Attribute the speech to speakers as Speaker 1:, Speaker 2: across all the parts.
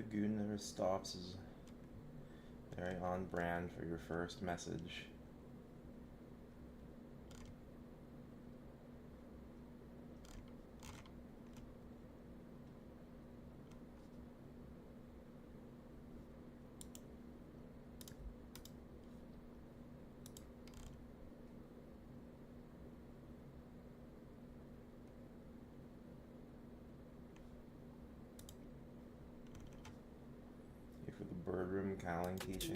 Speaker 1: The goon never stops is very on brand for your first message. Here for the bird room Kaling teaching.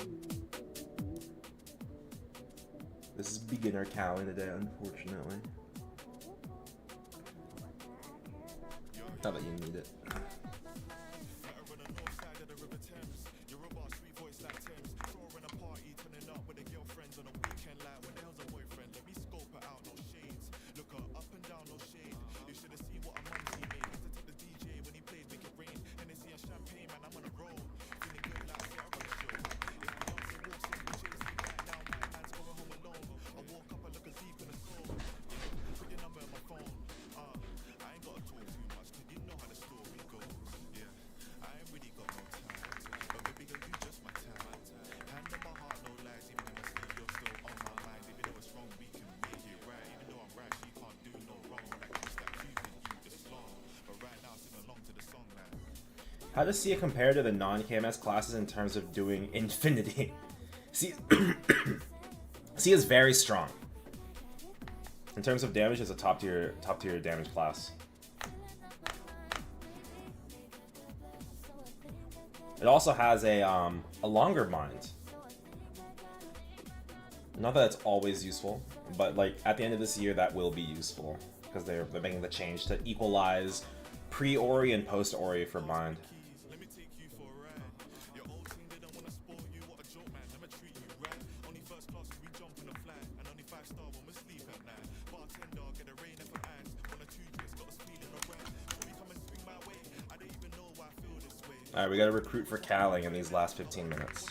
Speaker 1: This is beginner Kaling today, unfortunately. Not that you need it. How does Sia compare to the non-KMS classes in terms of doing infinity? Sia is very strong. In terms of damage, it's a top tier damage class. It also has a longer bind. Not that it's always useful, but like at the end of this year, that will be useful because they're making the change to equalize pre-Ori and post-Ori for bind. Alright, we gotta recruit for Kaling in these last 15 minutes.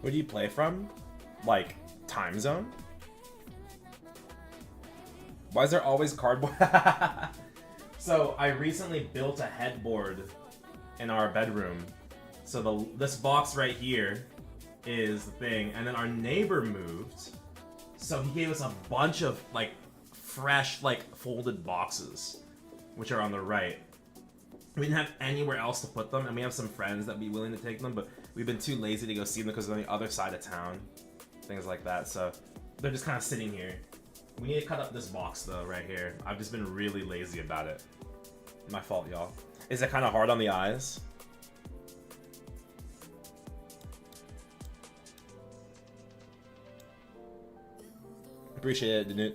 Speaker 1: Where do you play from? Like, time zone? Why is there always cardboard? So, I recently built a headboard in our bedroom. So this box right here is the thing, and then our neighbor moved. So he gave us a bunch of, like, fresh, like, folded boxes, which are on the right. We didn't have anywhere else to put them, and we have some friends that'd be willing to take them, but we've been too lazy to go see them because they're on the other side of town. Things like that, so they're just kind of sitting here. We need to cut up this box, though, right here. I've just been really lazy about it. My fault, y'all. Is it kind of hard on the eyes? Appreciate it, Danute.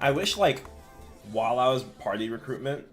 Speaker 1: I wish, like, while I was party recruitment,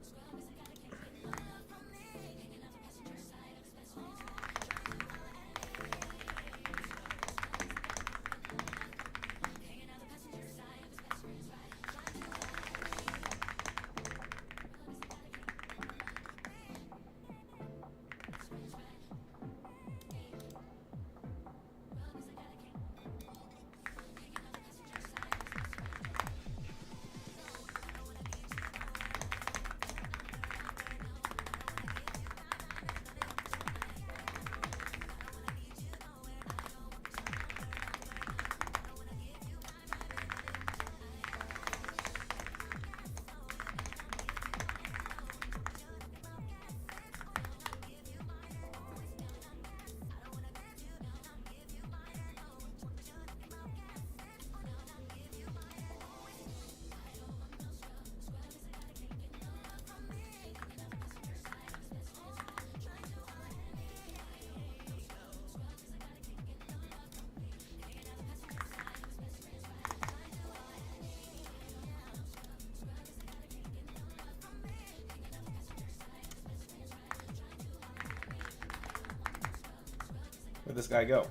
Speaker 1: where'd this guy go?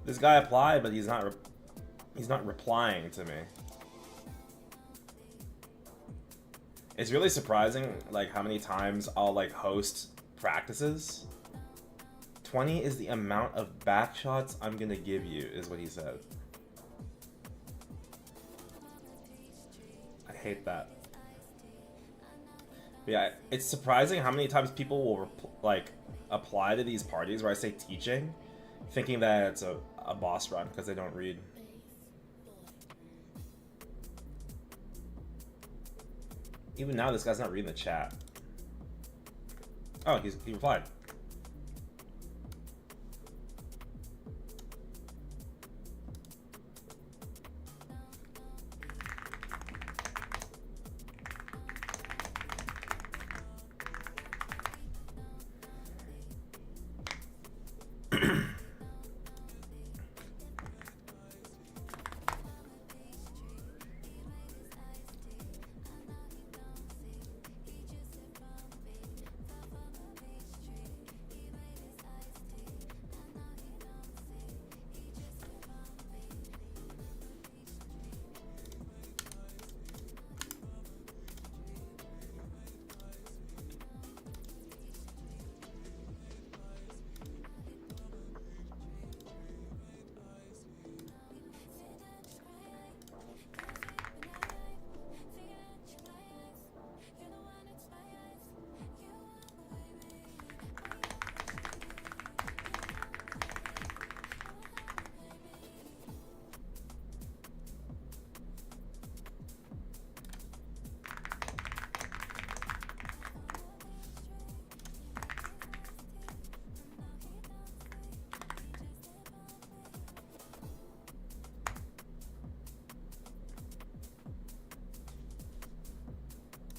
Speaker 1: This guy applied, but he's not replying to me. It's really surprising, like, how many times I'll, like, host practices. 20 is the amount of back shots I'm gonna give you, is what he said. I hate that. But yeah, it's surprising how many times people will, like, apply to these parties where I say teaching, thinking that it's a boss run because they don't read. Even now, this guy's not reading the chat. Oh, he replied.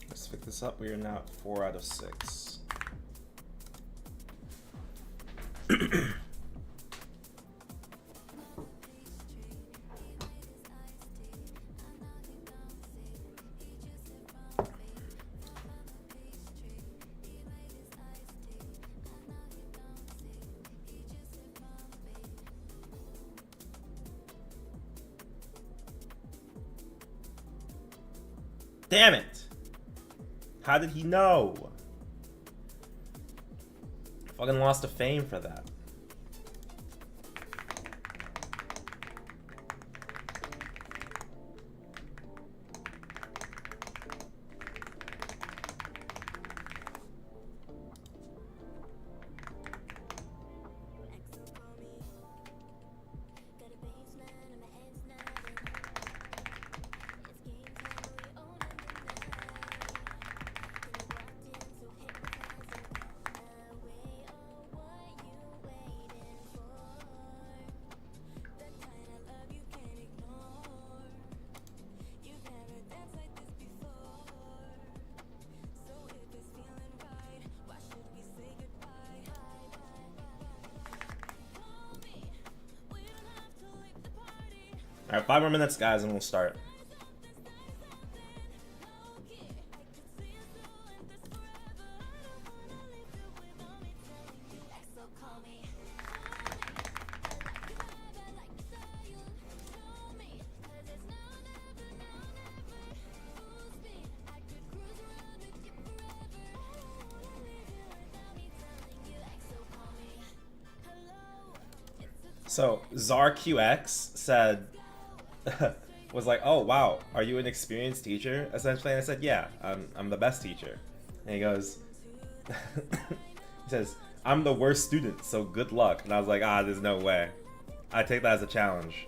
Speaker 1: Let's pick this up. We are now at 4 out of 6. Damn it! How did he know? Fucking lost a fame for that. Alright, 5 more minutes, guys, and we'll start. So, ZarQX said, was like, oh, wow, are you an experienced teacher? Essentially, and I said, yeah, I'm the best teacher. And he goes, he says, I'm the worst student, so good luck. And I was like, there's no way. I take that as a challenge.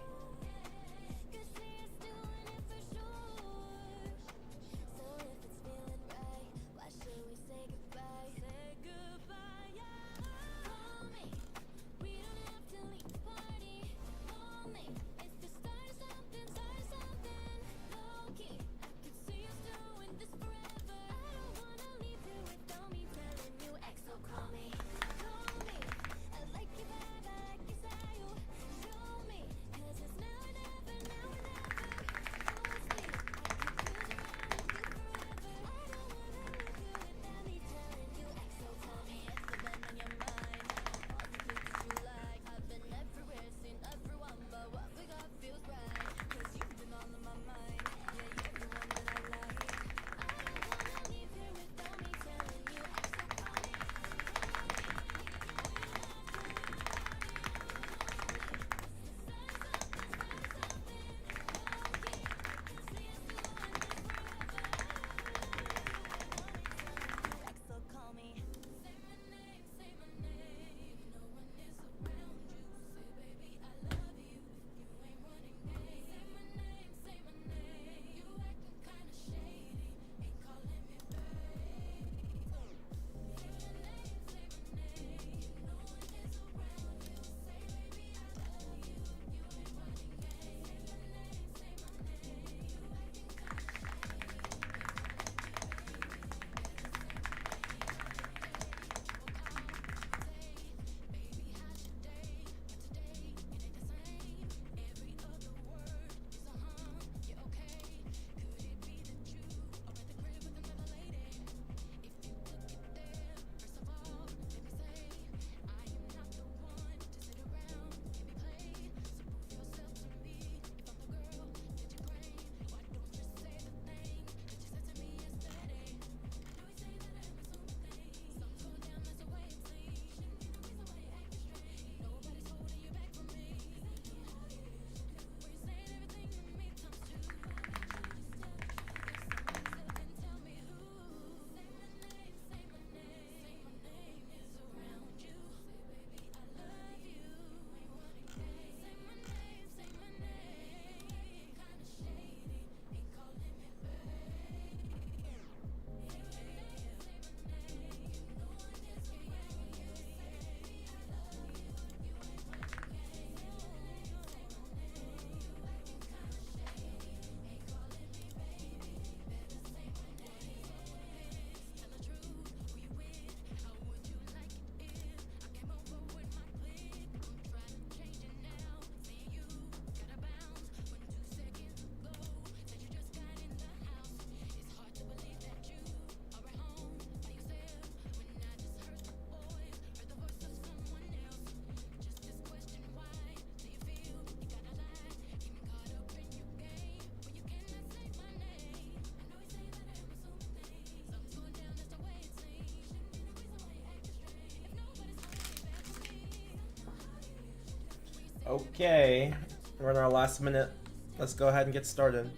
Speaker 1: Okay, we're in our last minute. Let's go ahead and get started.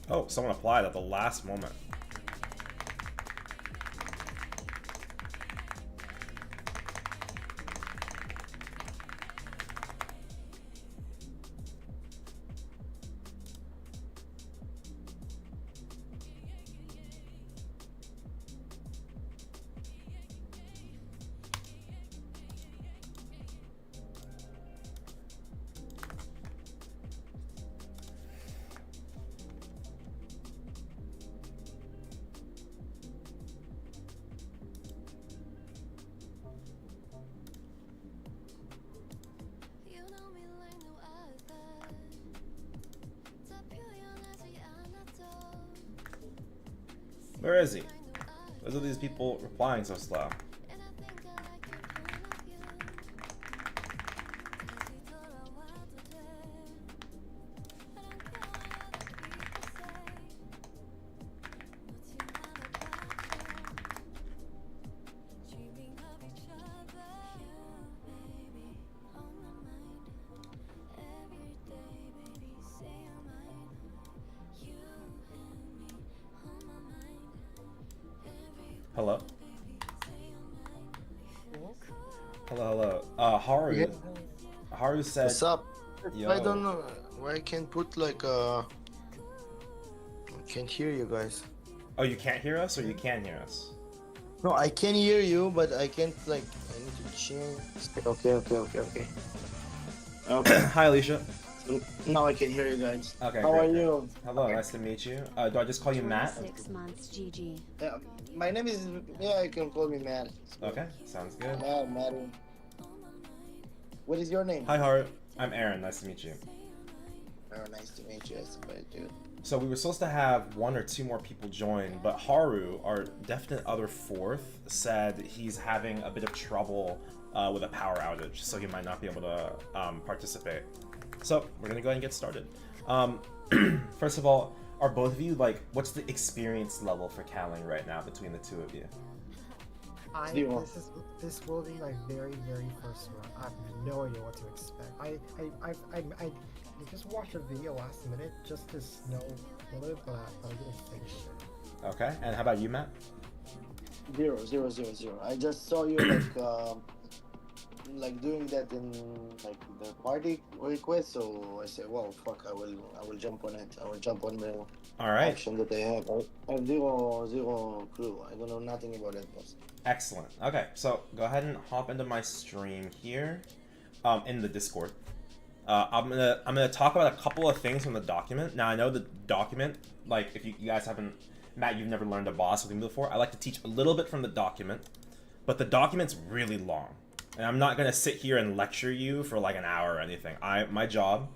Speaker 1: Oh, someone applied at the last moment. Where is he? Those are these people replying so slow. Hello? Hello, hello. Haru.
Speaker 2: Yeah.
Speaker 1: Haru said...
Speaker 2: What's up?
Speaker 1: Yo.
Speaker 2: I don't know why I can't put like I can't hear you guys.
Speaker 1: Oh, you can't hear us or you can hear us?
Speaker 2: No, I can hear you, but I can't like. I need to change. Okay.
Speaker 1: Hi, Alicia.
Speaker 2: Now I can hear you guys.
Speaker 1: Okay,
Speaker 2: How
Speaker 1: great,
Speaker 2: are
Speaker 1: great.
Speaker 2: you?
Speaker 1: Hello,
Speaker 2: Okay.
Speaker 1: nice to meet you. Do I just call you Matt?
Speaker 3: 6 months, GG.
Speaker 2: Yeah, my name is. Yeah, you can call me Matt.
Speaker 1: Okay, sounds good.
Speaker 2: Yeah, Matt. What is your name?
Speaker 1: Hi, Haru. I'm Aaron. Nice to meet you.
Speaker 2: Oh, nice to meet you. Yes, dude.
Speaker 1: So we were supposed to have 1 or 2 more people join, but Haru, our definite other fourth, said he's having a bit of trouble with a power outage, so he might not be able to participate. So we're gonna go ahead and get started. First of all, are both of you like, what's the experience level for Kaling right now between the two of you?
Speaker 4: This will be my very first run. I have no idea what to expect. I just watched a video last minute just to know a little bit, but I didn't finish it.
Speaker 1: Okay, and how about you, Matt?
Speaker 2: 0. I just saw you like doing that in like the party request, so I said, "Wow, fuck! I will jump on it. I will jump on the
Speaker 1: All right.
Speaker 2: action that they have." I have zero clue. I don't know nothing about it.
Speaker 1: Excellent. Okay, so go ahead and hop into my stream here, in the Discord. I'm gonna talk about a couple of things from the document. Now I know the document, like if you guys haven't, Matt, you've never learned a boss with me before. I like to teach a little bit from the document, but the document's really long, and I'm not gonna sit here and lecture you for like an hour or anything. My job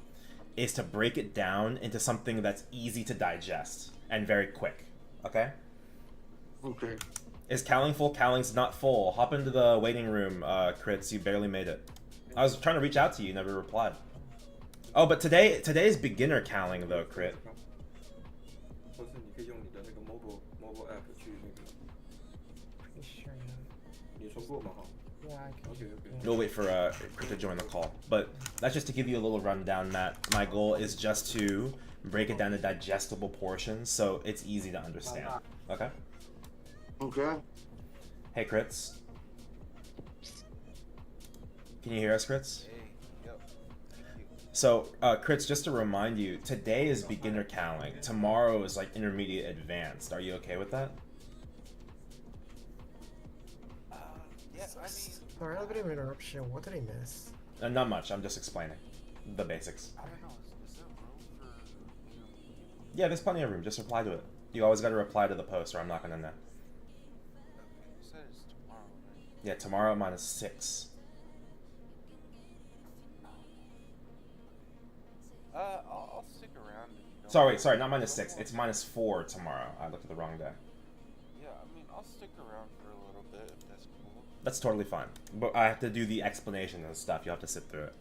Speaker 1: is to break it down into something that's easy to digest and very quick. Okay.
Speaker 2: Okay.
Speaker 1: Is Kaling full? Kaling's not full. Hop into the waiting room, Crits. You barely made it. I was trying to reach out to you, never replied. Oh, but today's beginner Kaling though, Crit.
Speaker 4: Pretty sure, yeah, I can.
Speaker 1: We'll wait for Crit to join the call. But that's just to give you a little rundown, Matt. My goal is just to break it down to digestible portions so it's easy to understand. Okay?
Speaker 2: Okay.
Speaker 1: Hey, Crits. Can you hear us, Crits? So, Crits, just to remind you, today is beginner Kaling. Tomorrow is like intermediate advanced. Are you okay with that?
Speaker 4: Yeah, I mean... Sorry, a bit of an interruption. What did I miss?
Speaker 1: Not much. I'm just explaining the basics.
Speaker 4: I don't know. Is there room for...
Speaker 1: Yeah, there's plenty of room. Just reply to it. You always got to reply to the post or I'm not going to know.
Speaker 4: You said it's tomorrow, right?
Speaker 1: Yeah, tomorrow -6.
Speaker 4: I'll stick around if you don't...
Speaker 1: Sorry, not -6. It's -4 tomorrow. I looked at the wrong day.
Speaker 4: Yeah, I mean, I'll stick around for a little bit if that's cool.
Speaker 1: That's totally fine. But I have to do the explanation and stuff. You have to sit through it.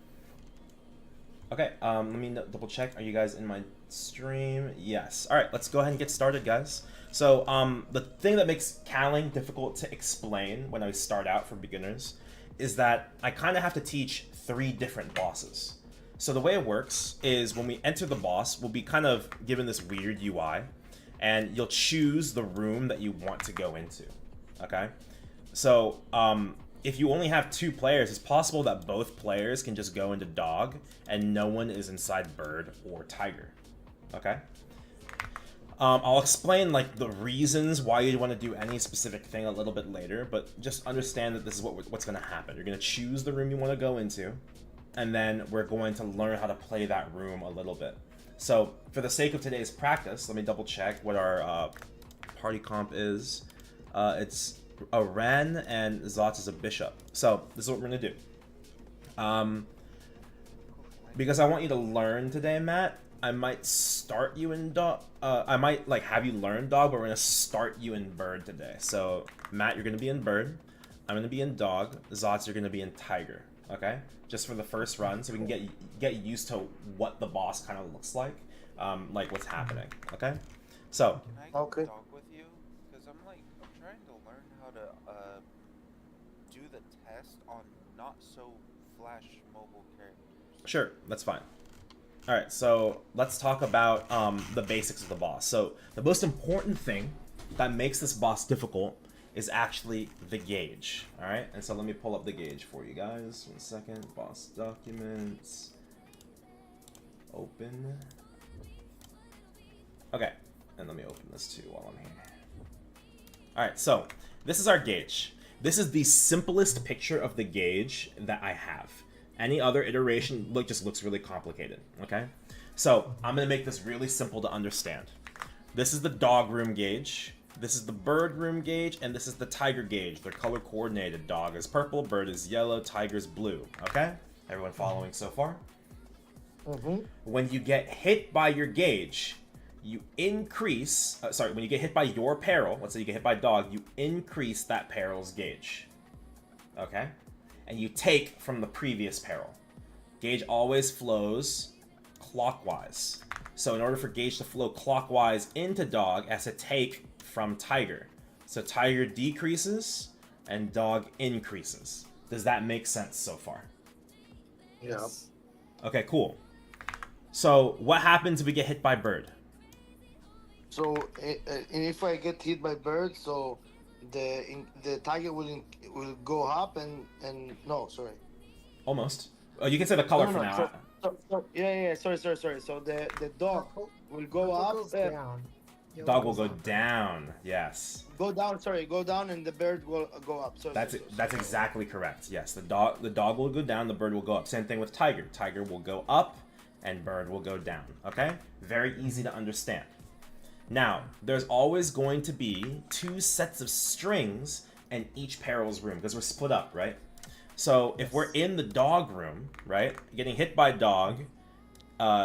Speaker 1: Okay, let me double check. Are you guys in my stream? Yes. All right, let's go ahead and get started, guys. So, the thing that makes Kaling difficult to explain when I start out for beginners is that I kind of have to teach 3 different bosses. So the way it works is when we enter the boss, we'll be kind of given this weird UI, and you'll choose the room that you want to go into, okay? So, if you only have 2 players, it's possible that both players can just go into dog, and no one is inside bird or tiger, okay? I'll explain like the reasons why you want to do any specific thing a little bit later, but just understand that this is what's going to happen. You're going to choose the room you want to go into, and then we're going to learn how to play that room a little bit. So for the sake of today's practice, let me double check what our party comp is. It's a Ren and Zotz is a bishop. So this is what we're going to do. Because I want you to learn today, Matt, I might start you in dog. I might like have you learn dog, but we're gonna start you in bird today. So Matt, you're gonna be in bird. I'm gonna be in dog. Zots, you're gonna be in tiger. Okay, just for the first run, so we can get used to what the boss kind of looks like what's happening. Okay, so
Speaker 3: Can I
Speaker 2: Okay.
Speaker 3: talk with you? Because I'm trying to learn how to do the test on not so flash mobile characters.
Speaker 1: sure, that's fine. All right, so let's talk about the basics of the boss. So the most important thing that makes this boss difficult is actually the gauge. All right, and so let me pull up the gauge for you guys. 1 second. Boss documents. Open. Okay, and let me open this too while I'm here. All right, so this is our gauge. This is the simplest picture of the gauge that I have. Any other iteration just looks really complicated, okay? So I'm gonna make this really simple to understand. This is the dog room gauge, this is the bird room gauge, and this is the tiger gauge. They're color coordinated. Dog is purple, bird is yellow, tiger's blue, okay? Everyone following so far?
Speaker 2: Mm-hmm.
Speaker 1: When you get hit by your gauge, you increase, when you get hit by your peril, let's say you get hit by dog, you increase that peril's gauge, okay? And you take from the previous peril. Gauge always flows clockwise. So in order for gauge to flow clockwise into dog, it has to take from tiger. So tiger decreases and dog increases. Does that make sense so far?
Speaker 2: Yeah.
Speaker 1: Okay, cool. So what happens if we get hit by bird?
Speaker 2: So if I get hit by bird, so the tiger will go up and no, sorry.
Speaker 1: Almost. Oh, you can say the color for now.
Speaker 2: Yeah, sorry. So the dog will go up.
Speaker 4: Goes down.
Speaker 1: Dog will go down. Yes.
Speaker 2: Go down, and the bird will go up.
Speaker 1: That's exactly correct. Yes, the dog will go down, the bird will go up. Same thing with tiger. Tiger will go up, and bird will go down. Okay? Very easy to understand. Now, there's always going to be 2 sets of strings in each peril's room because we're split up, right? So if we're in the dog room, right, getting hit by dog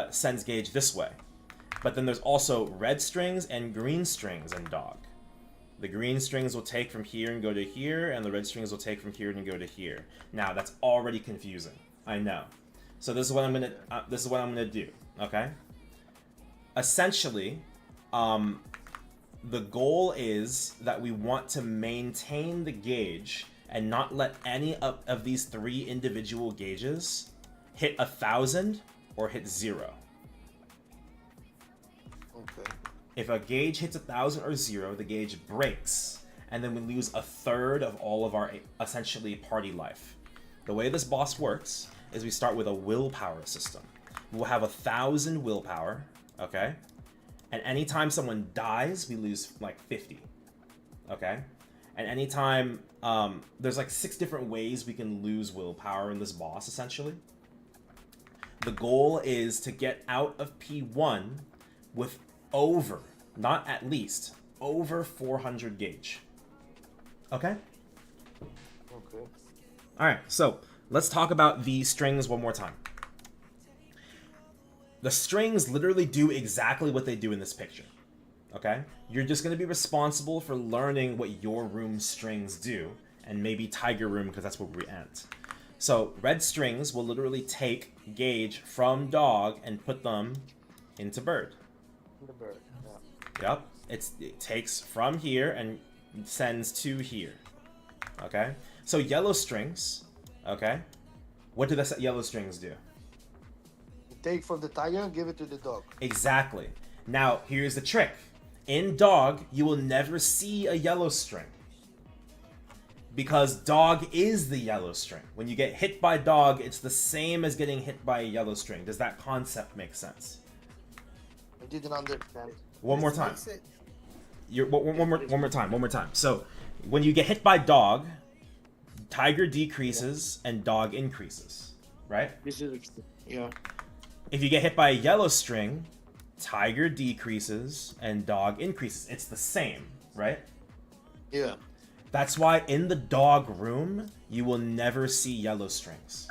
Speaker 1: sends gauge this way. But then there's also red strings and green strings in dog. The green strings will take from here and go to here, and the red strings will take from here and go to here. Now that's already confusing. I know. So this is what I'm gonna do. Okay. Essentially, the goal is that we want to maintain the gauge and not let any of these 3 individual gauges hit 1,000 or hit 0.
Speaker 2: Okay.
Speaker 1: If a gauge hits 1,000 or 0, the gauge breaks, and then we lose 1/3 of all of our essentially party life. The way this boss works is we start with a willpower system. We'll have 1,000 willpower, okay? And anytime someone dies, we lose like 50, okay? And anytime, there's like 6 different ways we can lose willpower in this boss, essentially. The goal is to get out of P1 with over, not at least, over 400 gauge. Okay?
Speaker 2: Okay.
Speaker 1: Alright, so let's talk about the strings one more time. The strings literally do exactly what they do in this picture. Okay? You're just going to be responsible for learning what your room's strings do, and maybe tiger room because that's where we end. So red strings will literally take gauge from dog and put them into bird.
Speaker 2: The bird. Yeah.
Speaker 1: Yep. It takes from here and sends to here. Okay? So yellow strings, okay? What do the yellow strings do?
Speaker 2: Take from the tiger and give it to the dog.
Speaker 1: Exactly. Now, here's the trick. In dog, you will never see a yellow string. Because dog is the yellow string. When you get hit by dog, it's the same as getting hit by a yellow string. Does that concept make sense?
Speaker 2: I didn't understand.
Speaker 1: One more time. One more time. So, when you get hit by dog, tiger decreases and dog increases, right?
Speaker 2: This is yeah.
Speaker 1: If you get hit by a yellow string, tiger decreases and dog increases. It's the same, right?
Speaker 2: Yeah.
Speaker 1: That's why in the dog room, you will never see yellow strings.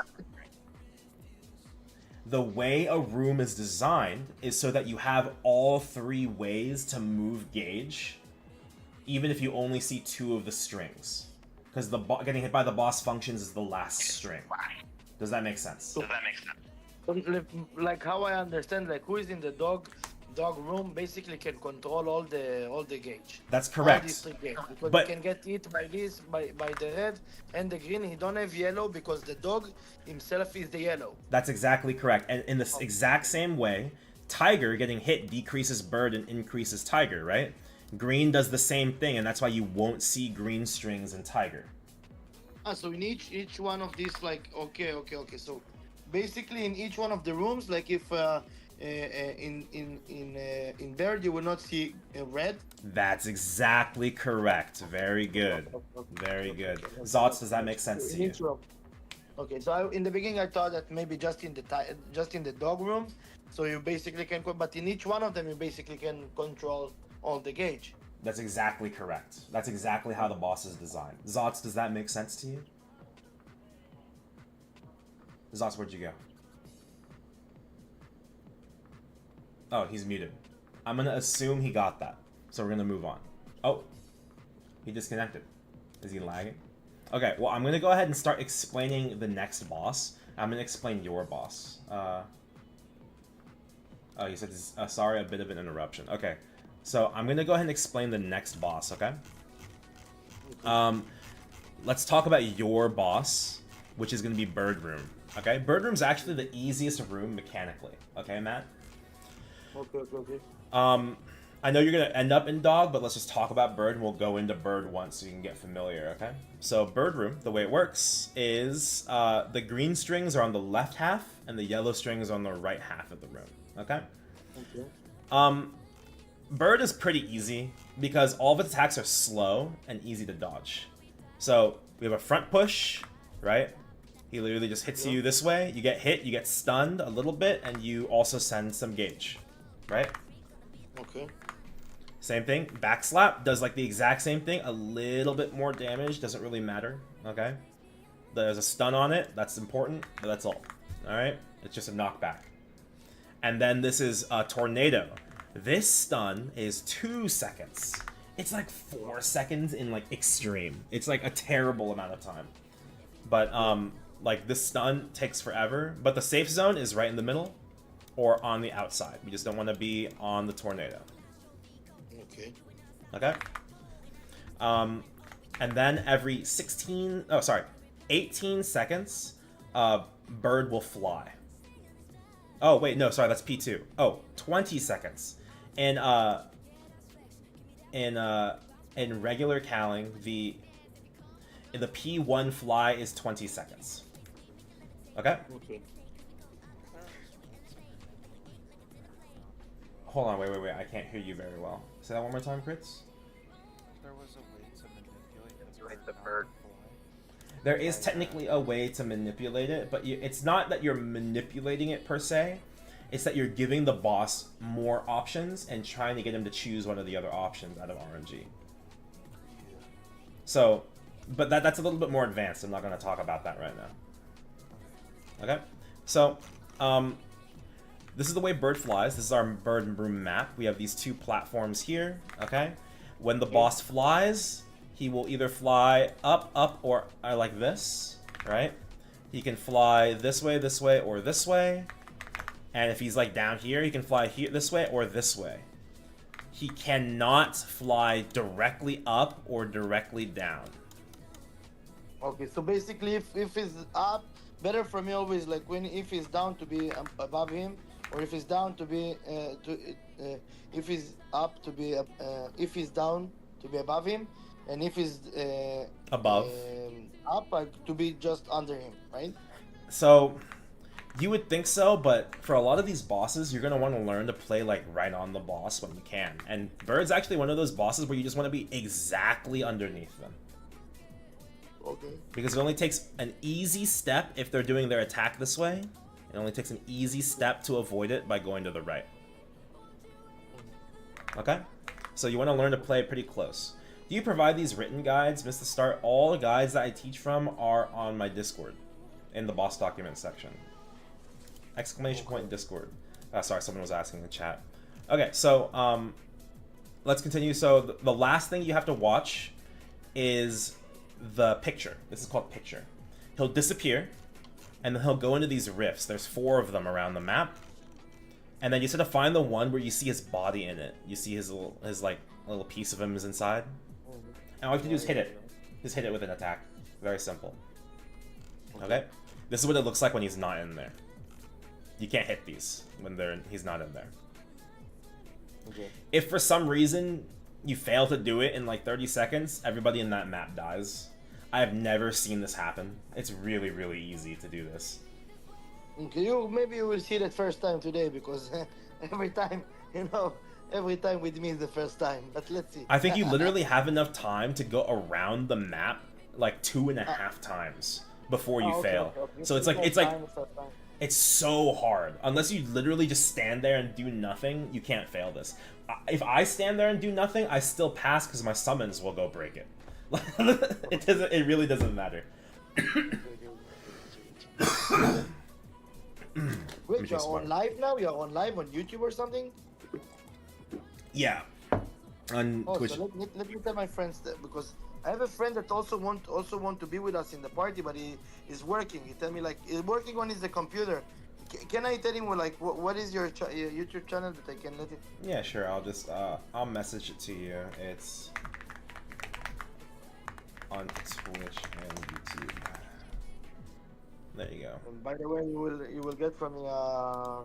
Speaker 1: the way a room is designed is so that you have all 3 ways to move gauge, even if you only see 2 of the strings. Because the getting hit by the boss functions is the last string. Does that make sense?
Speaker 2: So, like how I understand, like who is in the dog room basically can control all the gauge.
Speaker 1: That's
Speaker 2: All
Speaker 1: correct.
Speaker 2: these 3 gauge. Because
Speaker 1: But-
Speaker 2: he can get hit by this, by the red and the green. He don't have yellow because the dog himself is the yellow.
Speaker 1: That's exactly correct. And in this exact same way, Tiger getting hit decreases Bird and increases Tiger, right? Green does the same thing, and that's why you won't see green strings in Tiger.
Speaker 2: So in each one of these, like okay. So basically, in each one of the rooms, like if in Bird you will not see red.
Speaker 1: That's exactly correct. Very good. Very good. Zots, does that make sense to
Speaker 2: In
Speaker 1: you?
Speaker 2: each room. Okay, so in the beginning I thought that maybe just in the dog rooms, so you basically can, but in each one of them you basically can control all the gauge.
Speaker 1: That's exactly correct. That's exactly how the boss is designed. Zots, does that make sense to you? Zots, where'd you go? Oh, he's muted. I'm gonna assume he got that. So we're gonna move on. Oh, he disconnected. Is he lagging? Okay, well, I'm gonna go ahead and start explaining the next boss. I'm gonna explain your boss. Oh, he said, sorry, a bit of an interruption. Okay, so I'm gonna go ahead and explain the next boss, okay? Let's talk about your boss, which is gonna be Bird Room, okay? Bird Room's actually the easiest room mechanically, okay, Matt?
Speaker 2: Okay.
Speaker 1: I know you're gonna end up in Dog, but let's just talk about Bird, and we'll go into Bird once so you can get familiar, okay? So Bird Room, the way it works is the green strings are on the left half, and the yellow strings are on the right half of the room, okay? Bird is pretty easy because all of its attacks are slow and easy to dodge. So we have a front push, right? He literally just hits you this way. You get hit, you get stunned a little bit, and you also send some gauge, right?
Speaker 2: Okay.
Speaker 1: Same thing. Backslap does like the exact same thing, a little bit more damage. Doesn't really matter, okay? There's a stun on it. That's important, but that's all. All right? It's just a knockback. And then this is a Tornado. This stun is 2 seconds. It's like 4 seconds in like extreme. It's like a terrible amount of time. But like this stun takes forever. But the safe zone is right in the middle or on the outside. We just don't want to be on the Tornado.
Speaker 2: Okay.
Speaker 1: Okay? And then every 18 seconds, Bird will fly. Oh, wait, no, sorry, that's P2. Oh, 20 seconds. In regular Kaling, the P1 fly is 20 seconds. Okay?
Speaker 2: Okay.
Speaker 1: Hold on, wait, I can't hear you very well. Say that one more time, Crits.
Speaker 3: There was a way to manipulate the bird.
Speaker 1: There is technically a way to manipulate it, but it's not that you're manipulating it per se. It's that you're giving the boss more options and trying to get him to choose one of the other options out of RNG. So, but that's a little bit more advanced. I'm not going to talk about that right now. Okay? So, this is the way Bird flies. This is our Bird Room map. We have these 2 platforms here, okay? When the boss flies, he will either fly up, or like this, right? He can fly this way, or this way. And if he's like down here, he can fly here, this way, or this way. He cannot fly directly up or directly down.
Speaker 2: Okay, so basically, if he's up, better for me always like if he's down to be above him, or if he's down to be if he's up to be if he's down to be above him, and if he's
Speaker 1: Above.
Speaker 2: Up to be just under him, right?
Speaker 1: So you would think so, but for a lot of these bosses, you're going to want to learn to play like right on the boss when you can. And Bird's actually one of those bosses where you just want to be exactly underneath them.
Speaker 2: Okay.
Speaker 1: Because it only takes an easy step if they're doing their attack this way. It only takes an easy step to avoid it by going to the right. Okay? So you want to learn to play pretty close. Do you provide these written guides, Mr. Start? All the guides that I teach from are on my Discord in the boss document section. Exclamation point in Discord. Sorry, someone was asking in the chat. Okay, so let's continue. So the last thing you have to watch is the picture. This is called picture. He'll disappear, and then he'll go into these rifts. There's 4 of them around the map, and then you sort of find the one where you see his body in it. You see his little piece of him is inside, and all you have to do is hit it. Just hit it with an attack. Very simple. Okay, this is what it looks like when he's not in there. You can't hit these when he's not in there.
Speaker 2: Okay.
Speaker 1: If for some reason you fail to do it in like 30 seconds, everybody in that map dies. I have never seen this happen. It's really, really easy to do this.
Speaker 2: Okay, maybe you will see it first time today because every time with me is the first time. But let's see.
Speaker 1: I think you literally have enough time to go around the map like 2.5 times before you fail.
Speaker 2: Okay.
Speaker 1: So it's so hard. Unless you literally just stand there and do nothing, you can't fail this. If I stand there and do nothing, I still pass because my summons will go break it. It really doesn't matter.
Speaker 2: Wait, you're on live now? You're on live on YouTube or something?
Speaker 1: Yeah. On Twitch.
Speaker 2: So let me tell my friends that, because I have a friend that also want to be with us in the party, but he is working. He tell me like he's working on his computer. Can I tell him what is your YouTube channel that I can let it?
Speaker 1: Yeah, sure. I'll just I'll message it to you. It's on Twitch and YouTube. There you go.
Speaker 2: And by the way, you will get from me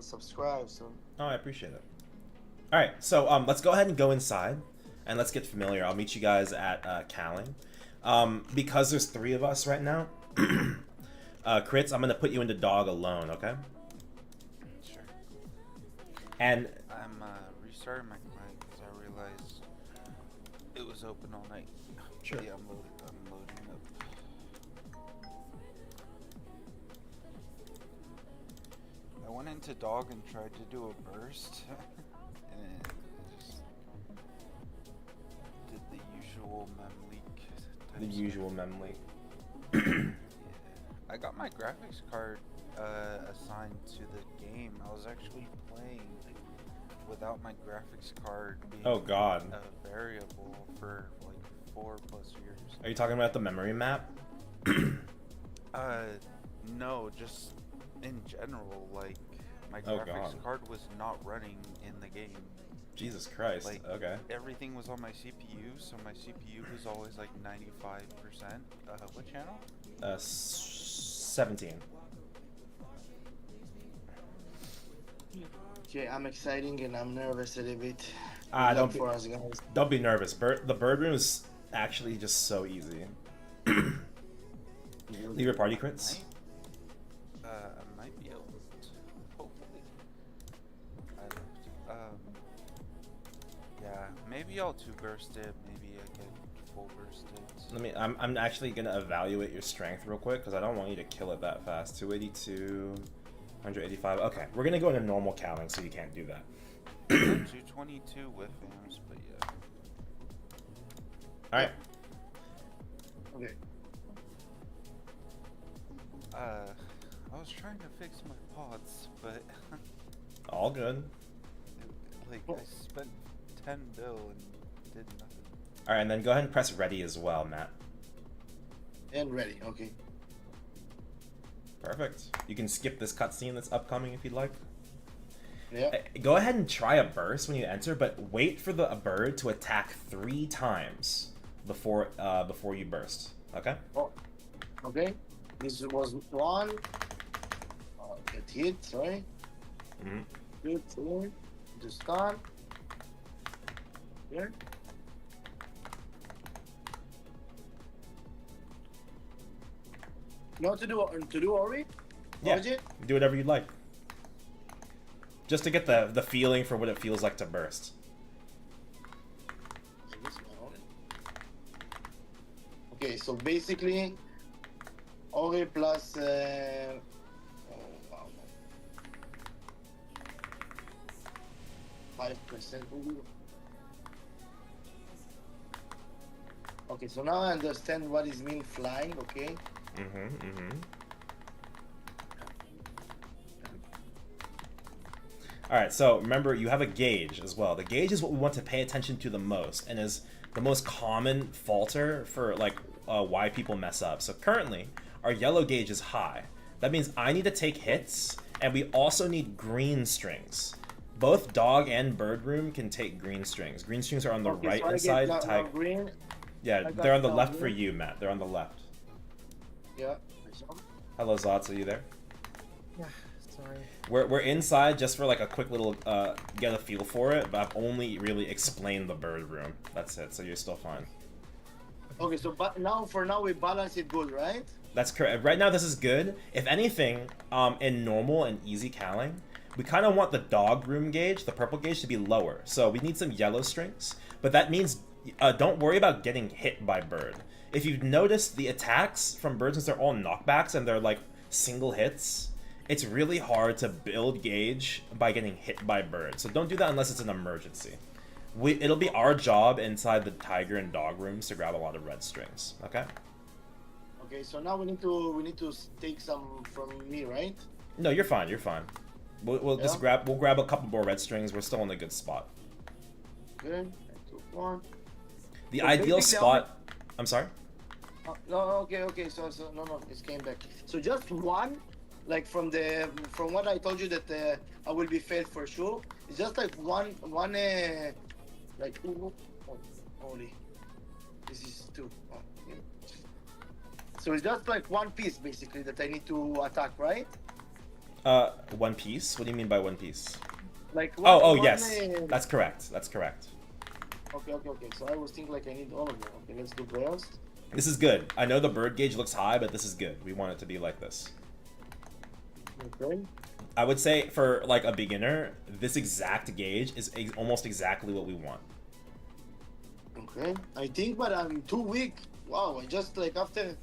Speaker 2: subscribe soon.
Speaker 1: Oh, I appreciate it. All right, so let's go ahead and go inside, and let's get familiar. I'll meet you guys at Kaling. Because there's 3 of us right now, Crits, I'm gonna put you into dog alone, okay?
Speaker 3: Sure.
Speaker 1: And
Speaker 3: I'm restarting my client because I realized it was open all night.
Speaker 1: Sure.
Speaker 3: Yeah, I'm loading up. I went into dog and tried to do a burst, and it just did the usual mem leak.
Speaker 1: the usual mem leak.
Speaker 3: I got my graphics card assigned to the game. I was actually playing without my graphics card being
Speaker 1: Oh, God.
Speaker 3: a variable for like 4+ years.
Speaker 1: Are you talking about the memory map?
Speaker 3: No, just in general, like my
Speaker 1: Oh,
Speaker 3: graphics
Speaker 1: God.
Speaker 3: card was not running in the game.
Speaker 1: Jesus Christ.
Speaker 3: Like,
Speaker 1: Okay.
Speaker 3: everything was on my CPU, so my CPU was always like 95%. What channel?
Speaker 1: 17.
Speaker 2: Okay, I'm exciting and I'm nervous a little bit.
Speaker 1: Don't
Speaker 2: Good luck
Speaker 1: be,
Speaker 2: for us guys.
Speaker 1: don't be nervous. The bird room is actually just so easy. Leave your party crits.
Speaker 3: I might be able to, hopefully. Yeah, maybe I'll 2-burst it, maybe I can full burst it.
Speaker 1: I'm actually gonna evaluate your strength real quick because I don't want you to kill it that fast. 282, 185. Okay, we're gonna go into normal Kaling, so you can't do that.
Speaker 3: 222 with hams, but yeah.
Speaker 1: All right.
Speaker 2: Okay.
Speaker 3: I was trying to fix my pods, but
Speaker 1: All good.
Speaker 3: I spent 10 bill and did nothing.
Speaker 1: All right, and then go ahead and press ready as well, Matt.
Speaker 2: And ready, okay.
Speaker 1: Perfect. You can skip this cutscene that's upcoming if you'd like.
Speaker 2: Yeah.
Speaker 1: Go ahead and try a burst when you enter, but wait for a bird to attack 3 times before you burst. Okay?
Speaker 2: Oh, okay. This was 1. Get hit, right?
Speaker 1: Mm-hmm.
Speaker 2: Good, 4. Just stun. Here. You know what to do, Ori?
Speaker 1: Yeah.
Speaker 2: Origin?
Speaker 1: Do whatever you'd like. Just to get the feeling for what it feels like to burst.
Speaker 2: Okay, so basically, Ori plus. Oh, wow. 5%. Okay, so now I understand what is mean flying. Okay.
Speaker 1: Alright, so remember, you have a gauge as well. The gauge is what we want to pay attention to the most, and is the most common falter for, like, why people mess up. So currently, our yellow gauge is high. That means I need to take hits, and we also need green strings. Both dog and bird room can take green strings. Green strings are on the right
Speaker 2: so I
Speaker 1: inside.
Speaker 2: get now green.
Speaker 1: Yeah,
Speaker 2: I got
Speaker 1: they're on the
Speaker 2: now
Speaker 1: left for
Speaker 2: green.
Speaker 1: you, Matt. They're on the left.
Speaker 2: Yeah.
Speaker 1: Hello, Zots, are you there?
Speaker 4: Yeah, sorry.
Speaker 1: We're inside just for like a quick little get a feel for it, but I've only really explained the bird room. That's it, so you're still fine.
Speaker 2: Okay, so but now for now we balance it good, right?
Speaker 1: That's correct. Right now this is good. If anything, in normal and easy Kaling, we kind of want the dog room gauge, the purple gauge, to be lower. So we need some yellow strings, but that means don't worry about getting hit by bird. If you've noticed the attacks from birds, since they're all knockbacks and they're like single hits, it's really hard to build gauge by getting hit by bird. So don't do that unless it's an emergency. It'll be our job inside the tiger and dog rooms to grab a lot of red strings. Okay?
Speaker 2: Okay, so now we need to take some from me, right?
Speaker 1: No, you're fine. You're fine. We'll just
Speaker 2: Yeah?
Speaker 1: we'll grab a couple more red strings. We're still in a good spot.
Speaker 2: Good. I took one.
Speaker 1: The
Speaker 2: So
Speaker 1: ideal
Speaker 2: basically,
Speaker 1: spot. I'm sorry.
Speaker 2: No, okay. So no, it came back. So just one, like from what I told you that I will be failed for sure. It's just like one like oh, holy, this is two. Oh, yeah. So it's just like one piece basically that I need to attack, right?
Speaker 1: One piece. What do you mean by one piece?
Speaker 2: Like
Speaker 1: Oh,
Speaker 2: one,
Speaker 1: yes. That's correct. That's correct.
Speaker 2: Okay. So I was thinking like I need all of them. Okay, let's do girls.
Speaker 1: This is good. I know the bird gauge looks high, but this is good. We want it to be like this.
Speaker 2: Okay.
Speaker 1: I would say for like a beginner, this exact gauge is almost exactly what we want.
Speaker 2: Okay. I think, but I'm too weak. Wow, I just like after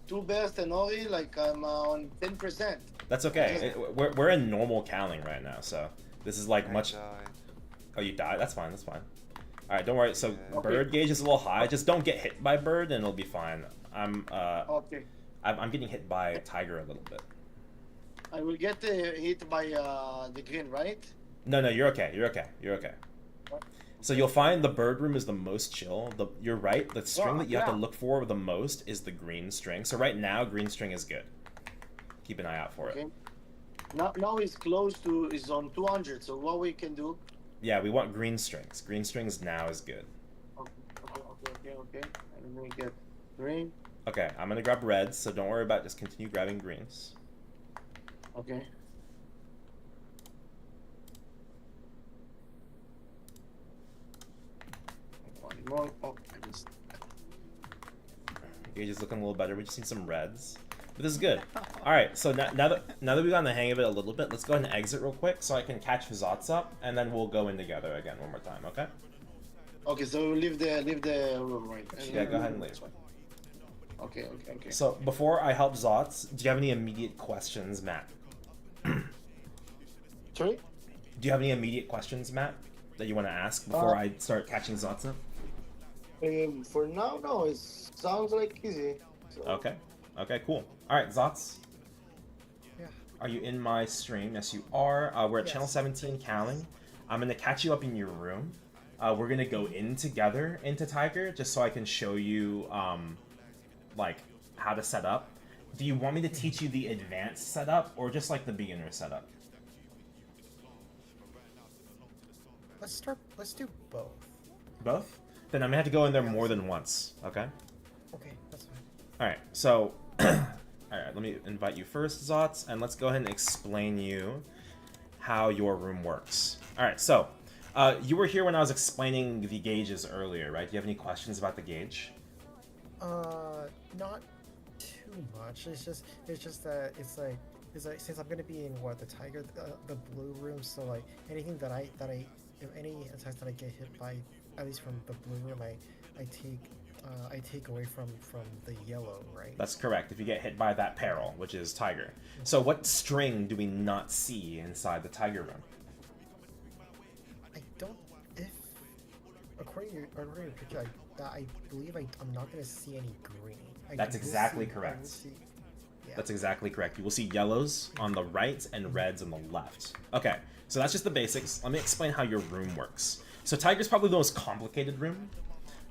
Speaker 2: two best and Ori, like I'm on 10%.
Speaker 1: That's okay. We're in normal Kaling right now, so this is like much.
Speaker 3: I died.
Speaker 1: Oh, you died? That's fine. That's fine. All right, don't worry. So
Speaker 3: Yeah.
Speaker 1: bird gauge is a little high. Just don't get hit by bird, and it'll be fine.
Speaker 2: Okay.
Speaker 1: I'm getting hit by tiger a little bit.
Speaker 2: I will get hit by the green, right?
Speaker 1: No, you're okay. You're okay. You're okay. So you'll find the bird room is the most chill. You're right. The string that you have to look for the most is the green string. So right now, green string is good. Keep an eye out for
Speaker 2: Okay.
Speaker 1: it.
Speaker 2: Now it's close to is on 200. So what we can do?
Speaker 1: Yeah, we want green strings. Green strings now is good.
Speaker 2: Okay. And we get green.
Speaker 1: Okay, I'm gonna grab reds, so don't worry about. Just continue grabbing greens.
Speaker 2: Okay. One more. Oh, I missed.
Speaker 1: Gauge is looking a little better. We just need some reds. But this is good. Alright, so now that we've gotten the hang of it a little bit, let's go ahead and exit real quick so I can catch Zots up, and then we'll go in together again one more time, okay?
Speaker 2: Okay, so leave the room, right?
Speaker 1: Yeah, go ahead and leave.
Speaker 2: Okay.
Speaker 1: So, before I help Zots, do you have any immediate questions, Matt?
Speaker 2: Sorry?
Speaker 1: Do you have any immediate questions, Matt, that you want to ask before I start catching Zots up?
Speaker 2: For now, no. It sounds like easy. So.
Speaker 1: Okay, cool. Alright, Zots,
Speaker 4: Yeah.
Speaker 1: are you in my stream? Yes, you are. We're at
Speaker 4: Yes.
Speaker 1: channel 17 Kaling. I'm going to catch you up in your room. We're going to go in together into Tiger, just so I can show you, like, how to set up. Do you want me to teach you the advanced setup, or just, like, the beginner setup?
Speaker 4: Let's do both.
Speaker 1: Both? Then I'm going to have to go in there more than once, okay?
Speaker 4: Okay, that's fine.
Speaker 1: Alright, so... Alright, let me invite you first, Zots, and let's go ahead and explain you how your room works. Alright, so... you were here when I was explaining the gauges earlier, right? Do you have any questions about the gauge?
Speaker 4: Not too much. It's just that it's like since I'm gonna be in the tiger, the blue room. So like anything that I if any attacks that I get hit by, at least from the blue room, I take away from the yellow, right?
Speaker 1: That's correct, if you get hit by that peril, which is tiger. So what string do we not see inside the tiger room?
Speaker 4: I don't. If according to your picture, I believe I'm not gonna see any green.
Speaker 1: That's exactly correct.
Speaker 4: Yeah.
Speaker 1: That's exactly correct. You will see yellows on the right and reds on the left. Okay, so that's just the basics. Let me explain how your room works. So Tiger's probably the most complicated room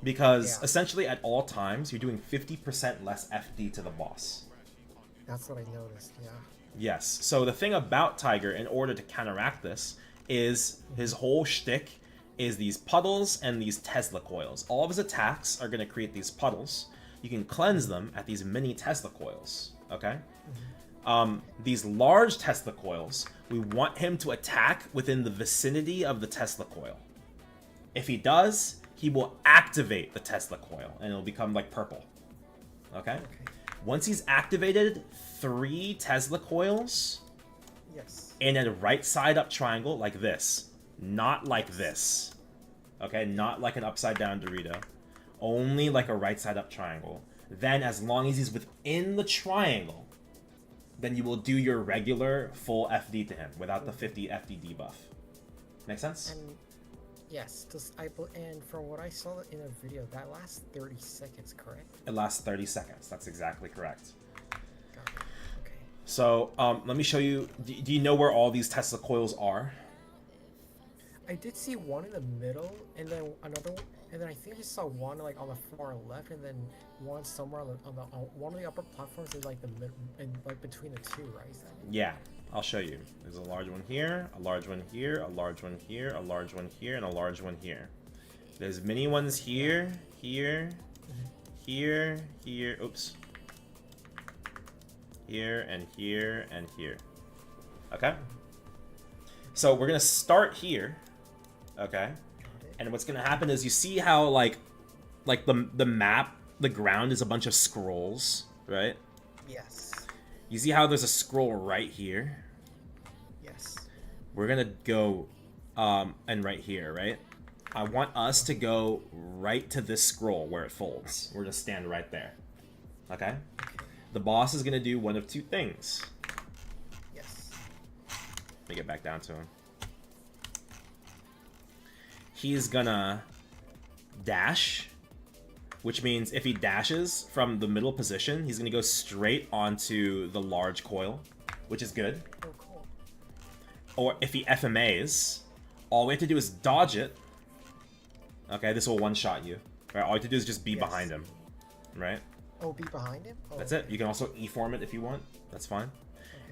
Speaker 1: because essentially at all times you're doing 50% less FD to the boss.
Speaker 4: That's what I noticed. Yeah.
Speaker 1: Yes. So the thing about Tiger, in order to counteract this, is his whole shtick is these puddles and these Tesla coils. All of his attacks are going to create these puddles. You can cleanse them at these mini Tesla coils. Okay? These large Tesla coils, we want him to attack within the vicinity of the Tesla coil. If he does, he will activate the Tesla coil, and it'll become like purple. Okay? Once he's activated 3 Tesla coils in a right side up triangle like this, not like this. Okay? Not like an upside down Dorito. Only like a right side up triangle. Then as long as he's within the triangle, then you will do your regular full FD to him without the 50 FD debuff. Make sense?
Speaker 4: And yes, and from what I saw in a video, that lasts 30 seconds, correct?
Speaker 1: It lasts 30 seconds. That's exactly correct.
Speaker 4: Got it. Okay.
Speaker 1: So let me show you. Do you know where all these Tesla coils are?
Speaker 4: I did see one in the middle, and then another one, and then I think I saw one like on the far left, and then one somewhere on one of the upper platforms is like the mid, and like between the two, right? Is that it?
Speaker 1: Yeah, I'll show you. There's a large one here, a large one here, a large one here, a large one here, and a large one here. There's mini ones here, here, here, here. Oops. Here and here and here. Okay. So we're gonna start here. Okay. And what's gonna happen is you see how like the map, the ground is a bunch of scrolls, right?
Speaker 4: Yes.
Speaker 1: You see how there's a scroll right here?
Speaker 4: Yes.
Speaker 1: We're gonna go and right here, right? I want us to go right to this scroll where it folds. We're gonna stand right there. Okay? The boss is gonna do one of 2 things.
Speaker 4: Yes.
Speaker 1: Let me get back down to him. He's gonna dash, which means if he dashes from the middle position, he's gonna go straight onto the large coil, which is good.
Speaker 4: Oh, cool.
Speaker 1: Or if he FMAs, all we have to do is dodge it. Okay, this will one-shot you. Right, all you have to do is just be behind him. Right?
Speaker 4: Oh, be behind him? Oh,
Speaker 1: That's it. You can also E-form it if you want. That's fine.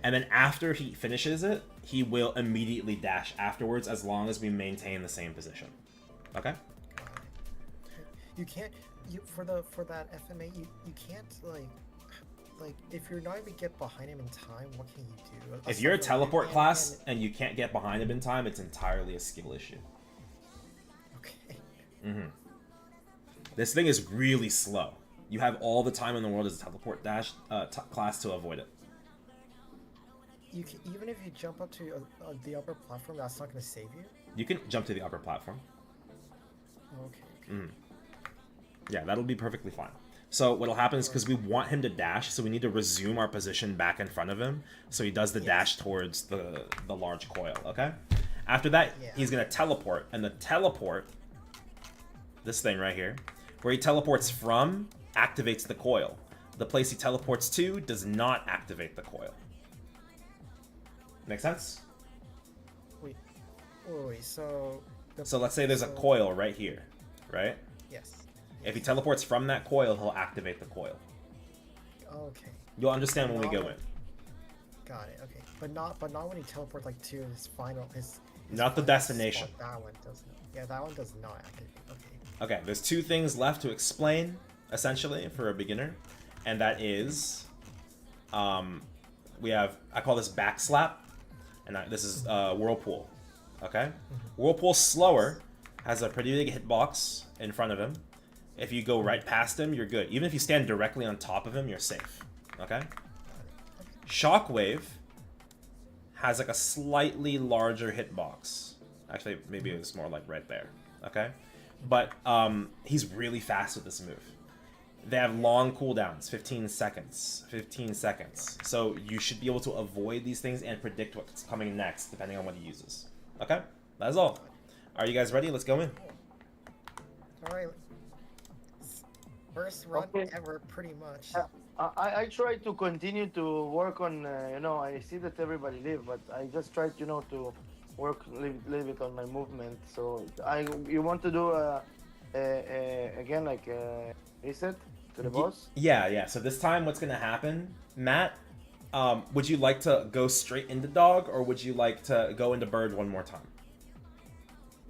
Speaker 1: And then after he finishes it, he will immediately dash afterwards as long as we maintain the same position. Okay?
Speaker 4: Got it. You can't for that FMA you can't like if you're not able to get behind him in time, what can you do?
Speaker 1: If you're a teleport class and you can't get behind him in time, it's entirely a skill issue.
Speaker 4: Okay.
Speaker 1: This thing is really slow. You have all the time in the world as a teleport dash class to avoid it.
Speaker 4: You can, even if you jump up to the upper platform, that's not going to save you?
Speaker 1: You can jump to the upper platform.
Speaker 4: Okay.
Speaker 1: Yeah, that'll be perfectly fine. So what'll happen is because we want him to dash, so we need to resume our position back in front of him, so he does the dash towards the large coil, okay? After that, he's going to teleport, and the teleport, this thing right here, where he teleports from, activates the coil. The place he teleports to does not activate the coil. Make sense?
Speaker 4: Wait, so...
Speaker 1: So let's say there's a coil right here, right?
Speaker 4: Yes.
Speaker 1: If he teleports from that coil, he'll activate the coil.
Speaker 4: Okay.
Speaker 1: You'll understand when we go in.
Speaker 4: Got it. Okay, but not when he teleports like to his final his
Speaker 1: not the destination.
Speaker 4: Spot. That one doesn't. Yeah, that one does not activate. Okay.
Speaker 1: Okay. There's 2 things left to explain, essentially, for a beginner, and that is, we have I call this backslap, and this is whirlpool. Okay. Whirlpool's slower, has a pretty big hitbox in front of him. If you go right past him, you're good. Even if you stand directly on top of him, you're safe. Okay? Shockwave has like a slightly larger hitbox. Actually, maybe it's more like right there. Okay? But he's really fast with this move. They have long cooldowns, 15 seconds. 15 seconds. So you should be able to avoid these things and predict what's coming next, depending on what he uses. Okay? That is all. Are you guys ready? Let's go in.
Speaker 4: Alright. First run ever, pretty much.
Speaker 2: I try to continue to work on, you know, I see that everybody live, but I just try to, you know, to work a little bit on my movement. So you want to do again like reset to the boss?
Speaker 1: Yeah, yeah. So this time, what's gonna happen, Matt? Would you like to go straight into dog, or would you like to go into bird one more time?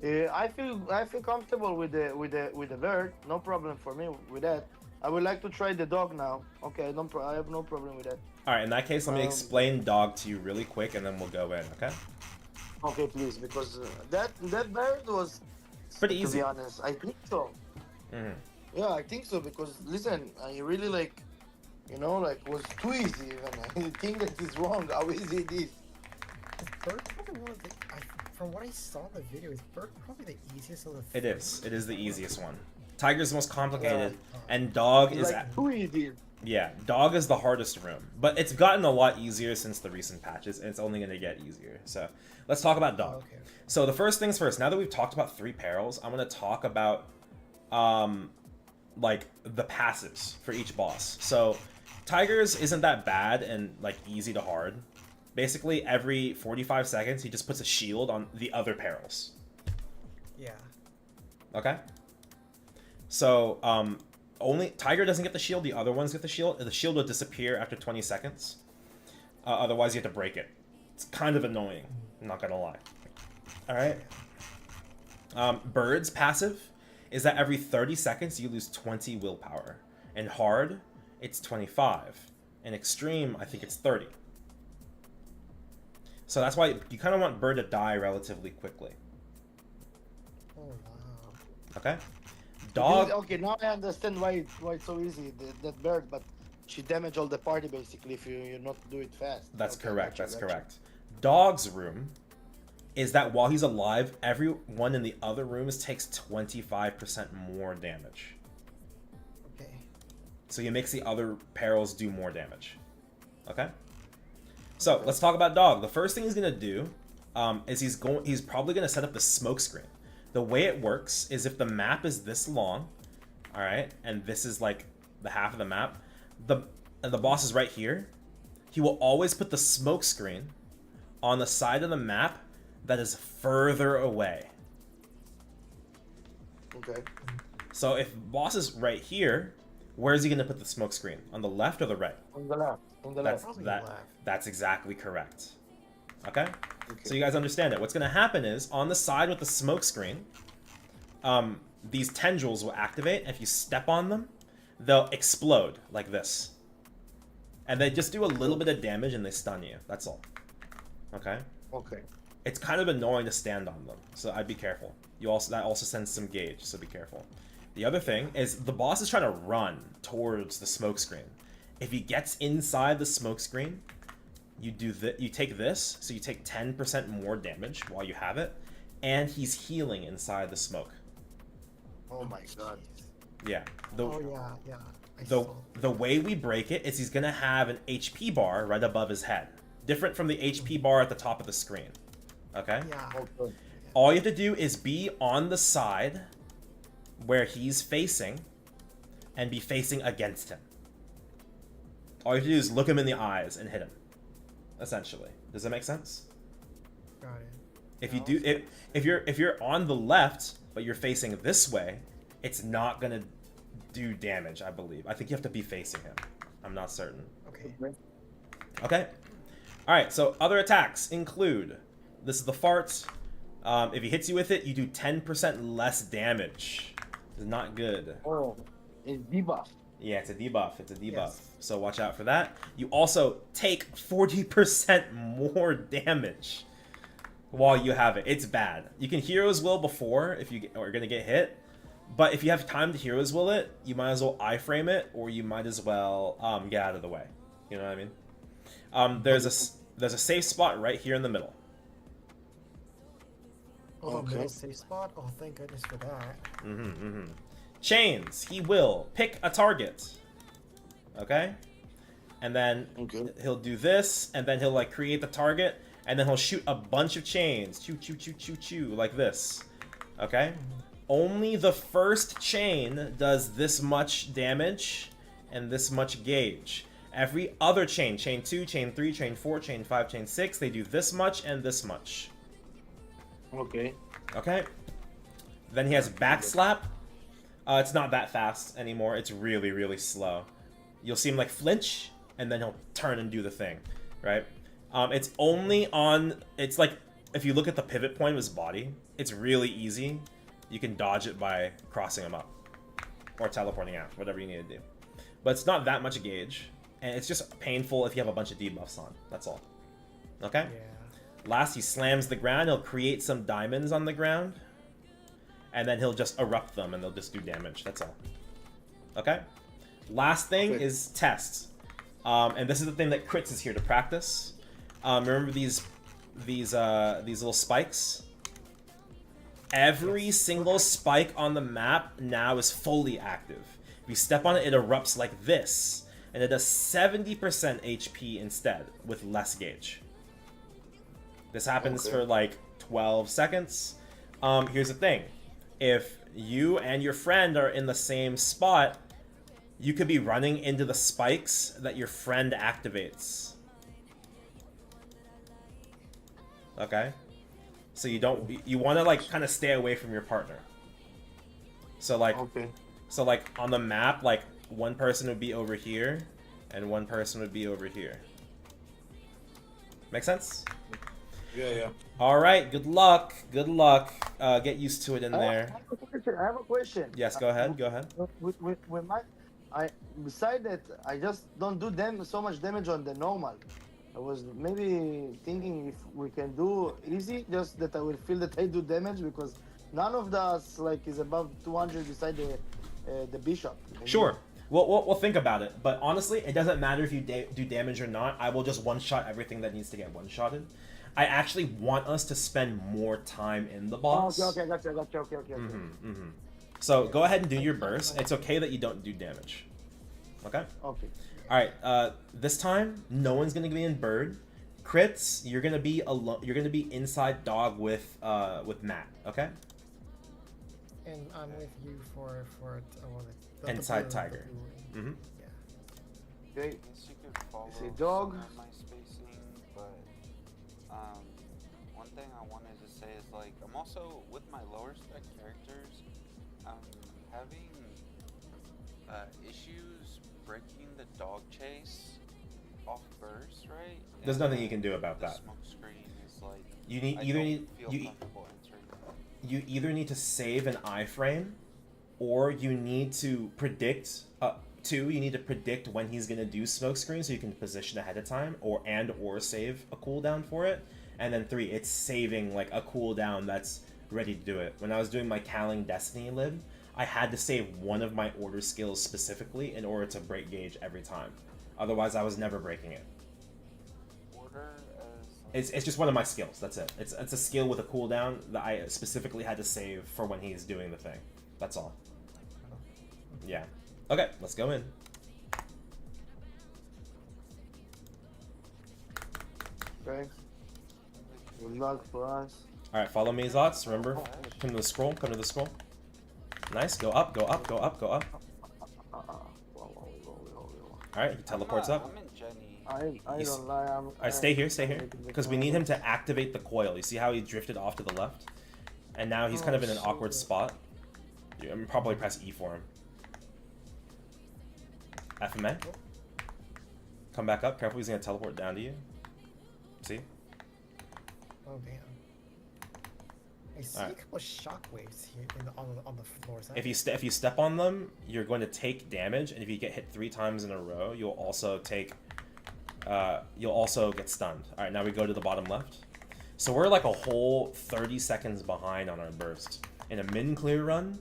Speaker 2: I feel comfortable with the bird. No problem for me with that. I would like to try the dog now. Okay, I have no problem with that.
Speaker 1: All right. In that case, let me explain dog to you really quick, and then we'll go in. Okay.
Speaker 2: Okay, please, because that bird was
Speaker 1: Pretty
Speaker 2: to
Speaker 1: easy.
Speaker 2: be honest. I think so.
Speaker 1: Mhm.
Speaker 2: Yeah, I think so because listen, I really like, you know, like was too easy even. I think that is wrong. How easy it is.
Speaker 4: Is bird probably one of the, from what I saw in the video, is bird probably the easiest of the
Speaker 1: It
Speaker 4: three?
Speaker 1: is. It is the easiest one. Tiger's the most complicated,
Speaker 4: Yeah.
Speaker 1: and dog
Speaker 2: It's
Speaker 1: is
Speaker 2: like too easy.
Speaker 1: yeah. Dog is the hardest room, but it's gotten a lot easier since the recent patches, and it's only gonna get easier. So let's talk about dog.
Speaker 4: Okay.
Speaker 1: So the first things first. Now that we've talked about 3 perils, I'm gonna talk about like the passives for each boss. So Tiger's isn't that bad and like easy to hard. Basically, every 45 seconds, he just puts a shield on the other perils.
Speaker 4: Yeah.
Speaker 1: Okay. So only Tiger doesn't get the shield. The other ones get the shield. The shield will disappear after 20 seconds. Otherwise, you have to break it. It's kind of annoying. I'm not gonna lie. All right. Bird's passive is that every 30 seconds you lose 20 willpower. In hard, it's 25. In extreme, I think it's 30. So that's why you kind of want Bird to die relatively quickly.
Speaker 4: Oh wow.
Speaker 1: Okay. Dog.
Speaker 2: Okay, now I understand why it's so easy. That bird, but she damage all the party basically if you not do it fast.
Speaker 1: That's
Speaker 2: Okay,
Speaker 1: correct.
Speaker 2: gotcha,
Speaker 1: That's
Speaker 2: gotcha.
Speaker 1: correct. Dog's room is that while he's alive, everyone in the other rooms takes 25% more damage.
Speaker 4: Okay.
Speaker 1: So he makes the other perils do more damage. Okay? So let's talk about Dog. The first thing he's gonna do is he's probably gonna set up the smoke screen. The way it works is if the map is this long, all right, and this is like the half of the map, and the boss is right here, he will always put the smoke screen on the side of the map that is further away.
Speaker 2: Okay.
Speaker 1: So if boss is right here, where is he gonna put the smoke screen? On the left or the right?
Speaker 2: On the left. On the
Speaker 1: That's
Speaker 2: left.
Speaker 4: Probably left.
Speaker 1: that's exactly correct. Okay?
Speaker 2: Okay.
Speaker 1: So you guys understand it. What's gonna happen is on the side with the smoke screen, these tendrils will activate. If you step on them, they'll explode like this. And they just do a little bit of damage and they stun you. That's all. Okay?
Speaker 2: Okay.
Speaker 1: It's kind of annoying to stand on them, so I'd be careful. That also sends some gauge, so be careful. The other thing is the boss is trying to run towards the smoke screen. If he gets inside the smoke screen, you take this, so you take 10% more damage while you have it, and he's healing inside the smoke.
Speaker 2: Oh my god.
Speaker 1: Yeah.
Speaker 4: Oh yeah. I saw.
Speaker 1: The way we break it is he's gonna have an HP bar right above his head, different from the HP bar at the top of the screen. Okay.
Speaker 4: Yeah.
Speaker 2: Okay.
Speaker 1: All you have to do is be on the side where he's facing and be facing against him. All you have to do is look him in the eyes and hit him. Essentially. Does that make sense?
Speaker 4: Got it.
Speaker 1: If you
Speaker 4: Yeah,
Speaker 1: do if you're on the left but you're facing this way, it's not going to do damage, I believe. I think you have to be facing him. I'm not certain.
Speaker 4: Okay.
Speaker 1: Okay. All right, so other attacks include this is the fart. If he hits you with it, you do 10% less damage. It's not good.
Speaker 2: Oh, it's debuff.
Speaker 1: Yeah, it's a debuff. It's a debuff.
Speaker 4: Yes.
Speaker 1: So watch out for that. You also take 40% more damage while you have it. It's bad. You can Hero's Will before if you are going to get hit. But if you have time to Hero's Will it, you might as well iframe it, or you might as well get out of the way. You know what I mean? There's a safe spot right here in the middle.
Speaker 4: Oh,
Speaker 2: Okay.
Speaker 4: middle safe spot. Oh, thank goodness for that.
Speaker 1: Chains. He will pick a target. Okay? And then
Speaker 2: Okay.
Speaker 1: he'll do this, and then he'll like create the target, and then he'll shoot a bunch of chains. Choo choo choo choo choo, like this. Okay? Only the first chain does this much damage, and this much gauge. Every other chain, chain 2, chain 3, chain 4, chain 5, chain 6, they do this much and this much.
Speaker 2: Okay.
Speaker 1: Okay? Then he has back slap. It's not that fast anymore. It's really, really slow. You'll see him like flinch, and then he'll turn and do the thing, right? It's only on... It's like, if you look at the pivot point of his body, it's really easy. You can dodge it by crossing him up. Or teleporting out, whatever you need to do. But it's not that much gauge. And it's just painful if you have a bunch of debuffs on. That's all. Okay?
Speaker 4: Yeah.
Speaker 1: Last, he slams the ground. He'll create some diamonds on the ground. And then he'll just erupt them, and they'll just do damage. That's all. Okay? Last thing is tests. And this is the thing that Crits is here to practice. Remember these little spikes? Every single spike on the map now is fully active. If you step on it, it erupts like this. And it does 70% HP instead, with less gauge. This happens for like 12 seconds. Here's the thing. If you and your friend are in the same spot, you could be running into the spikes that your friend activates. Okay? So you want to like kind of stay away from your partner. So like, so like on the map, like one person would be over here and one person would be over here. Make sense?
Speaker 5: Yeah.
Speaker 1: All right, good luck. Good luck. Get used to it in there.
Speaker 2: I have a question.
Speaker 1: Yes, go ahead. Go ahead.
Speaker 2: With my, beside that, I just don't do so much damage on the normal. I was maybe thinking if we can do easy, just that I will feel that I do damage, because none of us like is above 200 beside the bishop.
Speaker 1: Sure. We'll think about it. But honestly, it doesn't matter if you do damage or not. I will just one-shot everything that needs to get one-shotted. I actually want us to spend more time in the boss.
Speaker 2: Okay, gotcha. Okay.
Speaker 1: So go ahead and do your burst. It's okay that you don't do damage. Okay?
Speaker 2: Okay.
Speaker 1: Alright, this time, no one's gonna be in bird. Crits, you're gonna be alone. You're gonna be inside dog with Matt, okay?
Speaker 4: And I'm with you for the
Speaker 1: Inside
Speaker 4: blue-
Speaker 1: tiger.
Speaker 4: the blue ring.
Speaker 1: Mm-hmm.
Speaker 4: Yeah.
Speaker 2: Okay.
Speaker 3: I guess you could follow
Speaker 2: See, dog.
Speaker 3: some of my spacing, but one thing I wanted to say is like I'm also with my lower spec characters, having issues breaking the dog chase off burst, right?
Speaker 1: There's
Speaker 3: And
Speaker 1: nothing you can do about
Speaker 3: the
Speaker 1: that.
Speaker 3: Smoke screen is like
Speaker 1: You need
Speaker 3: I
Speaker 1: either
Speaker 3: don't
Speaker 1: need
Speaker 3: feel
Speaker 1: you
Speaker 3: comfortable entering that.
Speaker 1: you either need to save an iframe, or you need to predict. You need to predict when he's gonna do smoke screen, so you can position ahead of time, or save a cooldown for it. And then 3, it's saving like a cooldown that's ready to do it. When I was doing my Kaling Destiny lib, I had to save one of my order skills specifically in order to break gauge every time. Otherwise, I was never breaking it.
Speaker 3: Order as
Speaker 1: It's just one of my skills. That's it. It's a skill with a cooldown that I specifically had to save for when he's doing the thing. That's all. Yeah. Okay, let's go in.
Speaker 2: Okay. Good luck for us.
Speaker 1: All right, follow me, Zots. Remember, come to the scroll. Come to the scroll. Nice. Go up. Go up. Go up. Go up. All right, he teleports up.
Speaker 3: I'm in Jenny.
Speaker 2: I don't lie.
Speaker 1: All right, stay here. Stay here, because we need him to activate the coil. You see how he drifted off to the left, and now he's kind of in an awkward spot. I'm probably press E for him. FMA. Come back up. Careful, he's gonna teleport down to you. See?
Speaker 4: Oh damn. I see a couple of shockwaves here on the floor.
Speaker 1: If you step on them, you're going to take damage, and if you get hit 3 times in a row, you'll also get stunned. All right, now we go to the bottom left. So we're like a whole 30 seconds behind on our burst. In a min clear run,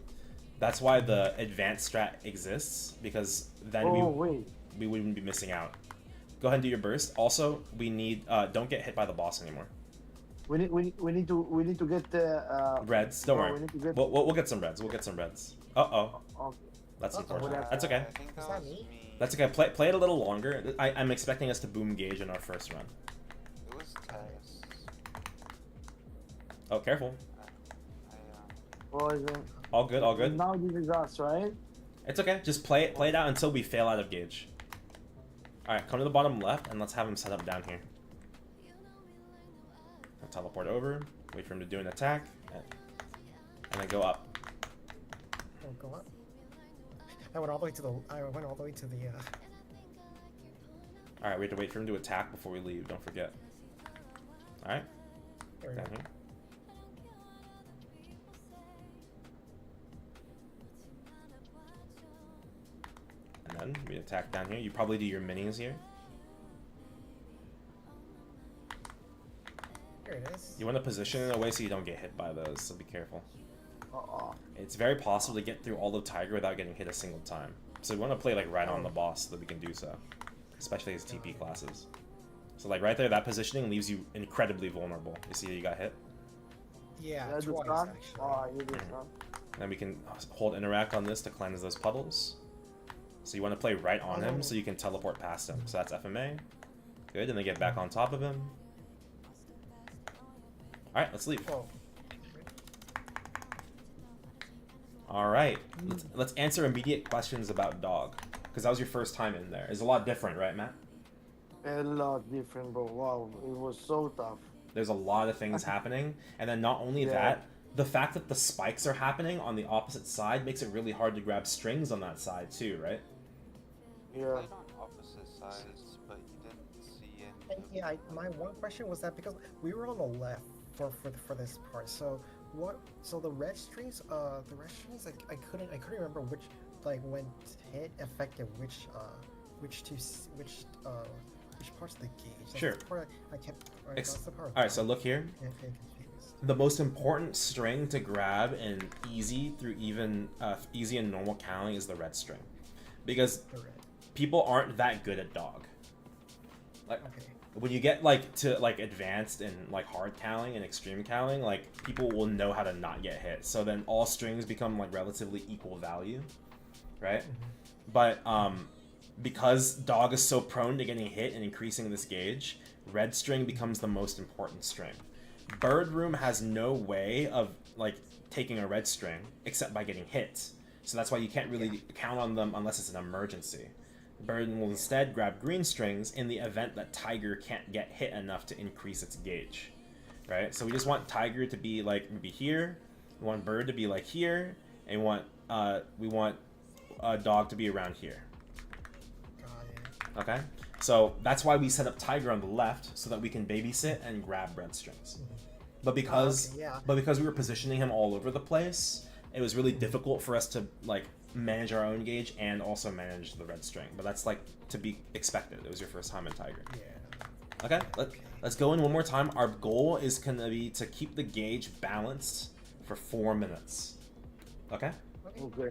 Speaker 1: that's why the advanced strat exists, because then we wouldn't be missing out. Go ahead and do your burst. Also, we need don't get hit by the boss anymore.
Speaker 2: We need to get
Speaker 1: Reds. Don't worry.
Speaker 2: we need to get-
Speaker 1: We'll get some reds. We'll get some reds. Okay.
Speaker 2: Okay.
Speaker 1: That's
Speaker 2: Okay,
Speaker 1: unfortunate. That's okay.
Speaker 3: I think
Speaker 4: Is
Speaker 3: that
Speaker 4: that
Speaker 3: was
Speaker 4: me?
Speaker 3: me.
Speaker 1: That's okay. Play it a little longer. I'm expecting us to boom gauge in our first run.
Speaker 3: It was Tess.
Speaker 1: Oh, careful.
Speaker 3: I
Speaker 2: Well, is it-
Speaker 1: All good. All good.
Speaker 2: Now this is us, right?
Speaker 1: It's okay. Just play it out until we fail out of gauge. All right, come to the bottom left, and let's have him set up down here. I'll teleport over. Wait for him to do an attack, and then go up.
Speaker 4: Oh, go up. I went all the way to the.
Speaker 1: All right, we have to wait for him to attack before we leave. Don't forget. All right, down here. And then we attack down here. You probably do your minis here.
Speaker 4: Here it is.
Speaker 1: You want to position it in a way so you don't get hit by those, so be careful.
Speaker 2: Uh-oh.
Speaker 1: It's very possible to get through all of Tiger without getting hit a single time. So we want to play like right on the boss so that we can do so. Especially his TP classes. So like right there, that positioning leaves you incredibly vulnerable. You see you got hit?
Speaker 4: Yeah,
Speaker 2: Did I do
Speaker 4: twice
Speaker 2: stun?
Speaker 4: actually.
Speaker 2: Oh, you did stun.
Speaker 1: And then we can hold interact on this to cleanse those puddles. So you want to play right on him so you can teleport past him. So that's FMA. Good, and then get back on top of him. Alright, let's leave.
Speaker 4: Oh.
Speaker 1: Alright, let's answer immediate questions about dog. Because that was your first time in there. It's a lot different, right, Matt?
Speaker 2: A lot different, bro. Wow, it was so tough.
Speaker 1: There's a lot of things happening. And then not only that, the fact that the spikes are happening on the opposite side makes it really hard to grab strings on that side too, right?
Speaker 3: We
Speaker 2: Yeah.
Speaker 3: played on opposite sides, but you didn't see any.
Speaker 4: Yeah, my one question was that because we were on the left for this part, so what? So the red strings, like, I couldn't remember which when hit affected which parts of the gauge. That's
Speaker 1: Sure.
Speaker 4: the part I kept. That's the part
Speaker 1: Alright, so look here.
Speaker 4: getting confused.
Speaker 1: The most important string to grab in easy through even easy and normal Kaling is the red string, because
Speaker 4: The red.
Speaker 1: people aren't that good at dog. Like
Speaker 4: Okay.
Speaker 1: when you get like to like advanced and like hard Kaling and extreme Kaling, like people will know how to not get hit. So then all strings become like relatively equal value, right? But because dog is so prone to getting hit and increasing this gauge, red string becomes the most important string. Bird Room has no way of like taking a red string except by getting hit. So that's why you can't really count on them unless it's an emergency. Bird will instead grab green strings in the event that Tiger can't get hit enough to increase its gauge. Right? So we just want Tiger to be like maybe here, we want Bird to be like here, and we want Dog to be around here.
Speaker 4: Got it.
Speaker 1: Okay? So that's why we set up Tiger on the left so that we can babysit and grab red strings. But because we were positioning him all over the place, it was really difficult for us to like manage our own gauge and also manage the red string. But that's like to be expected. It was your first time in Tiger.
Speaker 4: Yeah.
Speaker 1: Okay, let's go in one more time. Our goal is gonna be to keep the gauge balanced for 4 minutes. Okay?
Speaker 2: Okay.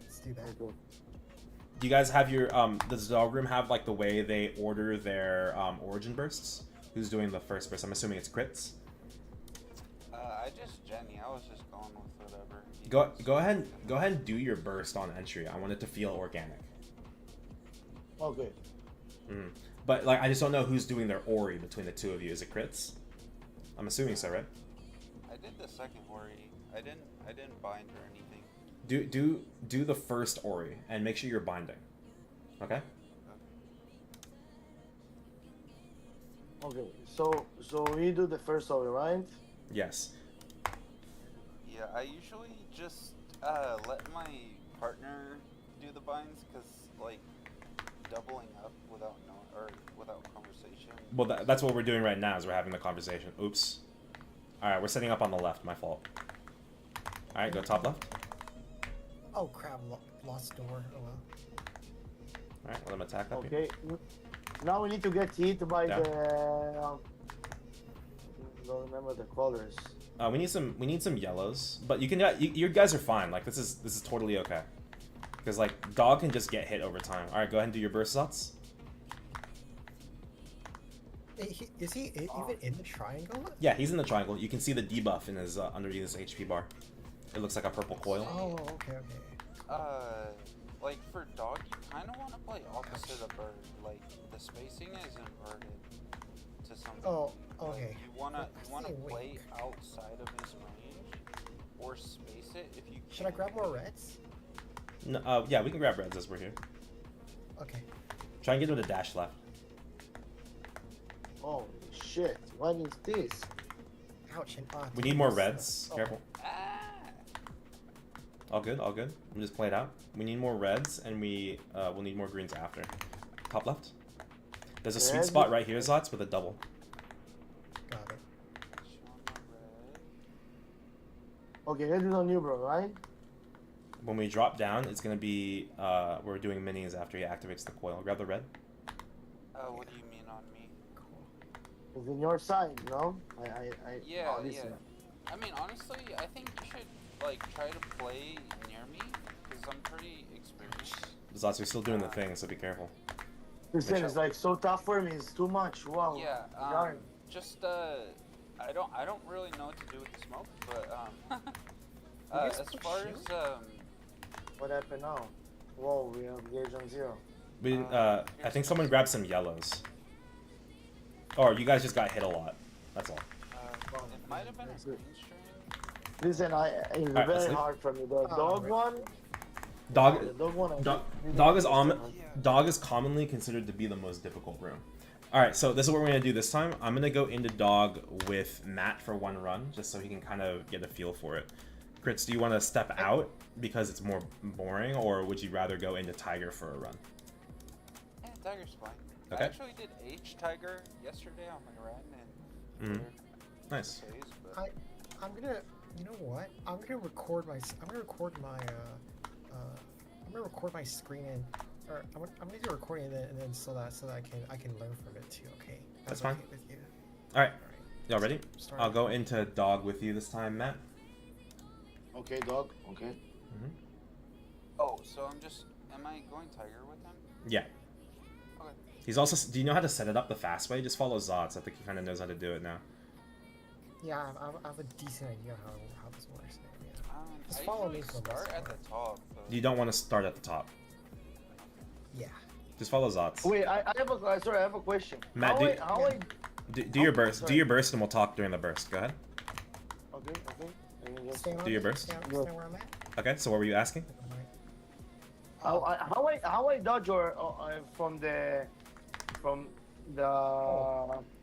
Speaker 4: Let's do that.
Speaker 2: Okay.
Speaker 1: Do you guys have your does the dog room have like the way they order their origin bursts? Who's doing the first burst? I'm assuming it's crits.
Speaker 3: I just Jenny. I was just going with whatever.
Speaker 1: Go ahead and do your burst on entry. I want it to feel organic.
Speaker 2: Okay.
Speaker 1: But like I just don't know who's doing their ori between the two of you. Is it crits? I'm assuming so, right?
Speaker 3: I did the second ori. I didn't bind or anything.
Speaker 1: Do the first ori and make sure you're binding. Okay?
Speaker 2: Okay. So we do the first of it, right?
Speaker 1: Yes.
Speaker 3: Yeah, I usually just let my partner do the binds because like doubling up without without conversation.
Speaker 1: Well, that's what we're doing right now is we're having the conversation. Oops. Alright, we're setting up on the left. My fault. Alright, go top left.
Speaker 4: Oh crap! Lost door. Oh well.
Speaker 1: Alright, let him attack up here.
Speaker 2: Okay. Now we need to get hit by
Speaker 1: Yeah.
Speaker 2: the. Don't remember the colors.
Speaker 1: We need some yellows, but you you guys are fine. Like this is totally okay. Because like dog can just get hit over time. All right, go ahead and do your burst shots.
Speaker 4: Is he even in the triangle?
Speaker 1: Yeah, he's in the triangle. You can see the debuff in his underneath his HP bar. It looks like a purple coil.
Speaker 4: Oh, okay.
Speaker 3: Like for dog, you kind of want to play opposite of bird. Like the spacing is inverted to something.
Speaker 4: Oh,
Speaker 3: Like,
Speaker 4: okay.
Speaker 3: you wanna
Speaker 4: Wait.
Speaker 3: play outside of his range, or space it if you.
Speaker 4: Should I
Speaker 3: can.
Speaker 4: grab more reds?
Speaker 1: No, yeah, we can grab reds as we're here.
Speaker 4: Okay.
Speaker 1: Try and get him to dash left.
Speaker 2: Oh shit! What is this?
Speaker 4: Ouch and
Speaker 1: We need more reds.
Speaker 2: Oh.
Speaker 1: Careful. All good, all good. We just play it out. We need more reds, and we'll need more greens after. Top left. There's a sweet
Speaker 2: Red.
Speaker 1: spot right here, Zots, with a double.
Speaker 4: Got it.
Speaker 2: Okay, this is on you, bro, right?
Speaker 1: When we drop down, it's gonna be we're doing minis after he activates the coil. Grab the red.
Speaker 3: What do you mean on me?
Speaker 4: Cool.
Speaker 2: It's in your side, no?
Speaker 3: Yeah,
Speaker 2: oh, this
Speaker 3: yeah.
Speaker 2: one.
Speaker 3: I mean, honestly, I think you should like try to play near me because I'm pretty experienced.
Speaker 1: Zots, you're still doing the thing, so be careful.
Speaker 2: This thing is like so tough for me. It's too much. Wow.
Speaker 3: Yeah.
Speaker 2: Darn.
Speaker 3: Just I don't really know what to do with the smoke, but
Speaker 4: You guys
Speaker 3: as
Speaker 4: put
Speaker 3: far
Speaker 4: shield?
Speaker 3: as
Speaker 2: What happened now? Whoa, we have gauge on 0.
Speaker 1: We, I think someone grabbed some yellows. Or you guys just got hit a lot. That's all.
Speaker 3: it might have been a
Speaker 2: That's
Speaker 3: green
Speaker 2: it.
Speaker 3: string.
Speaker 2: Listen, it's
Speaker 1: let's
Speaker 2: very
Speaker 1: leave.
Speaker 2: hard for me. The
Speaker 4: Oh,
Speaker 2: dog
Speaker 4: right.
Speaker 2: one.
Speaker 1: Dog,
Speaker 2: The dog one.
Speaker 1: dog is commonly considered to be the most difficult room. Alright, so this is what we're going to do this time. I'm going to go into dog with Matt for one run, just so he can kind of get a feel for it. Crits, do you want to step out because it's more boring, or would you rather go into tiger for a run?
Speaker 3: Yeah, tiger's fine.
Speaker 1: Okay.
Speaker 3: I actually did H tiger yesterday on my run and
Speaker 1: Nice.
Speaker 3: phase, but
Speaker 4: I'm gonna, you know what? I'm gonna record my screen and, or I'm gonna do a recording and then so that I can learn from it too. Okay.
Speaker 1: That's fine.
Speaker 4: okay with you.
Speaker 1: Alright,
Speaker 4: Alright.
Speaker 1: y'all ready?
Speaker 4: Start.
Speaker 1: I'll go into dog with you this time, Matt.
Speaker 2: Okay, dog. Okay.
Speaker 3: oh, so am I going tiger with him?
Speaker 1: Yeah.
Speaker 3: Okay.
Speaker 1: He's also, do you know how to set it up the fast way? Just follow Zots. I think he kind of knows how to do it now.
Speaker 4: Yeah, I have a decent idea how this works. Yeah. Just
Speaker 3: I
Speaker 4: follow me
Speaker 3: usually
Speaker 4: for the most
Speaker 3: start at
Speaker 4: part.
Speaker 3: the top. Though.
Speaker 1: You don't want to start at the top.
Speaker 4: Yeah.
Speaker 1: Just follow Zots.
Speaker 2: Wait, I have a question.
Speaker 1: Matt,
Speaker 2: How
Speaker 1: do your burst.
Speaker 2: sorry.
Speaker 1: Do your burst, and we'll talk during the burst. Go ahead.
Speaker 2: Okay. And then just-
Speaker 4: Stay
Speaker 1: Do your burst.
Speaker 4: Stay where I'm at.
Speaker 1: Okay. So what were you asking?
Speaker 2: How I dodge or from the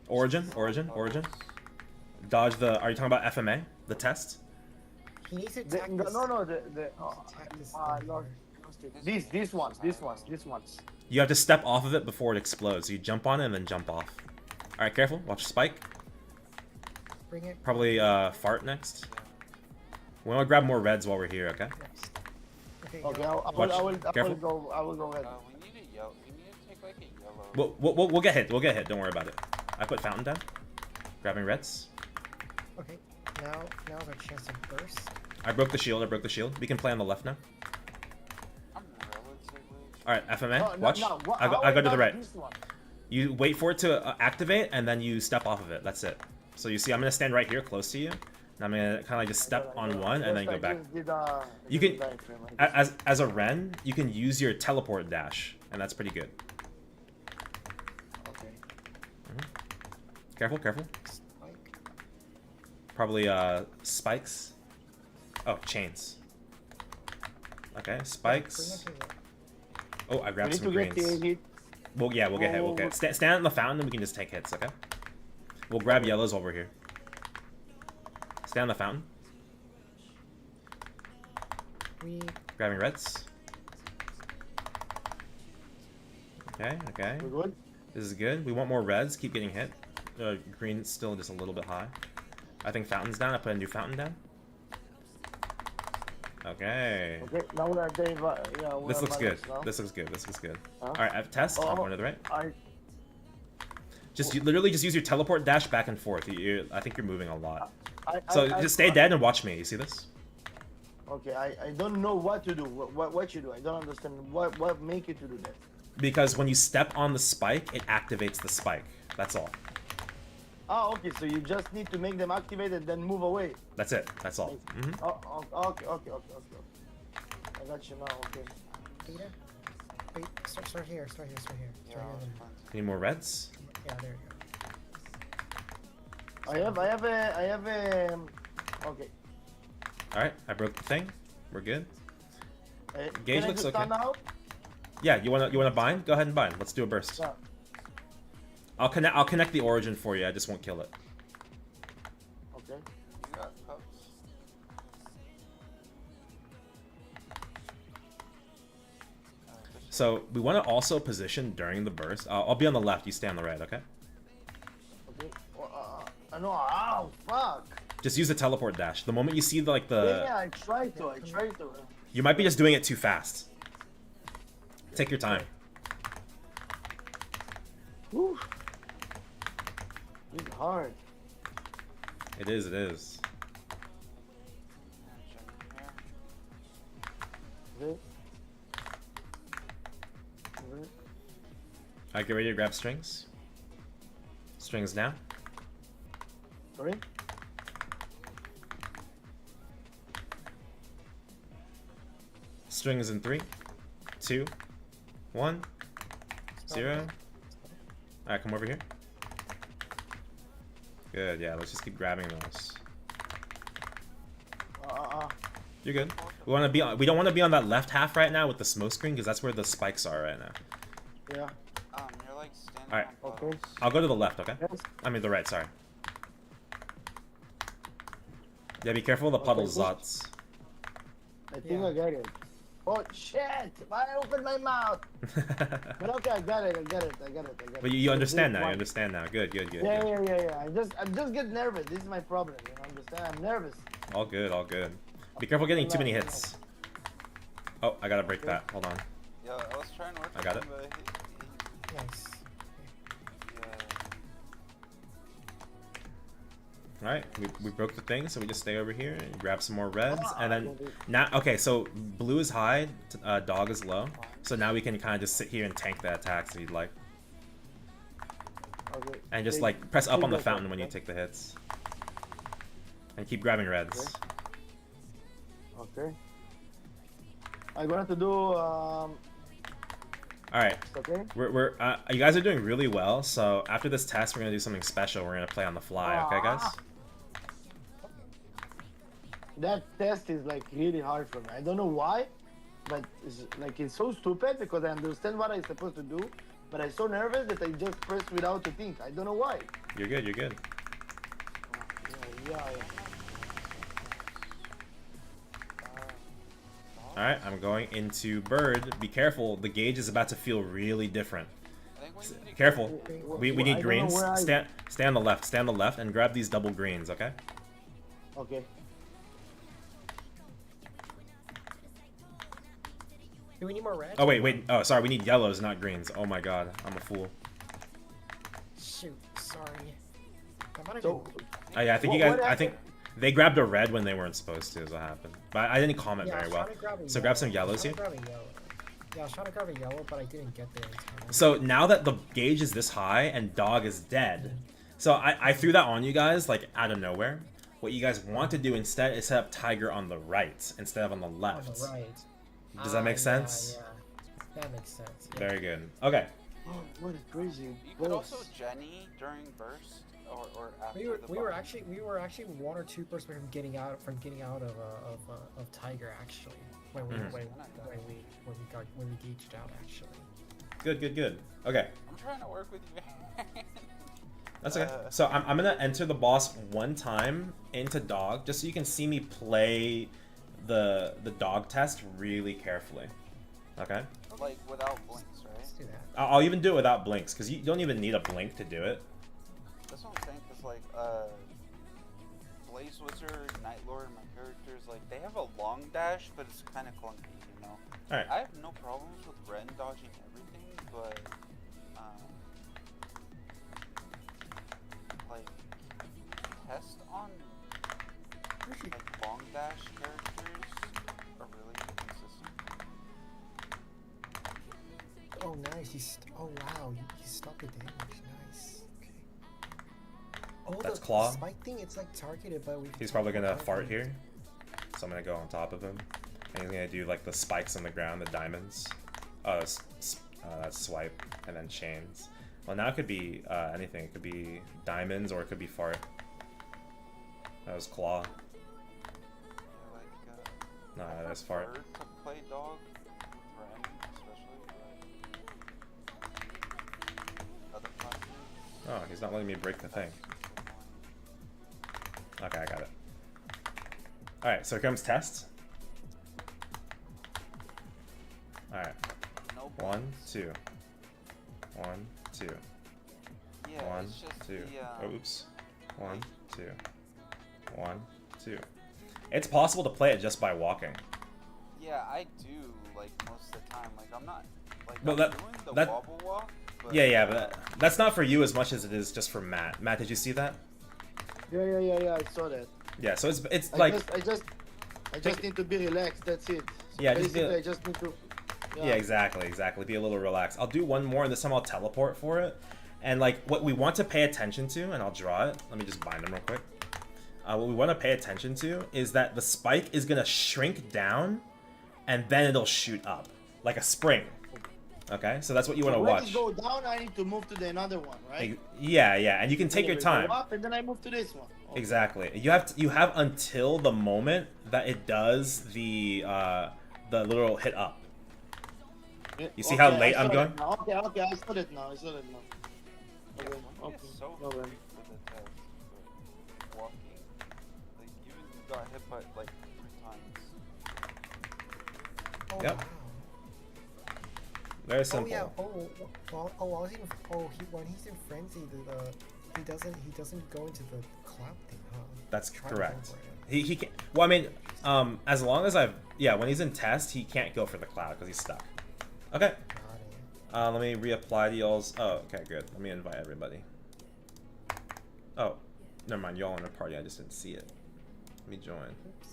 Speaker 1: Origin. Dodge the. Are you talking about FMA? The test?
Speaker 4: He needs to
Speaker 2: the
Speaker 4: attack
Speaker 2: no
Speaker 4: this.
Speaker 2: the
Speaker 4: Attack this
Speaker 2: Lord.
Speaker 4: thing
Speaker 2: These ones.
Speaker 1: You have to step off of it before it explodes. You jump on it and then jump off. All right. Careful. Watch spike.
Speaker 4: Bring it.
Speaker 1: Probably fart next. We want to grab more reds while we're here. Okay.
Speaker 4: Next. Okay.
Speaker 2: Okay,
Speaker 4: go.
Speaker 2: I will
Speaker 1: Careful.
Speaker 2: go ahead.
Speaker 3: We need a yellow. We need to take like a yellow.
Speaker 1: We'll get hit. We'll get hit. Don't worry about it. I put fountain down. Grabbing reds.
Speaker 4: Okay. Now's our chance to burst.
Speaker 1: I broke the shield. We can play on the left now.
Speaker 3: I'm relatively.
Speaker 1: All right. FMA.
Speaker 2: No,
Speaker 1: Watch.
Speaker 2: what-
Speaker 1: I
Speaker 2: how
Speaker 1: go to the
Speaker 2: dodge
Speaker 1: right.
Speaker 2: this one?
Speaker 1: You wait for it to activate, and then you step off of it. That's it. So you see, I'm gonna stand right here, close to you, and I'm gonna kind of just step on one, and then go back. You can, as a Ren, you can use your teleport dash, and that's pretty good.
Speaker 2: Okay.
Speaker 1: Careful.
Speaker 4: Spike.
Speaker 1: Probably spikes. Oh, chains. Okay, spikes. Oh, I
Speaker 2: We
Speaker 1: grabbed
Speaker 2: need
Speaker 1: some
Speaker 2: to get
Speaker 1: greens.
Speaker 2: the hit.
Speaker 1: Well, yeah, we'll get hit. We'll get stand in the fountain, and we can just take hits. Okay. We'll grab yellows while we're here. Stand in the fountain. Grabbing reds. Okay.
Speaker 2: We're good.
Speaker 1: This is good. We want more reds. Keep getting hit. Green's still just a little bit high. I think fountain's down. I put a new fountain down. Okay.
Speaker 2: Okay. Now we are Dave. Yeah.
Speaker 1: This looks good.
Speaker 2: Now.
Speaker 1: This looks good.
Speaker 2: Huh?
Speaker 1: All right, I have test. Top one to the right.
Speaker 2: I
Speaker 1: Literally just use your teleport dash back and forth. I think you're moving a lot. So
Speaker 2: I
Speaker 1: just stay dead and watch me. You see this?
Speaker 2: Okay. I don't know what to do. What you do? I don't understand. What make you to do that?
Speaker 1: Because when you step on the spike, it activates the spike. That's all.
Speaker 2: Ah, okay. So you just need to make them activate and then move away.
Speaker 1: That's it. That's all.
Speaker 2: Okay. I got you now. Okay.
Speaker 4: Peter? Wait, start here. Start here.
Speaker 3: Yeah, I was
Speaker 4: then-
Speaker 3: planting.
Speaker 1: Need more reds?
Speaker 4: Yeah, there you go.
Speaker 2: I have a. Okay.
Speaker 1: All right, I broke the thing. We're good. Gauge
Speaker 2: can I
Speaker 1: looks
Speaker 2: just
Speaker 1: okay.
Speaker 2: stun out?
Speaker 1: Yeah, you wanna bind? Go ahead and bind. Let's do a burst.
Speaker 2: Yeah.
Speaker 1: I'll connect the origin for you. I just won't kill it.
Speaker 2: Okay.
Speaker 3: You got pups.
Speaker 1: So we want to also position during the burst. I'll be on the left. You stay on the right. Okay.
Speaker 2: Okay. No. Ow! Fuck.
Speaker 1: Just use the teleport dash. The moment you see like
Speaker 2: Yeah, I tried to.
Speaker 1: you might be just doing it too fast. Take your time.
Speaker 2: Whew. It's hard.
Speaker 1: It is. It is.
Speaker 2: Okay.
Speaker 1: Alright, get ready to grab strings. Strings now.
Speaker 2: Sorry?
Speaker 1: Strings in 3, 2, 1, 0. Alright, come over here. Good, yeah, let's just keep grabbing those. You're good. We don't want to be on that left half right now with the smoke screen because that's where the spikes are right now.
Speaker 2: Yeah.
Speaker 3: You're like standing
Speaker 1: Alright.
Speaker 3: on
Speaker 2: Okay.
Speaker 3: puddles.
Speaker 1: I'll go to the left, okay?
Speaker 2: Yes.
Speaker 1: I mean the right, sorry. Yeah, be careful of the puddles,
Speaker 2: Okay.
Speaker 1: Zots.
Speaker 2: I think
Speaker 4: Yeah.
Speaker 2: I got it. Oh shit! I opened my mouth. But okay, I got it.
Speaker 1: But you understand now, you understand now. Good.
Speaker 2: Yeah. I'm just get nervous. This is my problem. You know, understand? I'm nervous.
Speaker 1: All good. Be careful getting too many hits. Oh, I gotta break that. Hold on.
Speaker 3: Yeah, I was trying to work
Speaker 1: I got
Speaker 3: with
Speaker 1: it.
Speaker 3: him, but
Speaker 4: Nice.
Speaker 1: Alright, we broke the thing, so we just stay over here and grab some more reds. And then, now, okay, so blue is high, dog is low. So now we can kind of just sit here and tank the attacks if you'd like.
Speaker 2: Okay.
Speaker 1: And just like press up on the fountain when you take the hits. And keep grabbing reds.
Speaker 2: Okay. I'm going to do
Speaker 1: Alright,
Speaker 2: okay.
Speaker 1: you guys are doing really well, so after this test we're gonna do something special. We're gonna play on the fly, okay guys?
Speaker 2: That test is like really hard for me. I don't know why, but it's so stupid because I understand what I'm supposed to do, but I'm so nervous that I just press without to think. I don't know why.
Speaker 1: You're good.
Speaker 2: Yeah.
Speaker 1: Alright, I'm going into bird. Be careful, the gauge is about to feel really different.
Speaker 3: I think we need to
Speaker 1: Careful. We
Speaker 2: I don't
Speaker 1: need
Speaker 2: know
Speaker 1: greens.
Speaker 2: where
Speaker 1: Stay on the left, and grab these double greens, okay?
Speaker 2: Okay.
Speaker 4: Do we need more red?
Speaker 1: Oh wait. Oh, sorry, we need yellows, not greens. Oh my god, I'm a fool.
Speaker 4: Shoot, sorry. I might have
Speaker 2: So
Speaker 4: been-
Speaker 1: Oh, yeah, I think I think they grabbed a red when they weren't supposed to, is what happened. But I didn't comment
Speaker 4: Yeah, I
Speaker 1: very
Speaker 4: was
Speaker 1: well.
Speaker 4: trying to grab a
Speaker 1: So
Speaker 4: yellow.
Speaker 1: grab some yellows
Speaker 4: I
Speaker 1: here.
Speaker 4: was trying to grab a yellow. Yeah, I was trying to grab a yellow, but I didn't get there in time.
Speaker 1: So now that the gauge is this high and dog is dead, so I threw that on you guys like out of nowhere. What you guys want to do instead is set up tiger on the right instead of on the left.
Speaker 4: On the right.
Speaker 1: Does that make sense?
Speaker 4: Yeah. That makes sense. Yeah.
Speaker 1: Very good. Okay.
Speaker 2: what a crazy.
Speaker 3: You could
Speaker 2: boss.
Speaker 3: also Jenny during burst or after
Speaker 4: We were,
Speaker 3: the
Speaker 4: we were
Speaker 3: bomb.
Speaker 4: actually one or two bursts away from getting out of Tiger actually when we
Speaker 1: Mhm.
Speaker 4: when we gauged out actually.
Speaker 1: Good. Okay.
Speaker 3: I'm trying to work with you.
Speaker 1: That's okay. So I'm gonna enter the boss one time into dog, just so you can see me play the dog test really carefully. Okay.
Speaker 3: Like without blinks, right?
Speaker 4: Let's do that.
Speaker 1: I'll even do it without blinks, because you don't even need a blink to do it.
Speaker 3: That's what I'm saying. Cause like Blaze Wizard, Night Lord, my characters like they have a long dash, but it's kind of clunky, you know.
Speaker 1: All right.
Speaker 3: I have no problems with Ren dodging everything, but like test on like long dash characters are really inconsistent.
Speaker 4: Oh nice. Oh wow. He stopped the damage. Nice. Okay. Oh,
Speaker 1: That's
Speaker 4: the
Speaker 1: Claw.
Speaker 4: spike thing. It's like targeted, but we.
Speaker 1: He's probably gonna fart here, so I'm gonna go on top of him, and he's gonna do like the spikes on the ground, the diamonds. That's swipe, and then chains. Well, now it could be anything. It could be diamonds, or it could be fart. That was claw.
Speaker 3: Yeah, like
Speaker 1: Nah,
Speaker 3: I
Speaker 1: that's far.
Speaker 3: prefer to play dog, Ren, especially, but other classes.
Speaker 1: Oh, he's not letting me break the thing. Okay, I got it. Alright, so here comes test. Alright.
Speaker 3: No
Speaker 1: 1,
Speaker 3: points.
Speaker 1: 2. 1, 2.
Speaker 3: Yeah,
Speaker 1: 1,
Speaker 3: it's just
Speaker 1: 2.
Speaker 3: the,
Speaker 1: Oops. 1, 2. 1, 2. It's possible to play it just by walking.
Speaker 3: Yeah, I do, like, most of the time. Like, I'm not, like,
Speaker 1: Well,
Speaker 3: I'm
Speaker 1: that-
Speaker 3: doing the
Speaker 1: that-
Speaker 3: wobble walk, but...
Speaker 1: Yeah, but that's not for you as much as it is just for Matt. Matt, did you see that?
Speaker 2: Yeah. I saw that.
Speaker 1: Yeah, so it's
Speaker 2: I
Speaker 1: like...
Speaker 2: just need to be relaxed. That's it. So
Speaker 1: Yeah, just
Speaker 2: basically,
Speaker 1: be-
Speaker 2: I just need to.
Speaker 1: Yeah, exactly. Be a little relaxed. I'll do one more, and this time I'll teleport for it. And like, what we want to pay attention to, and I'll draw it. Let me just bind them real quick. What we want to pay attention to is that the spike is gonna shrink down, and then it'll shoot up like a spring. Okay, so that's what you want to
Speaker 2: When
Speaker 1: watch.
Speaker 2: it go down, I need to move to the another one, right?
Speaker 1: Yeah, and you can take your
Speaker 2: Anyway,
Speaker 1: time.
Speaker 2: Go up, and then I move to this one. Okay.
Speaker 1: Exactly. You have until the moment that it does the little hit up. You see how late I'm going?
Speaker 2: Okay, I saw it now.
Speaker 3: Yeah,
Speaker 2: Okay,
Speaker 3: one is so
Speaker 2: okay.
Speaker 3: quick with the test, but walking, like, even got hit by, like, 3 times.
Speaker 4: Oh,
Speaker 1: Yep.
Speaker 4: wow.
Speaker 1: Very
Speaker 4: Oh
Speaker 1: simple.
Speaker 4: yeah. When he's in frenzy, he doesn't go into the cloud thing, huh?
Speaker 1: That's
Speaker 4: Try to
Speaker 1: correct.
Speaker 4: go for it.
Speaker 1: He can. Well, I mean, as long as when he's in test, he can't go for the cloud because he's stuck. Okay.
Speaker 4: Got it.
Speaker 1: Let me reapply to y'all's. Oh, okay, good. Let me invite everybody. Oh, never mind. Y'all in a party. I just didn't see it. Let me join.
Speaker 4: Oops.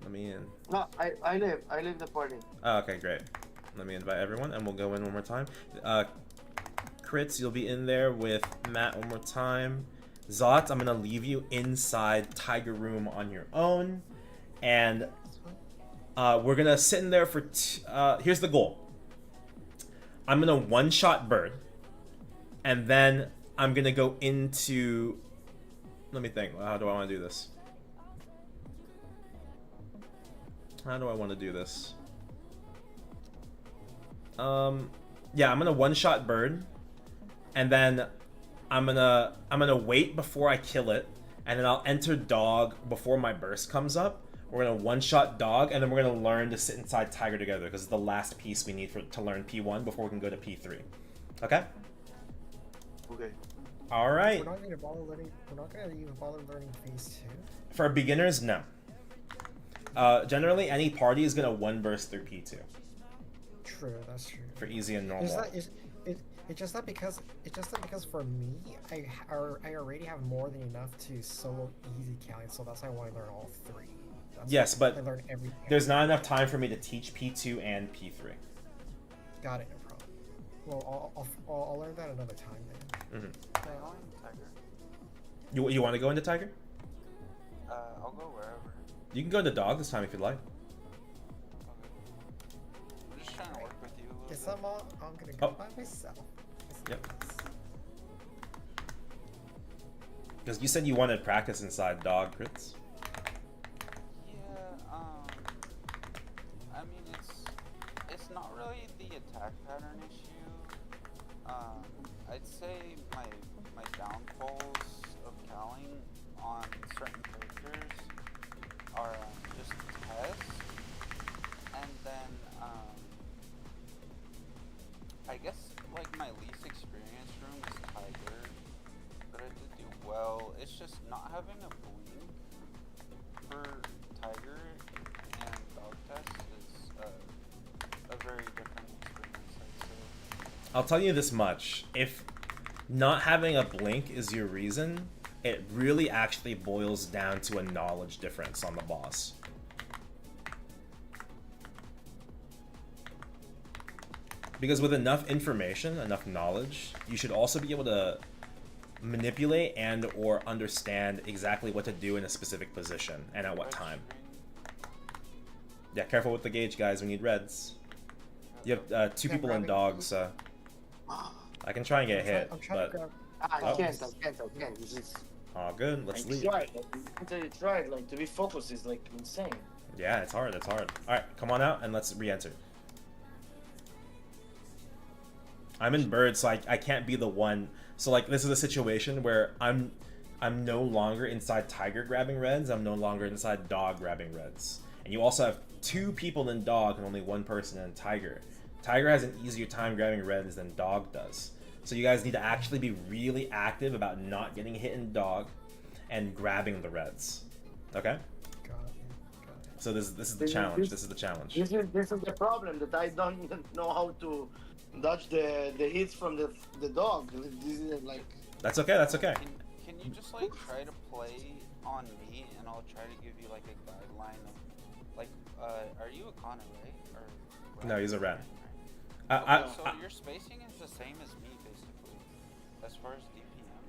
Speaker 1: Let me in.
Speaker 2: No, I leave the party.
Speaker 1: Oh, okay, great. Let me invite everyone, and we'll go in one more time. Crits, you'll be in there with Matt one more time. Zot, I'm gonna leave you inside Tiger Room on your own, and we're gonna sit in there for. Here's the goal. I'm gonna one-shot Bird, and then I'm gonna go into. Let me think. How do I want to do this? How do I want to do this? Yeah, I'm gonna one-shot Bird, and then I'm gonna wait before I kill it, and then I'll enter Dog before my burst comes up. We're gonna one-shot Dog, and then we're gonna learn to sit inside Tiger together because it's the last piece we need to learn P1 before we can go to P3. Okay?
Speaker 2: Okay.
Speaker 1: All right.
Speaker 4: We're not gonna even bother learning phase 2.
Speaker 1: For beginners, no. Generally, any party is gonna one burst through P2
Speaker 4: True, that's true.
Speaker 1: for easy and normal.
Speaker 4: It's just that because for me, I already have more than enough to solo easy Kaling, so that's why I want to learn all 3.
Speaker 1: Yes, but
Speaker 4: I learn everything.
Speaker 1: there's not enough time for me to teach P2 and P3.
Speaker 4: Got it, no problem. Well, I'll learn that another time then.
Speaker 3: Hey, I'll in Tiger.
Speaker 1: You want to go into Tiger?
Speaker 3: I'll go wherever.
Speaker 1: You can go into Dog this time if you'd like.
Speaker 3: Okay. I'm just trying to work with you a little
Speaker 4: Guess
Speaker 3: bit.
Speaker 4: I'm gonna go
Speaker 1: Oh.
Speaker 4: by myself.
Speaker 1: Yep. Because you said you wanted practice inside Dog, Crits.
Speaker 3: Yeah, I mean, it's not really the attack pattern issue. I'd say my downfalls of Kaling on certain characters are just tests, and then I guess like my least experienced room is Tiger, but I did do well. It's just not having a blink for Tiger and Dog Test is a very different experience, I'd say.
Speaker 1: I'll tell you this much. If not having a blink is your reason, it really actually boils down to a knowledge difference on the boss. Because with enough information, enough knowledge, you should also be able to manipulate and or understand exactly what to do in a specific position and at what
Speaker 3: Red
Speaker 1: time.
Speaker 3: screen.
Speaker 1: Yeah, careful with the gauge, guys. We need reds. You have 2
Speaker 4: Okay,
Speaker 1: people in
Speaker 4: grabbing-
Speaker 1: dogs, so I can try and get hit,
Speaker 4: I'm trying to
Speaker 1: but
Speaker 4: grab.
Speaker 2: I
Speaker 1: Oh.
Speaker 2: can't. This is.
Speaker 1: all good. Let's
Speaker 2: I
Speaker 1: leave.
Speaker 2: tried. Until you tried, like to be focused is like insane.
Speaker 1: Yeah, it's hard. It's hard. All right, come on out and let's re-enter. I'm in bird, so I can't be the one. So like this is a situation where I'm no longer inside tiger grabbing reds. I'm no longer inside dog grabbing reds. And you also have 2 people in dog and only 1 person in tiger. Tiger has an easier time grabbing reds than dog does. So you guys need to actually be really active about not getting hit in dog and grabbing the reds. Okay? So this is the challenge. This is the challenge.
Speaker 2: This is the problem, that I don't know how to dodge the hits from the dog. This is like.
Speaker 1: That's okay. That's okay.
Speaker 3: Can you just like try to play on me, and I'll try to give you like a guideline of like, are you a Kanna, right? Or
Speaker 1: No, he's a rat.
Speaker 3: Okay, so your spacing is the same as me, basically, as far as DPM.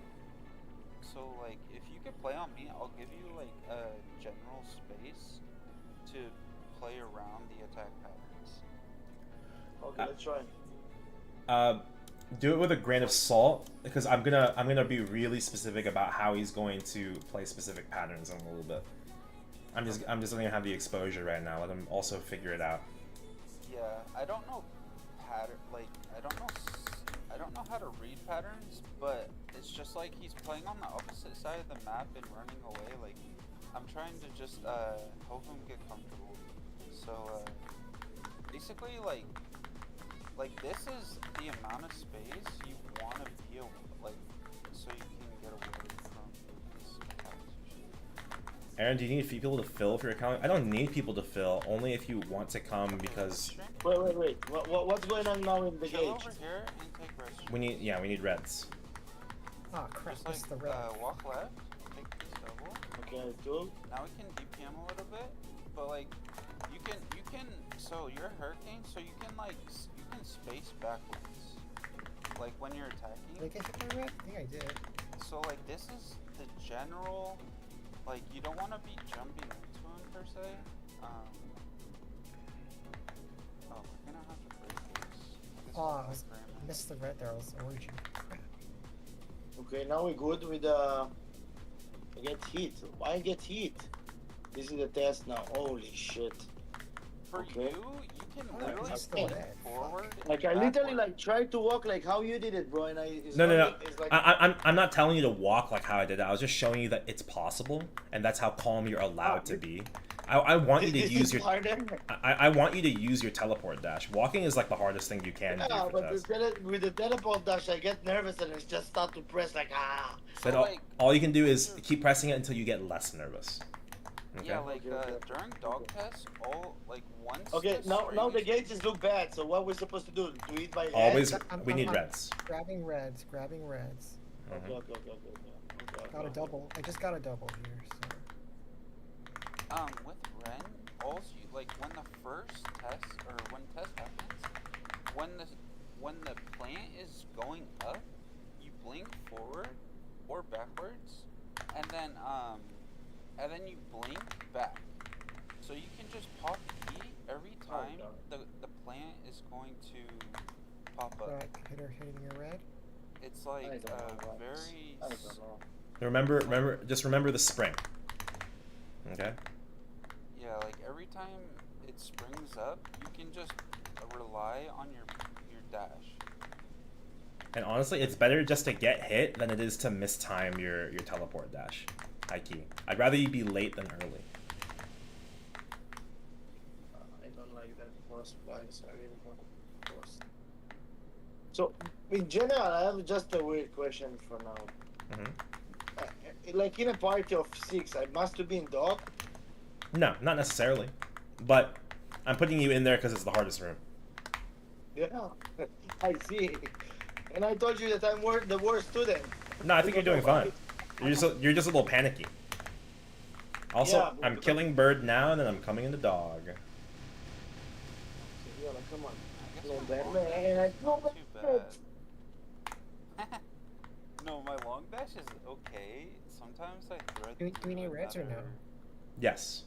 Speaker 3: So like, if you could play on me, I'll give you like a general space to play around the attack patterns.
Speaker 2: Okay, let's try.
Speaker 1: Do it with a grain of salt, because I'm gonna be really specific about how he's going to play specific patterns in a little bit. I'm just gonna have the exposure right now. Let him also figure it out.
Speaker 3: Yeah, I don't know pattern. Like I don't know how to read patterns, but it's just like he's playing on the opposite side of the map and running away. Like I'm trying to just help him get comfortable. So basically like this is the amount of space you want to be like, so you can get away from these attacks.
Speaker 1: Aaron, do you need people to fill for your account? I don't need people to fill, only if you want to come, because
Speaker 2: Wait. What's going on now in the
Speaker 3: Chill
Speaker 2: gate?
Speaker 3: over here and take rest.
Speaker 1: we need reds.
Speaker 4: Oh crap,
Speaker 3: Just
Speaker 4: this is the
Speaker 3: like
Speaker 4: red.
Speaker 3: walk left, take this double.
Speaker 2: Okay, cool.
Speaker 3: Now we can DPM a little bit, but like you can so you're a hurricane, so you can space backwards, like when you're attacking.
Speaker 4: Did I get hit by red? I think I did.
Speaker 3: So like this is the general, like you don't want to be jumping into him per se. Oh, we're gonna have to break this. I guess
Speaker 4: Oh,
Speaker 3: I'll
Speaker 4: I was,
Speaker 3: break Raymond.
Speaker 4: missed the red there. I was origin. Crap.
Speaker 2: Okay, now we're good with get hit. Why get hit? This is the test now. Holy shit.
Speaker 3: For
Speaker 2: Okay.
Speaker 3: you can
Speaker 4: Oh,
Speaker 3: literally
Speaker 4: he's still
Speaker 3: spin
Speaker 4: dead.
Speaker 3: forward.
Speaker 2: Like
Speaker 3: and
Speaker 2: I literally
Speaker 3: backward.
Speaker 2: like tried to walk like how you did it, bro, and
Speaker 1: No.
Speaker 2: It's like,
Speaker 1: I'm not telling you to walk like how I did it. I was just showing you that it's possible, and that's how calm you're allowed to be. I want you to
Speaker 2: this
Speaker 1: use
Speaker 2: is
Speaker 1: your
Speaker 2: harder.
Speaker 1: I want you to use your teleport dash. Walking is like the hardest thing you can do
Speaker 2: Yeah,
Speaker 1: for
Speaker 2: but
Speaker 1: tests.
Speaker 2: with the teleport dash, I get nervous and I just start to press like ah.
Speaker 3: So,
Speaker 1: But
Speaker 3: like,
Speaker 1: all you can do is keep pressing it until you get less nervous. Okay?
Speaker 3: yeah, like
Speaker 2: Okay.
Speaker 3: during dog tests, all like once.
Speaker 2: Okay,
Speaker 3: the
Speaker 2: now
Speaker 3: string
Speaker 2: the
Speaker 3: is-
Speaker 2: gauges look bad. So what we're supposed to do? Do it by
Speaker 1: Always,
Speaker 2: hand?
Speaker 1: we need reds.
Speaker 4: Grabbing reds, grabbing reds.
Speaker 1: Mhm.
Speaker 2: Okay.
Speaker 4: Got a double. I just got a double here. So.
Speaker 3: With Ren, also like when the first test or when test happens, when the plant is going up, you blink forward or backwards, and then you blink back. So you can just pop E every time the plant is going to pop up.
Speaker 4: Right, hitting a red.
Speaker 3: It's like
Speaker 2: I don't know,
Speaker 3: very.
Speaker 2: I don't know.
Speaker 1: Just remember the spring. Okay.
Speaker 3: Yeah, like every time it springs up, you can just rely on your dash.
Speaker 1: And honestly, it's better just to get hit than it is to mistime your teleport dash. High key. I'd rather you be late than early.
Speaker 2: I don't like that force flies. I really want force. So, in general, I have just a weird question for now.
Speaker 1: Mm-hmm.
Speaker 2: Like in a party of 6, I must be in dog.
Speaker 1: No, not necessarily. But I'm putting you in there because it's the hardest room.
Speaker 2: Yeah, I see. And I told you that I'm the worst student.
Speaker 1: No, I think you're doing fine. You're just a little panicky. Also,
Speaker 2: Yeah,
Speaker 1: I'm killing bird now, and then I'm coming into dog.
Speaker 2: Yeah, like, come on.
Speaker 3: I guess
Speaker 2: No,
Speaker 3: my
Speaker 2: that
Speaker 3: long
Speaker 2: man,
Speaker 3: dash is
Speaker 2: no,
Speaker 3: not
Speaker 2: but-
Speaker 3: too bad. No, my long dash is okay. Sometimes I thread.
Speaker 4: Do we need reds or no?
Speaker 1: Yes.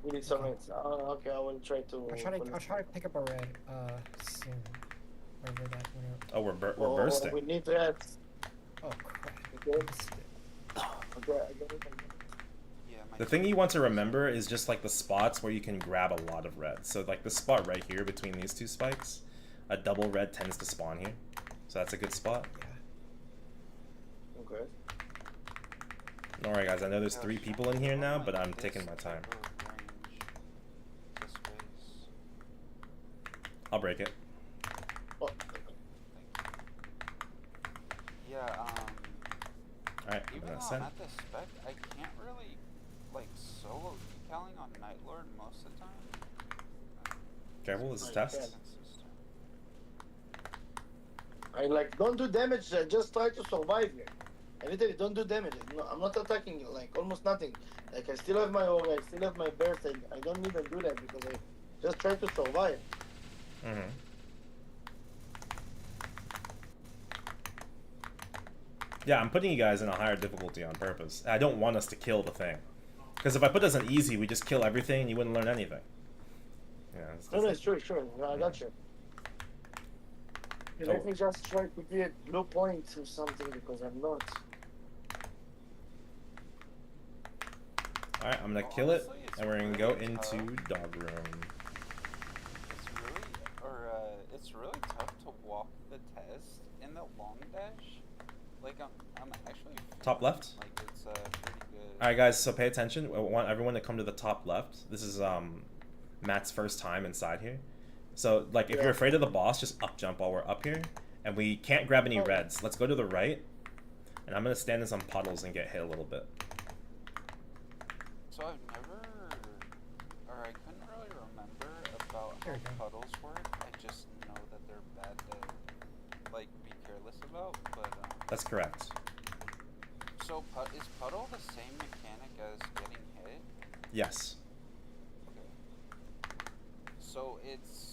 Speaker 2: We need some reds. Okay, I will try to.
Speaker 4: I'll try to pick up a red soon. Wherever that went out.
Speaker 1: Oh, we're bursting.
Speaker 2: We need reds.
Speaker 4: Oh crap.
Speaker 2: Okay.
Speaker 4: Missed it.
Speaker 2: Okay, I got it.
Speaker 3: Yeah, my
Speaker 1: The thing you want to remember is just like the spots where you can grab a lot of red. So like the spot right here between these two spikes, a double red tends to spawn here. So that's a good spot.
Speaker 4: Yeah.
Speaker 2: Okay.
Speaker 1: Don't worry guys, I know there's
Speaker 3: Yeah,
Speaker 1: 3
Speaker 3: sure.
Speaker 1: people in here now,
Speaker 3: Like
Speaker 1: but I'm
Speaker 3: this
Speaker 1: taking my time.
Speaker 3: type of range, this space.
Speaker 1: I'll break it.
Speaker 2: Oh,
Speaker 3: Yeah,
Speaker 1: Alright, I'm
Speaker 3: even
Speaker 1: gonna
Speaker 3: though
Speaker 1: send.
Speaker 3: I'm at the spec, I can't really, like, solo decaling on Night Lord most of the time.
Speaker 1: Careful, this is
Speaker 2: Right,
Speaker 1: test.
Speaker 2: yeah.
Speaker 3: Consistent.
Speaker 2: I like don't do damage. Just try to survive here. I literally don't do damage. No, I'm not attacking like almost nothing. Like I still have my aura, I still have my burst. I don't even do that because I just try to survive.
Speaker 1: Mm-hmm. Yeah, I'm putting you guys in a higher difficulty on purpose. I don't want us to kill the thing. Because if I put us on easy, we just kill everything and you wouldn't learn anything. Yeah, it's
Speaker 2: No,
Speaker 1: just
Speaker 2: no, it's true, sure. No, I got you. Let me just try to get blue points or something because I'm not.
Speaker 1: Alright, I'm gonna
Speaker 3: Well,
Speaker 1: kill it,
Speaker 3: honestly, it's
Speaker 1: and we're gonna go
Speaker 3: really
Speaker 1: into
Speaker 3: tough.
Speaker 1: dog room.
Speaker 3: It's really tough to walk the test in the long dash. Like I'm actually
Speaker 1: Top left?
Speaker 3: like it's pretty good.
Speaker 1: Alright guys, so pay attention. I want everyone to come to the top left. This is Matt's first time inside here. So like if you're afraid of the boss, just up jump while we're up here. And we can't grab any reds. Let's go to the right. And I'm gonna stand in some puddles and get hit a little bit.
Speaker 3: So I've never, or I couldn't really remember about
Speaker 4: There
Speaker 3: how
Speaker 4: you go.
Speaker 3: puddles work. I just know that they're bad to, like, be careless about. But
Speaker 1: That's correct.
Speaker 3: so is puddle the same mechanic as getting hit?
Speaker 1: Yes.
Speaker 3: Okay. So it's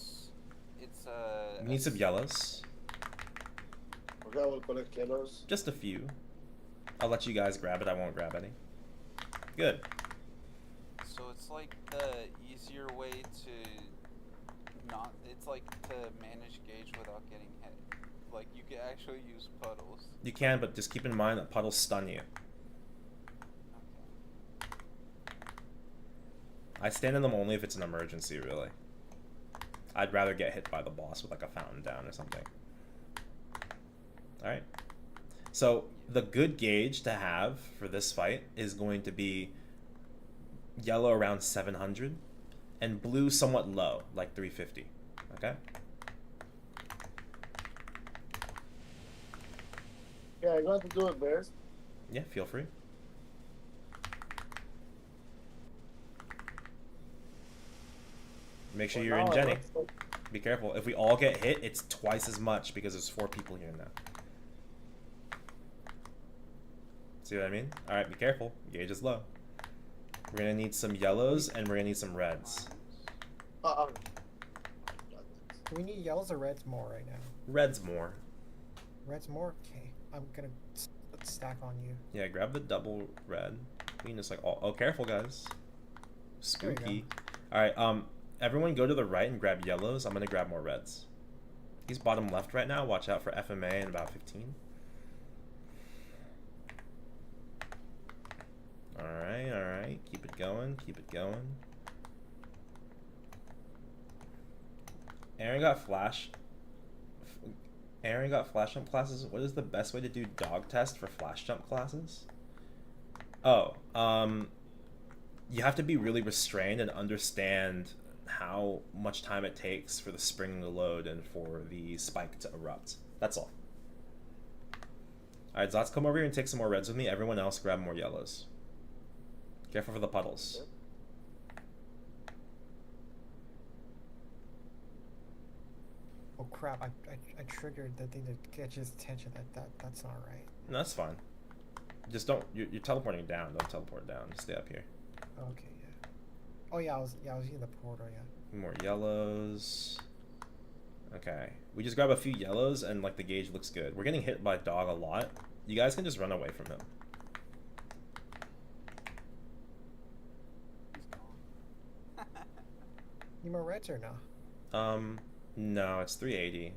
Speaker 1: We need some yellows.
Speaker 2: Okay, I will collect yellows.
Speaker 1: Just a few. I'll let you guys grab it, I won't grab any. Good.
Speaker 3: So it's like the easier way to not. It's like to manage gauge without getting hit. Like you can actually use puddles.
Speaker 1: You can, but just keep in mind that puddles stun you.
Speaker 3: Okay.
Speaker 1: I stand in them only if it's an emergency, really. I'd rather get hit by the boss with like a fountain down or something. Alright. So, the good gauge to have for this fight is going to be yellow around 700 and blue somewhat low, like 350. Okay?
Speaker 2: Yeah, I'm going to do it first.
Speaker 1: Yeah, feel free. Make sure you're in Jenny. Be careful. If we all get hit, it's twice as much because there's 4 people here now. See what I mean? Alright, be careful. Gauge is low. We're gonna need some yellows and we're gonna need some reds.
Speaker 4: Do we need yellows or reds more right now?
Speaker 1: Reds more.
Speaker 4: Reds more? Okay. I'm gonna stack on you.
Speaker 1: Yeah, grab the double red. We can just like all. Oh, careful, guys.
Speaker 4: There you
Speaker 1: Spooky. Alright, everyone go to the right and grab yellows. I'm gonna grab more reds. He's bottom left right now. Watch out for FMA in about 15. Alright, alright. Keep it going. Keep it going. Aaron got flash. Aaron got flash jump classes. What is the best way to do dog test for flash jump classes? Oh, you have to be really restrained and understand how much time it takes for the spring to load and for the spike to erupt. That's all. Alright, Zots, come over here and take some more reds with me. Everyone else grab more yellows. Careful for the puddles.
Speaker 4: Oh crap! I triggered the thing that catches attention. That's not right.
Speaker 1: No, that's fine. Just don't. You're teleporting down. Don't teleport down. Just stay up here.
Speaker 4: Okay, yeah. Oh yeah, I was using the portal. Yeah.
Speaker 1: More yellows. Okay. We just grab a few yellows and like the gauge looks good. We're getting hit by dog a lot. You guys can just run away from him.
Speaker 3: He's gone.
Speaker 4: Need more reds or no?
Speaker 1: No, it's 380.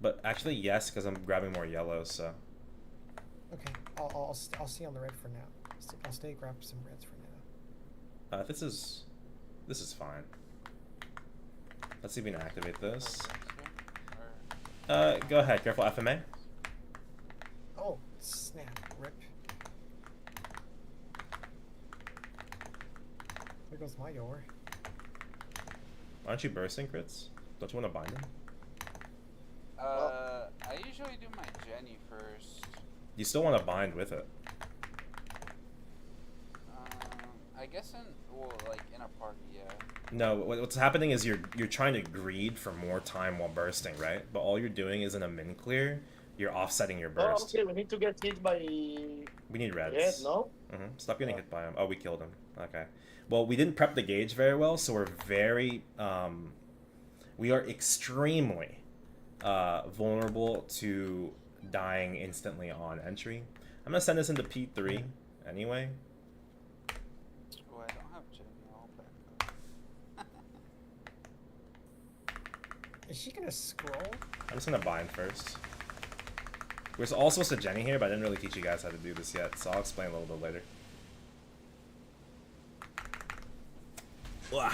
Speaker 1: But actually, yes, because I'm grabbing more yellows, so.
Speaker 4: Okay, I'll stay on the red for now. I'll stay grab some reds for now.
Speaker 1: This is fine. Let's see if we can activate this. Go ahead. Careful, FMA.
Speaker 4: Oh, snap. Rip. There goes my ore.
Speaker 1: Aren't you bursting crits? Don't you want to bind them?
Speaker 3: I usually do my Jenny first.
Speaker 1: You still want to bind with it.
Speaker 3: I guess like in a party, yeah.
Speaker 1: No, what's happening is you're trying to greed for more time while bursting, right? But all you're doing is in a min clear, you're offsetting your
Speaker 2: Oh,
Speaker 1: burst.
Speaker 2: okay, we need to get hit by...
Speaker 1: We need reds.
Speaker 2: Red, no?
Speaker 1: Stop getting hit by him. Oh, we killed him. Okay. Well, we didn't prep the gauge very well, so we're very... we are extremely vulnerable to dying instantly on entry. I'm gonna send this into P3 anyway.
Speaker 3: Oh, I don't have Jenny. I'll back up.
Speaker 4: Is she gonna scroll?
Speaker 1: I'm just gonna bind first. We're all supposed to Jenny here, but I didn't really teach you guys how to do this yet, so I'll explain a little bit later. Wah.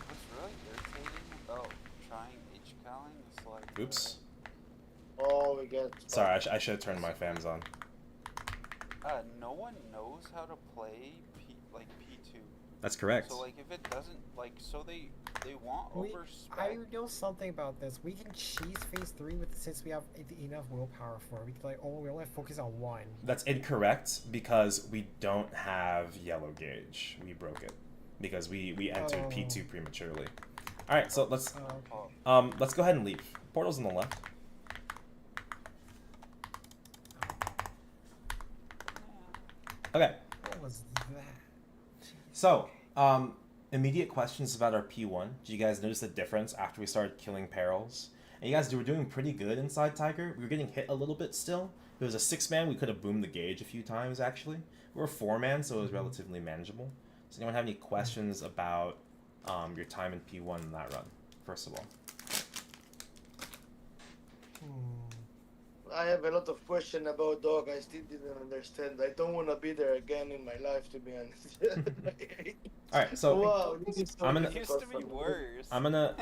Speaker 3: What's really irritating about trying Kaling is like...
Speaker 1: Oops.
Speaker 2: Oh, we get...
Speaker 1: Sorry, I should have turned my fans on.
Speaker 3: No one knows how to play P2.
Speaker 1: That's correct.
Speaker 3: So like if it doesn't so they want over spec.
Speaker 4: I know something about this. We can cheese phase 3 since we have enough willpower for it. We can we only focus on one.
Speaker 1: That's incorrect because we don't have yellow gauge. We broke it because we entered P2 prematurely. All right, so let's go ahead and leave. Portal's on the left. Okay.
Speaker 4: What was that?
Speaker 1: So, immediate questions about our P1. Did you guys notice the difference after we started killing perils? And you guys were doing pretty good inside Tiger. We were getting hit a little bit still. If it was a 6-man, we could have boomed the gauge a few times, actually. We were a 4-man, so it was relatively manageable. Does anyone have any questions about your time in P1 in that run, first of all?
Speaker 2: I have a lot of questions about dog. I still didn't understand. I don't want to be there again in my life, to be honest.
Speaker 1: All right, so
Speaker 2: wow, this is so
Speaker 3: It used to be worse.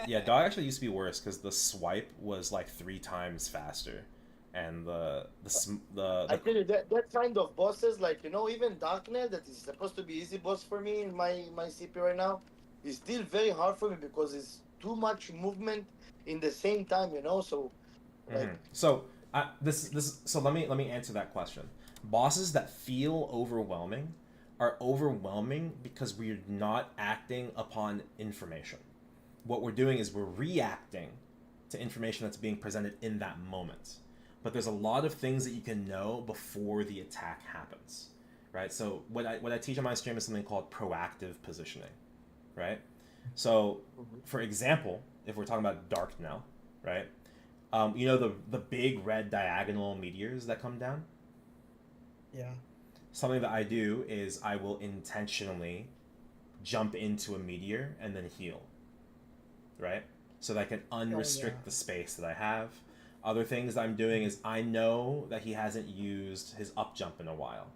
Speaker 1: yeah, dog actually used to be worse because the swipe was like 3 times faster, and
Speaker 2: I tell you that kind of bosses, like even Darknet, that is supposed to be easy boss for me in my CP right now, is still very hard for me because it's too much movement in the same time, So, like,
Speaker 1: so let me answer that question. Bosses that feel overwhelming are overwhelming because we're not acting upon information. What we're doing is we're reacting to information that's being presented in that moment. But there's a lot of things that you can know before the attack happens, right? So what I teach on my stream is something called proactive positioning, right? So, for example, if we're talking about dark now, right? The big red diagonal meteors that come down?
Speaker 4: Yeah.
Speaker 1: Something that I do is I will intentionally jump into a meteor and then heal, right? So that I can unrestrict the space that I have. Other things that I'm doing is I know that he hasn't used his up jump in a while.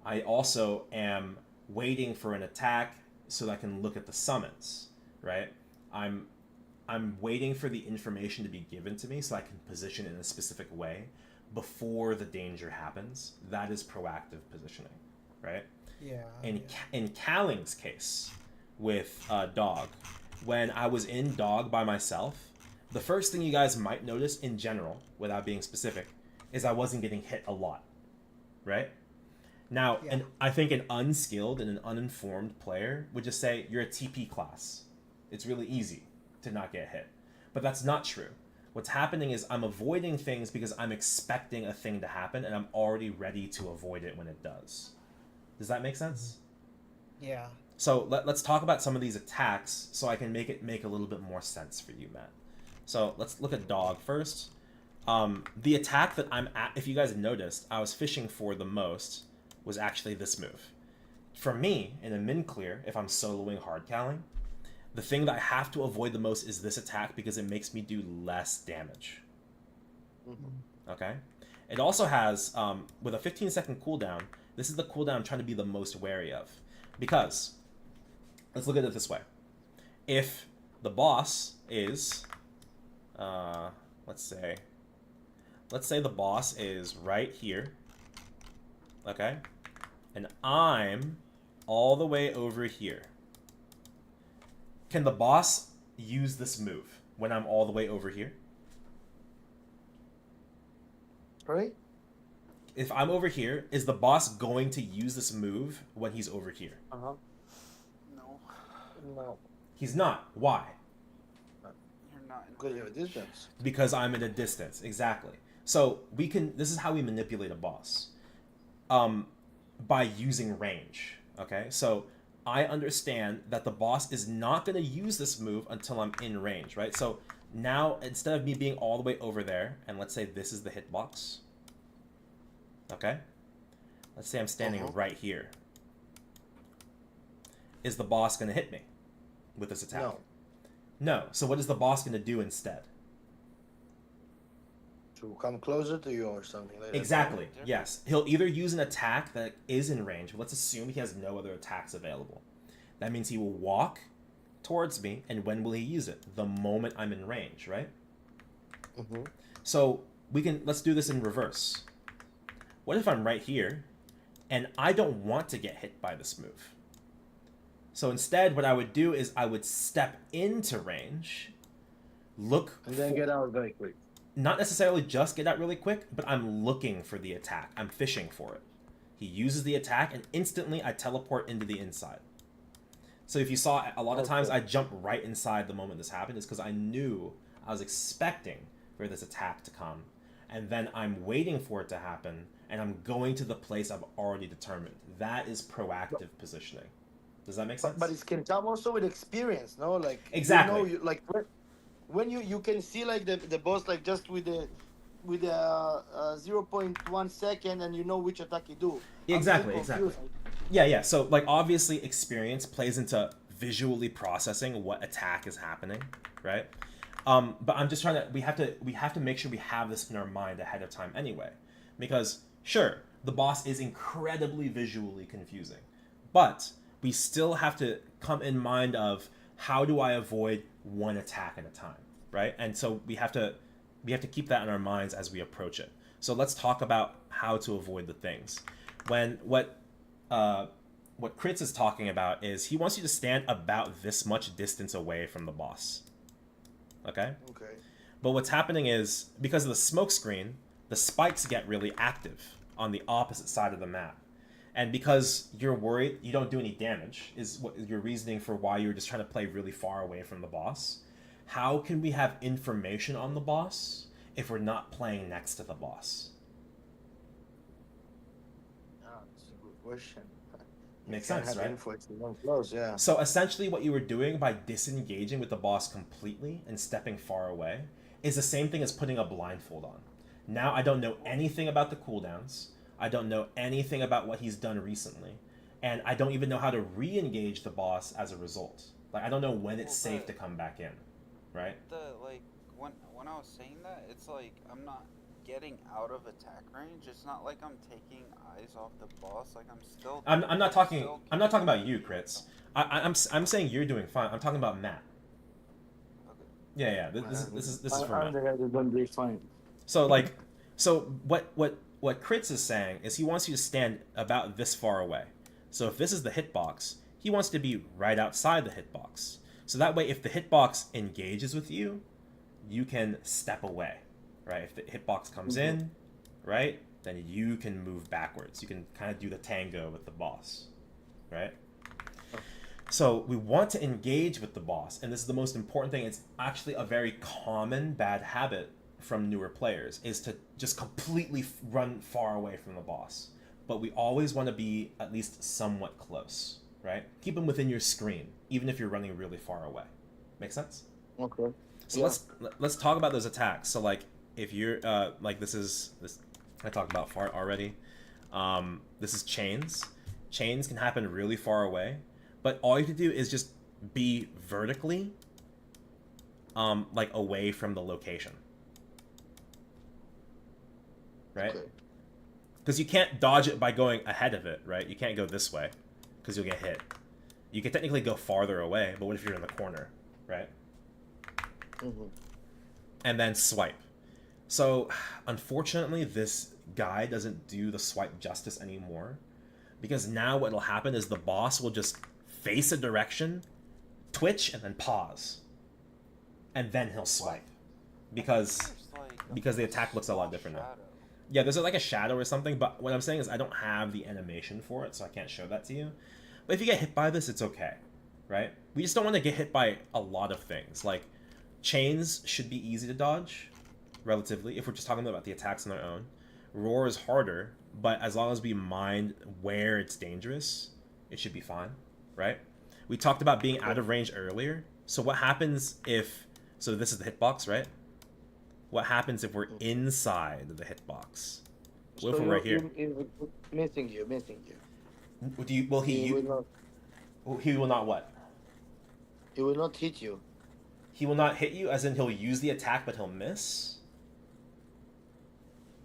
Speaker 1: I also am waiting for an attack so that I can look at the summons, right? I'm waiting for the information to be given to me so I can position it in a specific way before the danger happens. That is proactive positioning, right?
Speaker 4: Yeah.
Speaker 1: In Kaling's case with Dog, when I was in Dog by myself, the first thing you guys might notice in general, without being specific, is I wasn't getting hit a lot, right? Now, and I think an unskilled and an uninformed player would just say, you're a TP class. It's really easy to not get hit. But that's not true. What's happening is I'm avoiding things because I'm expecting a thing to happen and I'm already ready to avoid it when it does. Does that make sense?
Speaker 4: Yeah.
Speaker 1: So let's talk about some of these attacks so I can make it make a little bit more sense for you, Matt. So let's look at Dog first. The attack that I'm at, if you guys noticed, I was fishing for the most was actually this move. For me, in a min clear, if I'm soloing hard Kaling, the thing that I have to avoid the most is this attack because it makes me do less damage. Okay? It also has, with a 15-second cooldown, this is the cooldown I'm trying to be the most wary of. Because, let's look at it this way. If the boss is, let's say the boss is right here, okay? And I'm all the way over here. Can the boss use this move when I'm all the way over here?
Speaker 2: Right?
Speaker 1: If I'm over here, is the boss going to use this move when he's over here?
Speaker 2: Uh-huh.
Speaker 3: No,
Speaker 2: No.
Speaker 1: He's not. Why?
Speaker 3: you're not in
Speaker 2: Because you have a distance.
Speaker 1: Because I'm at a distance. Exactly. So we can. This is how we manipulate a boss. By using range. Okay. So I understand that the boss is not going to use this move until I'm in range, right? So now instead of me being all the way over there, and let's say this is the hitbox. Okay. Let's say I'm standing right here. Is the boss going to hit me with this attack?
Speaker 2: No.
Speaker 1: No. So what is the boss going to do instead?
Speaker 2: To come closer to you or something like that.
Speaker 1: Exactly. Yes. He'll either use an attack that is in range. Let's assume he has no other attacks available. That means he will walk towards me, and when will he use it? The moment I'm in range, right?
Speaker 2: Mm-hmm.
Speaker 1: So let's do this in reverse. What if I'm right here, and I don't want to get hit by this move? So instead, what I would do is I would step into range, look,
Speaker 2: And then get out very quick.
Speaker 1: not necessarily just get out really quick, but I'm looking for the attack. I'm fishing for it. He uses the attack, and instantly I teleport into the inside. So if you saw, a lot of times I jump right inside the moment this happened, is because I knew, I was expecting for this attack to come. And then I'm waiting for it to happen, and I'm going to the place I've already determined. That is proactive positioning. Does that make sense?
Speaker 2: But it can come also with experience, no? Like
Speaker 1: Exactly.
Speaker 2: You know, when you can see like the boss like just with the 0.1 second, and you know which attack you do.
Speaker 1: Exactly. Yeah. So like obviously experience plays into visually processing what attack is happening, right? But I'm just trying to we have to make sure we have this in our mind ahead of time anyway, because sure, the boss is incredibly visually confusing, but we still have to come in mind of how do I avoid one attack at a time, right? And so we have to keep that in our minds as we approach it. So let's talk about how to avoid the things. What Kritz is talking about is he wants you to stand about this much distance away from the boss. Okay?
Speaker 2: Okay.
Speaker 1: But what's happening is, because of the smoke screen, the spikes get really active on the opposite side of the map. And because you're worried you don't do any damage, is what your reasoning for why you're just trying to play really far away from the boss. How can we have information on the boss if we're not playing next to the boss?
Speaker 2: That's a good question.
Speaker 1: Makes sense, right?
Speaker 2: Info, it's not close, yeah.
Speaker 1: So essentially what you were doing by disengaging with the boss completely and stepping far away is the same thing as putting a blindfold on. Now I don't know anything about the cooldowns. I don't know anything about what he's done recently. And I don't even know how to re-engage the boss as a result. Like, I don't know when it's safe to come back in, right?
Speaker 3: When I was saying that, it's like I'm not getting out of attack range. It's not like I'm taking eyes off the boss. Like
Speaker 1: I'm not talking about you, Kritz. I'm saying you're doing fine. I'm talking about Matt.
Speaker 3: Okay.
Speaker 1: Yeah. This is for Matt. So what Kritz is saying is he wants you to stand about this far away. So if this is the hitbox, he wants to be right outside the hitbox. So that way, if the hitbox engages with you, you can step away, right? If the hitbox comes in, right, then you can move backwards. You can kind of do the tango with the boss, right? So we want to engage with the boss, and this is the most important thing. It's actually a very common bad habit from newer players, is to just completely run far away from the boss. But we always want to be at least somewhat close, right? Keep them within your screen, even if you're running really far away. Make sense?
Speaker 2: Okay.
Speaker 1: So let's talk about those attacks. So like if you're like this I talked about fart already. This is chains. Chains can happen really far away, but all you have to do is just be vertically like away from the location. right?
Speaker 2: Okay.
Speaker 1: Because you can't dodge it by going ahead of it, right? You can't go this way, because you'll get hit. You can technically go farther away, but what if you're in the corner, right?
Speaker 2: Mm-hmm.
Speaker 1: And then swipe. So, unfortunately, this guide doesn't do the swipe justice anymore, because now what will happen is the boss will just face a direction, twitch, and then pause. And then he'll swipe. Because the attack looks a lot different now. Yeah, there's like a shadow or something, but what I'm saying is I don't have the animation for it, so I can't show that to you. But if you get hit by this, it's okay, right? We just don't want to get hit by a lot of things. Like, chains should be easy to dodge, relatively, if we're just talking about the attacks on their own. Roar is harder, but as long as we mind where it's dangerous, it should be fine, right? We talked about being out of range earlier. So what happens if... So this is the hitbox, right? What happens if we're inside of the hitbox? What if we're right here?
Speaker 2: Missing you.
Speaker 1: Will he will not what?
Speaker 2: He will not hit you.
Speaker 1: He will not hit you, as in he'll use the attack, but he'll miss?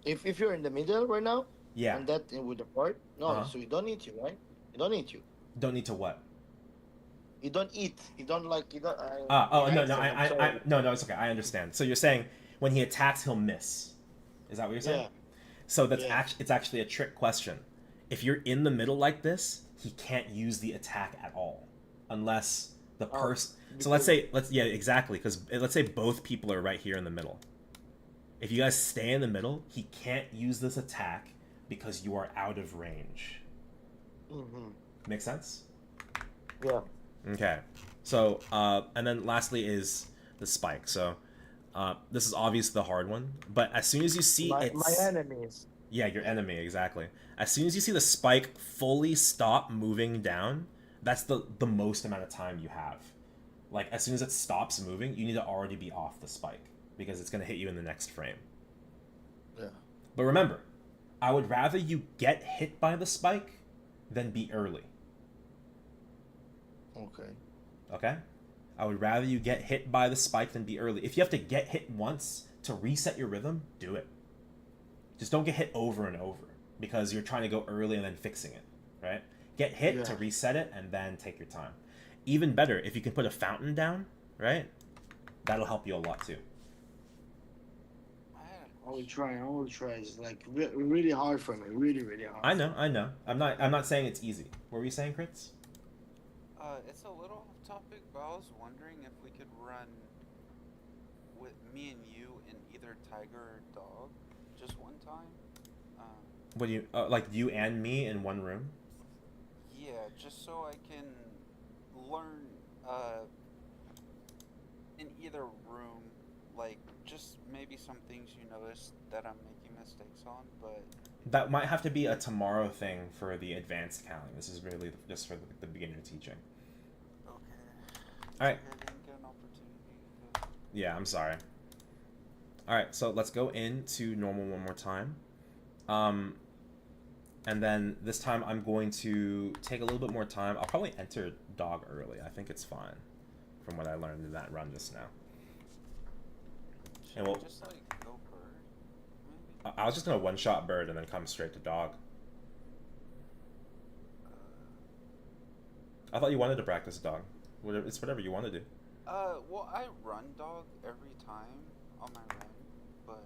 Speaker 2: If you're in the middle right now,
Speaker 1: Yeah.
Speaker 2: and that with the part, no, so you don't hit you, right? You don't hit you.
Speaker 1: Don't need to what?
Speaker 2: You don't eat. You don't like. You don't.
Speaker 1: No, it's okay. I understand. So you're saying when he attacks, he'll miss. Is that what you're saying?
Speaker 2: Yeah.
Speaker 1: So that's it's actually a trick question. If you're in the middle like this, he can't use the attack at all, unless the person. So let's say exactly, because let's say both people are right here in the middle. If you guys stay in the middle, he can't use this attack because you are out of range.
Speaker 2: Mm-hmm.
Speaker 1: Make sense?
Speaker 2: Yeah.
Speaker 1: Okay. So, and then lastly is the spike. So, this is obviously the hard one, but as soon as you see
Speaker 2: my enemies.
Speaker 1: Yeah, your enemy, exactly. As soon as you see the spike fully stop moving down, that's the most amount of time you have. Like, as soon as it stops moving, you need to already be off the spike, because it's going to hit you in the next frame.
Speaker 2: Yeah.
Speaker 1: But remember, I would rather you get hit by the spike than be early.
Speaker 2: Okay.
Speaker 1: Okay? I would rather you get hit by the spike than be early. If you have to get hit once to reset your rhythm, do it. Just don't get hit over and over, because you're trying to go early and then fixing it, right? Get hit to reset it and then take your time. Even better, if you can put a fountain down, right? That'll help you a lot too.
Speaker 2: I will try. It's like really hard for me. Really hard.
Speaker 1: I know. I'm not saying it's easy. What were you saying, Kritz?
Speaker 3: It's a little off topic, but I was wondering if we could run with me and you in either tiger or dog, just one time.
Speaker 1: What do you like? You and me in one room?
Speaker 3: Yeah, just so I can learn in either room, like just maybe some things you notice that I'm making mistakes on, but
Speaker 1: that might have to be a tomorrow thing for the advanced Kaling. This is really just for the beginner teaching.
Speaker 3: Okay.
Speaker 1: All right.
Speaker 3: I didn't get an opportunity.
Speaker 1: Yeah, I'm sorry. All right, so let's go into normal one more time. And then this time I'm going to take a little bit more time. I'll probably enter dog early. I think it's fine from what I learned in that run just now.
Speaker 3: Should
Speaker 1: And we'll
Speaker 3: just like go bird, maybe?
Speaker 1: I was just gonna one-shot bird and then come straight to dog. I thought you wanted to practice dog. It's whatever you want to do.
Speaker 3: Well, I run dog every time on my run, but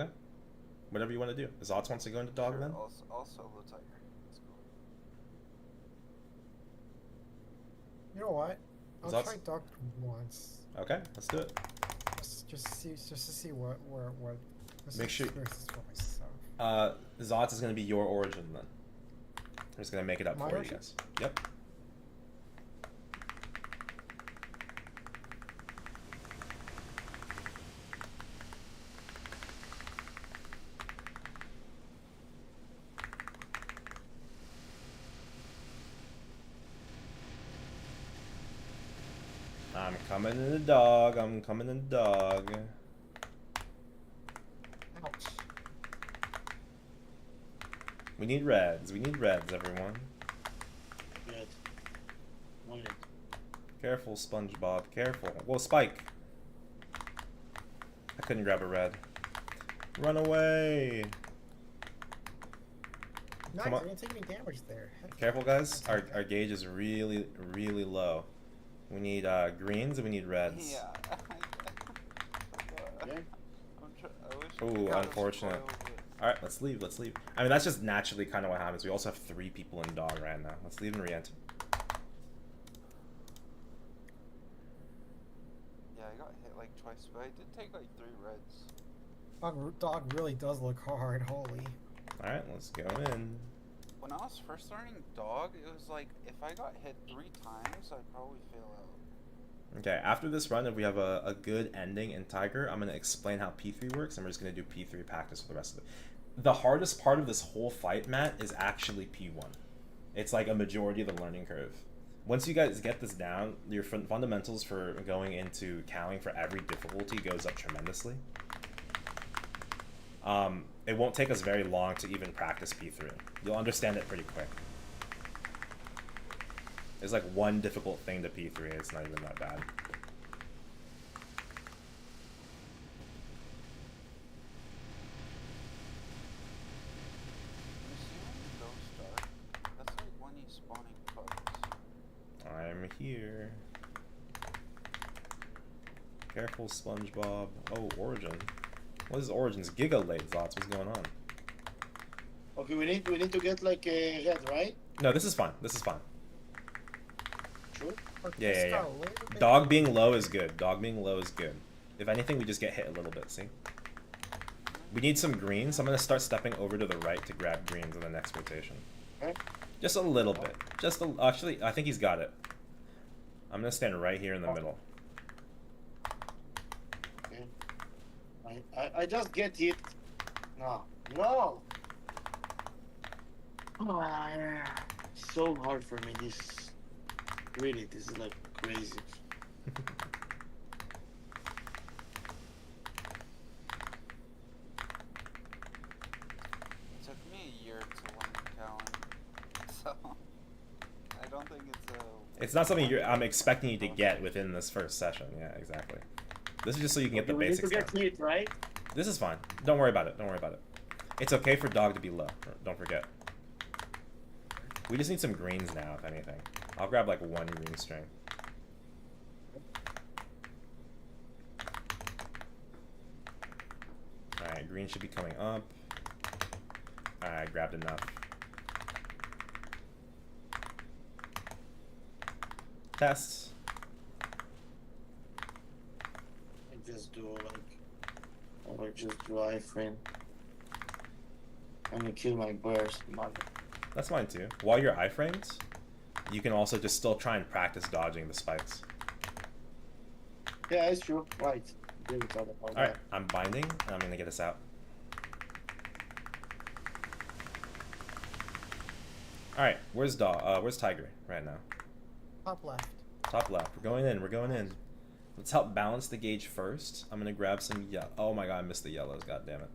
Speaker 1: Okay. Whatever you want to do. Zots wants to go into dog
Speaker 3: sure,
Speaker 1: then?
Speaker 3: I'll solo tiger. Let's go.
Speaker 4: You know what? I'll
Speaker 1: That's-
Speaker 4: try dog once.
Speaker 1: Okay, let's do it.
Speaker 4: Just to see what
Speaker 1: Make sure-
Speaker 4: experience for myself.
Speaker 1: Zots is gonna be your origin then. I'm just gonna make it up
Speaker 4: My
Speaker 1: for you
Speaker 4: origin?
Speaker 1: guys. Yep. I'm coming in the dog. I'm coming in the dog.
Speaker 4: Ouch.
Speaker 1: We need reds. We need reds, everyone.
Speaker 2: Good. Want it.
Speaker 1: Careful, SpongeBob. Careful. Whoa, Spike. I couldn't grab a red. Run away.
Speaker 4: Nice,
Speaker 1: Come
Speaker 4: I
Speaker 1: on.
Speaker 4: didn't take any damage there.
Speaker 1: Careful, guys. Our gauge is really, really low. We need greens and we need reds.
Speaker 3: Yeah.
Speaker 2: Okay.
Speaker 3: I wish I
Speaker 1: Ooh,
Speaker 3: got a
Speaker 1: unfortunate.
Speaker 3: spoil, but-
Speaker 1: Alright, let's leave. Let's leave. I mean, that's just naturally kind of what happens. We also have 3 people in dog right now. Let's leave and re-enter.
Speaker 3: Yeah, I got hit like twice, but I did take like 3 reds.
Speaker 4: Dog really does look hard, holy.
Speaker 1: Alright, let's go in.
Speaker 3: When I was first learning dog, it was like if I got hit 3 times, I'd probably fail out.
Speaker 1: Okay, after this run, if we have a good ending in Tiger, I'm going to explain how P3 works, and we're just going to do P3 practice for the rest of it. The hardest part of this whole fight, Matt, is actually P1. It's like a majority of the learning curve. Once you guys get this down, your fundamentals for going into Kaling for every difficulty goes up tremendously. It won't take us very long to even practice P3. You'll understand it pretty quick. There's like one difficult thing to P3, it's not even that bad.
Speaker 3: You see when you go start? That's like when he's spawning pugs.
Speaker 1: I'm here. Careful, SpongeBob. Oh, Origin. What is Origin's Giga late thoughts? What's going on?
Speaker 2: Okay, we need to get like a red, right?
Speaker 1: No, this is fine. This is fine.
Speaker 2: True.
Speaker 1: Yeah. Dog being low is good. Dog being low is good. If anything, we just get hit a little bit, see? We need some greens. I'm going to start stepping over to the right to grab greens in the next rotation.
Speaker 2: Okay.
Speaker 1: Just a little bit. Actually, I think he's got it. I'm going to stand right here in the middle.
Speaker 2: Okay. I just get hit. No. No! Oh, yeah. So hard for me, this. Really, this is like crazy.
Speaker 3: It took me a year to learn Kaling, so I don't think it's a.
Speaker 1: It's not something I'm expecting you to get within this first session. Yeah, exactly. This is just so you can get the
Speaker 2: We need
Speaker 1: basics
Speaker 2: to get
Speaker 1: down.
Speaker 2: hit, right?
Speaker 1: This is fine. Don't worry about it. Don't worry about it. It's okay for dog to be low. Don't forget. We just need some greens now, if anything. I'll grab like 1 green string. Alright, green should be coming up. Alright, grabbed enough. Tests.
Speaker 2: I just do like, or just do iframe. And you kill my burst, mother.
Speaker 1: That's fine too. While you're iframes, you can also just still try and practice dodging the spikes.
Speaker 2: Yeah, it's true. Right.
Speaker 1: Alright, I'm binding, and I'm gonna get us out. Alright, where's Tiger right now?
Speaker 4: Top left.
Speaker 1: Top left. We're going in, we're going in. Let's help balance the gauge first. I'm gonna grab some oh my god, I missed the yellows, god damn it.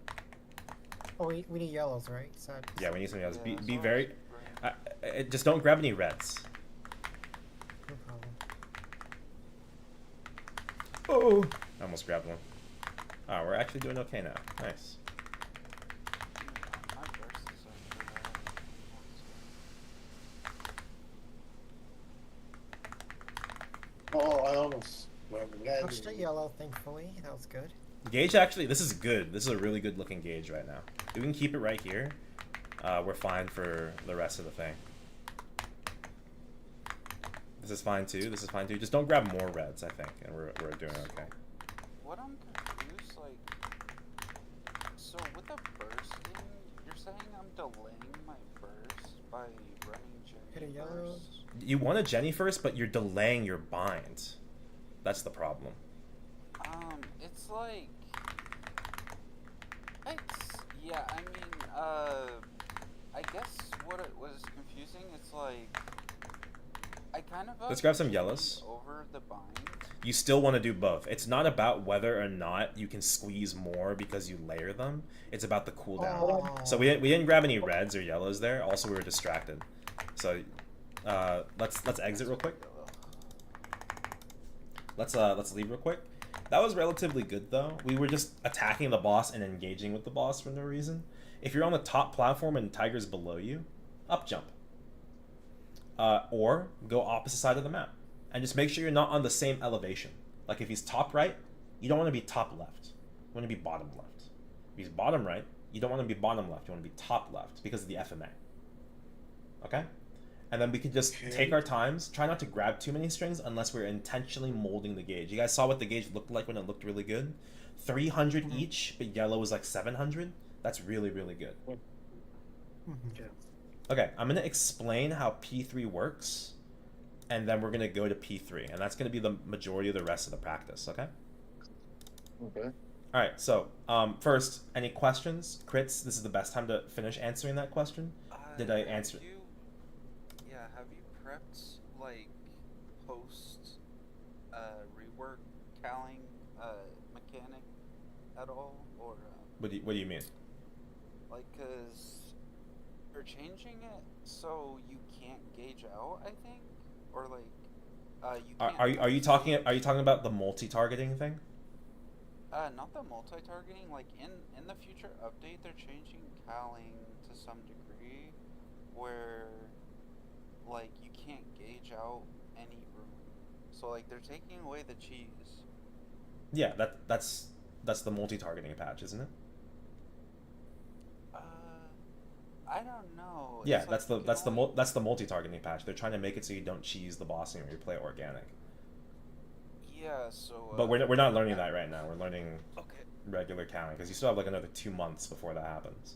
Speaker 4: Oh, we need yellows, right?
Speaker 1: Yeah, we need some yellows.
Speaker 3: Yeah,
Speaker 1: Be
Speaker 3: as
Speaker 1: very...
Speaker 3: long as
Speaker 1: just don't grab any reds.
Speaker 4: No problem.
Speaker 1: Oh! I almost grabbed one. Oh, we're actually doing okay now. Nice.
Speaker 3: my burst is over there.
Speaker 2: Oh, I almost.
Speaker 4: Touched a yellow, thankfully. That was good.
Speaker 1: Gauge actually, this is good. This is a really good looking gauge right now. If we can keep it right here, we're fine for the rest of the thing. This is fine too. This is fine too. Just don't grab more reds, I think, and we're doing okay.
Speaker 3: What I'm confused, like, so with the bursting, you're saying I'm delaying my burst by running
Speaker 4: Hit a
Speaker 3: Jenny
Speaker 4: yellow.
Speaker 3: first?
Speaker 1: You want a Jenny first, but you're delaying your bind. That's the problem.
Speaker 3: It's like, yeah, I mean, I guess what it was confusing, it's like, I kind of
Speaker 1: Let's grab some yellows.
Speaker 3: over the bind.
Speaker 1: You still want to do both. It's not about whether or not you can squeeze more because you layer them. It's about the cooldown.
Speaker 4: Oh.
Speaker 1: So we didn't grab any reds or yellows there. Also, we were distracted. So let's exit real quick. Let's leave real quick. That was relatively good, though. We were just attacking the boss and engaging with the boss for no reason. If you're on the top platform and Tiger's below you, up jump. Or go opposite side of the map. And just make sure you're not on the same elevation. Like if he's top right, you don't want to be top left. You want to be bottom left. If he's bottom right, you don't want to be bottom left. You want to be top left because of the FMA. Okay? And then we can just take our times. Try not to grab too many strings unless we're intentionally molding the gauge. You guys saw what the gauge looked like when it looked really good? 300 each, but yellow was like 700. That's really, really good. Okay, I'm going to explain how P3 works, and then we're going to go to P3. And that's going to be the majority of the rest of the practice, okay?
Speaker 2: Okay.
Speaker 1: All right, so first, any questions? Crits, this is the best time to finish answering that question. Did I answer?
Speaker 3: Have you prepped like post rework Kaling mechanic at all, or
Speaker 1: What do you mean?
Speaker 3: like cause they're changing it so you can't gauge out, I think, or like you can't.
Speaker 1: Are you talking about the multi-targeting thing?
Speaker 3: Not the multi-targeting. Like in the future update, they're changing Kaling to some degree, where like you can't gauge out any room. So like they're taking away the cheese.
Speaker 1: Yeah, that's the multi-targeting patch, isn't it?
Speaker 3: I don't know.
Speaker 1: Yeah,
Speaker 3: It's like
Speaker 1: that's the multi-targeting patch. They're trying to make it so you don't cheese the boss and you play organic.
Speaker 3: Yeah, so.
Speaker 1: But we're not learning that right now. We're learning
Speaker 3: Okay.
Speaker 1: regular counting because you still have like another 2 months before that happens.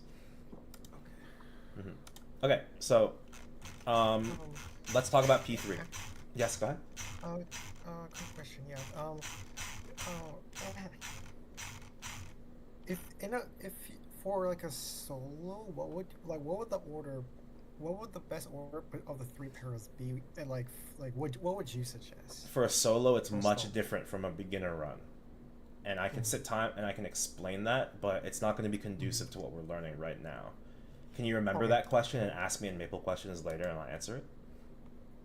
Speaker 3: Okay.
Speaker 1: Okay, so let's talk about P3. Yes, go ahead.
Speaker 4: Quick question. Yeah. If for like a solo, what would the best order of the 3 pairs be? And like what would you suggest?
Speaker 1: For a solo, it's
Speaker 4: For a
Speaker 1: much
Speaker 4: solo.
Speaker 1: different from a beginner run. And I can sit time and I can explain that, but it's not going to be conducive to what we're learning right now. Can you remember that question and ask me in Maple questions later and I'll answer it?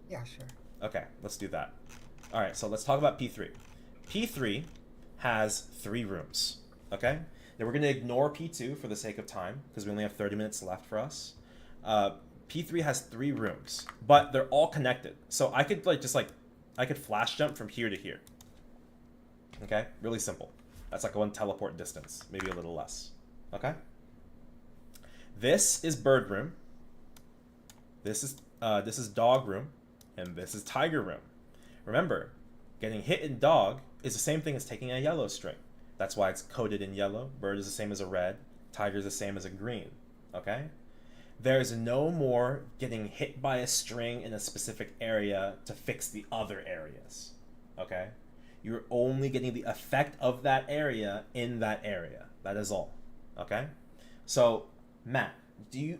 Speaker 4: Yeah, sure.
Speaker 1: Okay, let's do that. All right, so let's talk about P3. P3 has 3 rooms, okay? Now we're going to ignore P2 for the sake of time because we only have 30 minutes left for us. P3 has 3 rooms, but they're all connected. So I could I could flash jump from here to here. Okay, really simple. That's like one teleport distance, maybe a little less. Okay. This is bird room. This is dog room, and this is tiger room. Remember, getting hit in dog is the same thing as taking a yellow string. That's why it's coded in yellow. Bird is the same as a red. Tiger is the same as a green. Okay. There's no more getting hit by a string in a specific area to fix the other areas. Okay? You're only getting the effect of that area in that area. That is all. Okay? So, Matt,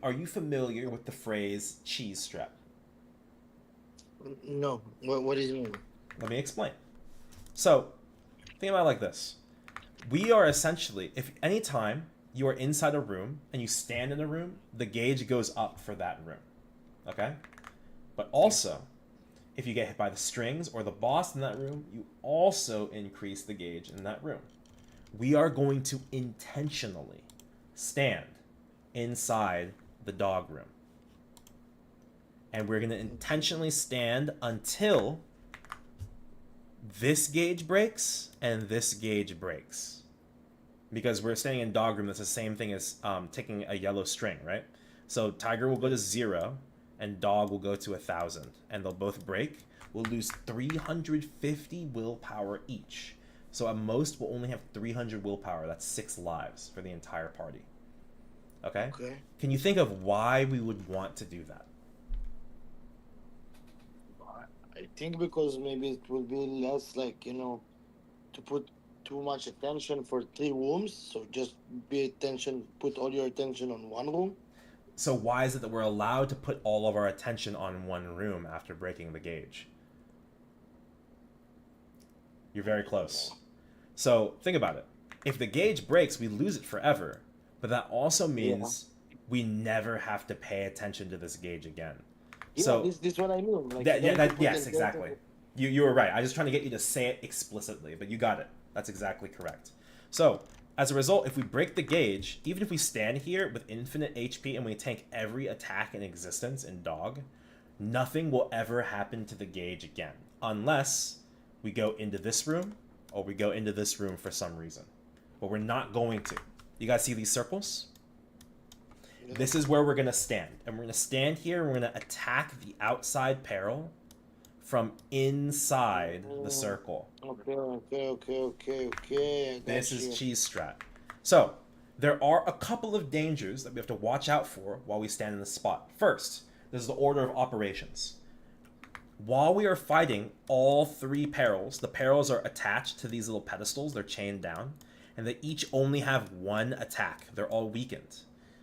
Speaker 1: are you familiar with the phrase cheese strap?
Speaker 2: No. What does it mean?
Speaker 1: Let me explain. So, think about it like this. We are essentially, if anytime you are inside a room and you stand in a room, the gauge goes up for that room. Okay? But also, if you get hit by the strings or the boss in that room, you also increase the gauge in that room. We are going to intentionally stand inside the dog room. And we're going to intentionally stand until this gauge breaks and this gauge breaks. Because we're staying in dog room, that's the same thing as taking a yellow string, right? So tiger will go to 0 and dog will go to 1,000, and they'll both break. We'll lose 350 willpower each. So at most, we'll only have 300 willpower. That's 6 lives for the entire party. Okay?
Speaker 2: Okay.
Speaker 1: Can you think of why we would want to do that?
Speaker 2: I think because maybe it will be less to put too much attention for 3 rooms. So just put all your attention on one room.
Speaker 1: So why is it that we're allowed to put all of our attention on one room after breaking the gauge? You're very close. So think about it. If the gauge breaks, we lose it forever. But that also means we never have to pay attention to this gauge again.
Speaker 2: Yeah,
Speaker 1: So
Speaker 2: this is what I mean.
Speaker 1: yes, exactly. You were right. I was just trying to get you to say it explicitly, but you got it. That's exactly correct. So, as a result, if we break the gauge, even if we stand here with infinite HP and we tank every attack in existence in Dog, nothing will ever happen to the gauge again. Unless we go into this room or we go into this room for some reason. But we're not going to. You guys see these circles?
Speaker 2: Yeah.
Speaker 1: This is where we're going to stand. And we're going to stand here and we're going to attack the outside peril from inside the circle.
Speaker 2: Okay. I got
Speaker 1: This
Speaker 2: you.
Speaker 1: is cheese strat. So, there are a couple of dangers that we have to watch out for while we stand in this spot. First, this is the order of operations. While we are fighting all three perils, the perils are attached to these little pedestals. They're chained down. And they each only have one attack. They're all weakened.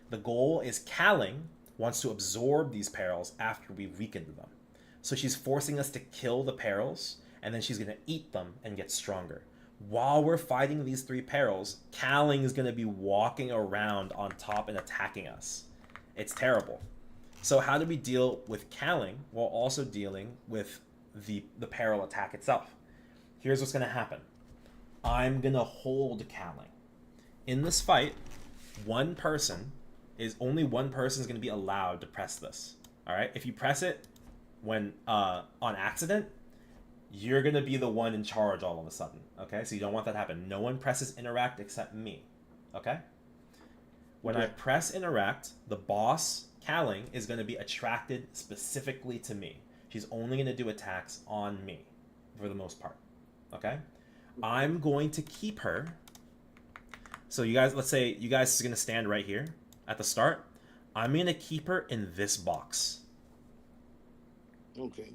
Speaker 1: The goal is Kaling wants to absorb these perils after we've weakened them. So she's forcing us to kill the perils, and then she's going to eat them and get stronger. While we're fighting these three perils, Kaling is going to be walking around on top and attacking us. It's terrible. So how do we deal with Kaling while also dealing with the peril attack itself? Here's what's going to happen. I'm going to hold Kaling. In this fight, only one person is going to be allowed to press this. All right? If you press it when on accident, you're going to be the one in charge all of a sudden. Okay? So you don't want that to happen. No one presses interact except me. Okay? When I press interact, the boss, Kaling, is going to be attracted specifically to me. She's only going to do attacks on me for the most part. Okay? I'm going to keep her. So you guys, let's say you guys are going to stand right here at the start. I'm going to keep her in this box.
Speaker 2: Okay.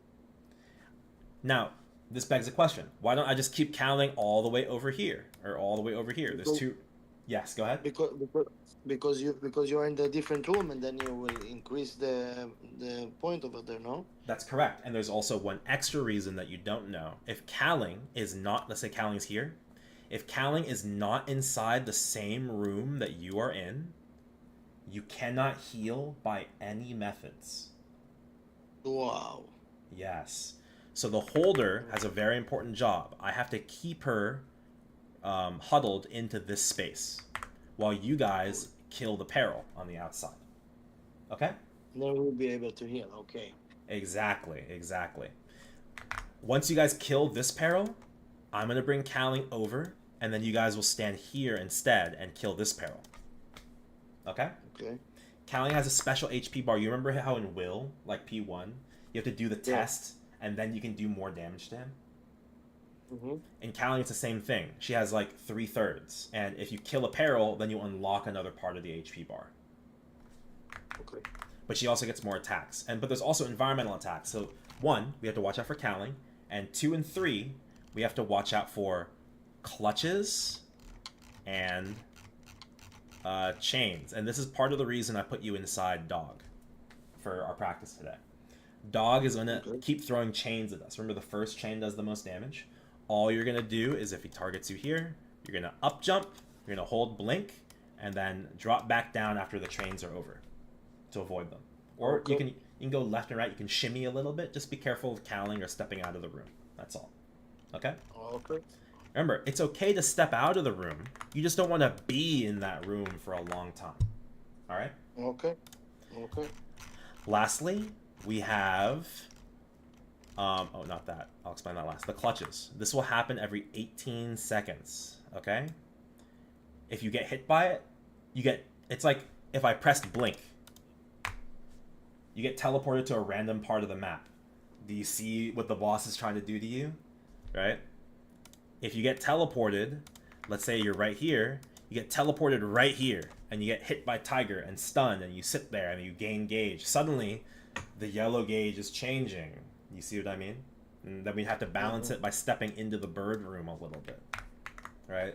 Speaker 1: Now, this begs a question. Why don't I just keep Kaling all the way over here? Or all the way over here? There's two... Yes, go ahead.
Speaker 2: Because you're in the different room, and then you will increase the point over there, no?
Speaker 1: That's correct. And there's also one extra reason that you don't know. If Kaling is not... Let's say Kaling's here. If Kaling is not inside the same room that you are in, you cannot heal by any methods.
Speaker 2: Wow.
Speaker 1: Yes. So the holder has a very important job. I have to keep her huddled into this space while you guys kill the peril on the outside. Okay?
Speaker 2: Then we'll be able to heal. Okay.
Speaker 1: Exactly. Once you guys kill this peril, I'm going to bring Kaling over, and then you guys will stand here instead and kill this peril. Okay?
Speaker 2: Okay.
Speaker 1: Kaling has a special HP bar. You remember how in Will, like P1, you have to do the test, and then you can do more damage to him?
Speaker 2: Mm-hmm.
Speaker 1: In Kaling, it's the same thing. She has like 3/3, and if you kill a peril, then you unlock another part of the HP bar.
Speaker 2: Okay.
Speaker 1: But she also gets more attacks. But there's also environmental attacks. So 1, we have to watch out for Kaling, and 2 and 3, we have to watch out for clutches and chains. And this is part of the reason I put you inside Dog for our practice today. Dog is going to keep throwing chains at us. Remember, the first chain does the most damage. All you're going to do is if he targets you here, you're going to up jump, you're going to hold blink, and then drop back down after the chains are over to avoid them. Or you can go left and right. You can shimmy a little bit. Just be careful of Kaling or stepping out of the room. That's all. Okay?
Speaker 2: Okay.
Speaker 1: Remember, it's okay to step out of the room. You just don't want to be in that room for a long time. All right?
Speaker 2: Okay.
Speaker 1: Lastly, we have... oh, not that. I'll explain that last. The clutches. This will happen every 18 seconds. Okay? If you get hit by it, you get... It's like if I pressed blink. You get teleported to a random part of the map. Do you see what the boss is trying to do to you? Right? If you get teleported, let's say you're right here, you get teleported right here, and you get hit by Tiger and stunned, and you sit there and you gain gauge. Suddenly, the yellow gauge is changing. You see what I mean? And then we have to balance it by stepping into the bird room a little bit. Right?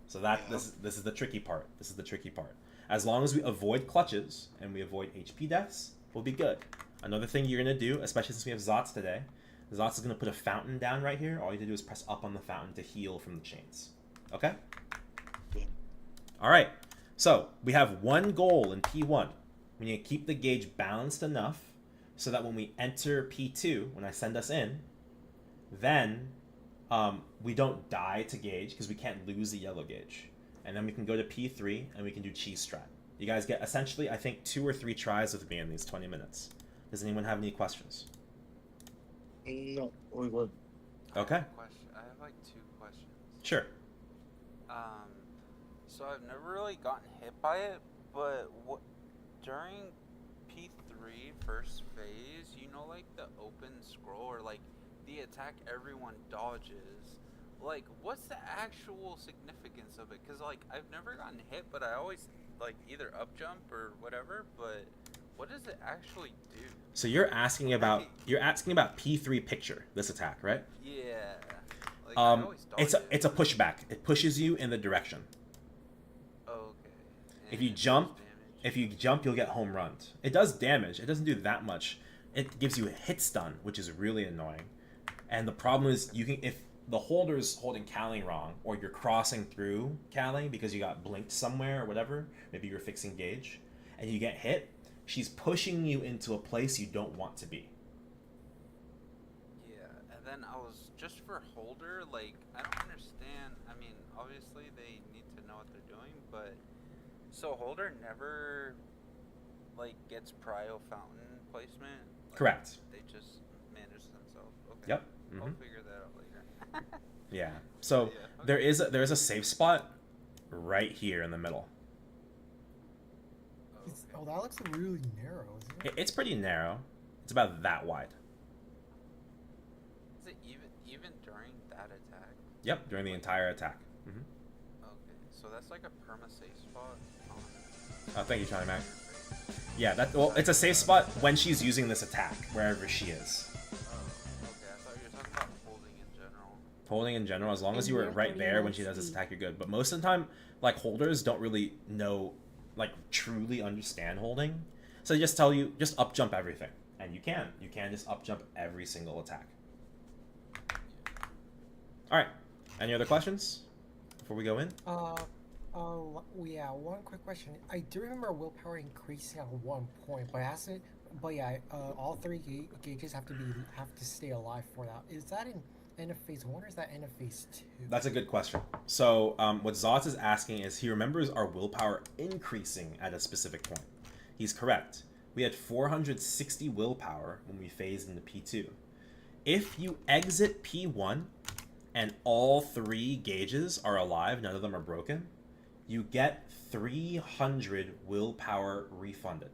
Speaker 1: So this is the tricky part. As long as we avoid clutches and we avoid HP deaths, we'll be good. Another thing you're going to do, especially since we have Zotz today, Zotz is going to put a fountain down right here. All you have to do is press up on the fountain to heal from the chains. Okay? All right. So we have one goal in P1. We need to keep the gauge balanced enough so that when we enter P2, when I send us in, then we don't die to gauge because we can't lose the yellow gauge. And then we can go to P3 and we can do cheese strat. You guys get essentially, I think, 2 or 3 tries with me in these 20 minutes. Does anyone have any questions?
Speaker 2: No, we would.
Speaker 1: Okay.
Speaker 3: I have like 2 questions.
Speaker 1: Sure.
Speaker 3: So I've never really gotten hit by it, but during P3 first phase, you know, like the open scroll or like the attack everyone dodges. Like, what's the actual significance of it? Because like I've never gotten hit, but I always like either up jump or whatever. But what does it actually do?
Speaker 1: So you're asking about P3 picture, this attack, right?
Speaker 3: Yeah. Like, I always dodge
Speaker 1: it's a pushback. It pushes you in the direction.
Speaker 3: Okay.
Speaker 1: If you jump, you'll get home run. It does damage. It doesn't do that much. It gives you a hit stun, which is really annoying. And the problem is, if the holder's holding Kaling wrong, or you're crossing through Kaling because you got blinked somewhere or whatever, maybe you're fixing gauge, and you get hit, she's pushing you into a place you don't want to be.
Speaker 3: Yeah, and then I was just for holder, like, I don't understand. I mean, obviously they need to know what they're doing, but so holder never like gets prio fountain placement. Like,
Speaker 1: Correct.
Speaker 3: They just manage themselves. Okay.
Speaker 1: Yep.
Speaker 3: I'll figure that out later.
Speaker 1: Yeah. So
Speaker 3: Yeah, okay.
Speaker 1: there is a safe spot right here in the middle.
Speaker 4: Oh, that looks really narrow, isn't it?
Speaker 1: It's pretty narrow. It's about that wide.
Speaker 3: Is it even during that attack?
Speaker 1: Yep, during the entire attack.
Speaker 3: Okay, so that's like a perma safe spot.
Speaker 1: Oh, thank you, Johnny Mac. Yeah, it's a safe spot when she's using this attack, wherever she is.
Speaker 3: Okay, I thought you were talking about holding in general.
Speaker 1: Holding in general, as long as you were right there when she does this attack, you're good. But most of the time, like, holders don't really know, like, truly understand holding. So they just tell you, just up jump everything. And you can just up jump every single attack. Alright, any other questions before we go in?
Speaker 4: Yeah, one quick question. I do remember willpower increasing at one point, but all 3 gauges have to stay alive for that. Is that in end of phase 1 or is that end of phase 2?
Speaker 1: That's a good question. So what Zotz is asking is he remembers our willpower increasing at a specific point. He's correct. We had 460 willpower when we phased into P2. If you exit P1 and all 3 gauges are alive, none of them are broken, you get 300 willpower refunded.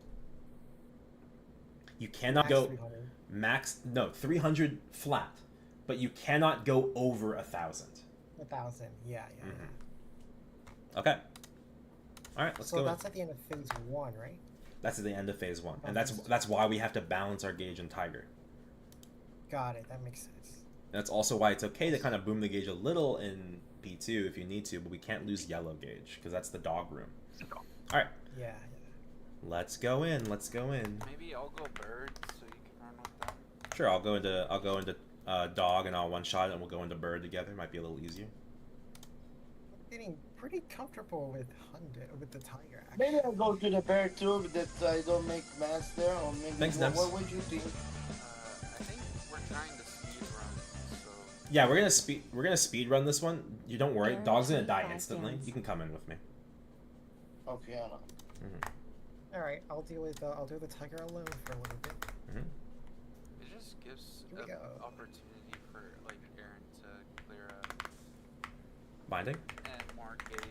Speaker 1: You cannot go 300 flat, but you cannot go over 1,000.
Speaker 4: 1,000, yeah.
Speaker 1: Okay. All right, let's go.
Speaker 4: So that's at the end of phase 1, right?
Speaker 1: That's at the end of phase 1, and that's why we have to balance our gauge in Tiger.
Speaker 4: Got it. That makes sense.
Speaker 1: That's also why it's okay to kind of boom the gauge a little in P2 if you need to, but we can't lose yellow gauge because that's the dog room. All right.
Speaker 4: Yeah.
Speaker 1: Let's go in.
Speaker 3: Maybe I'll go bird so you can run with them.
Speaker 1: Sure, I'll go into dog and I'll one shot it and we'll go into bird together. Might be a little easier.
Speaker 4: I'm getting pretty comfortable with the tiger. Actually.
Speaker 2: Maybe I'll go to the bear too, that I don't make mess there, or maybe.
Speaker 1: Thanks,
Speaker 2: what would you think?
Speaker 3: I think we're trying to speed run, so...
Speaker 1: Yeah, we're gonna speed run this one. You don't worry, dog's gonna die instantly. You can come in with me.
Speaker 2: Okay, I know.
Speaker 4: All right, I'll do the tiger alone for a little bit.
Speaker 3: It just gives
Speaker 4: Here we
Speaker 3: an
Speaker 4: go.
Speaker 3: opportunity for like Aaron to clear up
Speaker 1: Binding.
Speaker 3: and more gauge,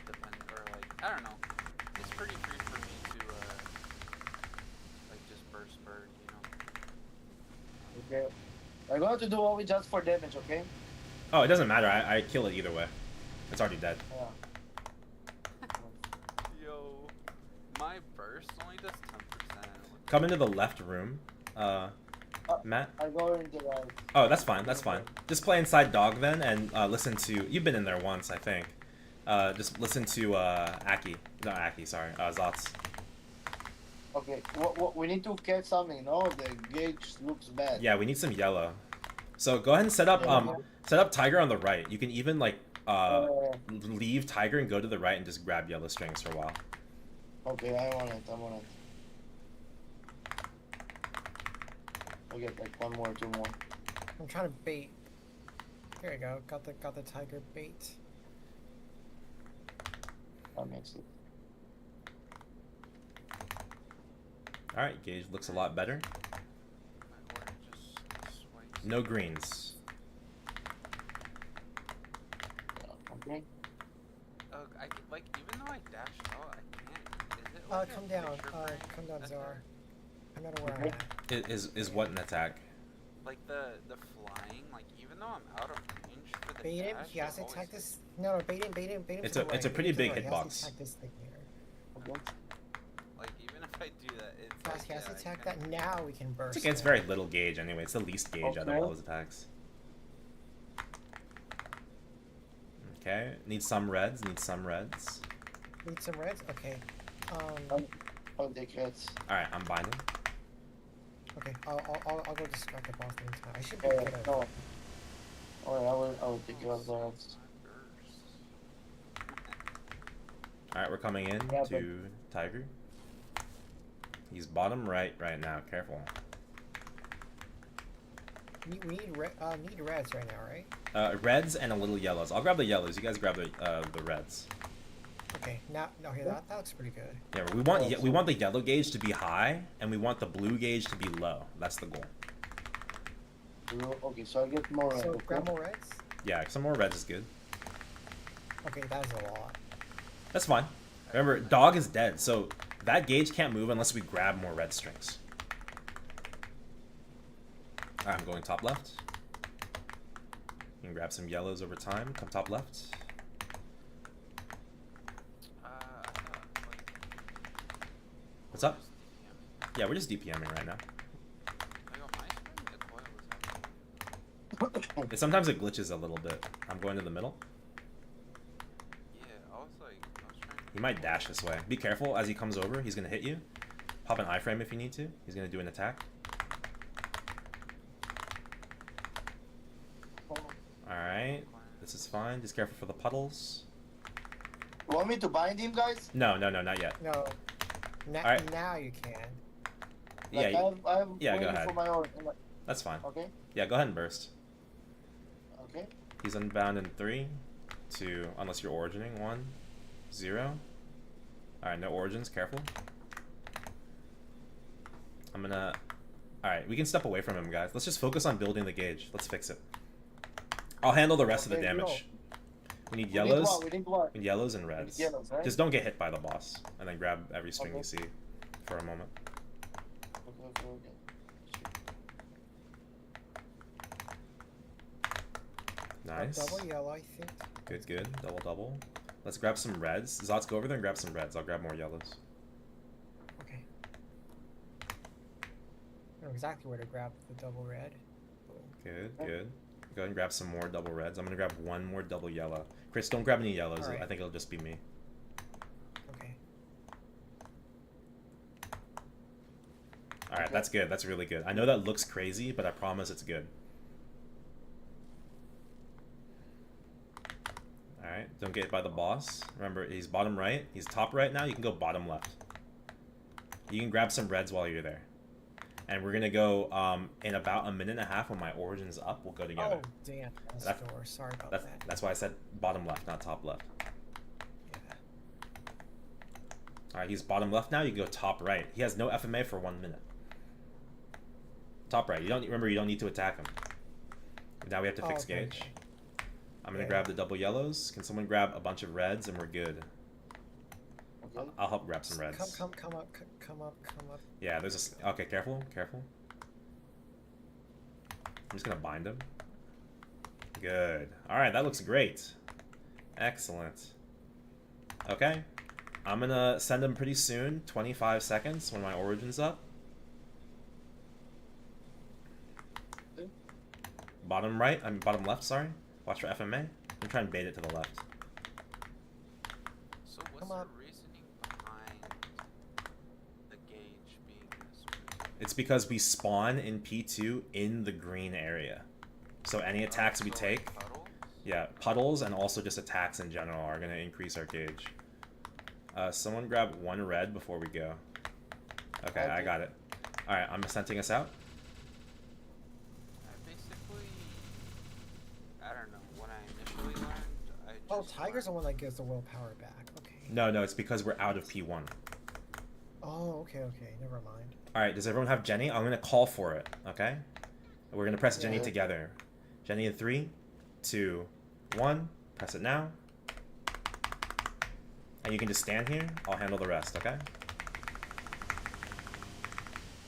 Speaker 3: depending, or like I don't know. It's pretty free for me to like just burst bird, you know.
Speaker 2: Okay. I'm going to do only just for damage, okay?
Speaker 1: Oh, it doesn't matter. I kill it either way. It's already dead.
Speaker 2: Yeah.
Speaker 3: Yo, my burst only does 10%.
Speaker 1: Come into the left room, Matt.
Speaker 2: I go in the right.
Speaker 1: Oh, that's fine. Just play inside dog then, and listen to. You've been in there once, I think. Just listen to Zotz.
Speaker 2: Okay, we need to catch something, no? The gauge looks bad.
Speaker 1: Yeah, we need some yellow. So go ahead and set up Tiger on the right. You can even like leave Tiger and go to the right and just grab yellow strings for a while.
Speaker 2: Okay, I want it. I'll get like 1 more, 2 more.
Speaker 4: I'm trying to bait Here we go. Got the tiger bait.
Speaker 2: That makes it.
Speaker 1: Alright, gauge looks a lot better.
Speaker 3: My order just swipes.
Speaker 1: No greens.
Speaker 2: Okay.
Speaker 3: I can, like, even though I dashed out, I can't. Is it like a
Speaker 4: Come down.
Speaker 3: picture frame
Speaker 4: Come down,
Speaker 3: attack?
Speaker 4: Zar. I'm not aware
Speaker 2: Okay.
Speaker 4: of that.
Speaker 1: Is what an attack?
Speaker 3: Like the flying, like even though I'm out of range for the
Speaker 4: Bait him.
Speaker 3: dash,
Speaker 4: He has to
Speaker 3: it
Speaker 4: attack
Speaker 3: always-
Speaker 4: this. No, bait him.
Speaker 1: It's
Speaker 4: to
Speaker 1: a-
Speaker 4: the
Speaker 1: it's a
Speaker 4: right,
Speaker 1: pretty
Speaker 4: bait him to
Speaker 1: big
Speaker 4: the right. He has
Speaker 1: hitbox.
Speaker 4: to attack this thing here.
Speaker 2: Okay.
Speaker 3: Like even if I do that, it's
Speaker 4: Yes,
Speaker 3: like,
Speaker 4: he has to
Speaker 3: yeah, I
Speaker 4: attack
Speaker 3: can't-
Speaker 4: that. Now we can burst.
Speaker 1: It's, it's
Speaker 4: it.
Speaker 1: very little gauge anyway. It's the least gauge out of
Speaker 2: Okay.
Speaker 1: all his attacks. Okay, need some reds. Need some reds.
Speaker 4: Need some reds. Okay.
Speaker 2: I'll take reds.
Speaker 1: All right, I'm binding.
Speaker 4: Okay. I'll go distract the boss anytime. I should be
Speaker 2: Yeah,
Speaker 4: good at
Speaker 2: no. Alright, I will take care of the reds.
Speaker 1: All right, we're coming in
Speaker 2: Yeah,
Speaker 1: to Tiger. He's bottom right now. Careful.
Speaker 4: We need reds right now, right?
Speaker 1: Reds and a little yellows. I'll grab the yellows. You guys grab the reds.
Speaker 4: Okay. Now, okay, that looks pretty good.
Speaker 1: Yeah, we want the yellow gauge to be high, and we want the blue gauge to be low. That's the goal.
Speaker 2: Okay, so I get more red.
Speaker 4: So
Speaker 2: Okay?
Speaker 4: grab more reds.
Speaker 1: Yeah, some more reds is good.
Speaker 4: Okay, that is a lot.
Speaker 1: That's fine. Remember, dog is dead, so that gauge can't move unless we grab more red strings. Alright, I'm going top left. You can grab some yellows over time. Come top left.
Speaker 3: I thought, like,
Speaker 1: What's up?
Speaker 3: just DPM.
Speaker 1: Yeah, we're just DPMing right now.
Speaker 3: Like, on my screen, the coil was happening.
Speaker 1: Sometimes it glitches a little bit. I'm going to the middle.
Speaker 3: Yeah, I was trying to.
Speaker 1: He might dash this way. Be careful as he comes over. He's going to hit you. Pop an iframe if you need to. He's going to do an attack. Alright. This is fine. Just careful for the puddles.
Speaker 2: You want me to bind him, guys?
Speaker 1: No, not yet.
Speaker 4: No.
Speaker 1: Alright.
Speaker 4: Now you can.
Speaker 1: Yeah,
Speaker 2: Like, I'm
Speaker 1: yeah, go
Speaker 2: waiting
Speaker 1: ahead.
Speaker 2: for my order.
Speaker 1: that's fine.
Speaker 2: Okay?
Speaker 1: Yeah, go ahead and burst.
Speaker 2: Okay?
Speaker 1: He's unbound in 3, 2, unless you're origining. 1, 0. Alright, no origins. Careful. I'm gonna... Alright, we can step away from him, guys. Let's just focus on building the gauge. Let's fix it. I'll handle the rest of the
Speaker 2: Okay,
Speaker 1: damage. We need
Speaker 2: We
Speaker 1: yellows.
Speaker 2: We need what?
Speaker 1: We need yellows and reds.
Speaker 2: Yellows, right?
Speaker 1: Just don't get hit by the boss. And then grab every string you
Speaker 2: Okay.
Speaker 1: see for a moment.
Speaker 2: Okay.
Speaker 1: Nice.
Speaker 4: Double yellow, I think.
Speaker 1: Good. Double. Let's grab some reds. Zots, go over there and grab some reds. I'll grab more yellows.
Speaker 4: Okay. I know exactly where to grab the double red.
Speaker 1: Good. Go ahead and grab some more double reds. I'm gonna grab one more double yellow. Chris, don't grab any yellows.
Speaker 4: Alright.
Speaker 1: I think it'll just be me.
Speaker 4: Okay.
Speaker 1: Alright,
Speaker 2: Okay.
Speaker 1: that's good. That's really good. I know that looks crazy, but I promise it's good. Alright, don't get hit by the boss. Remember, he's bottom right. He's top right now. You can go bottom left. You can grab some reds while you're there. And we're gonna go in about a minute and a half when my origin's up. We'll go together.
Speaker 4: Oh, damn. That's
Speaker 1: That-
Speaker 4: the door. Sorry about
Speaker 1: That's,
Speaker 4: that.
Speaker 1: that's why I said bottom left, not top left.
Speaker 4: Yeah.
Speaker 1: Alright, he's bottom left now. You can go top right. He has no FMA for 1 minute. Top right. You don't need to attack him. Now we have to fix
Speaker 4: Oh, okay.
Speaker 1: gauge. I'm gonna
Speaker 4: Yeah.
Speaker 1: grab the double yellows. Can someone grab a bunch of reds and we're good?
Speaker 2: Okay.
Speaker 1: I'll help grab some reds.
Speaker 4: Come up.
Speaker 1: Yeah, there's a... Okay, careful. I'm just gonna bind him. Good. Alright, that looks great. Excellent. Okay. I'm gonna send him pretty soon. 25 seconds when my origin's up.
Speaker 2: Okay.
Speaker 1: Bottom left, sorry. Watch for FMA. I'm trying to bait it to the left.
Speaker 3: So what's
Speaker 4: Come
Speaker 3: the
Speaker 4: up.
Speaker 3: reasoning behind the gauge being this way?
Speaker 1: It's because we spawn in P2 in the green area. So any attacks we
Speaker 3: So,
Speaker 1: take...
Speaker 3: like, puddles?
Speaker 1: Yeah, puddles and also just attacks in general are going to increase our gauge. Someone grab one red before we go. Okay, I
Speaker 2: Okay.
Speaker 1: got it. Alright, I'm sending us out.
Speaker 3: I basically, I don't know.
Speaker 4: Oh,
Speaker 3: just
Speaker 4: Tiger's the
Speaker 3: learn.
Speaker 4: one that gives the willpower back. Okay.
Speaker 1: No, it's because we're out of P1.
Speaker 4: Oh, okay. Never mind.
Speaker 1: Alright, does everyone have Jenny? I'm gonna call for it, okay? We're gonna press Jenny
Speaker 2: Yeah.
Speaker 1: together. Jenny in 3, 2, 1. Press it now. And you can just stand here. I'll handle the rest, okay?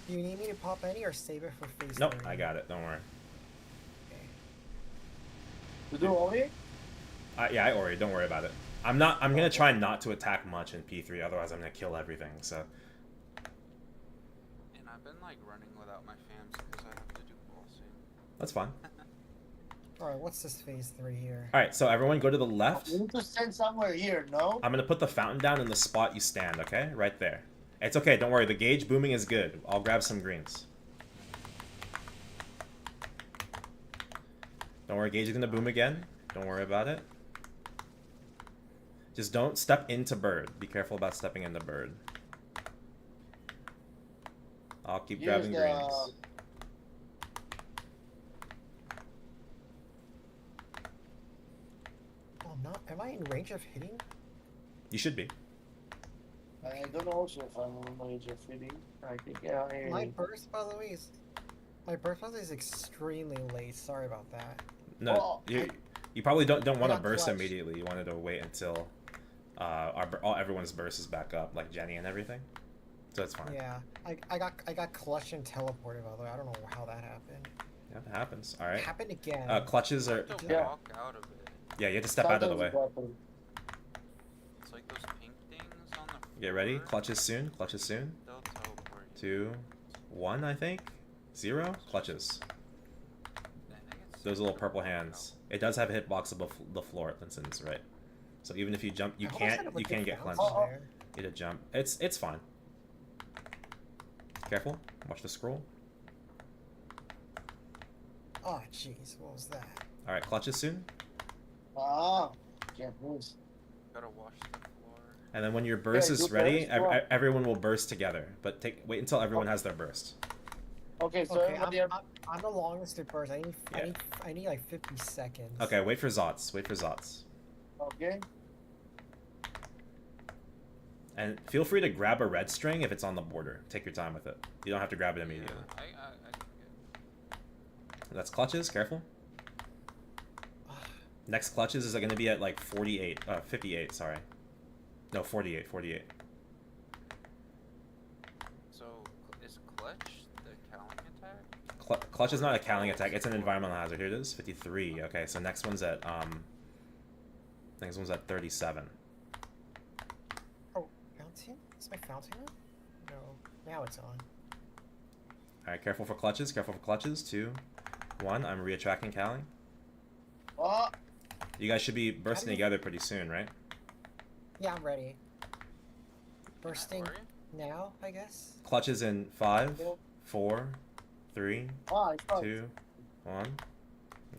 Speaker 4: Do you need me to pop any or save it for phase
Speaker 1: Nope,
Speaker 4: 3?
Speaker 1: I got it. Don't worry.
Speaker 4: Okay.
Speaker 2: You do Ori?
Speaker 1: Yeah, I Ori. Don't worry about it. I'm gonna try not to attack much in P3, otherwise I'm gonna kill everything. So
Speaker 3: And I've been like running without my fams because I have to do bossing.
Speaker 1: that's fine.
Speaker 4: Alright, what's this phase 3 here?
Speaker 1: All right, so everyone go to the left.
Speaker 2: We need to stand somewhere here, no?
Speaker 1: I'm gonna put the fountain down in the spot you stand. Okay, right there. It's okay. Don't worry. The gauge booming is good. I'll grab some greens. Don't worry. Gauge is gonna boom again. Don't worry about it. Just don't step into bird. Be careful about stepping into bird. I'll keep
Speaker 2: Here's
Speaker 1: grabbing
Speaker 2: the-
Speaker 1: greens.
Speaker 4: Oh, I'm not. Am I in range of hitting?
Speaker 1: You should be.
Speaker 2: I don't know also if I'm on range of feeding. I think yeah.
Speaker 4: My burst, by the way, is. My burst, by the way, is extremely late. Sorry about that.
Speaker 1: No,
Speaker 2: Well,
Speaker 1: you probably don't want to
Speaker 4: got
Speaker 1: burst
Speaker 4: clutch.
Speaker 1: immediately. You wanted to wait until everyone's burst is back up, like Jenny and everything. So it's fine.
Speaker 4: Yeah, I got clutched and teleported, by the way. I don't know how that happened.
Speaker 1: Yeah, that happens. All
Speaker 4: It
Speaker 1: right.
Speaker 4: happened again.
Speaker 1: Clutches
Speaker 3: You
Speaker 1: are.
Speaker 3: have to
Speaker 2: Yeah.
Speaker 3: walk out of it.
Speaker 1: Yeah, you have to step out of the way.
Speaker 3: It's like those pink things on the floor.
Speaker 1: Get ready. Clutches soon. Clutches soon.
Speaker 3: They'll teleport you.
Speaker 1: 2, 1, I think. 0. Clutches.
Speaker 3: I think it's
Speaker 1: Those little purple
Speaker 3: out.
Speaker 1: hands. It does have a hitbox above the floor at instance, right? So even if you jump, you
Speaker 4: I almost had
Speaker 1: can't.
Speaker 4: a
Speaker 1: You
Speaker 4: good
Speaker 1: can get
Speaker 4: bounce
Speaker 1: cleansed.
Speaker 2: Oh,
Speaker 4: there.
Speaker 1: You had to jump. It's fine. Careful. Watch the scroll.
Speaker 4: Oh, jeez, what was that?
Speaker 1: All right. Clutches soon.
Speaker 2: Ah, can't lose.
Speaker 3: Gotta wash the floor.
Speaker 1: And then when your burst
Speaker 2: Yeah,
Speaker 1: is
Speaker 2: you
Speaker 1: ready,
Speaker 2: burst, go on.
Speaker 1: everyone will burst together. But wait until everyone has their burst.
Speaker 2: Okay, so
Speaker 4: Okay,
Speaker 2: everybody
Speaker 4: I'm the longest to burst.
Speaker 1: Yeah.
Speaker 4: I need like 50 seconds.
Speaker 1: Okay. Wait for Zots. Wait for Zots.
Speaker 2: okay.
Speaker 1: And feel free to grab a red string if it's on the border. Take your time with it. You don't have to grab it immediately.
Speaker 3: Yeah, I can get.
Speaker 1: That's clutches. Careful. Next clutches is going to be at like 58, sorry. No, 48.
Speaker 3: So is clutch the Kaling attack?
Speaker 1: Clutch is not a Kaling attack, it's an environmental hazard. Here it is, 53. Okay, so next one's at, next one's at 37.
Speaker 4: Oh, fountain? Is my fountain on? No, now it's on.
Speaker 1: Alright, careful for clutches, 2, 1. I'm re-attracting Kaling.
Speaker 2: Oh,
Speaker 1: You guys should be bursting
Speaker 4: How do you-
Speaker 1: together pretty soon, right?
Speaker 4: Yeah, I'm ready. Bursting
Speaker 3: Ori?
Speaker 4: now, I guess.
Speaker 1: Clutches in 5, 4, 3,
Speaker 2: ah, it's fine.
Speaker 1: 2, 1.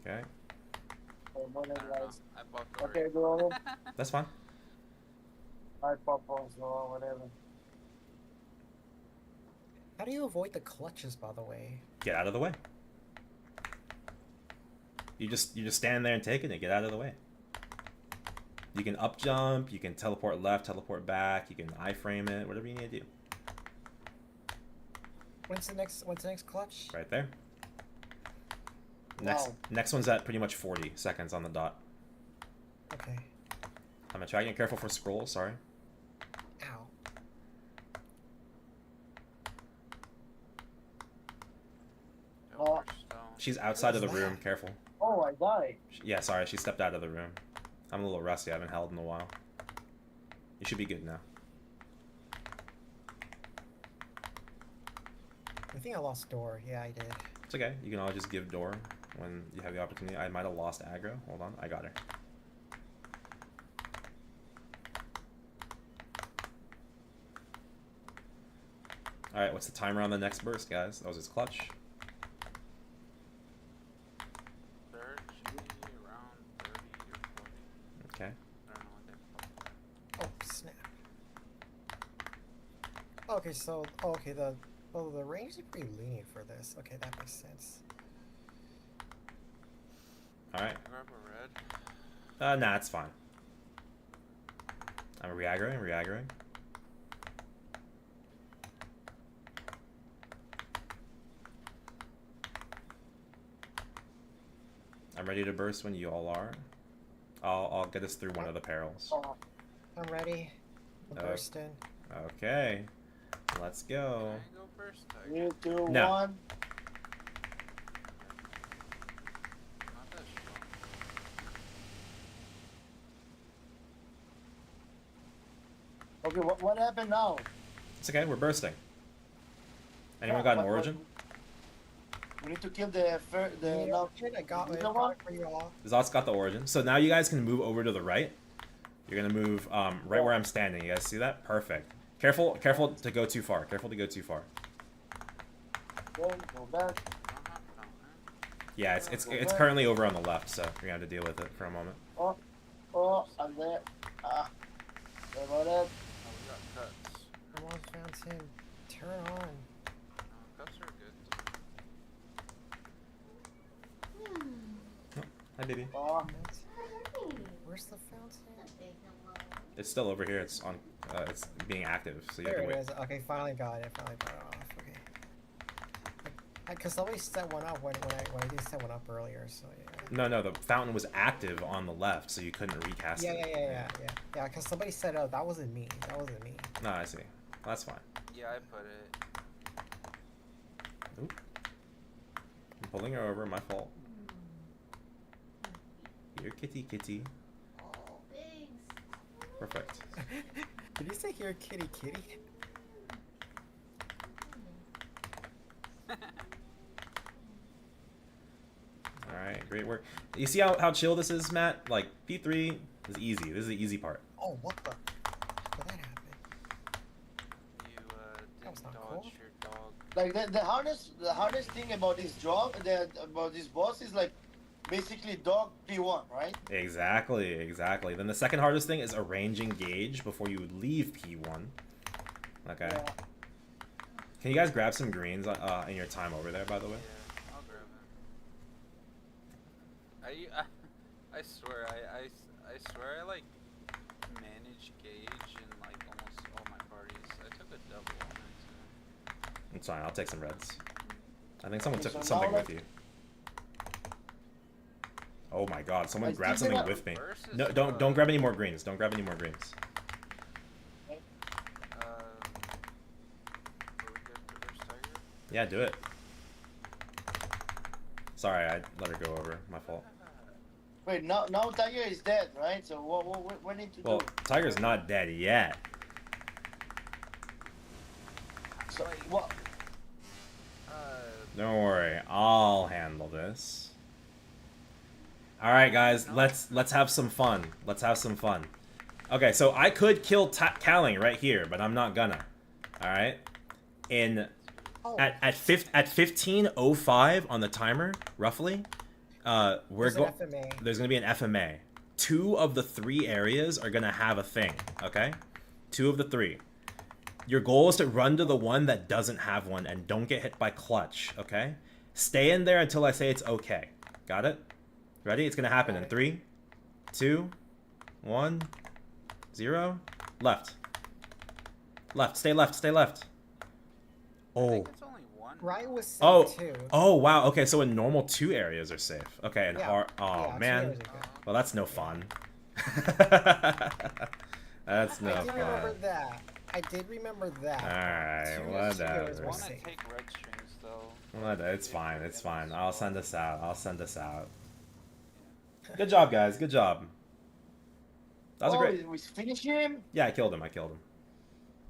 Speaker 1: Okay,
Speaker 2: Oh, one
Speaker 3: I
Speaker 2: of
Speaker 3: don't know.
Speaker 2: guys.
Speaker 3: I buffed Ori.
Speaker 2: Okay, bro.
Speaker 1: that's fine.
Speaker 2: I pop on, so whatever.
Speaker 4: How do you avoid the clutches, by the way?
Speaker 1: Get out of the way. You just stand there and take it and get out of the way. You can up jump, you can teleport left, teleport back, you can iframe it, whatever you need to do.
Speaker 4: When's the next clutch?
Speaker 1: Right there.
Speaker 2: Wow.
Speaker 1: Next one's at pretty much 40 seconds on the dot.
Speaker 4: Okay.
Speaker 1: I'm attracting. Careful for scroll. Sorry.
Speaker 4: Ow.
Speaker 2: Oh.
Speaker 3: Stone.
Speaker 1: She's outside of the
Speaker 4: What was
Speaker 1: room.
Speaker 4: that?
Speaker 1: Careful.
Speaker 2: Oh, I died.
Speaker 1: Yeah, sorry. She stepped out of the room. I'm a little rusty. I haven't held in a while. You should be good now.
Speaker 4: I think I lost door. Yeah, I did.
Speaker 1: It's okay. You can all just give door when you have the opportunity. I might have lost aggro. Hold on. I got her. Alright, what's the timer on the next burst, guys? That was his clutch.
Speaker 3: Third should be around 30 or 40.
Speaker 1: Okay.
Speaker 3: I don't know what they call it.
Speaker 4: Oh, snap. Okay, so the range is pretty lenient for this. Okay, that makes sense.
Speaker 1: Alright.
Speaker 3: Grab a red.
Speaker 1: Nah, it's fine. I'm reaggroing. I'm ready to burst when you all are. I'll get us through one of the perils.
Speaker 4: I'm ready. I'm bursting.
Speaker 1: Okay. Let's go.
Speaker 3: Can I go first, Tiger?
Speaker 2: 3, 2,
Speaker 1: No.
Speaker 2: 1.
Speaker 3: Not that strong.
Speaker 2: Okay, what happened now?
Speaker 1: It's okay, we're bursting. Anyone got an
Speaker 2: What-
Speaker 1: origin?
Speaker 2: We need to kill the
Speaker 4: Yeah, I got it.
Speaker 2: the one?
Speaker 4: For you all.
Speaker 1: Zot's got the origin. So now you guys can move over to the right. You're gonna move right where I'm standing. You guys see that? Perfect. Careful to go too far. Careful to go too far.
Speaker 2: Go back.
Speaker 3: I don't have fountain.
Speaker 1: Yeah, it's currently over on the left, so you're gonna have to deal with it for a moment.
Speaker 2: Oh, I'm there. Sorry about that.
Speaker 3: Oh, we got cuts.
Speaker 4: I want fountain. Turn on.
Speaker 3: Cuts are good.
Speaker 1: Hi, baby.
Speaker 2: Oh,
Speaker 4: Where's the fountain?
Speaker 1: It's still over here. It's on. It's being active, so you have
Speaker 4: There
Speaker 1: to
Speaker 4: it
Speaker 1: wait.
Speaker 4: is. Okay, finally got it. Finally got it off. Okay. Cause somebody set one up when I did set one up earlier. So yeah.
Speaker 1: No, the fountain was active on the left, so you couldn't recast it.
Speaker 4: Yeah. Cause somebody set it up. That wasn't me.
Speaker 1: No, I see. That's fine.
Speaker 3: Yeah, I put it.
Speaker 1: Oop. I'm pulling her over. My fault. Here, kitty. Perfect.
Speaker 4: Did you say here, kitty?
Speaker 1: Alright, great work. You see how chill this is, Matt? Like, P3 is easy. This is the easy part.
Speaker 4: Oh, what the? How did that happen?
Speaker 3: You
Speaker 4: That was
Speaker 3: didn't
Speaker 4: not
Speaker 3: dodge
Speaker 4: cool.
Speaker 3: your dog.
Speaker 2: like the hardest thing about this job, about this boss is like basically dog P1, right?
Speaker 1: Exactly. Then the second hardest thing is arranging gauge before you leave P1. Okay.
Speaker 2: Yeah.
Speaker 1: Can you guys grab some greens in your time over there, by the way?
Speaker 3: Yeah, I'll grab it. I swear, I swear I like manage gauge in like almost all my parties. I took a double on it too.
Speaker 1: It's fine. I'll take some reds. I think someone
Speaker 2: Okay,
Speaker 1: took
Speaker 2: so
Speaker 1: something
Speaker 2: now
Speaker 1: with you. Oh my god, someone
Speaker 2: I
Speaker 1: grabbed
Speaker 2: still
Speaker 1: something
Speaker 2: think
Speaker 1: with me.
Speaker 3: Versus,
Speaker 1: No, don't grab any more greens. Don't grab any more greens.
Speaker 3: Are we good for this tiger?
Speaker 1: Yeah, do it. Sorry, I let her go over. My fault.
Speaker 2: Wait, now Tiger is dead, right? So what need to
Speaker 1: Well,
Speaker 2: do?
Speaker 1: Tiger's not dead yet.
Speaker 2: So, what?
Speaker 1: Don't worry, I'll handle this. All right, guys, let's have some fun. Okay, so I could kill Kaling right here, but I'm not gonna. All right, at 15:05 on the timer, roughly,
Speaker 4: There's an FMA.
Speaker 1: there's gonna be an FMA. 2 of the 3 areas are gonna have a thing. Okay, 2 of the 3. Your goal is to run to the one that doesn't have one and don't get hit by clutch. Okay, stay in there until I say it's okay. Got it? Ready? It's gonna happen in 3, 2, 1, 0. Left. Stay left.
Speaker 3: I
Speaker 1: Oh.
Speaker 3: think it's only one.
Speaker 4: Right was safe
Speaker 1: Oh.
Speaker 4: too.
Speaker 1: Oh wow. Okay, so in normal 2 areas are safe. Okay, and
Speaker 4: Yeah.
Speaker 1: hard. Oh
Speaker 4: Yeah, 2
Speaker 1: man.
Speaker 4: areas are good.
Speaker 1: Well, that's no fun. That's no
Speaker 4: I did remember
Speaker 1: fun.
Speaker 4: that. I did remember that.
Speaker 1: Alright,
Speaker 4: 2
Speaker 1: whatever.
Speaker 4: areas
Speaker 3: I
Speaker 4: were
Speaker 3: want to
Speaker 4: safe.
Speaker 3: take red strings though.
Speaker 1: It's fine. I'll send us out. Good job, guys. Good job. That was a great.
Speaker 2: We finish him?
Speaker 1: Yeah, I killed him.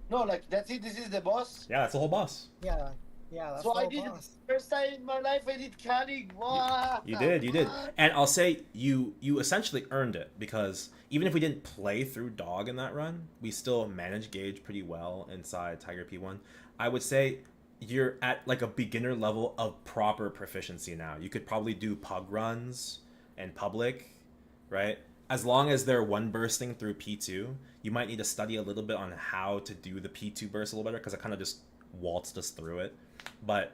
Speaker 2: No, like that's it. This is the boss.
Speaker 1: Yeah, that's the whole boss.
Speaker 4: Yeah, that's
Speaker 2: So
Speaker 4: the
Speaker 2: I
Speaker 4: whole
Speaker 2: did
Speaker 4: boss.
Speaker 2: first time in my life I did Kaling. Wow.
Speaker 1: You did. And I'll say you essentially earned it because even if we didn't play through dog in that run, we still managed gauge pretty well inside Tiger P1. I would say you're at like a beginner level of proper proficiency now. You could probably do pug runs and public, right? As long as they're one bursting through P2, you might need to study a little bit on how to do the P2 burst a little better because I kind of just waltzed us through it. But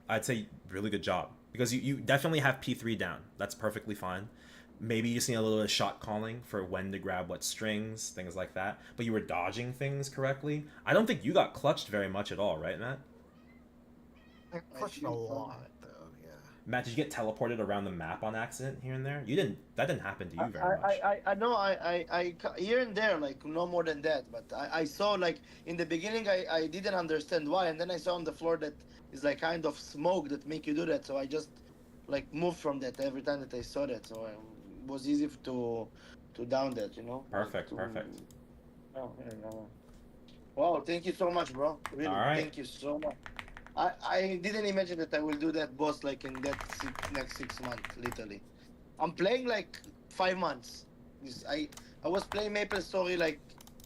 Speaker 1: I'd say really good job because you definitely have P3 down. That's perfectly fine. maybe you just need a little bit of shot calling for when to grab what strings, things like that. But you were dodging things correctly. I don't think you got clutched very much at all, right, Matt?
Speaker 4: I pushed a lot though. Yeah.
Speaker 1: Matt, did you get teleported around the map on accident here and there? You didn't. That didn't happen to you very much.
Speaker 2: I know here and there, like no more than that. But I saw like in the beginning, I didn't understand why, and then I saw on the floor that is like kind of smoke that make you do that. So I just like moved from that every time that I saw that. So it was easy to down that, you know.
Speaker 1: Perfect,
Speaker 2: like
Speaker 1: perfect.
Speaker 2: Oh, yeah, no. Wow, thank you so much, bro. Really,
Speaker 1: All right.
Speaker 2: thank you so much. I didn't imagine that I will do that boss like in that next 6 months, literally. I'm playing like 5 months. I was playing Maple Story like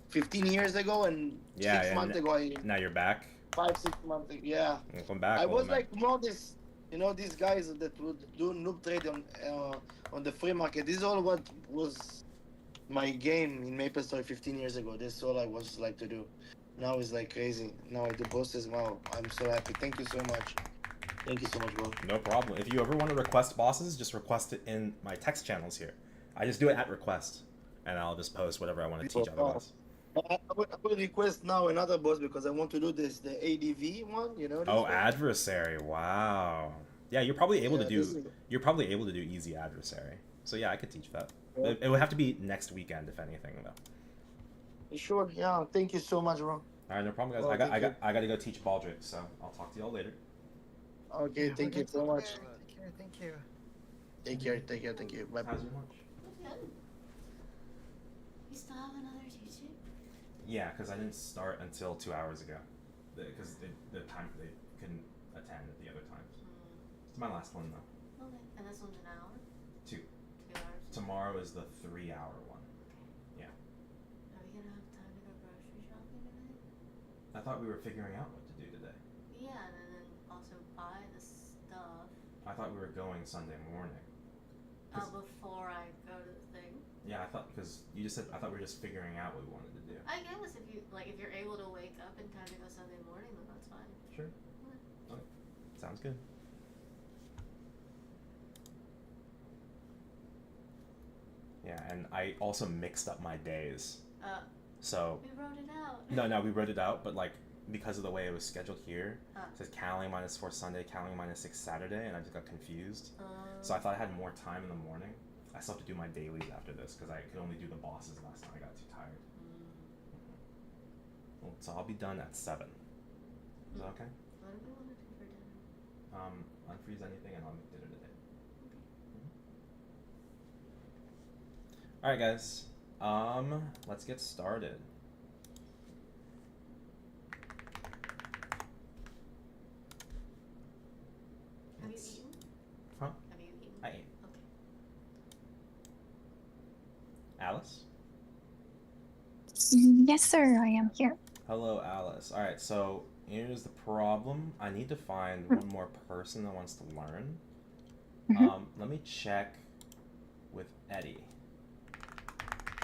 Speaker 2: 15 years ago, and
Speaker 1: Yeah,
Speaker 2: 6 months ago,
Speaker 1: now you're back.
Speaker 2: 5 6 months ago, yeah.
Speaker 1: Welcome back.
Speaker 2: I was
Speaker 1: welcome back.
Speaker 2: like more this, you know, these guys that would do noob trade on the free market. This is all what was my game in Maple Story 15 years ago. This is all I was like to do. Now it's like crazy. Now I do bosses. Wow, I'm so happy. Thank you so much. Thank you so much, bro.
Speaker 1: No problem. If you ever want to request bosses, just request it in my text channels here. I just do it at request, and I'll just post whatever I want to teach otherwise.
Speaker 2: I will request now another boss because I want to do the ADV one. You know.
Speaker 1: Oh, adversary! Wow. Yeah, you're probably able to do.
Speaker 2: this is-
Speaker 1: You're probably able to do easy adversary. So yeah, I could teach that.
Speaker 2: Yeah.
Speaker 1: It would have to be next weekend, if anything, though.
Speaker 2: Sure. Yeah. Thank you so much, bro.
Speaker 1: All right, no problem, guys.
Speaker 2: Well,
Speaker 1: I got to go teach Baldrix, so I'll talk to y'all later.
Speaker 2: Okay. Thank you so much.
Speaker 4: Thank you.
Speaker 2: Take care. Take care. Thank you. Bye.
Speaker 1: How's your lunch?
Speaker 5: Good. You still have another teaching?
Speaker 1: Yeah, because I didn't start until 2 hours ago, because the time they couldn't attend at the other times. It's my last one though.
Speaker 5: Okay. And this one's an hour?
Speaker 1: 2.
Speaker 5: 2 hours?
Speaker 1: Tomorrow is the 3-hour one. Yeah.
Speaker 5: Are we gonna have time to go grocery shopping tonight?
Speaker 1: I thought we were figuring out what to do today.
Speaker 5: Yeah, and then also buy the stuff.
Speaker 1: I thought we were going Sunday morning. 'Cause-
Speaker 5: Before I go to the thing.
Speaker 1: Yeah, I thought, because you just said, I thought we were just figuring out what we wanted to do.
Speaker 5: I guess if you're able to wake up in time to go Sunday morning, then that's fine.
Speaker 1: Sure. Okay. Sounds good. Yeah, and I also mixed up my days. So
Speaker 5: We wrote it out.
Speaker 1: no, we wrote it out, but like because of the way it was scheduled here,
Speaker 5: Ah.
Speaker 1: it says Kaling -4 Sunday, Kaling -6 Saturday, and I just got confused. So I thought I had more time in the morning. I still have to do my dailies after this because I could only do the bosses last time. I got too tired. Well, so I'll be done at 7. Is that okay?
Speaker 5: What do we want to do for dinner?
Speaker 1: Unfreeze anything and I'll make dinner today. Alright guys, let's get started.
Speaker 5: Have you eaten?
Speaker 1: Huh?
Speaker 5: Have you eaten?
Speaker 1: I ate.
Speaker 5: Okay.
Speaker 1: Alice?
Speaker 6: Yes, sir, I am here.
Speaker 1: Hello, Alice. Alright, so here's the problem. I need to find one more person that wants to learn. Let me check with Eddie.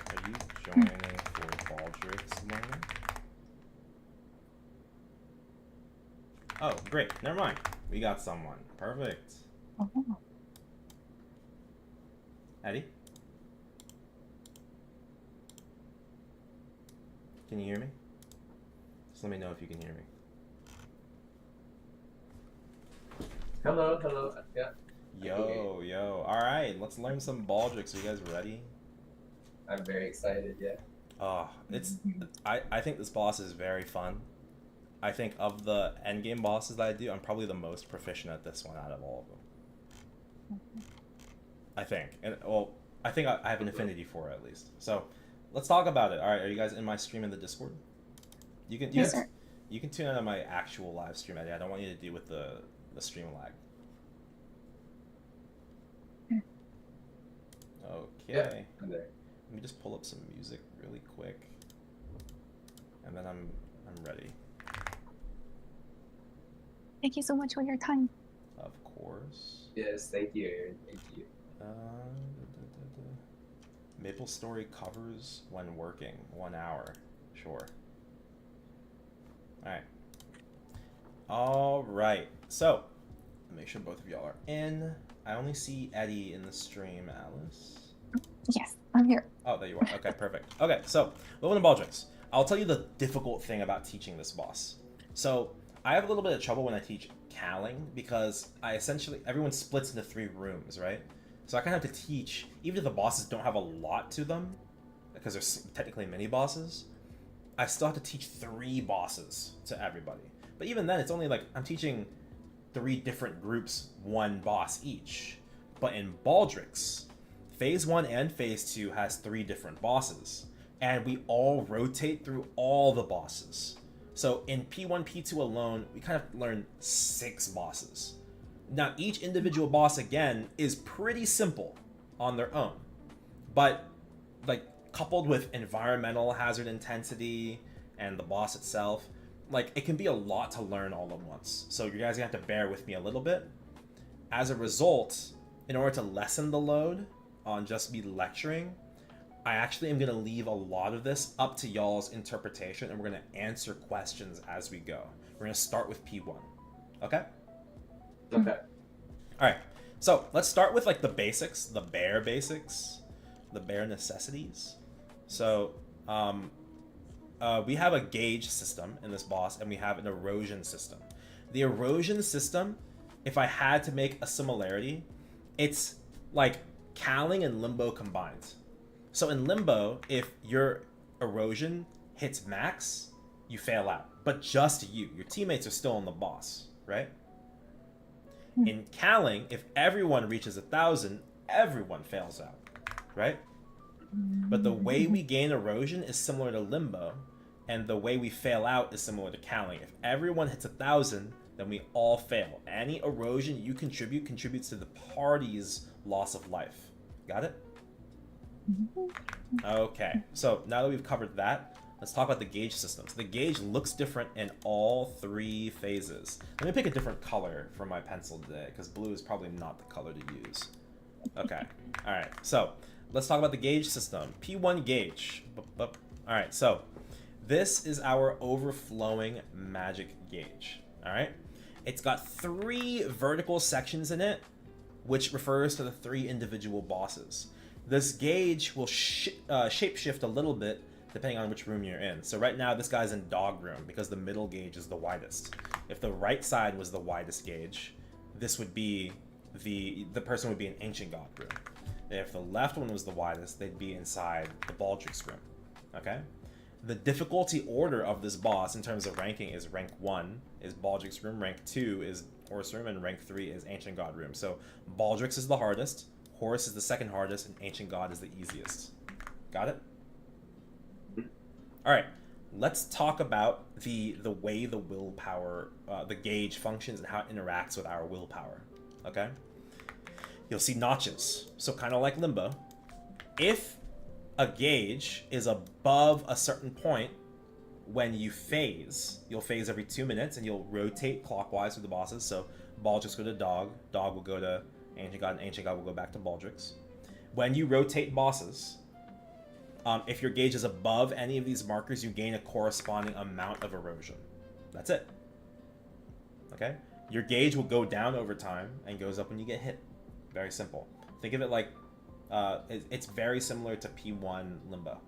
Speaker 1: Are you joining for Baldrix learning? Oh, great. Never mind. We got someone. Perfect.
Speaker 6: Oh.
Speaker 1: Eddie? Can you hear me? Just let me know if you can hear me.
Speaker 7: Hello, yeah.
Speaker 1: Yo. Alright, let's learn some Baldrix. Are you guys ready?
Speaker 7: I'm very excited, yeah.
Speaker 1: Oh, I think this boss is very fun. I think of the endgame bosses that I do, I'm probably the most proficient at this one out of all of them. I think. And I think I have an affinity for it at least. So let's talk about it. Alright, are you guys in my stream in the Discord?
Speaker 6: Yes, sir.
Speaker 1: You can tune in on my actual live stream, Eddie. I don't want you to deal with the stream lag. Okay.
Speaker 7: Yeah, I'm there.
Speaker 1: Let me just pull up some music really quick. And then I'm ready.
Speaker 6: Thank you so much for your time.
Speaker 1: Of course.
Speaker 7: Yes, thank you, Aaron. Thank you.
Speaker 1: Maple Story covers when working. 1 hour. Sure. Alright. Alright. So, make sure both of y'all are in. I only see Eddie in the stream, Alice.
Speaker 6: Yes, I'm here.
Speaker 1: Oh, there you are. Okay, perfect. Okay, so welcome to Baldrix. I'll tell you the difficult thing about teaching this boss. So I have a little bit of trouble when I teach Kaling because everyone splits into 3 rooms, right? So I kind of have to teach, even if the bosses don't have a lot to them, because they're technically mini bosses, I still have to teach 3 bosses to everybody. But even then, it's only like I'm teaching 3 different groups, 1 boss each. But in Baldrix, Phase 1 and Phase 2 has 3 different bosses, and we all rotate through all the bosses. So in P1, P2 alone, we kind of learn 6 bosses. Now, each individual boss, again, is pretty simple on their own, but like coupled with environmental hazard intensity and the boss itself, like it can be a lot to learn all at once. So you guys are gonna have to bear with me a little bit. As a result, in order to lessen the load on just me lecturing, I actually am gonna leave a lot of this up to y'all's interpretation, and we're gonna answer questions as we go. We're gonna start with P1. Okay?
Speaker 7: Okay.
Speaker 1: Alright, so let's start with like the basics, the bare basics, the bare necessities. So, we have a gauge system in this boss, and we have an erosion system. The erosion system, if I had to make a similarity, it's like Kaling and Limbo combined. So in Limbo, if your erosion hits max, you fail out. But just you. Your teammates are still on the boss, right? In Kaling, if everyone reaches 1,000, everyone fails out, right? But the way we gain erosion is similar to Limbo, and the way we fail out is similar to Kaling. If everyone hits 1,000, then we all fail. Any erosion you contribute contributes to the party's loss of life. Got it? Okay, so now that we've covered that, let's talk about the gauge system. So the gauge looks different in all 3 phases. Let me pick a different color for my pencil today, because blue is probably not the color to use. Okay, alright, so let's talk about the gauge system. P1 gauge. Alright, so this is our overflowing magic gauge. Alright? It's got 3 vertical sections in it, which refers to the 3 individual bosses. This gauge will shapeshift a little bit depending on which room you're in. So right now, this guy's in dog room because the middle gauge is the widest. If the right side was the widest gauge, this would be the person would be in ancient god room. If the left one was the widest, they'd be inside the Baldrix room. Okay? The difficulty order of this boss in terms of ranking is rank 1 is Baldrix room, rank 2 is Horse room, and rank 3 is ancient god room. So Baldrix is the hardest, Horse is the second hardest, and ancient god is the easiest. Got it? All right, let's talk about the way the willpower, the gauge functions and how it interacts with our willpower. Okay? You'll see notches. So kind of like Limbo. If a gauge is above a certain point, when you phase, you'll phase every 2 minutes, and you'll rotate clockwise with the bosses. So Baldrix go to Dog, Dog will go to Ancient God, and Ancient God will go back to Baldrix. When you rotate bosses, if your gauge is above any of these markers, you gain a corresponding amount of erosion. That's it. Okay? Your gauge will go down over time and goes up when you get hit. Very simple. Think of it like it's very similar to P1 Limbo.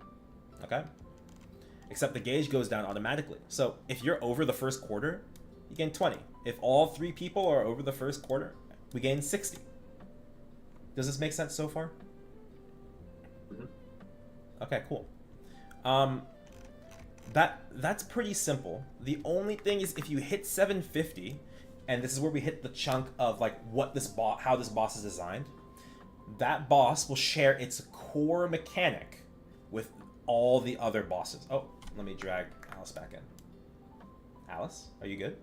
Speaker 1: Okay? Except the gauge goes down automatically. So if you're over the first quarter, you gain 20. If all 3 people are over the first quarter, we gain 60. Does this make sense so far? Okay, cool. That's pretty simple. The only thing is if you hit 750, and this is where we hit the chunk of like how this boss is designed, that boss will share its core mechanic with all the other bosses. Oh, let me drag Alice back in. Alice, are you good?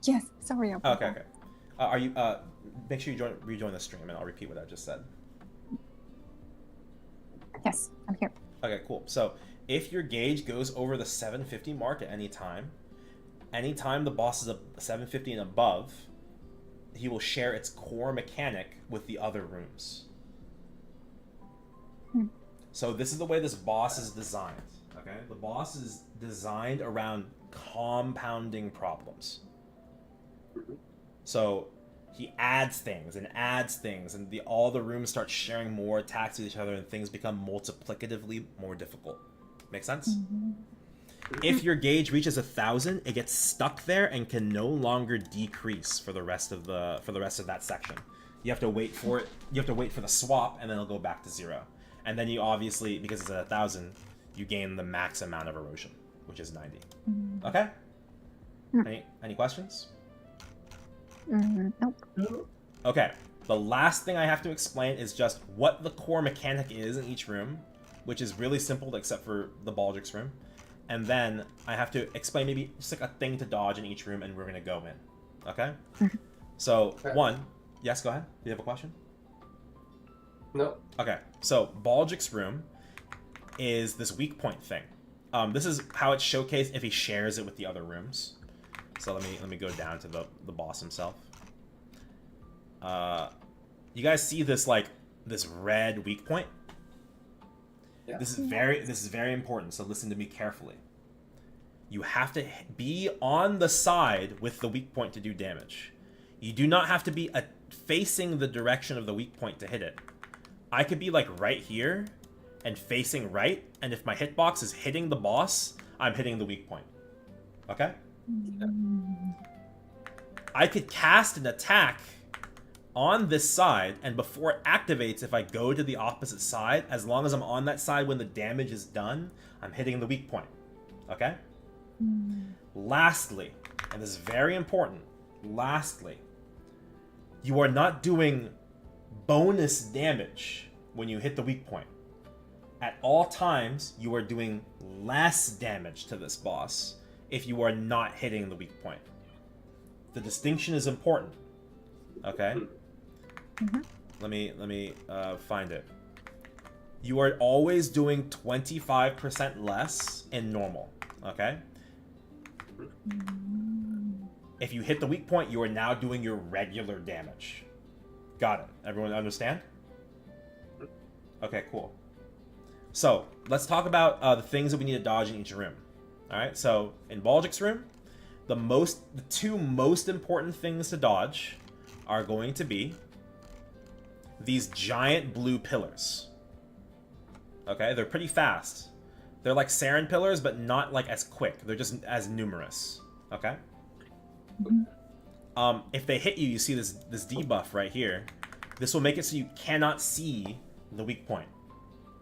Speaker 6: Yes, sorry about
Speaker 1: Okay,
Speaker 6: that.
Speaker 1: okay. Are you? Make sure you rejoin the stream, and I'll repeat what I just said.
Speaker 6: Yes, I'm here.
Speaker 1: Okay, cool. So if your gauge goes over the 750 mark at any time the boss is a 750 and above, he will share its core mechanic with the other rooms. So this is the way this boss is designed. Okay, the boss is designed around compounding problems. So he adds things, and all the rooms start sharing more attacks with each other, and things become multiplicatively more difficult. Make sense? If your gauge reaches 1,000, it gets stuck there and can no longer decrease for the rest of that section. You have to wait for it. You have to wait for the swap, and then it'll go back to 0. And then you obviously, because it's at 1,000, you gain the max amount of erosion, which is 90. Okay? Any questions?
Speaker 6: Nope.
Speaker 1: Okay. The last thing I have to explain is just what the core mechanic is in each room, which is really simple except for the Baldrix room. And then I have to explain maybe just like a thing to dodge in each room, and we're going to go in. Okay? So, one. Yes, go ahead. Do you have a question?
Speaker 7: No.
Speaker 1: Okay. So, Baldrix room is this weak point thing. This is how it's showcased if he shares it with the other rooms. So let me go down to the boss himself. You guys see this this red weak point?
Speaker 7: Yeah.
Speaker 1: This is very important, so listen to me carefully. You have to be on the side with the weak point to do damage. You do not have to be facing the direction of the weak point to hit it. I could be like right here and facing right, and if my hitbox is hitting the boss, I'm hitting the weak point. Okay? I could cast an attack on this side, and before it activates, if I go to the opposite side, as long as I'm on that side when the damage is done, I'm hitting the weak point. Okay? Lastly, and this is very important, lastly, you are not doing bonus damage when you hit the weak point. At all times, you are doing less damage to this boss if you are not hitting the weak point. The distinction is important. Okay? Let me find it. You are always doing 25% less in normal. Okay? If you hit the weak point, you are now doing your regular damage. Got it. Everyone understand? Okay, cool. So, let's talk about the things that we need to dodge in each room. Alright, so in Baldrix room, the two most important things to dodge are going to be these giant blue pillars. Okay, they're pretty fast. They're like Saren pillars, but not like as quick. They're just as numerous. Okay? If they hit you, you see this debuff right here. This will make it so you cannot see the weak point.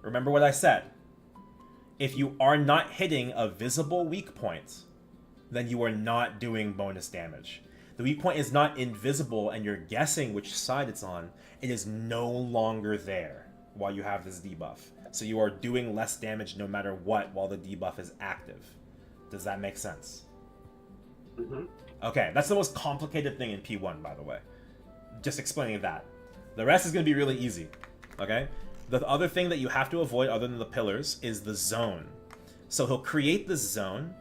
Speaker 1: Remember what I said. If you are not hitting a visible weak point, then you are not doing bonus damage. The weak point is not invisible and you're guessing which side it's on. It is no longer there while you have this debuff. So you are doing less damage no matter what while the debuff is active. Does that make sense? Okay, that's the most complicated thing in P1, by the way. Just explaining that. The rest is going to be really easy. Okay? The other thing that you have to avoid other than the pillars is the zone. So he'll create this zone.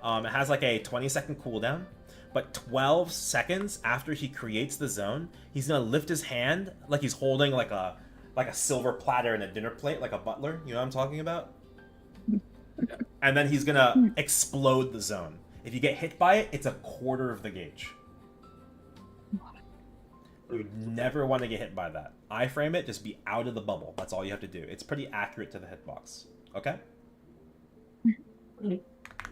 Speaker 1: It has like a 20-second cooldown. But 12 seconds after he creates the zone, he's going to lift his hand like he's holding like a silver platter and a dinner plate, like a butler. You know what I'm talking about? And then he's going to explode the zone. If you get hit by it, it's a quarter of the gauge. You would never want to get hit by that. Iframe it, just be out of the bubble. That's all you have to do. It's pretty accurate to the hitbox. Okay?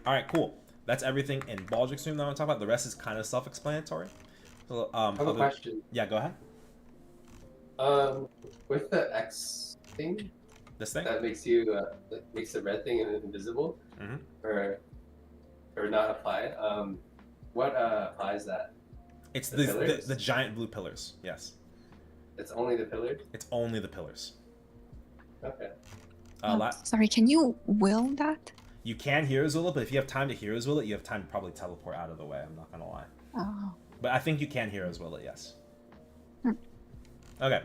Speaker 1: Alright, cool. That's everything in Baldrix room that I want to talk about. The rest is kind of self-explanatory. So,
Speaker 7: I have a question.
Speaker 1: Yeah, go ahead.
Speaker 7: With the X thing,
Speaker 1: This thing?
Speaker 7: that makes you that makes the red thing invisible, or not applied. What applies that?
Speaker 1: It's
Speaker 7: The
Speaker 1: the giant blue pillars. Yes.
Speaker 7: It's only the pillars.
Speaker 1: It's only the pillars.
Speaker 7: Okay.
Speaker 6: Sorry, can you will that?
Speaker 1: You can Hero's Will it, but if you have time to Hero's Will it, you have time to probably teleport out of the way. I'm not gonna lie.
Speaker 6: Oh.
Speaker 1: But I think you can Hero's Will it, yes. Okay.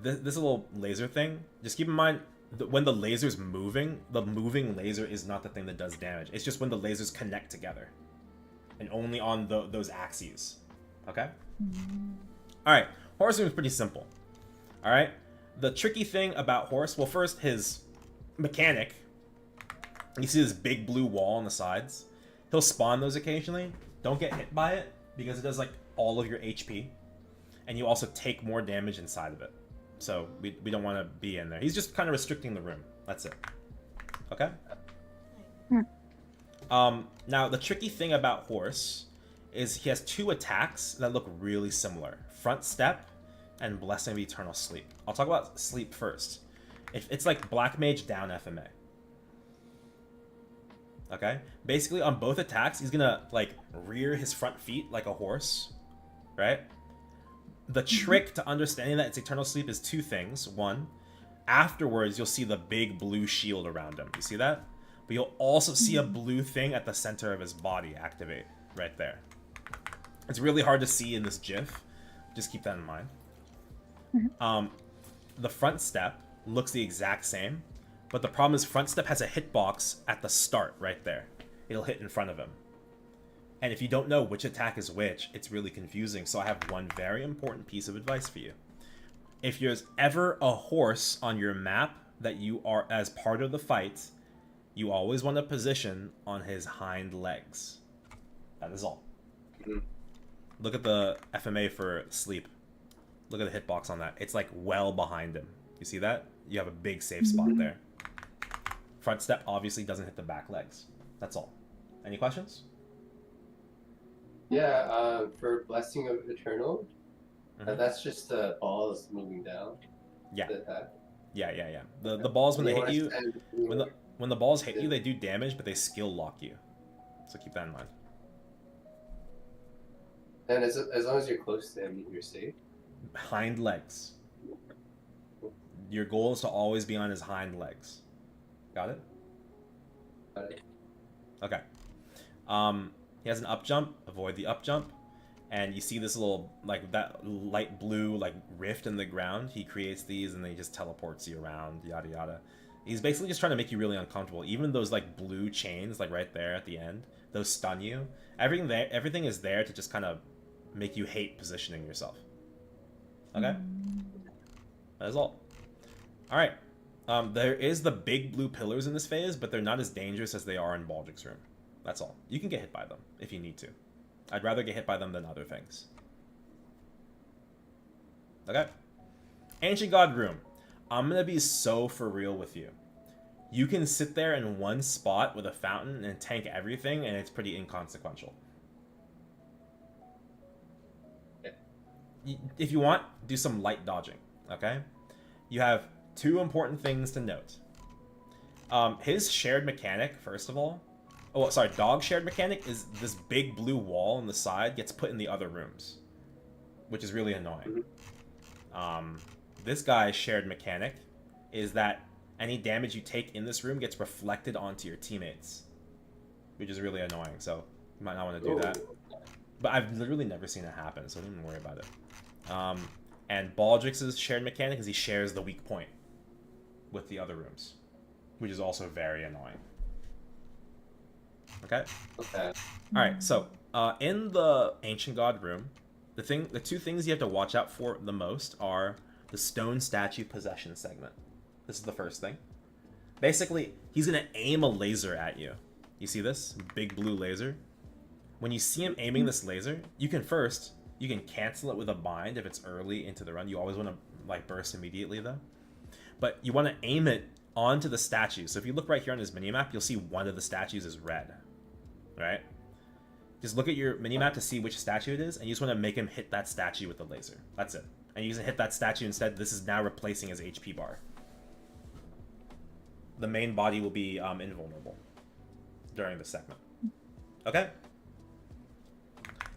Speaker 1: This little laser thing. Just keep in mind that when the laser's moving, the moving laser is not the thing that does damage. It's just when the lasers connect together, and only on those axes. Okay. All right. Horse room is pretty simple. All right. The tricky thing about Horse, well, first his mechanic. You see this big blue wall on the sides. He'll spawn those occasionally. Don't get hit by it. because it does like all of your HP, and you also take more damage inside of it. So we don't want to be in there. He's just kind of restricting the room. That's it. Okay? Now, the tricky thing about Horse is he has 2 attacks that look really similar. Front Step and Blessing of Eternal Sleep. I'll talk about Sleep first. It's like Black Mage down FMA. Okay? Basically, on both attacks, he's gonna, like, rear his front feet like a horse. Right? The trick to understanding that it's Eternal Sleep is 2 things. 1, afterwards, you'll see the big blue shield around him. You see that? But you'll also see a blue thing at the center of his body activate right there. It's really hard to see in this GIF. Just keep that in mind. The front step looks the exact same, but the problem is front step has a hitbox at the start right there. It'll hit in front of him. And if you don't know which attack is which, it's really confusing. So I have one very important piece of advice for you. If there's ever a horse on your map that you are as part of the fight, you always want to position on his hind legs. That is all. Look at the FMA for Sleep. Look at the hitbox on that. It's like well behind him. You see that? You have a big safe spot there. Front step obviously doesn't hit the back legs. That's all. Any questions?
Speaker 7: Yeah, for Blessing of Eternal, that's just the balls moving down.
Speaker 1: Yeah.
Speaker 7: The attack.
Speaker 1: Yeah. The balls, when they hit you, when the balls hit you, they do damage, but they skill lock you. So keep that in mind.
Speaker 7: And as long as you're close to him, you're safe.
Speaker 1: Hind legs. Your goal is to always be on his hind legs. Got it?
Speaker 7: Got it.
Speaker 1: Okay. He has an up jump. Avoid the up jump. And you see this little, like, that light blue, like, rift in the ground. He creates these, and then he just teleports you around, yada yada. He's basically just trying to make you really uncomfortable. Even those, like, blue chains, like, right there at the end, those stun you. Everything is there to just kind of make you hate positioning yourself. Okay? That is all. Alright. There is the big blue pillars in this phase, but they're not as dangerous as they are in Baldrix Room. That's all. You can get hit by them, if you need to. I'd rather get hit by them than other things. Okay? Ancient God Room. I'm gonna be so for real with you. You can sit there in one spot with a fountain and tank everything, and it's pretty inconsequential. If you want, do some light dodging, okay? You have 2 important things to note. His shared mechanic, first of all... Oh, sorry, dog shared mechanic is this big blue wall on the side gets put in the other rooms, which is really annoying. This guy's shared mechanic is that any damage you take in this room gets reflected onto your teammates, which is really annoying, so you might not want to do that. But I've literally never seen it happen, so don't even worry about it. And Baldrix's shared mechanic is he shares the weak point with the other rooms, which is also very annoying. Okay?
Speaker 7: Okay.
Speaker 1: Alright, so in the Ancient God room, the 2 things you have to watch out for the most are the stone statue possession segment. This is the first thing. Basically, he's gonna aim a laser at you. You see this? Big blue laser. When you see him aiming this laser, you can cancel it with a bind if it's early into the run. You always want to like burst immediately though. But you want to aim it onto the statue. So if you look right here on his minimap, you'll see one of the statues is red. Right? Just look at your minimap to see which statue it is, and you just want to make him hit that statue with the laser. That's it. And you can hit that statue instead. This is now replacing his HP bar. The main body will be invulnerable during the segment. Okay?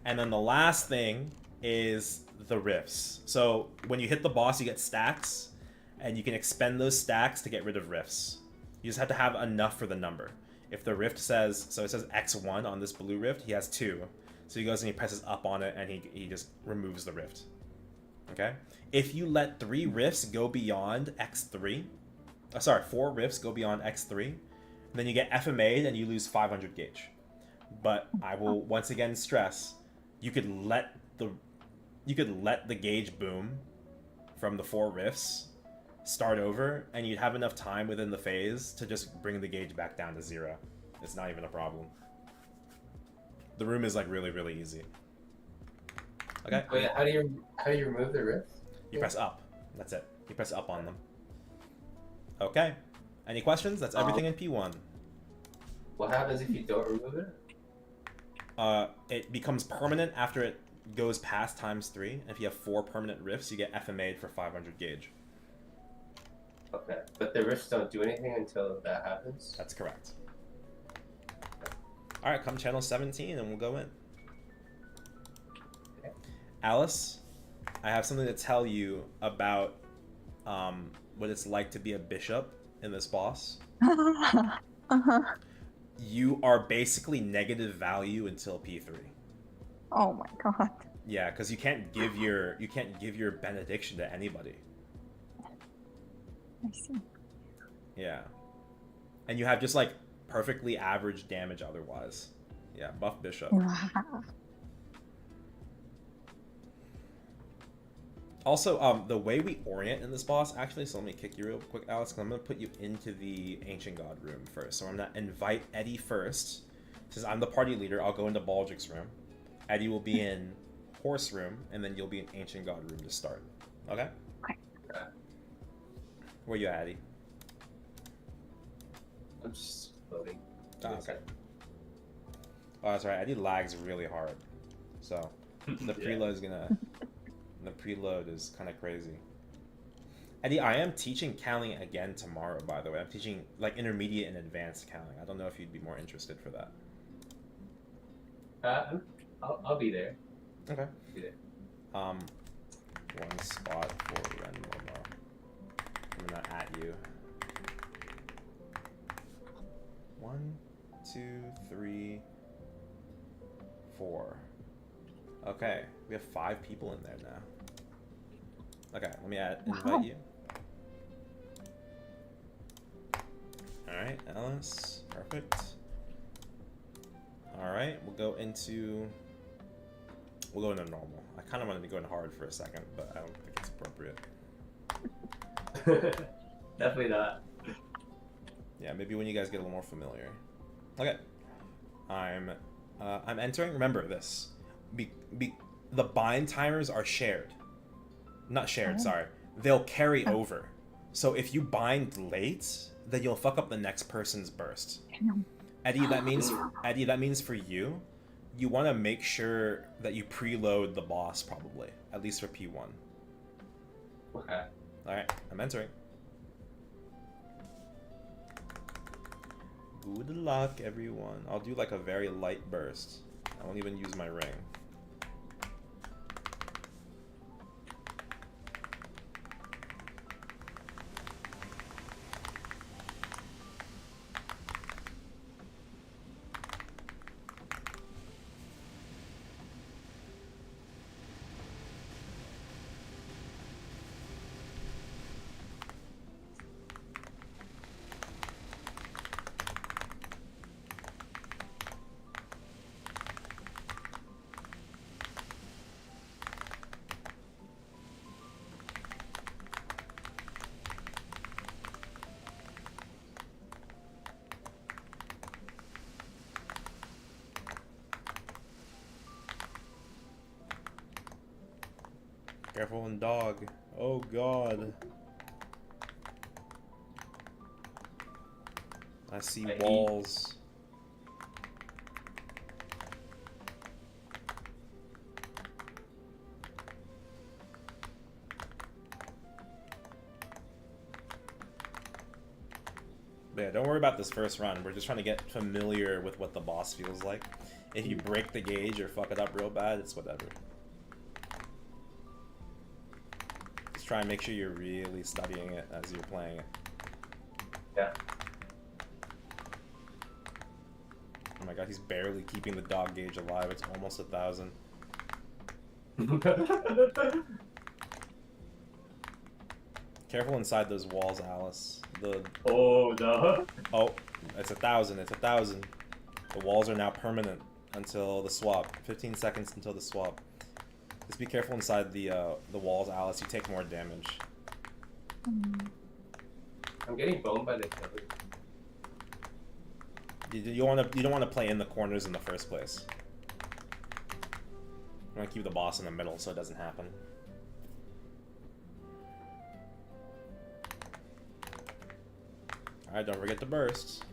Speaker 1: And then the last thing is the rifts. So when you hit the boss, you get stacks, and you can expend those stacks to get rid of rifts. You just have to have enough for the number. If the rift says, so it says X1 on this blue rift, he has 2. So he goes and he presses up on it, and he just removes the rift. Okay? If you let 3 rifts go beyond X3, 4 rifts go beyond X3, then you get FMA'd and you lose 500 gauge. But I will once again stress, you could let the gauge boom from the 4 rifts start over, and you'd have enough time within the phase to just bring the gauge back down to 0. It's not even a problem. The room is like really, really easy. Okay.
Speaker 7: Wait, how do you remove the rift?
Speaker 1: You press up. That's it. You press up on them. Okay. Any questions? That's everything in P1.
Speaker 7: What happens if you don't remove it?
Speaker 1: It becomes permanent after it goes past ×3. And if you have 4 permanent rifts, you get FMA'd for 500 gauge.
Speaker 7: Okay, but the rifts don't do anything until that happens?
Speaker 1: That's correct. Alright, come channel 17 and we'll go in.
Speaker 7: Okay.
Speaker 1: Alice, I have something to tell you about what it's like to be a bishop in this boss. You are basically negative value until P3.
Speaker 6: Oh my god.
Speaker 1: Yeah, because you can't give your benediction to anybody.
Speaker 6: I see.
Speaker 1: Yeah. And you have just like perfectly average damage otherwise. Yeah, buff bishop.
Speaker 6: Wow.
Speaker 1: Also, the way we orient in this boss, actually, so let me kick you real quick, Alex, 'cause I'm going to put you into the Ancient God room first. So I'm going to invite Eddie first. Since I'm the party leader, I'll go into Baldrix room. Eddie will be in Horse room, and then you'll be in Ancient God room to start. Okay?
Speaker 6: Okay.
Speaker 1: Where you at, Eddie?
Speaker 7: I'm just loading.
Speaker 1: Oh, okay. Oh, that's right. Eddie lags really hard. So, the preload is gonna... The preload is kind of crazy. Eddie, I am teaching Kaling again tomorrow, by the way. I'm teaching, like, intermediate and advanced Kaling. I don't know if you'd be more interested for that.
Speaker 7: I'll be there.
Speaker 1: Okay.
Speaker 7: Be there.
Speaker 1: One spot for Ren Momo. I'm gonna at you. 1, 2, 3, 4. Okay, we have 5 people in there now. Okay, let me invite you. Alright, Alice. Perfect. Alright, we'll go into normal. I kind of wanted to go in hard for a second, but I don't think it's appropriate.
Speaker 7: Definitely not.
Speaker 1: Yeah, maybe when you guys get a little more familiar. Okay. I'm entering. Remember this. The bind timers are shared. Not shared, sorry. They'll carry over. So if you bind late, then you'll fuck up the next person's burst. Eddie, that means for you want to make sure that you preload the boss probably, at least for P1.
Speaker 7: Okay.
Speaker 1: All right, I'm entering. Good luck, everyone. I'll do like a very light burst. I won't even use my ring. Careful and dog. Oh god. I see walls. But yeah, don't worry about this first run. We're just trying to get familiar with what the boss feels like. If you break the gauge or fuck it up real bad, it's whatever. Just try and make sure you're really studying it as you're playing it.
Speaker 7: Yeah.
Speaker 1: Oh my god, he's barely keeping the dog gauge alive. It's almost 1,000. Careful inside those walls, Alice.
Speaker 7: Oh no.
Speaker 1: Oh, it's 1,000. It's 1,000. The walls are now permanent until the swap. 15 seconds until the swap. Just be careful inside the walls, Alice. You take more damage.
Speaker 7: I'm getting boned by the killer.
Speaker 1: You don't want to play in the corners in the first place. I'm gonna keep the boss in the middle so it doesn't happen. Alright, don't forget to burst.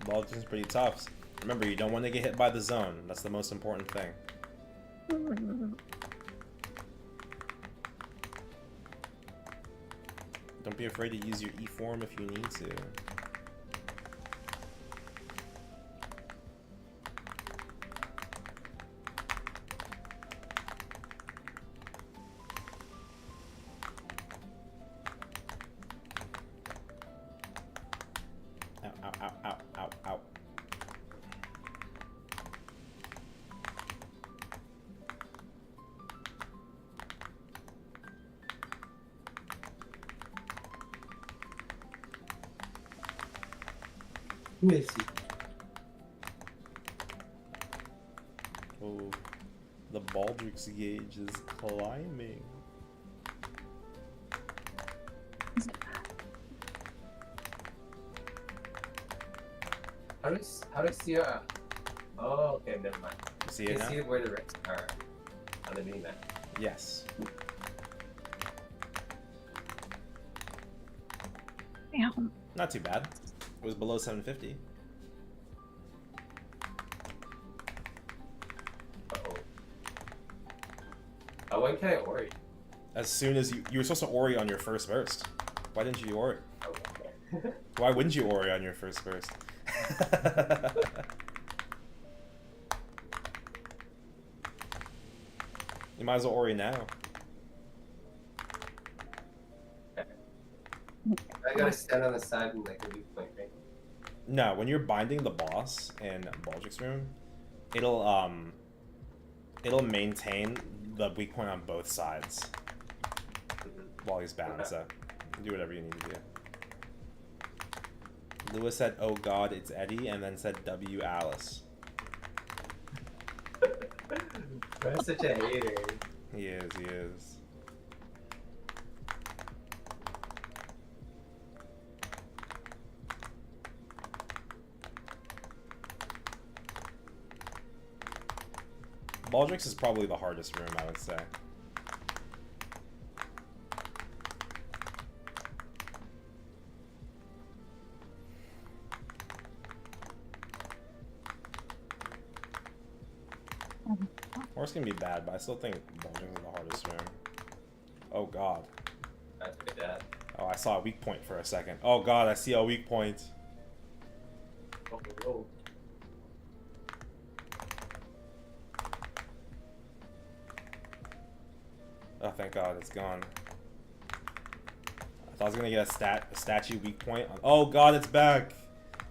Speaker 1: Baldrix is pretty tough. Remember, you don't want to get hit by the zone. That's the most important thing. Don't be afraid to use your E form if you need to. Ow.
Speaker 7: Who is he?
Speaker 1: Oh, the Baldrix gauge is climbing.
Speaker 7: How does see Oh, okay, never mind.
Speaker 1: You see
Speaker 7: You
Speaker 1: it
Speaker 7: can
Speaker 1: now?
Speaker 7: see where the wrecks are on the mini map.
Speaker 1: Yes.
Speaker 6: Damn.
Speaker 1: Not too bad. It was below 750.
Speaker 7: Oh, when can I Ori?
Speaker 1: As soon as you were supposed to Ori on your first burst. Why didn't you Ori?
Speaker 7: Oh, okay.
Speaker 1: Why wouldn't you Ori on your first burst? You might as well Ori now.
Speaker 7: I gotta stand on the side and like a weak point, right?
Speaker 1: No, when you're binding the boss in Baldrix Room, it'll maintain the weak point on both sides while he's bound, so do whatever you need to do. Lewis said, "Oh God, it's Eddie," and then said, "W Alice."
Speaker 7: I'm such a hater.
Speaker 1: He is. Baldrix is probably the hardest room, I would say. Horse can be bad, but I still think Baldrix is the hardest room. Oh God.
Speaker 7: That's good, Dad.
Speaker 1: Oh, I saw a weak point for a second. Oh God, I see a weak point.
Speaker 7: Oh.
Speaker 1: Oh, thank God, it's gone. I thought I was gonna get a statue weak point. Oh God, it's back.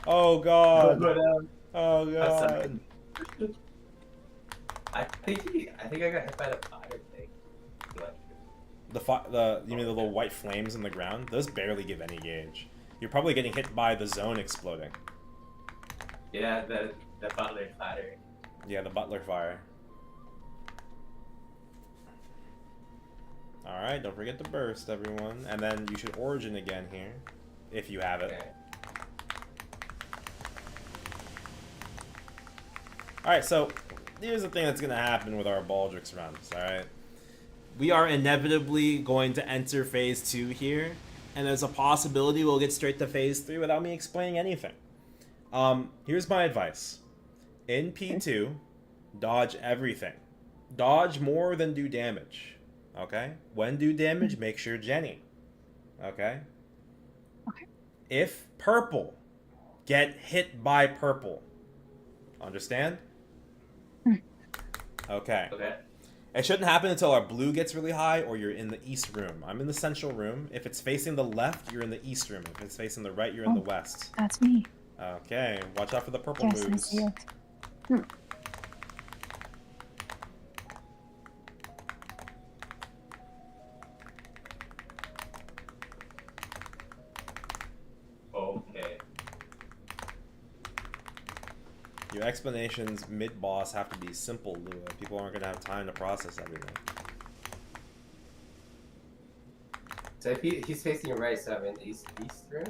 Speaker 1: Oh God. Oh God.
Speaker 7: I think I got hit by the fire thing.
Speaker 1: You mean the little white flames in the ground? Those barely give any gauge. You're probably getting hit by the zone exploding.
Speaker 7: Yeah, the butler fire.
Speaker 1: Yeah, the butler fire. Alright, don't forget to burst, everyone. And then you should origin again here, if you have it.
Speaker 7: Okay.
Speaker 1: Alright, so here's the thing that's going to happen with our Baldrix runs, alright? We are inevitably going to enter phase 2 here, and there's a possibility we'll get straight to phase 3 without me explaining anything. Here's my advice. In P2, dodge everything. Dodge more than do damage. Okay? When do damage, make sure Jenny. Okay?
Speaker 6: Okay.
Speaker 1: If purple, get hit by purple. Understand? Okay. Okay.
Speaker 7: Okay.
Speaker 1: It shouldn't happen until our blue gets really high or you're in the east room. I'm in the central room. If it's facing the left, you're in the east room. If it's facing the right, you're in the west.
Speaker 6: That's me.
Speaker 1: Okay, watch out for the purple
Speaker 6: Yes, I
Speaker 1: moves.
Speaker 6: see it. Hmm.
Speaker 7: Okay.
Speaker 1: Your explanations mid-boss have to be simple, Lua. People aren't going to have time to process everything.
Speaker 7: So if he's facing your right, so I'm in east room?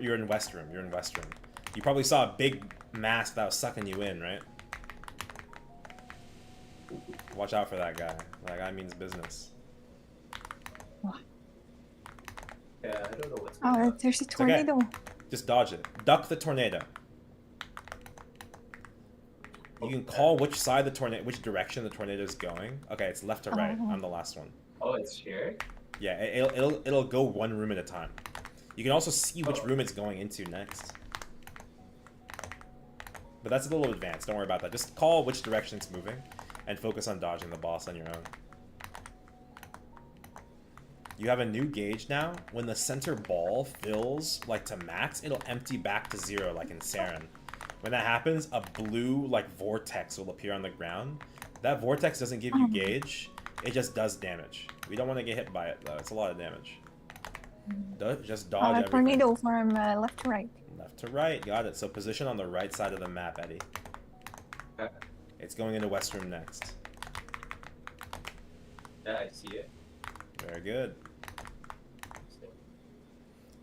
Speaker 1: You're in west room. You're in west room. You probably saw a big mask that was sucking you in, right? Watch out for that guy. That guy means business.
Speaker 6: What?
Speaker 7: Yeah, I don't know what's going on.
Speaker 6: There's a
Speaker 1: It's okay.
Speaker 6: tornado.
Speaker 1: Just dodge it. Duck the tornado. You can call which side the tornado, which direction the tornado is going. Okay, it's left to right. I'm the last one.
Speaker 7: Oh, it's shared?
Speaker 1: Yeah, it'll go one room at a time. You can also see which room it's going into next. But that's a little advanced. Don't worry about that. Just call which direction it's moving, and focus on dodging the boss on your own. You have a new gauge now. When the center ball fills like to max, it'll empty back to 0 like in Saren. When that happens, a blue like vortex will appear on the ground. That vortex doesn't give you gauge. It just does damage. We don't want to get hit by it though. It's a lot of damage. Just dodge everything.
Speaker 6: Tornado from left to right.
Speaker 1: Left to right. Got it. So position on the right side of the map, Eddie.
Speaker 7: Okay.
Speaker 1: It's going into west room next.
Speaker 7: Yeah, I see it.
Speaker 1: Very good.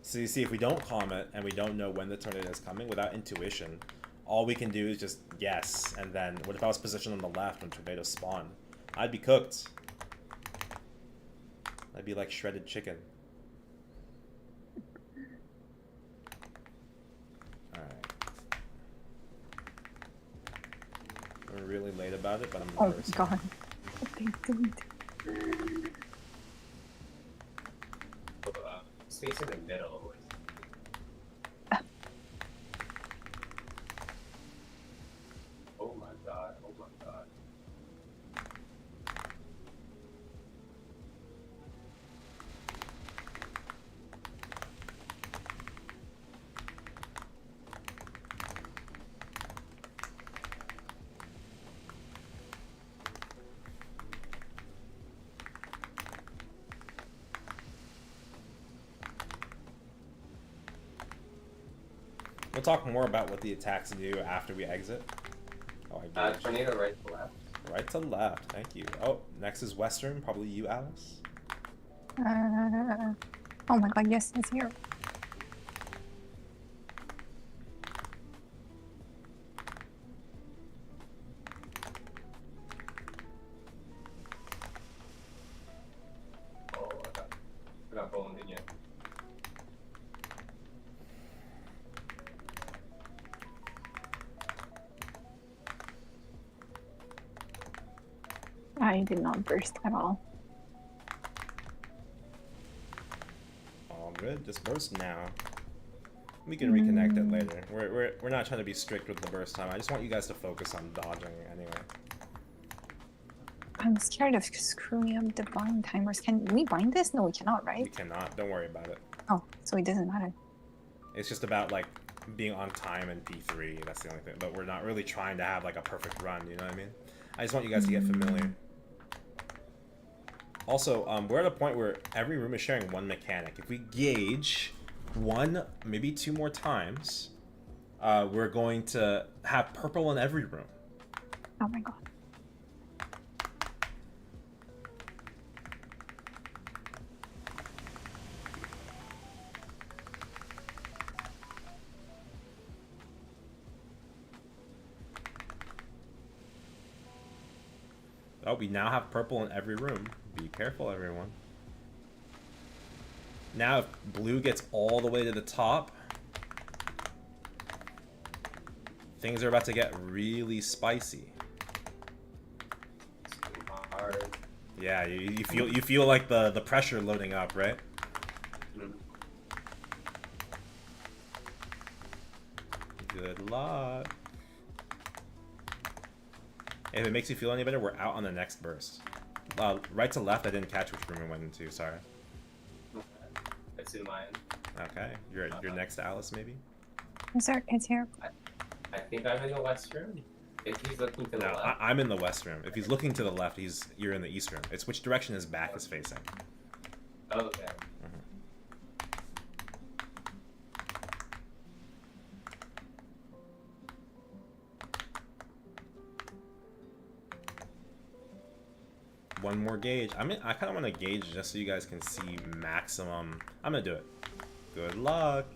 Speaker 1: So you see, if we don't comment and we don't know when the tornado is coming without intuition, all we can do is just guess. And then, what if I was positioned on the left when tornadoes spawn? I'd be cooked. I'd be like shredded chicken. Alright. I'm really late about it, but I'm the
Speaker 6: Oh
Speaker 1: first.
Speaker 6: god. What they did.
Speaker 7: Space in the middle. Oh my god, oh my god.
Speaker 1: We'll talk more about what the attacks do after we exit. Oh, I did.
Speaker 7: Tornado right to left.
Speaker 1: Right to left, thank you. Oh, next is Western, probably you, Alice.
Speaker 6: Oh my god, yes, it's here.
Speaker 7: Oh, I got boned again.
Speaker 6: I did not burst at all.
Speaker 1: All good, just burst now. We can reconnect it later. We're not trying to be strict with the burst time. I just want you guys to focus on dodging anyway.
Speaker 6: I'm scared of screwing up the bind timers. Can we bind this? No, we cannot, right?
Speaker 1: We cannot. Don't worry about it.
Speaker 6: Oh, so it doesn't matter.
Speaker 1: It's just about like being on time in P3. That's the only thing. But we're not really trying to have like a perfect run. You know what I mean? I just want you guys to get familiar. Also, we're at a point where every room is sharing one mechanic. If we gauge one, maybe two more times, we're going to have purple in every room.
Speaker 6: Oh my god.
Speaker 1: Oh, we now have purple in every room. Be careful, everyone. Now, if blue gets all the way to the top, things are about to get really spicy.
Speaker 7: It's hard.
Speaker 1: Yeah, you feel like the pressure loading up, right? Good luck. If it makes you feel any better, we're out on the next burst. Right to left, I didn't catch which room we went into, sorry.
Speaker 7: It's in mine.
Speaker 1: Okay, you're next to Alice, maybe?
Speaker 6: Is there kids here?
Speaker 7: I think I'm in the west room. If he's looking to the
Speaker 1: No,
Speaker 7: left.
Speaker 1: I'm in the west room. If he's looking to the left, you're in the east room. It's which direction his back is facing.
Speaker 7: Okay.
Speaker 1: One more gauge. I kind of want to gauge just so you guys can see maximum. I'm gonna do it. Good luck.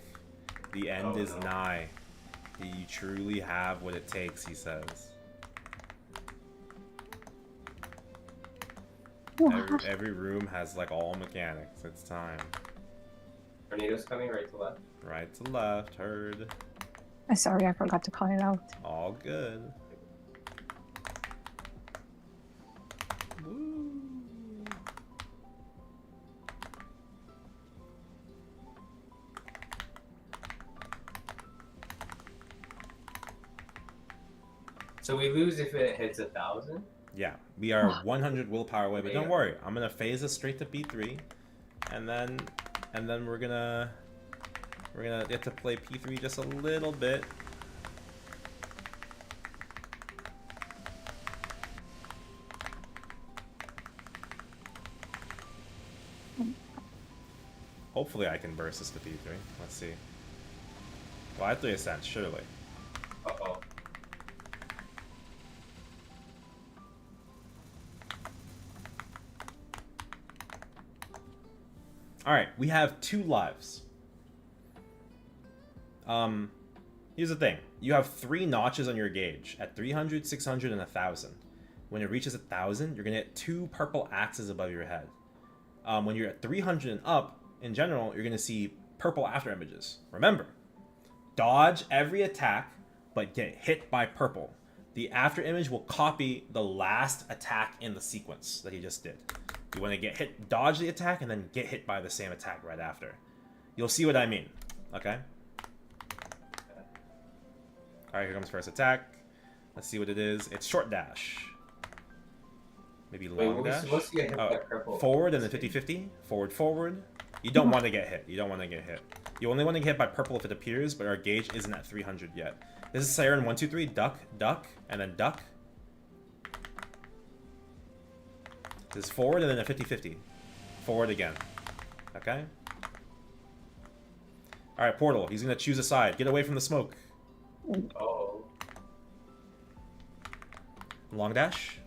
Speaker 1: The end is nigh. You truly have what it takes, he says. Every room has like all mechanics. It's time.
Speaker 7: Tornado's coming right to left.
Speaker 1: Right to left. Heard.
Speaker 6: Sorry, I forgot to call it out.
Speaker 1: All good. Woo.
Speaker 7: So we lose if it hits 1,000?
Speaker 1: Yeah, we are 100 willpower away, but don't worry. I'm gonna phase us straight to P3, and then we're gonna get to play P3 just a little bit. Hopefully I can burst this to P3. Let's see. Well, I have 3 ascents, surely.
Speaker 7: Uh-oh.
Speaker 1: Alright, we have 2 lives. Here's the thing. You have 3 notches on your gauge at 300, 600, and 1,000. When it reaches 1,000, you're going to get 2 purple axes above your head. When you're at 300 and up, in general, you're going to see purple after images. Remember, dodge every attack, but get hit by purple. The after image will copy the last attack in the sequence that he just did. You want to get hit, dodge the attack, and then get hit by the same attack right after. You'll see what I mean. Okay? Alright, here comes first attack. Let's see what it is. It's short dash. Maybe long dash.
Speaker 7: Supposed to get hit by purple.
Speaker 1: Forward and then 50-50. Forward, forward. You don't want to get hit. You don't want to get hit. You only want to get hit by purple if it appears, but our gauge isn't at 300 yet. This is Siren 1, 2, 3. Duck, duck, and then duck. This is forward and then a 50-50. Forward again. Okay? Alright, portal. He's going to choose a side. Get away from the smoke.
Speaker 7: Oh.
Speaker 1: Long dash.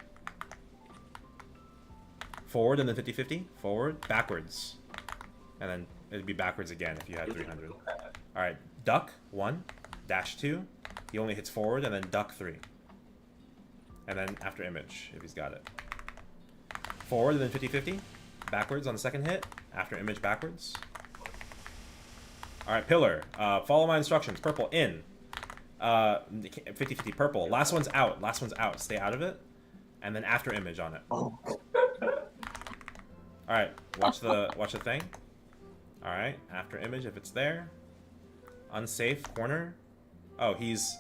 Speaker 1: Forward and then 50-50. Forward. Backwards. And then it'd be backwards again if you had 300. Alright. Duck. 1. Dash 2. He only hits forward and then duck 3. And then after image if he's got it. Forward and then 50-50. Backwards on the second hit. After image backwards. Alright, pillar. Follow my instructions. Purple in. 50-50 purple. Last one's out. Last one's out. Stay out of it. And then after image on it.
Speaker 7: Oh.
Speaker 1: Alright, watch the thing. Alright, after image if it's there. Unsafe corner. Oh, he's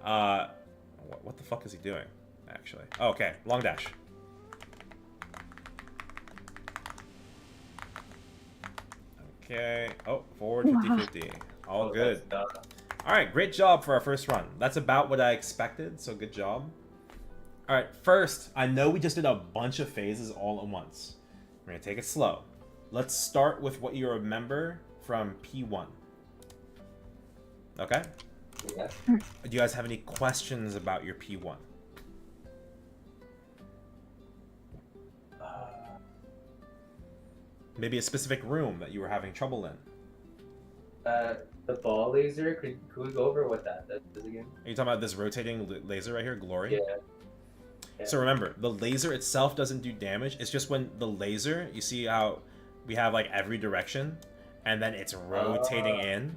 Speaker 1: what the fuck is he doing, actually? Oh, okay, long dash. Okay. Oh, forward 50-50. All good. Alright, great job for our first run. That's about what I expected, so good job. Alright, first, I know we just did a bunch of phases all at once. We're going to take it slow. Let's start with what you remember from P1. Okay?
Speaker 7: Yeah.
Speaker 1: Do you guys have any questions about your P1? Maybe a specific room that you were having trouble in.
Speaker 7: The ball laser, could we go over what that is again?
Speaker 1: Are you talking about this rotating laser right here, Glory?
Speaker 7: Yeah.
Speaker 1: So remember, the laser itself doesn't do damage. It's just when the laser, you see how we have like every direction, and then it's rotating in.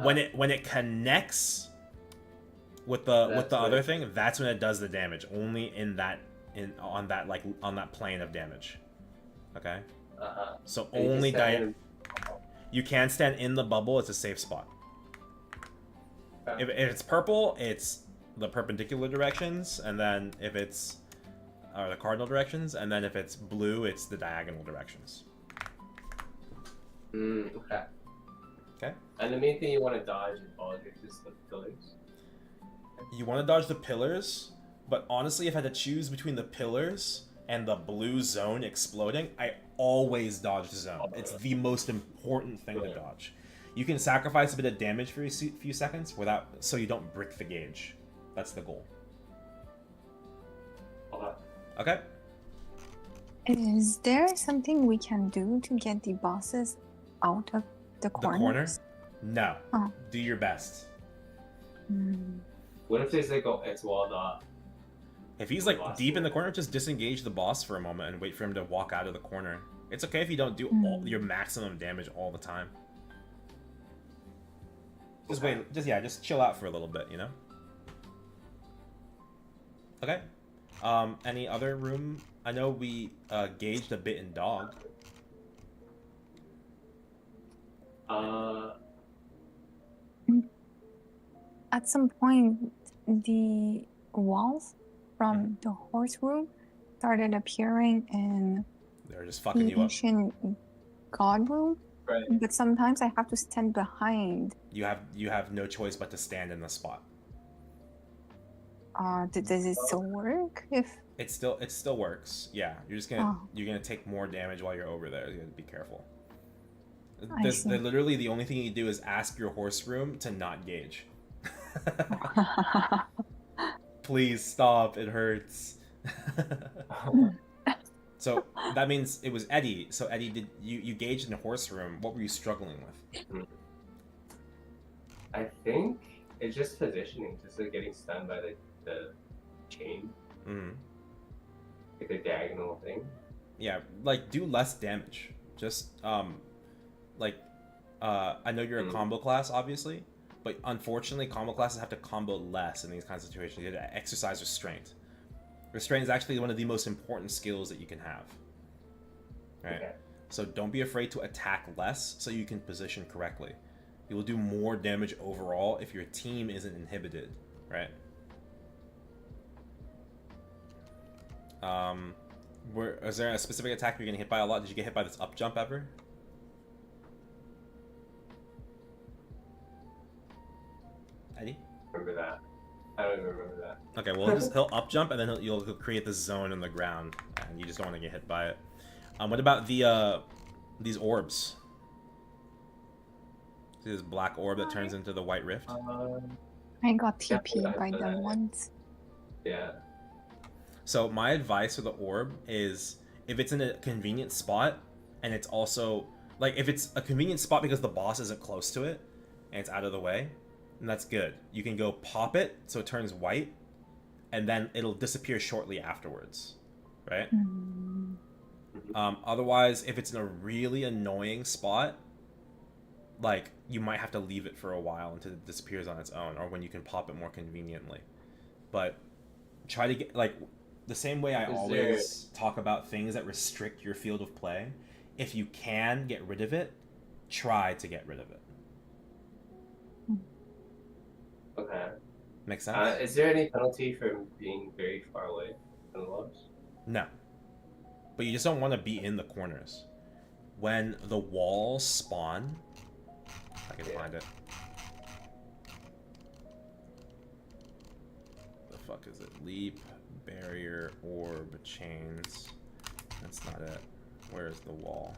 Speaker 1: When it connects with the other thing, that's when it does the damage. Only on that plane of damage. Okay. So only you can stand in the bubble. It's a safe spot. If it's purple, it's the perpendicular directions, and then if it's the cardinal directions, and then if it's blue, it's the diagonal directions.
Speaker 7: Okay.
Speaker 1: Okay.
Speaker 7: And the main thing you want to dodge in Baldrix is the pillars.
Speaker 1: You want to dodge the pillars, but honestly, if I had to choose between the pillars and the blue zone exploding, I always dodge the zone. It's the most important thing to dodge. You can sacrifice a bit of damage for a few seconds so you don't brick the gauge. That's the goal. Okay.
Speaker 6: Is there something we can do to get the bosses out of the corner?
Speaker 1: The corner? No.
Speaker 6: Oh.
Speaker 1: Do your best.
Speaker 7: What if there's like it's walled off?
Speaker 1: If he's like deep in the corner, just disengage the boss for a moment and wait for him to walk out of the corner. It's okay if you don't do all your maximum damage all the time. Just wait, just chill out for a little bit, you know? Okay. Any other room? I know we gauged a bit in dog.
Speaker 6: At some point, the walls from the horse room started appearing in
Speaker 1: They're just fucking
Speaker 6: the
Speaker 1: you up.
Speaker 6: ancient god room.
Speaker 7: Right.
Speaker 6: But sometimes I have to stand behind.
Speaker 1: You have no choice but to stand in the spot.
Speaker 6: Does it still work? If
Speaker 1: It still works. Yeah, you're gonna take more damage while you're over there. You gotta be careful. Literally the only thing you do is ask your horse room to not gauge. Please stop. It hurts. So that means it was Eddie. So Eddie, did you gauged in the horse room? What were you struggling with?
Speaker 7: I think it's just positioning, just like getting stunned by the chain. Like the diagonal thing.
Speaker 1: Yeah, like do less damage. Just I know you're a combo class, obviously, but unfortunately, combo classes have to combo less in these kinds of situations. You have to exercise restraint. Restraint is actually one of the most important skills that you can have. Right?
Speaker 7: Okay.
Speaker 1: So don't be afraid to attack less so you can position correctly. You will do more damage overall if your team isn't inhibited, right? Is there a specific attack you're getting hit by a lot? Did you get hit by this up jump ever? Eddie?
Speaker 7: Remember that? I don't even remember that.
Speaker 1: Okay, well he'll up jump and then you'll create this zone in the ground, and you just don't want to get hit by it. What about these orbs? See this black orb that turns into the white rift?
Speaker 6: I got TP by them once.
Speaker 7: Yeah.
Speaker 1: So my advice for the orb is if it's in a convenient spot, and it's also like if it's a convenient spot because the boss isn't close to it and it's out of the way, then that's good. You can go pop it so it turns white, and then it'll disappear shortly afterwards, right? Otherwise, if it's in a really annoying spot, like you might have to leave it for a while until it disappears on its own, or when you can pop it more conveniently. But try to get like the same way I always talk about things that restrict your field of play. If you can get rid of it, try to get rid of it.
Speaker 7: Okay.
Speaker 1: Makes sense?
Speaker 7: Is there any penalty for being very far away from the lobs?
Speaker 1: No. But you just don't want to be in the corners. When the walls spawn, if I can find it. The fuck is it? Leap, barrier, orb, chains. That's not it. Where is the wall?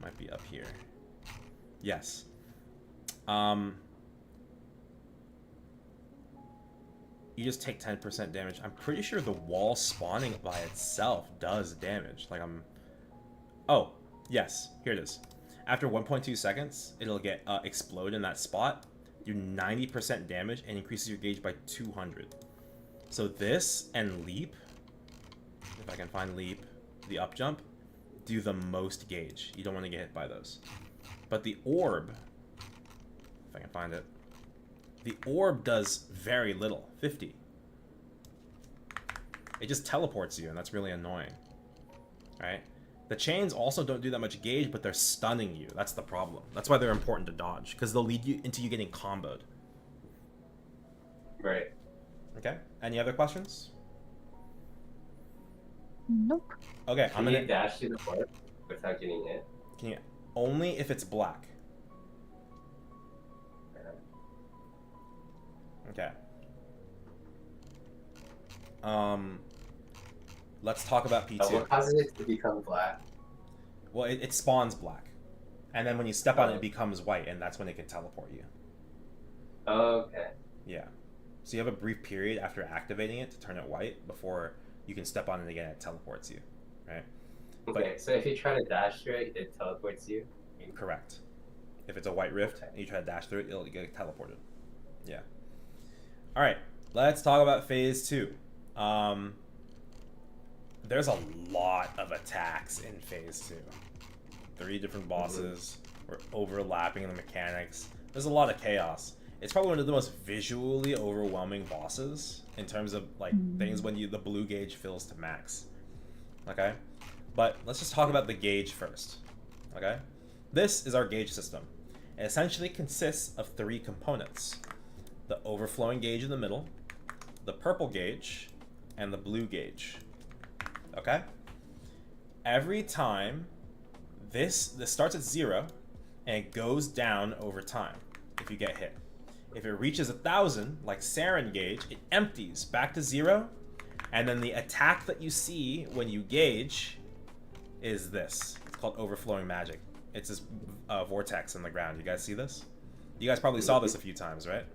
Speaker 1: Might be up here. Yes. You just take 10% damage. I'm pretty sure the wall spawning by itself does damage. Like oh, yes, here it is. After 1.2 seconds, it'll get explode in that spot, do 90% damage, and increases your gauge by 200. So this and leap, if I can find leap, the up jump, do the most gauge. You don't want to get hit by those. But the orb, if I can find it, the orb does very little, 50. It just teleports you, and that's really annoying. Right? The chains also don't do that much gauge, but they're stunning you. That's the problem. That's why they're important to dodge, because they'll lead you into you getting comboed.
Speaker 7: Right.
Speaker 1: Okay. Any other questions?
Speaker 6: Nope.
Speaker 1: Okay, I'm
Speaker 7: Can you
Speaker 1: gonna.
Speaker 7: dash through the board without getting hit?
Speaker 1: Can you only if it's black? Okay. Let's talk about P2.
Speaker 7: What causes it to become black?
Speaker 1: Well, it spawns black, and then when you step on it, it becomes white, and that's when it can teleport you.
Speaker 7: Okay.
Speaker 1: Yeah. So you have a brief period after activating it to turn it white before you can step on it again. It teleports you, right?
Speaker 7: Okay. So if you try to dash through it, it teleports you.
Speaker 1: Correct. If it's a white rift and you try to dash through it, it'll get teleported. Yeah. All right. Let's talk about phase 2. There's a lot of attacks in phase 2. 3 different bosses. We're overlapping the mechanics. There's a lot of chaos. It's probably one of the most visually overwhelming bosses in terms of like things when the blue gauge fills to max. Okay? But let's just talk about the gauge first. Okay? This is our gauge system. It essentially consists of 3 components. The overflowing gauge in the middle, the purple gauge, and the blue gauge. Okay? Every time this starts at 0 and it goes down over time if you get hit. If it reaches 1,000, like Sarin gauge, it empties back to 0, and then the attack that you see when you gauge is this. It's called overflowing magic. It's this vortex in the ground. You guys see this? You guys probably saw this a few times, right?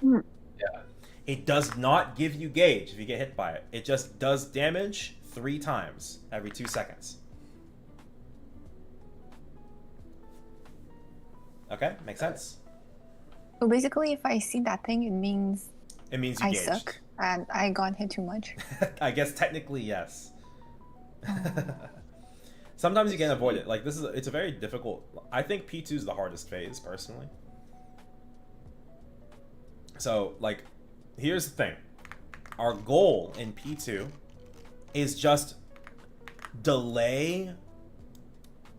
Speaker 7: Yeah.
Speaker 1: It does not give you gauge if you get hit by it. It just does damage 3 times every 2 seconds. Okay, makes sense.
Speaker 6: So basically, if I see that thing, it means
Speaker 1: It means you
Speaker 6: I
Speaker 1: gauged.
Speaker 6: suck and I got hit too much.
Speaker 1: I guess technically yes. Sometimes you can avoid it. Like it's a very difficult. I think P2 is the hardest phase personally. So like, here's the thing. Our goal in P2 is just delay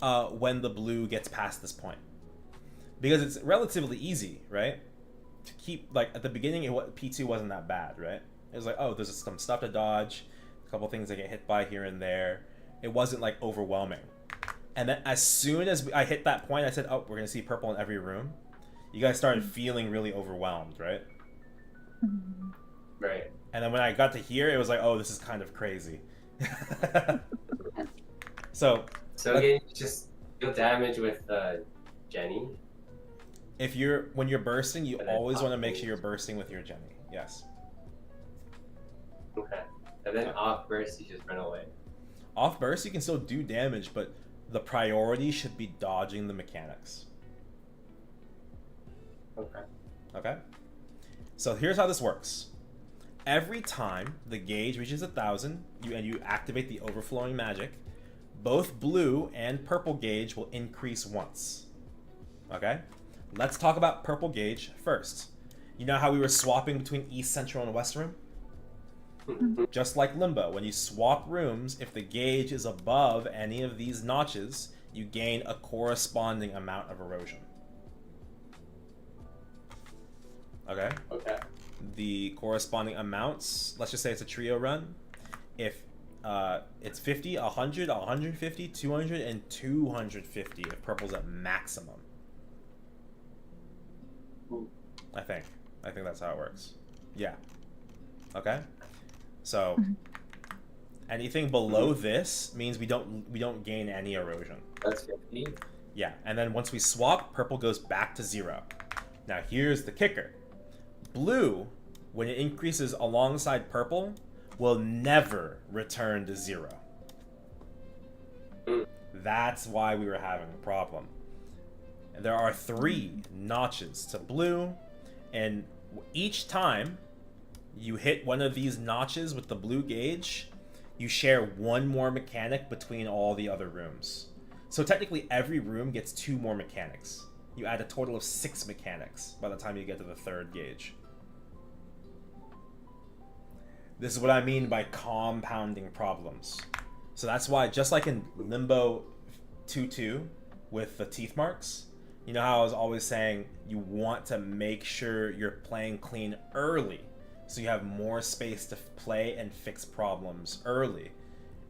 Speaker 1: when the blue gets past this point. Because it's relatively easy, right? To keep, like, at the beginning, P2 wasn't that bad, right? It was like, oh, there's some stuff to dodge, a couple things I get hit by here and there. It wasn't, like, overwhelming. And then as soon as I hit that point, I said, oh, we're going to see purple in every room. You guys started feeling really overwhelmed, right?
Speaker 7: Right.
Speaker 1: And then when I got to here, it was like, oh, this is kind of crazy. So
Speaker 7: again, just deal damage with Jenny.
Speaker 1: when you're bursting, you
Speaker 7: And then
Speaker 1: always want to
Speaker 7: off
Speaker 1: make sure you're
Speaker 7: burst.
Speaker 1: bursting with your Jenny. Yes.
Speaker 7: Okay. And then off burst, you just run away.
Speaker 1: Off burst, you can still do damage, but the priority should be dodging the mechanics.
Speaker 7: Okay.
Speaker 1: Okay? So here's how this works. Every time the gauge reaches 1,000, you activate the overflowing magic, both blue and purple gauge will increase once. Okay? Let's talk about purple gauge first. You know how we were swapping between East, Central, and West Room? Just like Limbo, when you swap rooms, if the gauge is above any of these notches, you gain a corresponding amount of erosion. Okay?
Speaker 7: Okay.
Speaker 1: The corresponding amounts, let's just say it's a trio run. If it's 50, 100, 150, 200, and 250 if purple's at maximum. I think that's how it works. Yeah. Okay? So anything below this means we don't gain any erosion.
Speaker 7: That's 50.
Speaker 1: Yeah, and then once we swap, purple goes back to 0. Now here's the kicker. Blue, when it increases alongside purple, will never return to 0. That's why we were having a problem. And there are 3 notches to blue, and each time you hit one of these notches with the blue gauge, you share 1 more mechanic between all the other rooms. So technically every room gets 2 more mechanics. You add a total of 6 mechanics by the time you get to the 3rd gauge. This is what I mean by compounding problems. So that's why, just like in Limbo 2-2 with the teeth marks, you know how I was always saying you want to make sure you're playing clean early so you have more space to play and fix problems early,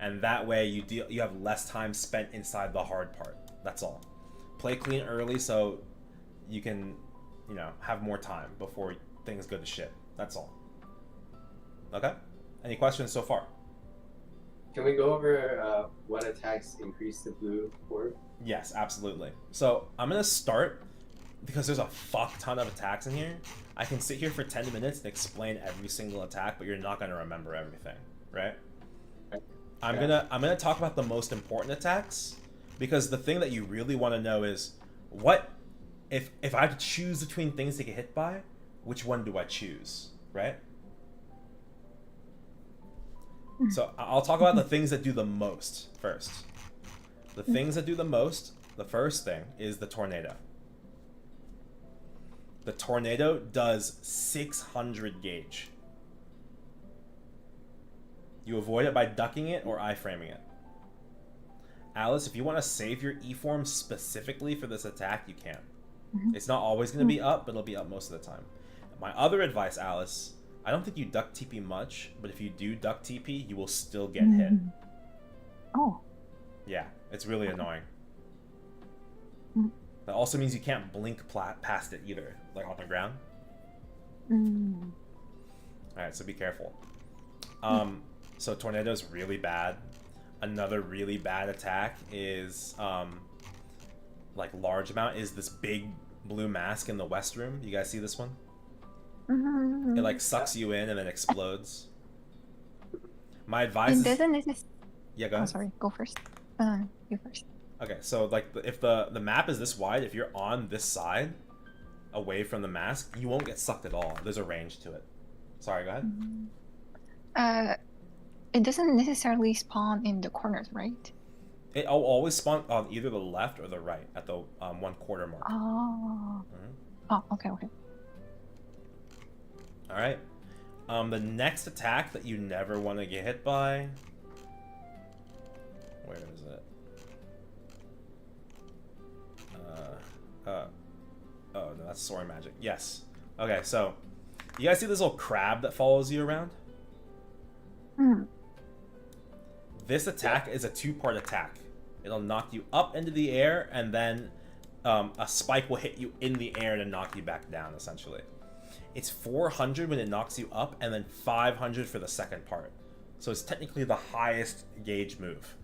Speaker 1: and that way you have less time spent inside the hard part. That's all. Play clean early so you can, you know, have more time before things go to shit. That's all. Okay? Any questions so far?
Speaker 7: Can we go over what attacks increase the blue orb?
Speaker 1: Yes, absolutely. So I'm gonna start, because there's a fuck ton of attacks in here. I can sit here for 10 minutes and explain every single attack, but you're not gonna remember everything, right? I'm gonna talk about the most important attacks, because the thing that you really want to know is, what if I have to choose between things to get hit by, which one do I choose, right? So I'll talk about the things that do the most first. The things that do the most, the first thing is the tornado. The tornado does 600 gauge. You avoid it by ducking it or iframing it. Alice, if you want to save your E-form specifically for this attack, you can. It's not always going to be up, but it'll be up most of the time. My other advice, Alice, I don't think you duck TP much, but if you do duck TP, you will still get hit.
Speaker 6: Oh.
Speaker 1: Yeah, it's really annoying. That also means you can't blink past it either, like on the ground. Alright, so be careful. So tornado's really bad. Another really bad attack is, like large amount, is this big blue mask in the west room. You guys see this one? It like sucks you in and then explodes. My advice is... Yeah, go ahead.
Speaker 6: Oh, sorry. Go first. You first.
Speaker 1: Okay, so like if the map is this wide, if you're on this side, away from the mask, you won't get sucked at all. There's a range to it. Sorry, go ahead.
Speaker 6: It doesn't necessarily spawn in the corners, right?
Speaker 1: It'll always spawn on either the left or the right at the 1/4 mark.
Speaker 6: Oh. Oh, okay.
Speaker 1: Alright. The next attack that you never want to get hit by... Where is it? Oh, no, that's soaring magic. Yes. Okay, so... You guys see this little crab that follows you around? This attack is a 2-part attack. It'll knock you up into the air, and then a spike will hit you in the air to knock you back down, essentially. It's 400 when it knocks you up, and then 500 for the second part. So it's technically the highest gauge move.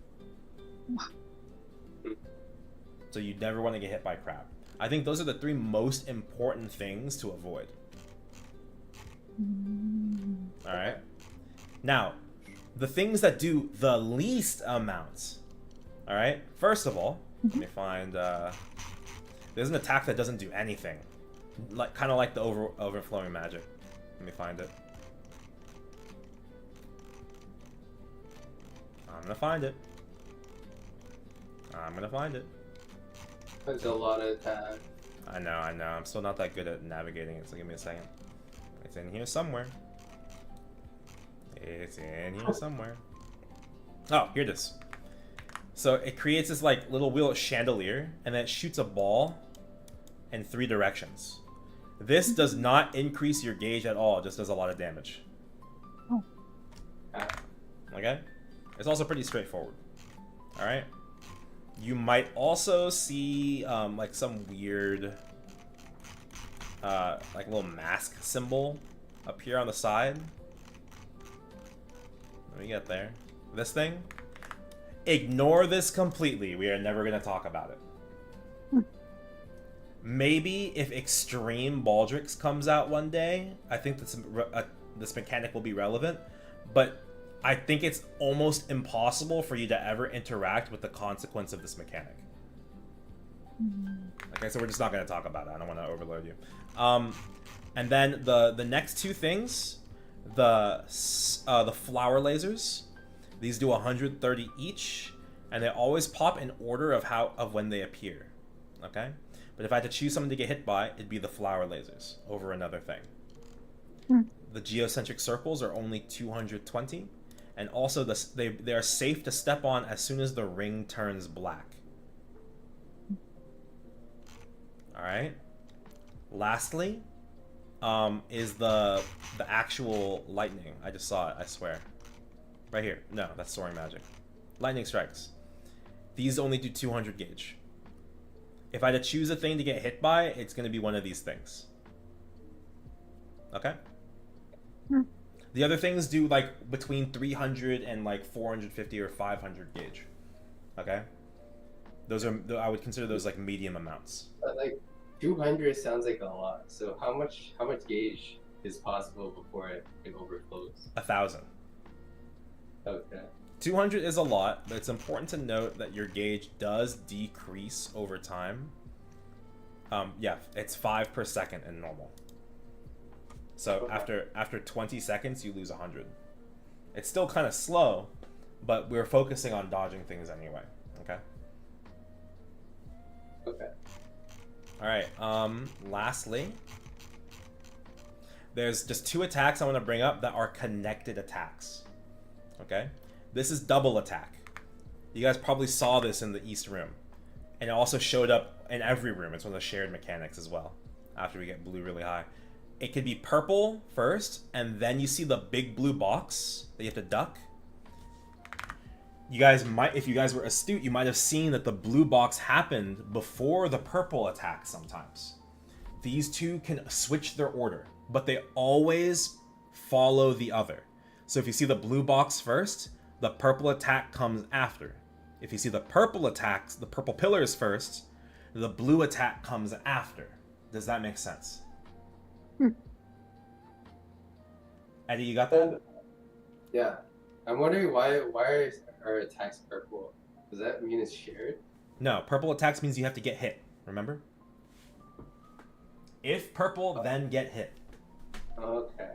Speaker 1: So you never want to get hit by crab. I think those are the 3 most important things to avoid. Alright. Now, the things that do the least amount. Alright, first of all, let me find... there's an attack that doesn't do anything. Kind of like the overflowing magic. Let me find it. I'm gonna find it.
Speaker 7: That's a lot of attack.
Speaker 1: I know. I'm still not that good at navigating it, so give me a second. It's in here somewhere. Oh, here it is. So it creates this like little wheel chandelier, and then it shoots a ball in 3 directions. This does not increase your gauge at all, it just does a lot of damage.
Speaker 6: Oh.
Speaker 1: Okay? It's also pretty straightforward. Alright? You might also see like some weird like little mask symbol appear on the side. Let me get there. This thing? Ignore this completely. We are never going to talk about it. Maybe if Extreme Baldrix comes out one day, I think this mechanic will be relevant. But I think it's almost impossible for you to ever interact with the consequence of this mechanic. Okay, so we're just not going to talk about it. I don't want to overload you. And then the next 2 things, the flower lasers. These do 130 each, and they always pop in order of when they appear. Okay? But if I had to choose something to get hit by, it'd be the flower lasers over another thing. The geocentric circles are only 220, and also they are safe to step on as soon as the ring turns black. Alright? Lastly, is the actual lightning. I just saw it, I swear. Right here. No, that's soaring magic. Lightning strikes. These only do 200 gauge. If I had to choose a thing to get hit by, it's going to be one of these things. Okay? The other things do like between 300 and like 450 or 500 gauge. Okay? Those are, I would consider those like medium amounts.
Speaker 7: But like 200 sounds like a lot. So how much gauge is possible before it overflows?
Speaker 1: 1,000.
Speaker 7: Okay.
Speaker 1: 200 is a lot, but it's important to note that your gauge does decrease over time. Yeah, it's 5 per second in normal. So
Speaker 7: Okay.
Speaker 1: after 20 seconds, you lose 100. It's still kind of slow, but we're focusing on dodging things anyway. Okay.
Speaker 7: Okay.
Speaker 1: All right. Lastly, there's just 2 attacks I want to bring up that are connected attacks. Okay. This is double attack. You guys probably saw this in the East room. And it also showed up in every room. It's one of the shared mechanics as well. After we get blue really high. It could be purple first, and then you see the big blue box that you have to duck. You guys might, if you guys were astute, you might have seen that the blue box happened before the purple attack sometimes. These two can switch their order, but they always follow the other. So if you see the blue box first, the purple attack comes after. If you see the purple attacks, the purple pillars first, the blue attack comes after. Does that make sense? Eddie, you got that?
Speaker 7: Yeah. I'm wondering why are attacks purple? Does that mean it's shared?
Speaker 1: No, purple attacks means you have to get hit, remember? If purple, then get hit.
Speaker 7: Okay.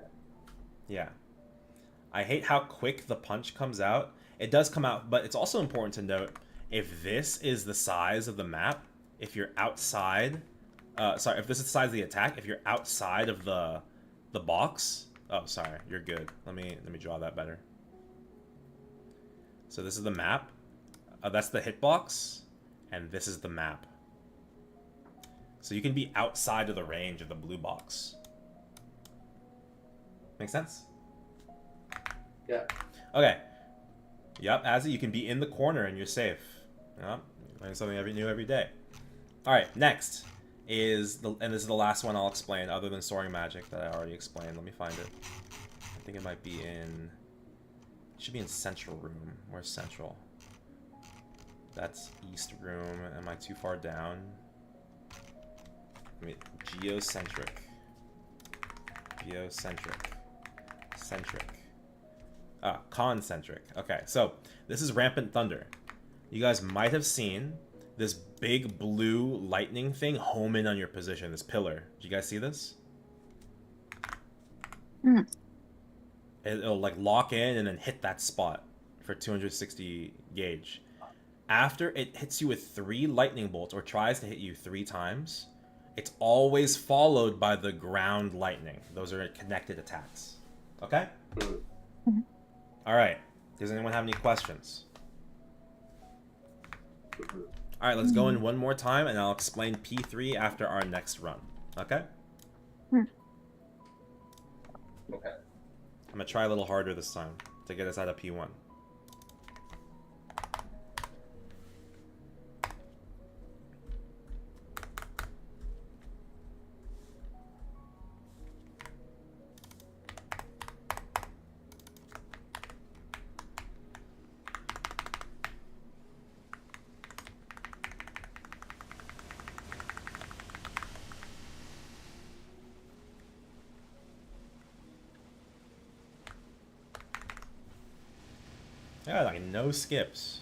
Speaker 1: Yeah. I hate how quick the punch comes out. It does come out, but it's also important to note, if this is the size of the map, if you're outside, if this is the size of the attack, if you're outside of the box, oh, sorry, you're good. Let me draw that better. So this is the map. That's the hitbox, and this is the map. So you can be outside of the range of the blue box. Make sense?
Speaker 7: Yeah.
Speaker 1: Okay. Yep, Azzy, you can be in the corner and you're safe. Yep, learn something new every day. All right, next is and this is the last one I'll explain, other than soaring magic that I already explained. Let me find it. I think it might be in. It should be in central room. Where's central? That's east room. Am I too far down? I mean, geocentric. Geocentric. Centric. Ah, concentric. Okay, so this is Rampant Thunder. You guys might have seen this big blue lightning thing home in on your position, this pillar. Did you guys see this? It'll like lock in and then hit that spot for 260 gauge. After it hits you with 3 lightning bolts, or tries to hit you 3 times, it's always followed by the ground lightning. Those are connected attacks. Okay? Alright. Does anyone have any questions? Alright, let's go in one more time and I'll explain P3 after our next run. Okay?
Speaker 7: Okay.
Speaker 1: I'm gonna try a little harder this time to get us out of P1. Yeah, like no skips.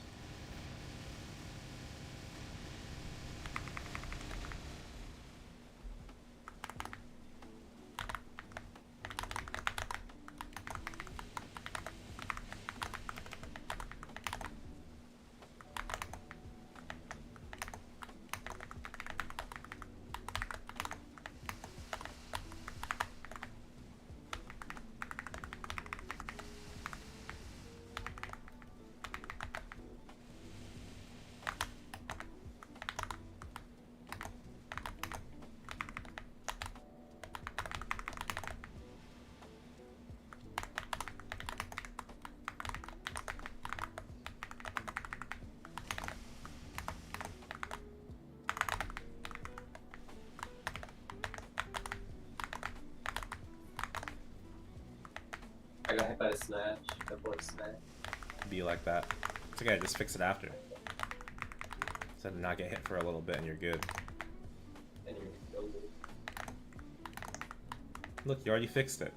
Speaker 7: smash, double smash.
Speaker 1: Be like that. It's okay, just fix it after. So to not get hit for a little bit and you're good.
Speaker 7: And you're golden.
Speaker 1: Look, you already fixed it.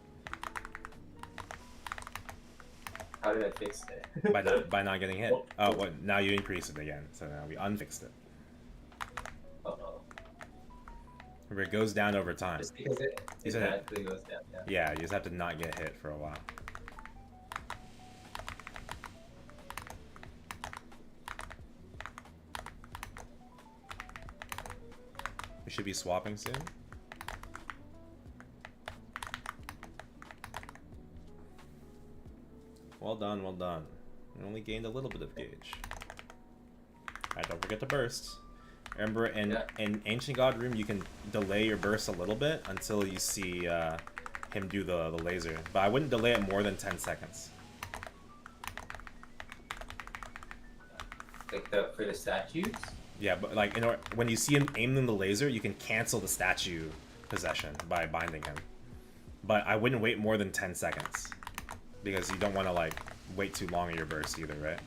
Speaker 7: How did I fix it?
Speaker 1: by not getting hit. Oh, well, now you increase it again. So now we unfixed it.
Speaker 7: Uh-oh.
Speaker 1: Remember, it goes down over time.
Speaker 7: Just because it naturally goes down, yeah.
Speaker 1: Yeah, you just have to not get hit for a while. We should be swapping soon. Well done, well done. We only gained a little bit of gauge. Alright, don't forget to burst. Remember, in Ancient God Room, you can delay your burst a little bit until you see him do the laser. But I wouldn't delay it more than 10 seconds.
Speaker 7: Like for the statues?
Speaker 1: Yeah, but like when you see him aiming the laser, you can cancel the statue possession by binding him. But I wouldn't wait more than 10 seconds. Because you don't want to like wait too long in your burst either, right?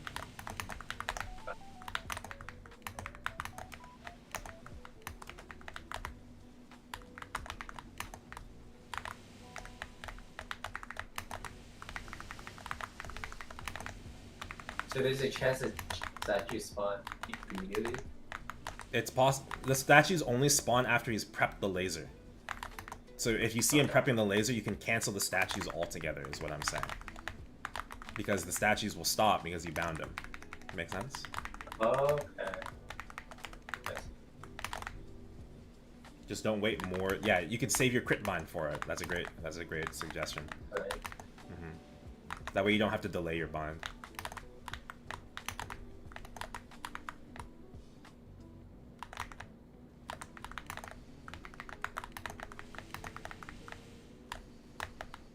Speaker 7: So there's a chance that statues spawn immediately?
Speaker 1: It's possible. The statues only spawn after he's prepped the laser. So if you see him prepping the laser, you can cancel the statues altogether, is what I'm saying. Because the statues will stop because you bound them. Make sense?
Speaker 7: Okay. Yes.
Speaker 1: Just don't wait more. Yeah, you could save your crit bind for it. That's a great suggestion.
Speaker 7: Alright.
Speaker 1: That way you don't have to delay your bind.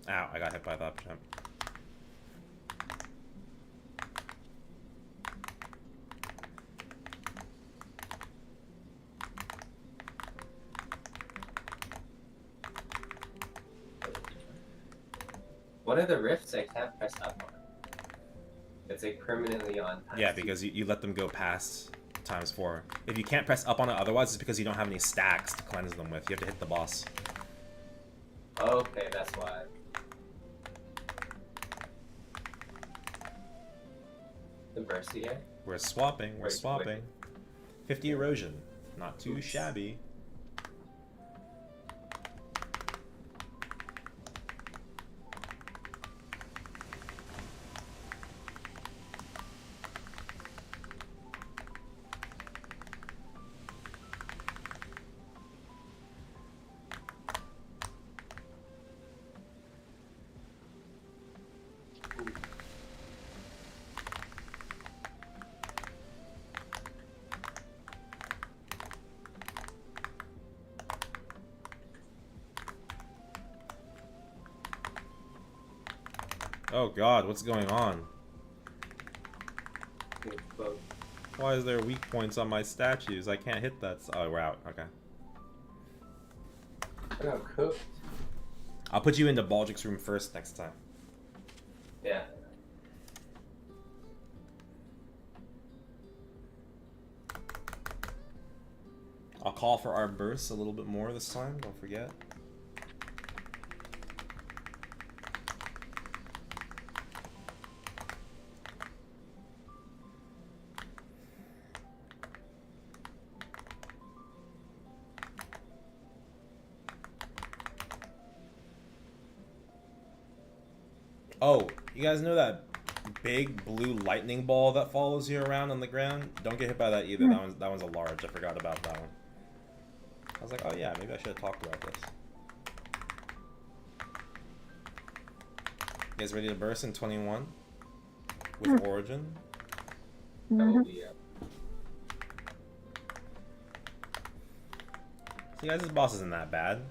Speaker 1: Ow, I got hit by that jump.
Speaker 7: One of the rifts I can't press up on. It's like permanently on.
Speaker 1: Yeah, because you let them go past ×4. If you can't press up on it otherwise, it's because you don't have any stacks to cleanse them with. You have to hit the boss.
Speaker 7: Okay, that's why. The burst again?
Speaker 1: We're swapping, we're swapping. 50 erosion. Not too shabby. Oh god, what's going on? Why is there weak points on my statues? I can't hit that. Oh, we're out. Okay.
Speaker 7: I got cooked.
Speaker 1: I'll put you into Baldrix room first next time.
Speaker 7: Yeah.
Speaker 1: I'll call for our bursts a little bit more this time, don't forget. Oh, you guys know that big blue lightning ball that follows you around on the ground? Don't get hit by that either. That one's a large. I forgot about that one. I was like, oh yeah, maybe I should have talked about this. You guys ready to burst in 21? With Origin?
Speaker 7: Probably, yeah.
Speaker 1: So you guys, this boss isn't that bad.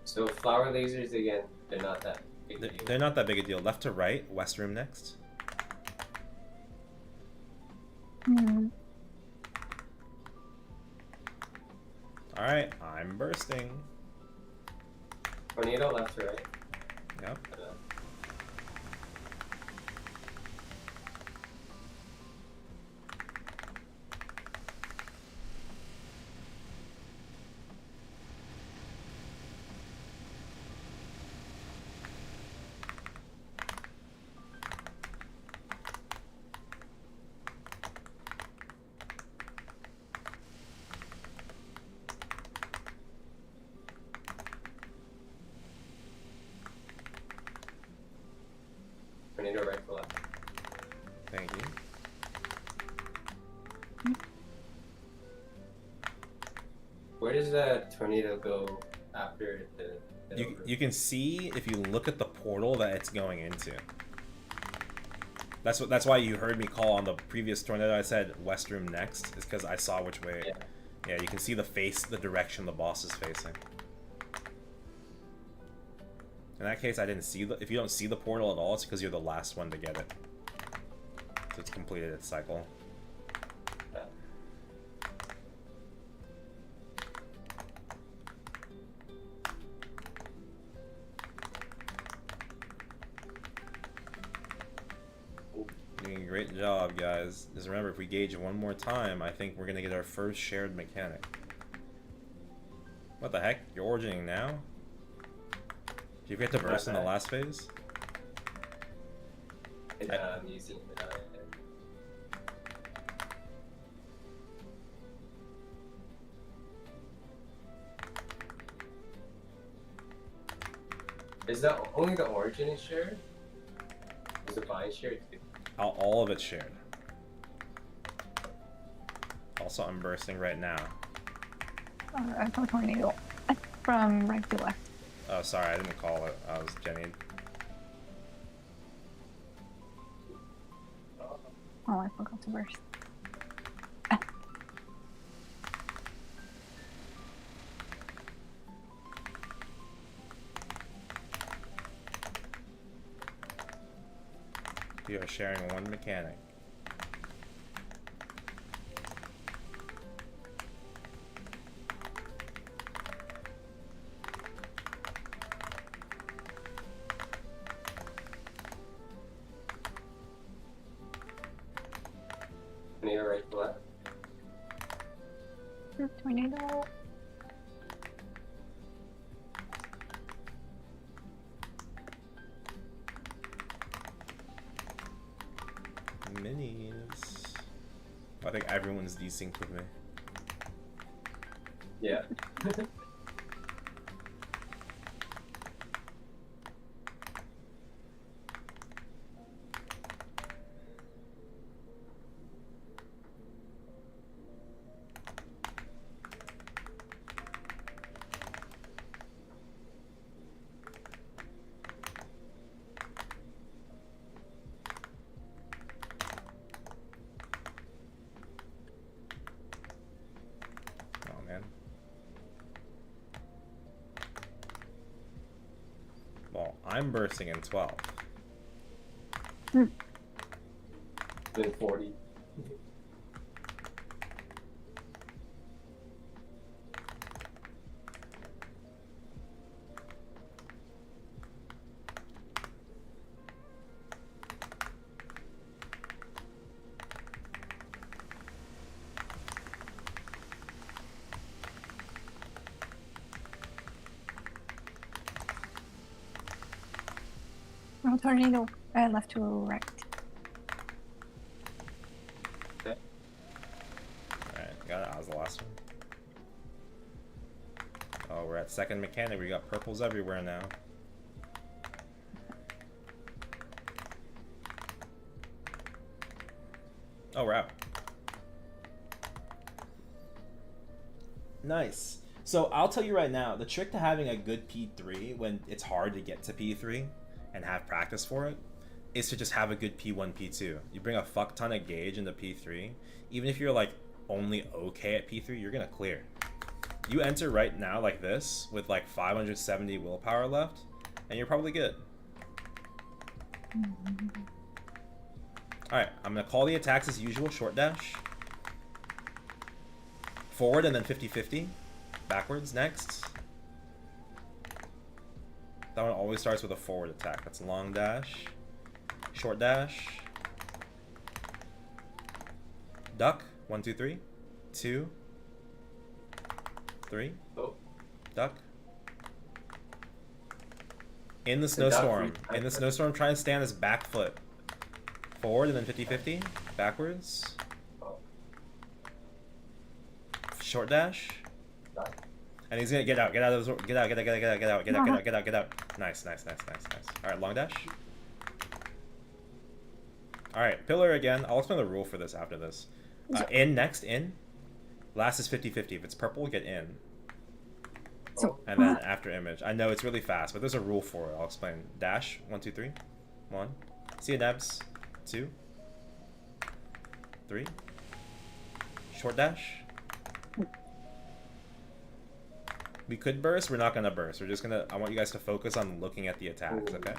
Speaker 7: So flower lasers again, they're not that big a deal.
Speaker 1: They're not that big a deal. Left to right, west room next. Alright, I'm bursting.
Speaker 7: Tornado left to right.
Speaker 1: Yep.
Speaker 7: Where does that tornado go after the
Speaker 1: You can see if you look at the portal that it's going into. That's why you heard me call on the previous tornado. I said west room next, is because I saw which way. Yeah, you can see the direction the boss is facing. In that case, I didn't see if you don't see the portal at all, it's because you're the last one to get it. So it's completed its cycle. Doing a great job, guys. Just remember, if we gauge one more time, I think we're gonna get our first shared mechanic. What the heck? You're origining now? Did you forget to burst in the last phase?
Speaker 7: I'm using Is that only the origin is shared? Is the bind shared too?
Speaker 1: All of it's shared. Also, I'm bursting right now.
Speaker 6: From tornado. From right to left.
Speaker 1: Oh, sorry, I didn't call it. I was Jenny.
Speaker 6: Oh, I forgot to burst.
Speaker 1: We are sharing one mechanic.
Speaker 7: Tornado right to left.
Speaker 6: Tornado.
Speaker 1: Minis. I think everyone's desynced with me.
Speaker 7: Yeah.
Speaker 1: Oh man. Well, I'm bursting in 12.
Speaker 7: Then 40.
Speaker 6: No, tornado. Left to right.
Speaker 7: Okay.
Speaker 1: Alright, got it. That was the last one. Oh, we're at second mechanic. We got purples everywhere now. Oh, we're out. Nice. So I'll tell you right now, the trick to having a good P3 when it's hard to get to P3 and have practice for it is to just have a good P1, P2. You bring a fuck ton of gauge into P3. Even if you're like only okay at P3, you're gonna clear. You enter right now like this with like 570 willpower left, and you're probably good. Alright, I'm gonna call the attacks as usual, short dash. Forward and then 50-50. Backwards next. That one always starts with a forward attack. That's long dash. Short dash. Duck. 1, 2, 3. 2. 3.
Speaker 7: Oh.
Speaker 1: Duck. In the snowstorm. In the snowstorm, try and stay on his back foot. Forward and then 50-50. Backwards. Short dash. And he's gonna get out. Get out of the get out. Get out. Get out. Get out. Get out. Get out. Get out. Get out. Get out. Nice. Nice. Nice. Nice. Nice. All right. Long dash. All right. Pillar again. I'll explain the rule for this after this. In next, in. Last is 50-50. If it's purple, get in.
Speaker 6: So,
Speaker 1: And then after image. I know it's really fast, but there's a rule for it. I'll explain. Dash. 1, 2, 3. 1. See you, Nebs. 2. 3. Short dash. We could burst. We're not gonna burst. We're just gonna. I want you guys to focus on looking at the attacks. Okay.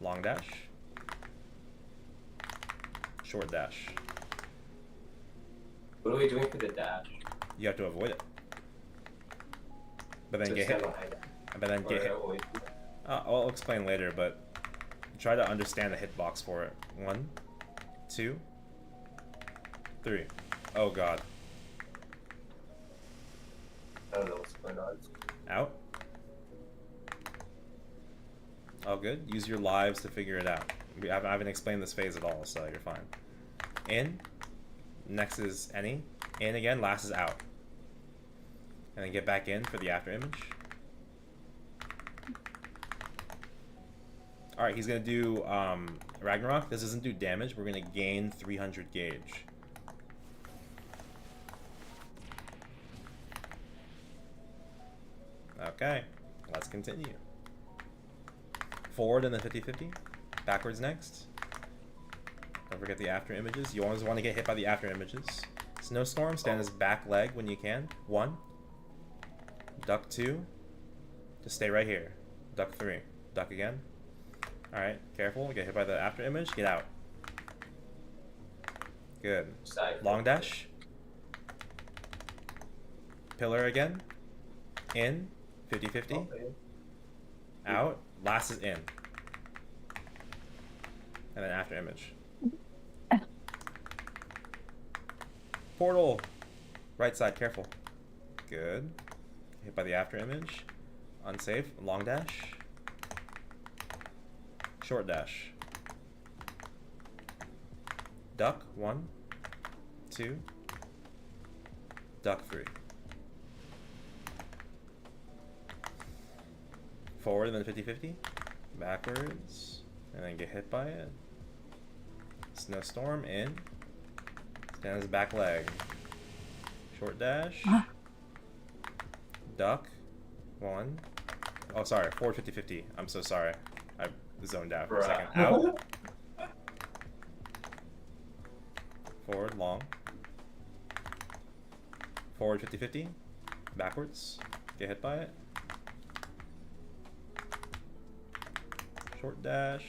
Speaker 1: Long dash. Short dash.
Speaker 7: What are we doing for the dash?
Speaker 1: You have to avoid it. But then
Speaker 7: Just
Speaker 1: get hit.
Speaker 7: stand behind it.
Speaker 1: But then
Speaker 7: Or
Speaker 1: get hit.
Speaker 7: avoid it.
Speaker 1: I'll explain later, but try to understand the hitbox for it. 1, 2, 3. Oh god.
Speaker 7: I don't know what's going on.
Speaker 1: Out. All good. Use your lives to figure it out. I haven't explained this phase at all, so you're fine. In. Next is any. In again. Last is out. And then get back in for the after image. Alright, he's going to do Ragnarok. This doesn't do damage. We're going to gain 300 gauge. Okay, let's continue. Forward and then 50-50. Backwards next. Don't forget the after images. You always want to get hit by the after images. Snowstorm, stand his back leg when you can. 1. Duck 2. Just stay right here. Duck 3. Duck again. Alright, careful. Get hit by the after image. Get out. Good.
Speaker 7: Side.
Speaker 1: Long dash. Pillar again. In. 50-50.
Speaker 7: Okay.
Speaker 1: Out. Last is in. And then after image. Portal. Right side, careful. Good. Hit by the after image. Unsafe. Long dash. Short dash. Duck. 1. 2. Duck 3. Forward and then 50-50. Backwards. And then get hit by it. Snowstorm in. Stand his back leg. Short dash. Duck. 1. Oh, sorry. Forward 50-50. I'm so sorry. I zoned out for a second. Out. Forward, long. Forward 50-50. Backwards. Get hit by it. Short dash.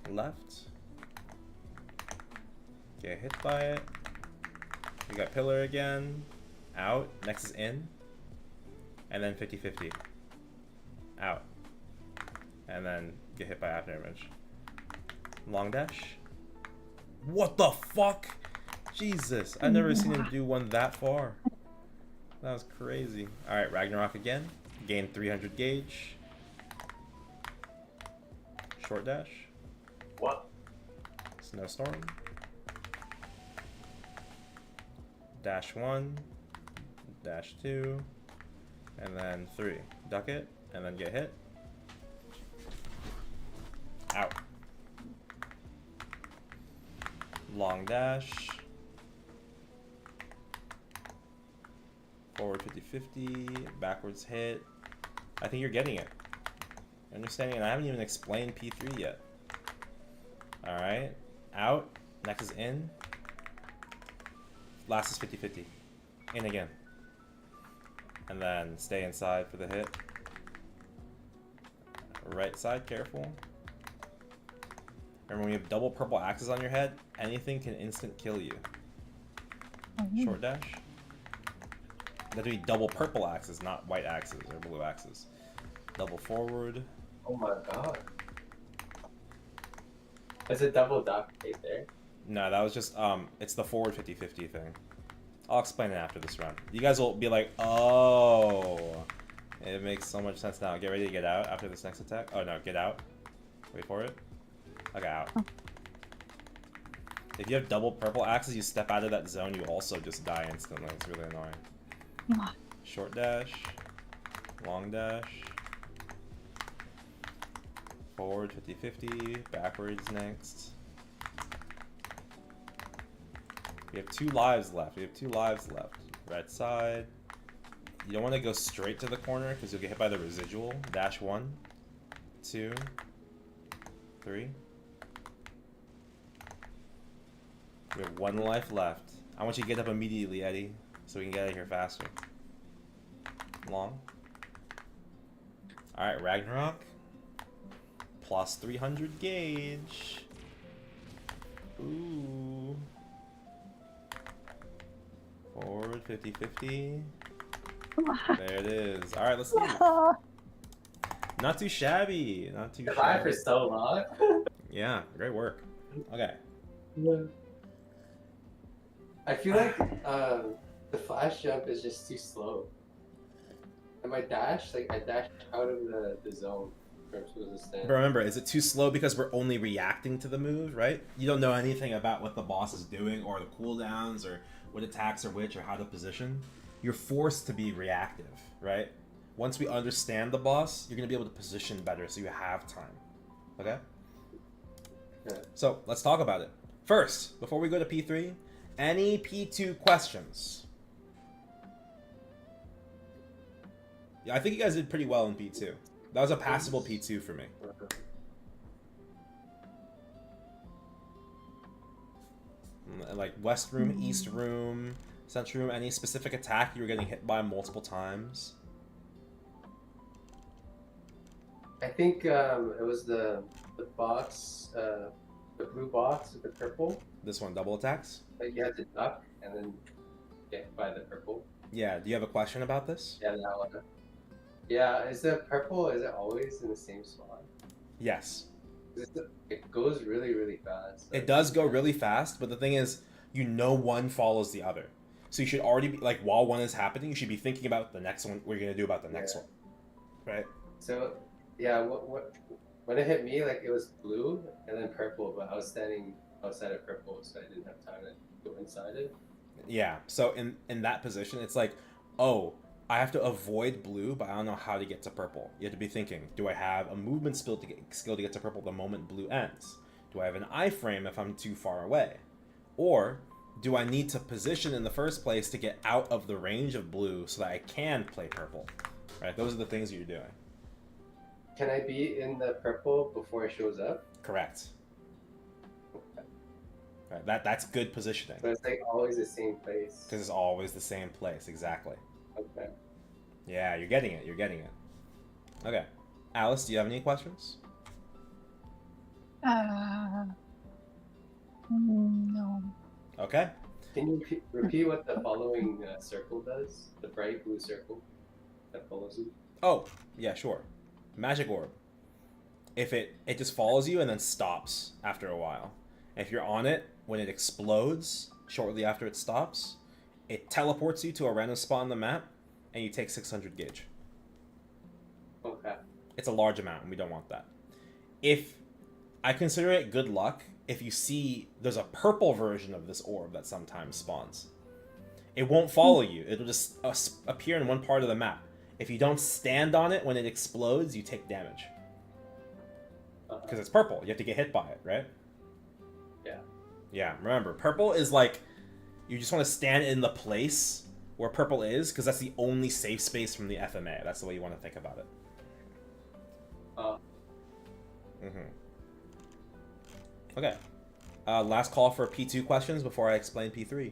Speaker 1: Left. Get hit by it. We got pillar again. Out. Next is in. And then 50-50. Out. And then get hit by after image. Long dash. What the fuck? Jesus. I've never seen him do one that far. That was crazy. Alright, Ragnarok again. Gain 300 gauge. Short dash.
Speaker 7: What?
Speaker 1: Snowstorm. Dash 1. Dash 2. And then 3. Duck it. And then get hit. Out. Long dash. Forward 50-50. Backwards hit. I think you're getting it. Understanding, and I haven't even explained P3 yet. Alright. Out. Next is in. Last is 50-50. In again. And then stay inside for the hit. Right side, careful. Remember, when you have double purple axes on your head, anything can instant kill you. Short dash. That would be double purple axes, not white axes or blue axes. Double forward.
Speaker 7: Oh my god. Is it double duck right there?
Speaker 1: No, that was just, it's the forward 50-50 thing. I'll explain it after this run. You guys will be like, oh. It makes so much sense now. Get ready to get out after this next attack. Oh no, get out. Wait for it. Okay, out. If you have double purple axes, you step out of that zone, you also just die instantly. It's really annoying. Short dash. Long dash. Forward 50-50. Backwards next. We have 2 lives left. We have 2 lives left. Right side. You don't want to go straight to the corner because you'll get hit by the residual. Dash 1, 2, 3. We have 1 life left. I want you to get up immediately, Eddie, so we can get out of here faster. Long. Alright, Ragnarok. Plus 300 gauge. Ooh. Forward 50-50. There it is. Alright, let's leave. Not too shabby. Not too
Speaker 7: Survived for
Speaker 1: shabby.
Speaker 7: so long.
Speaker 1: Yeah, great work. Okay.
Speaker 7: I feel like the flash jump is just too slow. And my dash, like I dashed out of the zone where I'm supposed to stand.
Speaker 1: But remember, is it too slow because we're only reacting to the move, right? You don't know anything about what the boss is doing or the cooldowns or what attacks are which or how to position. You're forced to be reactive, right? Once we understand the boss, you're going to be able to position better so you have time. Okay?
Speaker 7: Yeah.
Speaker 1: So, let's talk about it. First, before we go to P3, any P2 questions? Yeah, I think you guys did pretty well in P2. That was a passable P2 for me. Like West Room, East Room, Central Room, any specific attack you were getting hit by multiple times?
Speaker 7: I think it was the box, the blue box with the purple.
Speaker 1: This one, double attacks?
Speaker 7: Like you had to duck and then get hit by the purple.
Speaker 1: Yeah, do you have a question about this?
Speaker 7: Yeah, that one. Yeah, is the purple, is it always in the same spot?
Speaker 1: Yes.
Speaker 7: It goes really, really fast.
Speaker 1: It does go really fast, but the thing is, you know one follows the other. So you should already be, like, while one is happening, you should be thinking about the next one, what you're going to do about the next one. Right?
Speaker 7: So, yeah, when it hit me, like, it was blue and then purple, but I was standing outside of purple, so I didn't have time to go inside it.
Speaker 1: Yeah, so in that position, it's like, oh, I have to avoid blue, but I don't know how to get to purple. You have to be thinking, do I have a movement skill to get to purple the moment blue ends? Do I have an iframe if I'm too far away? Or do I need to position in the first place to get out of the range of blue so that I can play purple? Right, those are the things you're doing.
Speaker 7: Can I be in the purple before it shows up?
Speaker 1: Correct. Right, that's good positioning.
Speaker 7: So it's like always the same place.
Speaker 1: Because it's always the same place, exactly.
Speaker 7: Okay.
Speaker 1: Yeah, you're getting it, you're getting it. Okay. Alice, do you have any questions?
Speaker 6: No.
Speaker 1: Okay.
Speaker 7: Can you repeat what the following circle does? The bright blue circle that follows you?
Speaker 1: Oh, yeah, sure. Magic orb. If it just follows you and then stops after a while. And if you're on it, when it explodes, shortly after it stops, it teleports you to a random spot on the map, and you take 600 gauge.
Speaker 7: Okay.
Speaker 1: It's a large amount, and we don't want that. If I consider it good luck, if you see there's a purple version of this orb that sometimes spawns. It won't follow you. It'll just appear in one part of the map. If you don't stand on it when it explodes, you take damage. Because it's purple. You have to get hit by it, right?
Speaker 7: Yeah.
Speaker 1: Yeah, remember, purple is like, you just want to stand in the place where purple is, because that's the only safe space from the FMA. That's the way you want to think about it. Okay. Last call for P2 questions before I explain P3.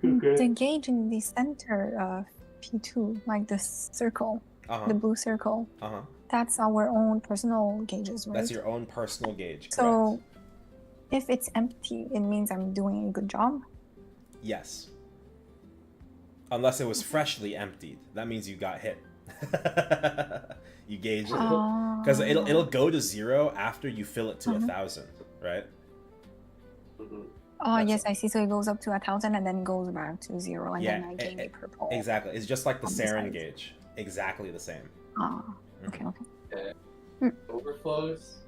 Speaker 6: The gauge in the center of P2, like the circle, the blue circle, that's our own personal gauges, right?
Speaker 1: That's your own personal gauge,
Speaker 6: So, if it's empty, it means I'm doing a good job?
Speaker 1: Yes. Unless it was freshly emptied. That means you got hit. You gauged it. Because it'll go to 0 after you fill it to 1,000, right?
Speaker 6: Oh, yes, I see. So it goes up to 1,000 and then goes back to 0, and then I gain a purple.
Speaker 1: Exactly. It's just like the Saren gauge. Exactly the same.
Speaker 6: Okay.
Speaker 7: Overflows.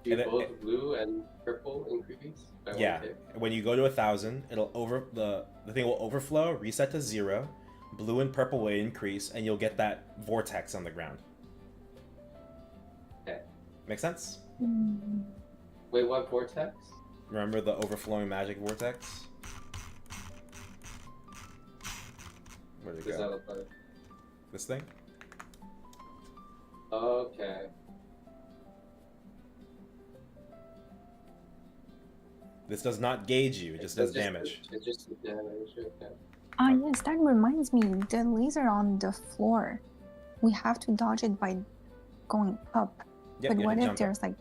Speaker 7: Do both blue and purple increase?
Speaker 1: Yeah. When you go to 1,000, it'll the thing will overflow, reset to 0. Blue and purple will increase, and you'll get that vortex on the ground.
Speaker 7: Okay.
Speaker 1: Make sense?
Speaker 7: Wait, what vortex?
Speaker 1: Remember the overflowing magic vortex? Where'd it
Speaker 7: Does
Speaker 1: go?
Speaker 7: that look like?
Speaker 1: This thing?
Speaker 7: Okay.
Speaker 1: This does not gauge you, it just does damage.
Speaker 7: It just does damage, okay.
Speaker 6: Yes, that reminds me. The laser on the floor. We have to dodge it by going up.
Speaker 1: Yep,
Speaker 6: but
Speaker 1: you have
Speaker 6: what
Speaker 1: to
Speaker 6: if
Speaker 1: jump
Speaker 6: there's
Speaker 1: up.
Speaker 6: like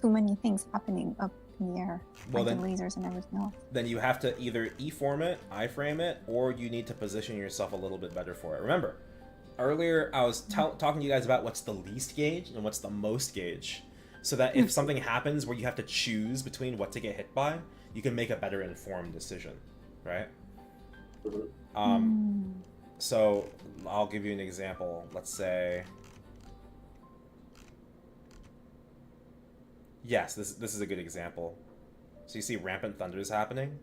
Speaker 6: too many things happening up in the air?
Speaker 1: Well,
Speaker 6: like
Speaker 1: then,
Speaker 6: the lasers and everything else.
Speaker 1: Then you have to either E-form it, I-frame it, or you need to position yourself a little bit better for it. Remember, earlier I was talking to you guys about what's the least gauge and what's the most gauge. So that if something happens where you have to choose between what to get hit by, you can make a better informed decision, right? So I'll give you an example. Let's say, yes, this is a good example. So you see rampant thunder is happening,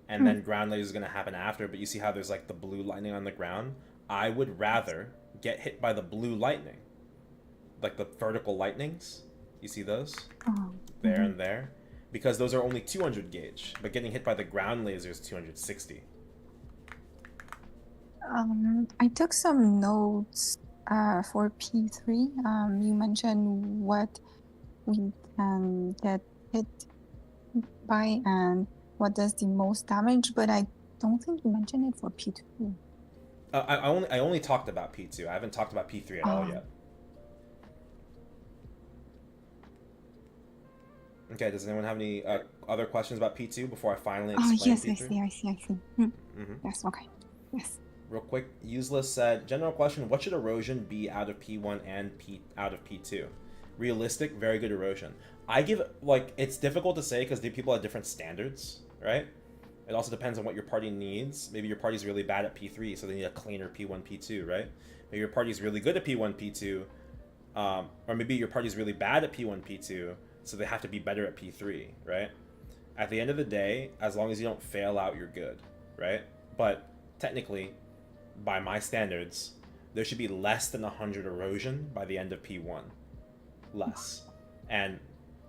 Speaker 1: and then ground laser is going to happen after, but you see how there's like the blue lightning on the ground? I would rather get hit by the blue lightning, like the vertical lightnings. You see those? There and there. Because those are only 200 gauge, but getting hit by the ground laser is 260.
Speaker 6: I took some notes for P3. You mentioned what we can get hit by and what does the most damage, but I don't think you mentioned it for P2.
Speaker 1: I only talked about P2. I haven't talked about P3 at all yet. Okay, does anyone have any other questions about P2 before I finally explain
Speaker 6: yes,
Speaker 1: P3?
Speaker 6: I see. Yes, okay. Yes.
Speaker 1: Real quick, Useless said, general question, what should erosion be out of P1 and out of P2? Realistic, very good erosion. I give, like, it's difficult to say because people have different standards, right? It also depends on what your party needs. Maybe your party's really bad at P3, so they need a cleaner P1, P2, right? Maybe your party's really good at P1, P2, or maybe your party's really bad at P1, P2, so they have to be better at P3, right? At the end of the day, as long as you don't fail out, you're good, right? But technically, by my standards, there should be less than 100 erosion by the end of P1. Less. And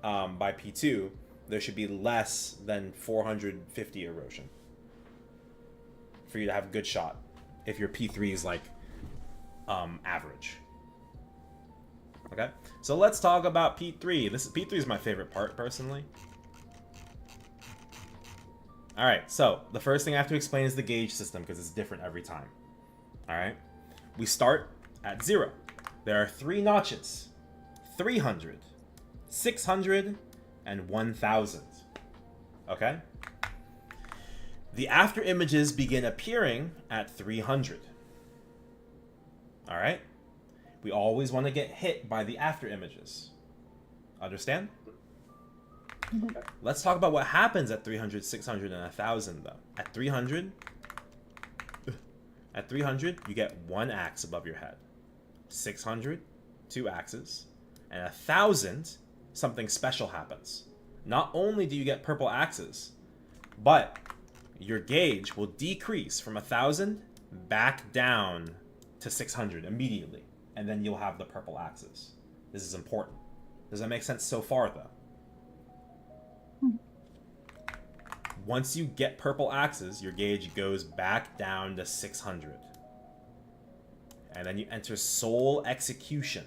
Speaker 1: by P2, there should be less than 450 erosion for you to have a good shot if your P3 is like average. Okay, so let's talk about P3. P3 is my favorite part, personally. Alright, so the first thing I have to explain is the gauge system because it's different every time. Alright, we start at 0. There are 3 notches: 300, 600, and 1000. Okay? The after images begin appearing at 300. Alright? We always want to get hit by the after images. Understand? Let's talk about what happens at 300, 600, and 1000 though. At 300, you get 1 axe above your head. 600, 2 axes. And 1000, something special happens. Not only do you get purple axes, but your gauge will decrease from 1000 back down to 600 immediately. And then you'll have the purple axes. This is important. Does that make sense so far, though? Once you get purple axes, your gauge goes back down to 600. And then you enter Soul Execution.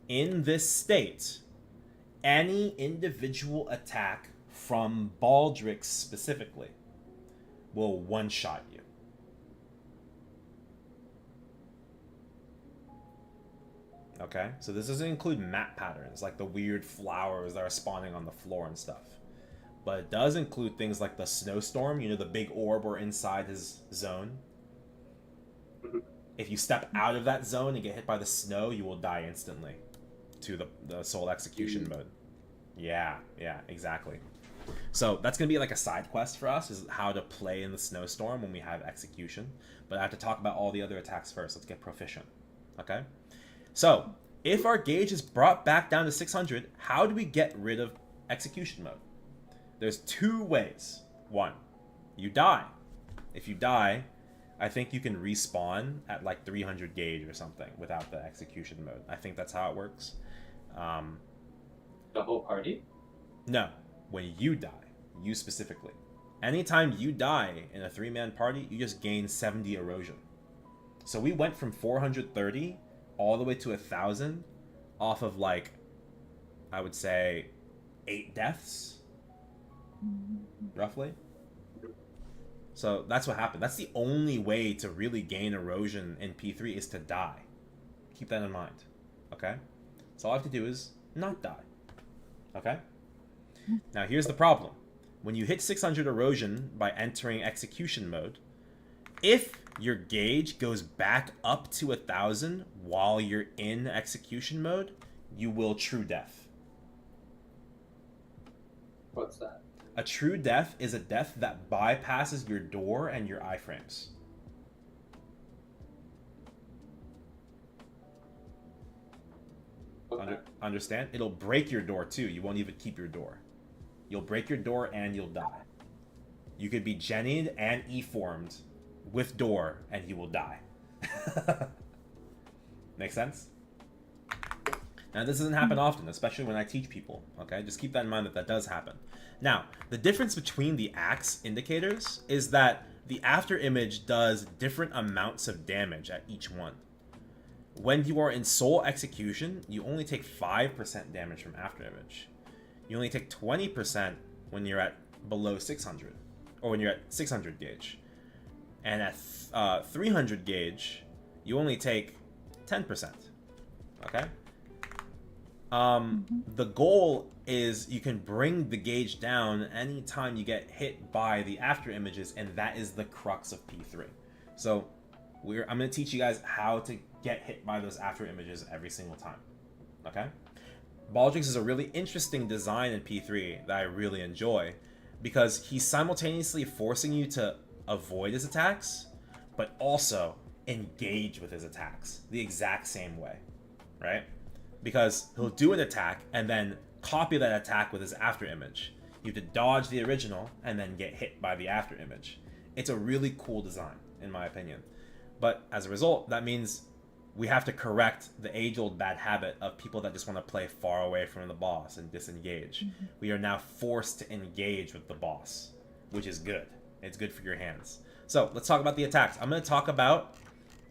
Speaker 1: In this state, any individual attack from Baldrix specifically will one-shot you. Okay, so this doesn't include map patterns, like the weird flowers that are spawning on the floor and stuff. But it does include things like the snowstorm, you know, the big orb or inside his zone. If you step out of that zone and get hit by the snow, you will die instantly to the soul execution mode. Yeah, exactly. So that's going to be like a side quest for us, is how to play in the snowstorm when we have execution. But I have to talk about all the other attacks first. Let's get proficient. Okay? So, if our gauge is brought back down to 600, how do we get rid of execution mode? There's 2 ways. 1, you die. If you die, I think you can respawn at like 300 gauge or something without the execution mode. I think that's how it works.
Speaker 7: The whole party?
Speaker 1: No, when you die. You specifically. Anytime you die in a 3-man party, you just gain 70 erosion. So we went from 430 all the way to 1,000 off of, like, I would say 8 deaths, roughly. So that's what happened. That's the only way to really gain erosion in P3 is to die. Keep that in mind, okay? So all I have to do is not die, okay? Now here's the problem. When you hit 600 erosion by entering execution mode, if your gauge goes back up to 1,000 while you're in execution mode, you will true death.
Speaker 7: What's that?
Speaker 1: A true death is a death that bypasses your door and your iframes.
Speaker 7: Okay.
Speaker 1: Understand? It'll break your door too. You won't even keep your door. You'll break your door and you'll die. You could be Jennied and E-formed with door and you will die. Make sense? Now this doesn't happen often, especially when I teach people, okay? Just keep that in mind that that does happen. Now, the difference between the axe indicators is that the after image does different amounts of damage at each one. When you are in soul execution, you only take 5% damage from after image. You only take 20% when you're at below 600, or when you're at 600 gauge. And at 300 gauge, you only take 10%, okay? The goal is you can bring the gauge down anytime you get hit by the after images, and that is the crux of P3. So I'm going to teach you guys how to get hit by those after images every single time, okay? Baldrix is a really interesting design in P3 that I really enjoy because he's simultaneously forcing you to avoid his attacks, but also engage with his attacks the exact same way, right? Because he'll do an attack and then copy that attack with his after image. You have to dodge the original and then get hit by the after image. It's a really cool design, in my opinion. But as a result, that means we have to correct the age-old bad habit of people that just want to play far away from the boss and disengage. We are now forced to engage with the boss, which is good. It's good for your hands. So let's talk about the attacks. I'm going to talk about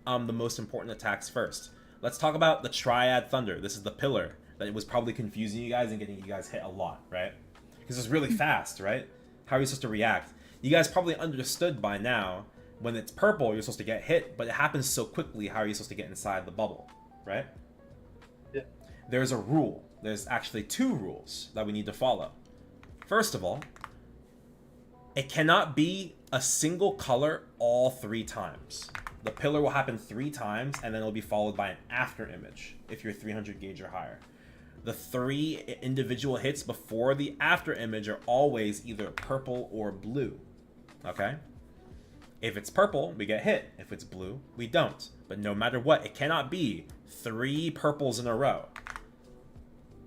Speaker 1: the most important attacks first. Let's talk about the Triad Thunder. This is the pillar that was probably confusing you guys and getting you guys hit a lot, right? Because it's really fast, right? How are you supposed to react? You guys probably understood by now, when it's purple, you're supposed to get hit, but it happens so quickly, how are you supposed to get inside the bubble, right?
Speaker 7: Yeah.
Speaker 1: There's a rule. There's actually 2 rules that we need to follow. First of all, it cannot be a single color all 3 times. The pillar will happen 3 times, and then it'll be followed by an after image if you're 300 gauge or higher. The 3 individual hits before the after image are always either purple or blue, okay? If it's purple, we get hit. If it's blue, we don't. But no matter what, it cannot be 3 purples in a row,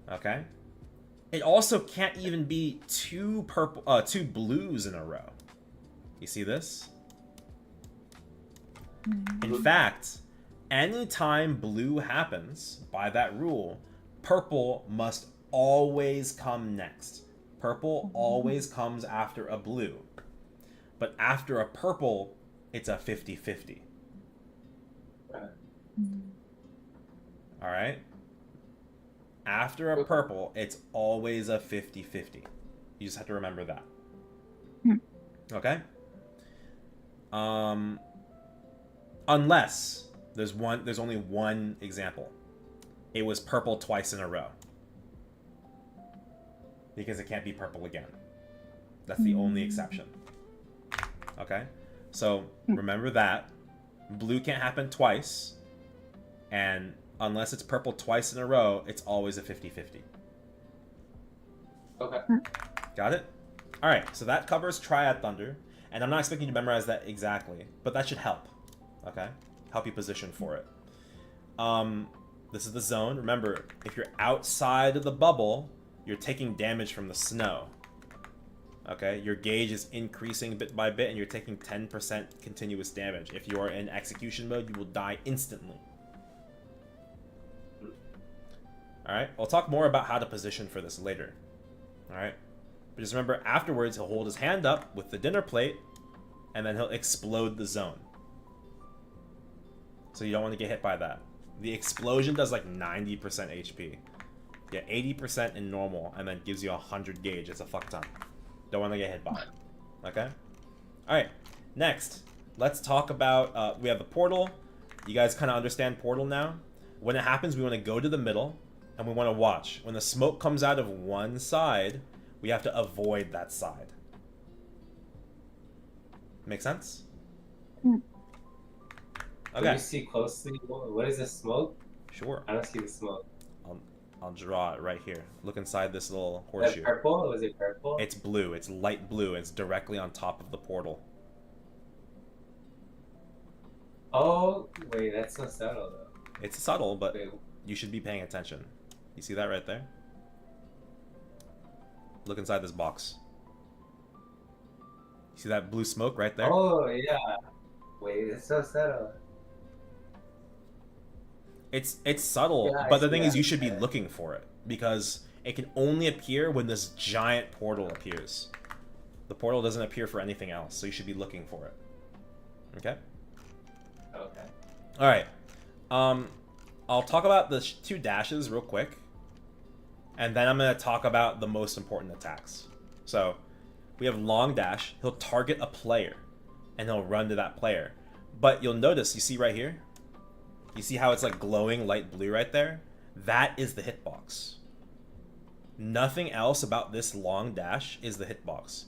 Speaker 1: okay? It also can't even be 2 blues in a row. You see this? In fact, anytime blue happens, by that rule, purple must always come next. Purple always comes after a blue. But after a purple, it's a 50-50. Alright? After a purple, it's always a 50-50. You just have to remember that. Okay? Unless there's only one example. It was purple twice in a row. Because it can't be purple again. That's the only exception. Okay? So remember that. Blue can't happen twice. And unless it's purple twice in a row, it's always a 50-50.
Speaker 7: Okay.
Speaker 1: Got it? Alright, so that covers Triad Thunder. And I'm not expecting you to memorize that exactly, but that should help. Okay? Help you position for it. This is the zone. Remember, if you're outside of the bubble, you're taking damage from the snow. Okay? Your gauge is increasing bit by bit, and you're taking 10% continuous damage. If you are in execution mode, you will die instantly. Alright? I'll talk more about how to position for this later. Alright? But just remember, afterwards, he'll hold his hand up with the dinner plate, and then he'll explode the zone. So you don't want to get hit by that. The explosion does like 90% HP. Yeah, 80% in normal, and then gives you 100 gauge. It's a fuck ton. Don't want to get hit by it. Okay? Alright, next. Let's talk about, we have the portal. You guys kind of understand portal now? When it happens, we want to go to the middle, and we want to watch. When the smoke comes out of one side, we have to avoid that side. Make sense?
Speaker 6: Mm.
Speaker 7: Can
Speaker 1: Okay.
Speaker 7: you see closely? What is this smoke?
Speaker 1: Sure.
Speaker 7: I don't see the smoke.
Speaker 1: I'll draw it right here. Look inside this little
Speaker 7: Is
Speaker 1: horseshoe.
Speaker 7: that purple? Was it purple?
Speaker 1: It's blue. It's light blue. It's directly on top of the portal.
Speaker 7: Oh, wait, that's so subtle though.
Speaker 1: It's subtle, but
Speaker 7: Wait,
Speaker 1: you should be paying attention. You see that right there? Look inside this box. See that blue smoke right there?
Speaker 7: oh, yeah. Wait, it's so subtle.
Speaker 1: It's subtle,
Speaker 7: Yeah, I
Speaker 1: but the
Speaker 7: see
Speaker 1: thing is
Speaker 7: that.
Speaker 1: you should be looking for it because it can only appear when this giant portal appears. The portal doesn't appear for anything else, so you should be looking for it. Okay?
Speaker 7: Okay.
Speaker 1: Alright. I'll talk about the two dashes real quick. And then I'm going to talk about the most important attacks. So, we have long dash. He'll target a player. And he'll run to that player. But you'll notice, you see right here? You see how it's like glowing light blue right there? That is the hitbox. Nothing else about this long dash is the hitbox.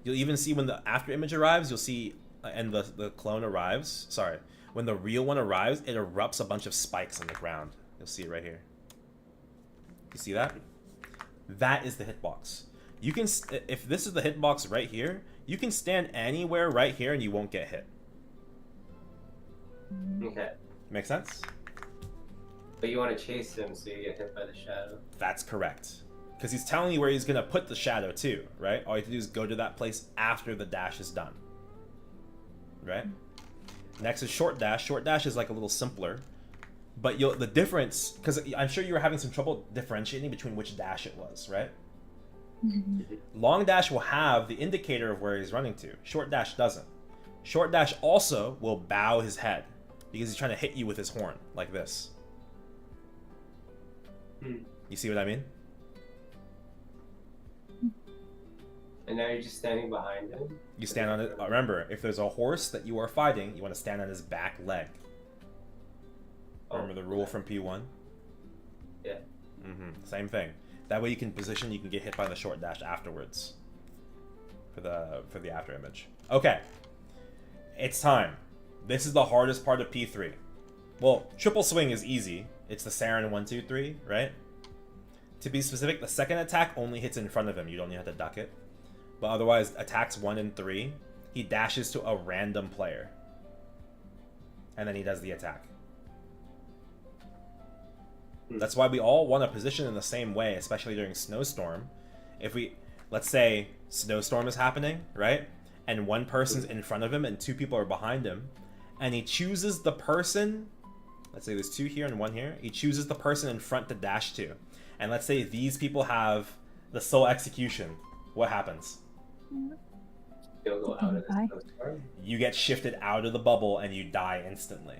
Speaker 1: You'll even see when the after image arrives, you'll see, and the clone arrives, sorry. When the real one arrives, it erupts a bunch of spikes on the ground. You'll see it right here. You see that? That is the hitbox. You can, if this is the hitbox right here, you can stand anywhere right here and you won't get hit.
Speaker 7: Okay.
Speaker 1: Make sense?
Speaker 7: But you want to chase him so you get hit by the shadow.
Speaker 1: That's correct. Because he's telling you where he's going to put the shadow too, right? All you have to do is go to that place after the dash is done. Right? Next is short dash. Short dash is like a little simpler. But the difference, because I'm sure you were having some trouble differentiating between which dash it was, right? Long dash will have the indicator of where he's running to. Short dash doesn't. Short dash also will bow his head because he's trying to hit you with his horn, like this. You see what I mean?
Speaker 7: And now you're just standing behind him?
Speaker 1: You stand on it. Remember, if there's a horse that you are fighting, you want to stand on his back leg. Remember the rule from P1?
Speaker 7: Yeah.
Speaker 1: Same thing. That way you can position, you can get hit by the short dash afterwards. For the after image. Okay. It's time. This is the hardest part of P3. Well, triple swing is easy. It's the Saren 1, 2, 3, right? To be specific, the second attack only hits in front of him. You don't even have to duck it. But otherwise, attacks 1 and 3, he dashes to a random player. And then he does the attack. That's why we all want to position in the same way, especially during Snowstorm. If we, let's say, Snowstorm is happening, right? And one person's in front of him and two people are behind him. And he chooses the person, let's say there's 2 here and 1 here. He chooses the person in front to dash to. And let's say these people have the soul execution. What happens?
Speaker 7: You'll go out of this snowstorm.
Speaker 1: You get shifted out of the bubble and you die instantly.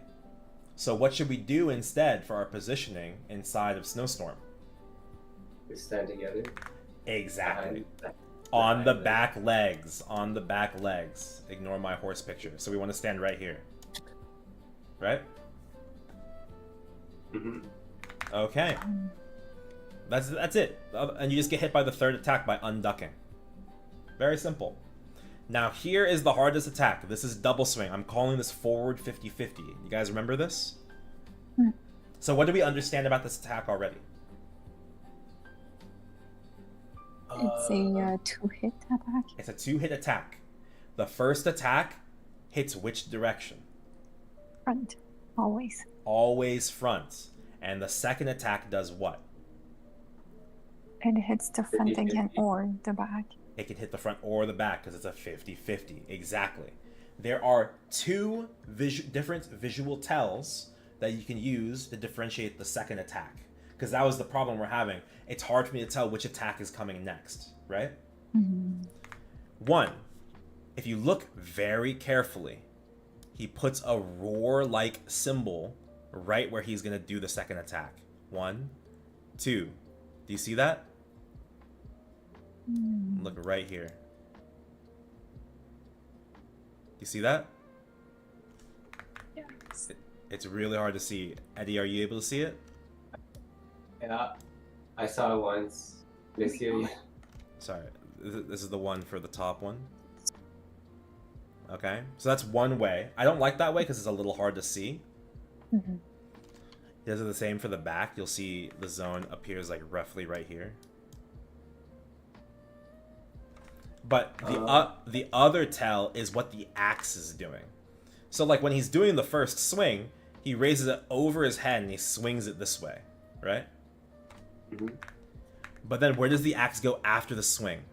Speaker 1: So what should we do instead for our positioning inside of Snowstorm?
Speaker 7: We stand together.
Speaker 1: Exactly.
Speaker 7: Behind-
Speaker 1: On the back legs. On the back legs. Ignore my horse picture. So we want to stand right here. Right? Okay. That's it. And you just get hit by the third attack by unducking. Very simple. Now here is the hardest attack. This is double swing. I'm calling this forward 50-50. You guys remember this? So what do we understand about this attack already?
Speaker 6: It's a 2-hit attack.
Speaker 1: It's a 2-hit attack. The first attack hits which direction?
Speaker 6: Front. Always.
Speaker 1: Always front. And the second attack does what?
Speaker 6: It hits the front
Speaker 7: 50-50.
Speaker 6: again or the back.
Speaker 1: It can hit the front or the back because it's a 50-50. Exactly. There are 2 different visual tells that you can use to differentiate the second attack. because that was the problem we're having. It's hard for me to tell which attack is coming next, right?
Speaker 6: Mhm.
Speaker 1: 1, if you look very carefully, he puts a roar-like symbol right where he's going to do the second attack. 1, 2. Do you see that? Look right here. You see that?
Speaker 6: Yes.
Speaker 1: It's really hard to see. Eddie, are you able to see it?
Speaker 7: Yeah, I saw it once. This year.
Speaker 1: Sorry, this is the one for the top one. Okay, so that's one way. I don't like that way because it's a little hard to see.
Speaker 6: Mhm.
Speaker 1: He does it the same for the back. You'll see the zone appears like roughly right here. But the other tell is what the axe is doing. So like when he's doing the first swing, he raises it over his head and he swings it this way, right?
Speaker 7: Mhm.
Speaker 1: But then where does the axe go after the swing?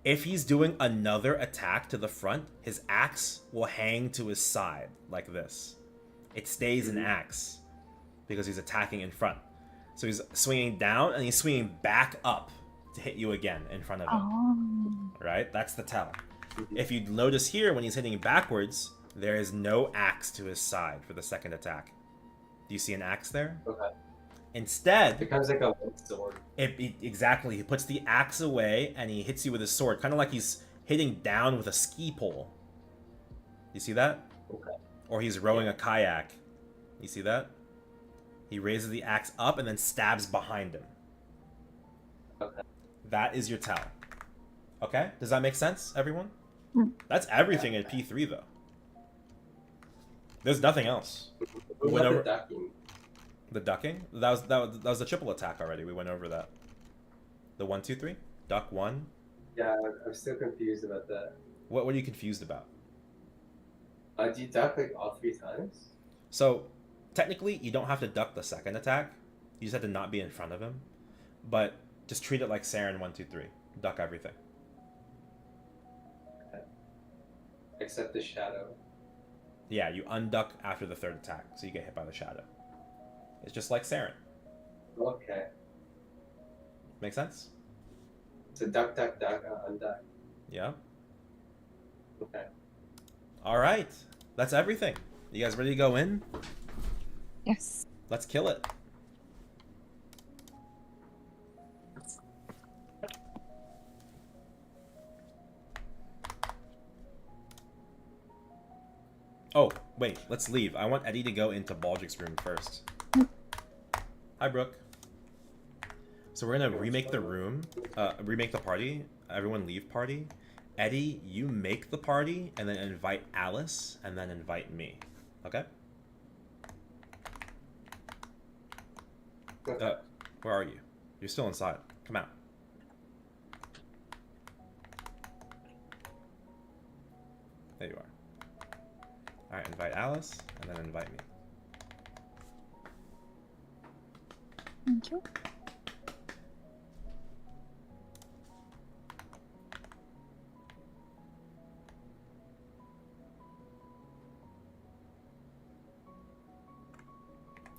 Speaker 1: If he's doing another attack to the front, his axe will hang to his side like this. It stays an axe because he's attacking in front. So he's swinging down and he's swinging back up to hit you again in front of him.
Speaker 6: Oh.
Speaker 1: Right? That's the tell. If you notice here, when he's hitting backwards, there is no axe to his side for the second attack. Do you see an axe there?
Speaker 7: Okay.
Speaker 1: Instead,
Speaker 7: It becomes like a one sword.
Speaker 1: exactly, he puts the axe away and he hits you with his sword, kind of like he's hitting down with a ski pole. You see that?
Speaker 7: Okay.
Speaker 1: Or he's rowing a kayak. You see that? He raises the axe up and then stabs behind him.
Speaker 7: Okay.
Speaker 1: That is your tell. Okay? Does that make sense, everyone?
Speaker 6: Mm.
Speaker 1: That's everything in P3, though. There's nothing else.
Speaker 7: What
Speaker 1: went
Speaker 7: about
Speaker 1: over-
Speaker 7: the ducking?
Speaker 1: The ducking? That was the triple attack already. We went over that. The 1, 2, 3? Duck 1.
Speaker 7: Yeah, I'm still confused about that.
Speaker 1: What are you confused about?
Speaker 7: Do you duck like all 3 times?
Speaker 1: So, technically, you don't have to duck the second attack. You just have to not be in front of him. But just treat it like Saren 1, 2, 3. Duck everything.
Speaker 7: Okay. Except the shadow.
Speaker 1: Yeah, you unduck after the third attack, so you get hit by the shadow. It's just like Saren.
Speaker 7: Okay.
Speaker 1: Make sense?
Speaker 7: So duck, unduck.
Speaker 1: Yeah.
Speaker 7: Okay.
Speaker 1: All right. That's everything. You guys ready to go in?
Speaker 6: Yes.
Speaker 1: Let's kill it. Oh, wait. Let's leave. I want Eddie to go into Baldric's room first. Hi, Brooke. So we're gonna remake the room, remake the party. Everyone leave party. Eddie, you make the party, and then invite Alice, and then invite me. Okay? Where are you? You're still inside. Come out. There you are. Alright, invite Alice, and then invite me.
Speaker 6: Thank you.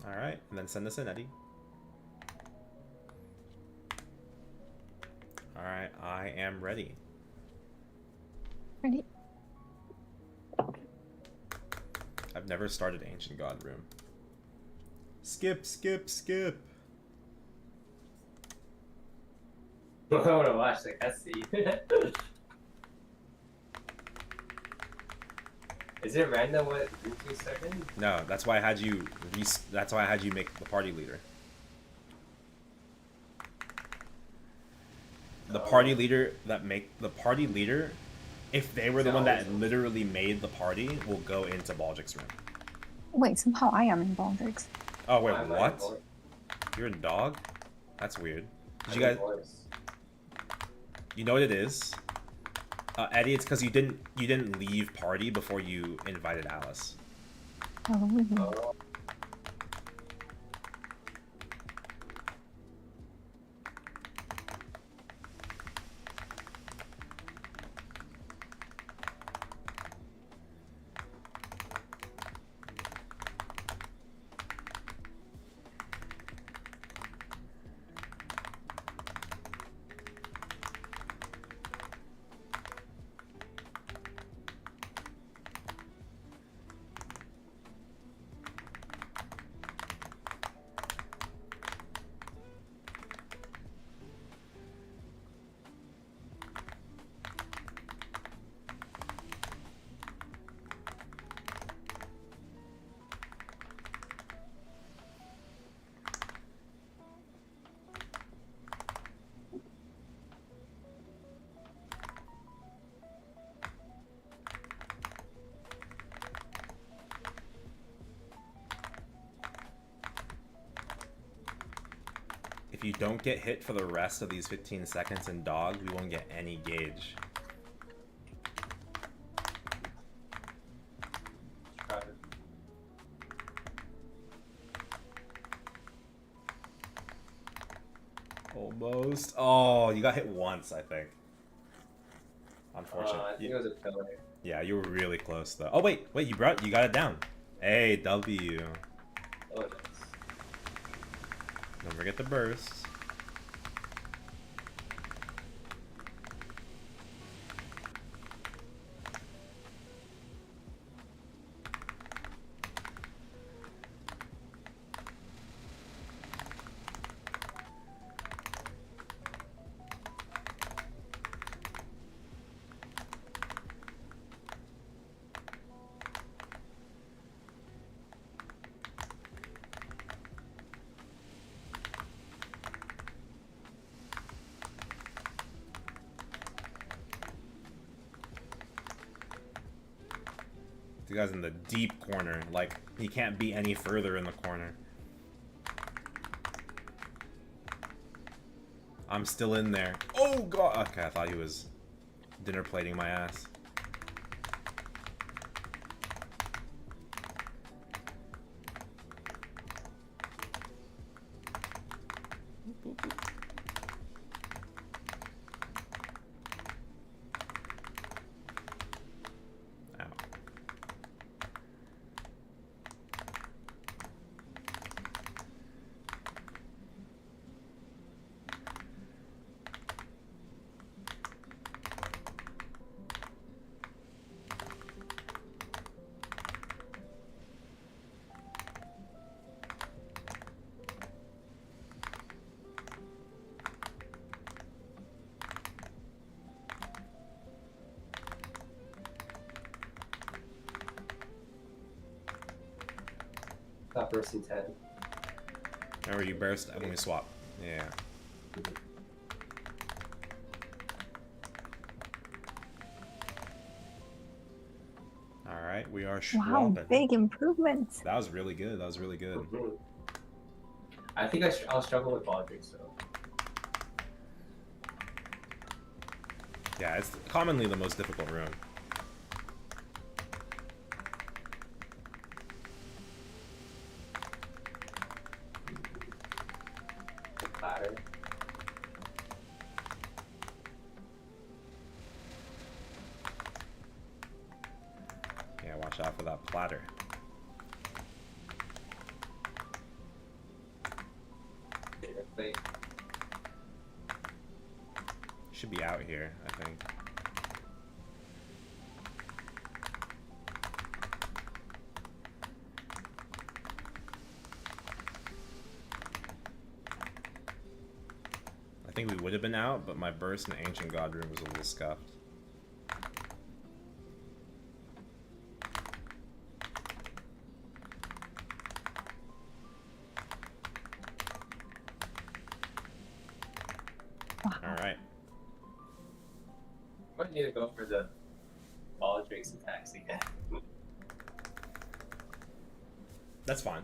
Speaker 1: Alright, and then send us in, Eddie. Alright, I am ready.
Speaker 6: Ready?
Speaker 1: I've never started Ancient God Room. Skip, skip, skip.
Speaker 7: I want to watch the cutscene. Is it random what route we start in?
Speaker 1: No, that's why I had you. That's why I had you make the party leader. The party leader if they were the one that literally made the party, will go into Baldric's room.
Speaker 6: Wait, somehow I am in Baldrix.
Speaker 1: Oh wait,
Speaker 7: Why am I
Speaker 1: what?
Speaker 7: involved?
Speaker 1: You're a dog? That's weird. Did you
Speaker 7: I'm
Speaker 1: guys?
Speaker 7: involved.
Speaker 1: You know what it is? Eddie, it's because you didn't leave party before you invited Alice.
Speaker 6: Oh.
Speaker 7: Oh.
Speaker 1: If you don't get hit for the rest of these 15 seconds in dog, we won't get any gauge. Almost. Oh, you got hit once, I think. Unfortunate.
Speaker 7: I think it was a pillar.
Speaker 1: Yeah, you were really close though. Oh wait, you got it down. Hey, W.
Speaker 7: Oh, nice.
Speaker 1: Don't forget the burst. The guy's in the deep corner. Like, he can't be any further in the corner. I'm still in there. Oh, God. Okay, I thought he was dinner plating my ass.
Speaker 7: Stop bursting 10.
Speaker 1: Remember, you burst when we swap. Yeah. Alright, we are swapping.
Speaker 6: Wow, big improvements.
Speaker 1: That was really good. That was really good.
Speaker 7: Mm-hmm. I think I'll struggle with Baldrix, though.
Speaker 1: Yeah, it's commonly the most difficult room.
Speaker 7: Ladder.
Speaker 1: Yeah, watch out for that platter. Should be out here, I think. I think we would have been out, but my burst in the Ancient God room was a little scuffed. Alright.
Speaker 7: Might need to go for the Baldrix attacks again.
Speaker 1: That's fine.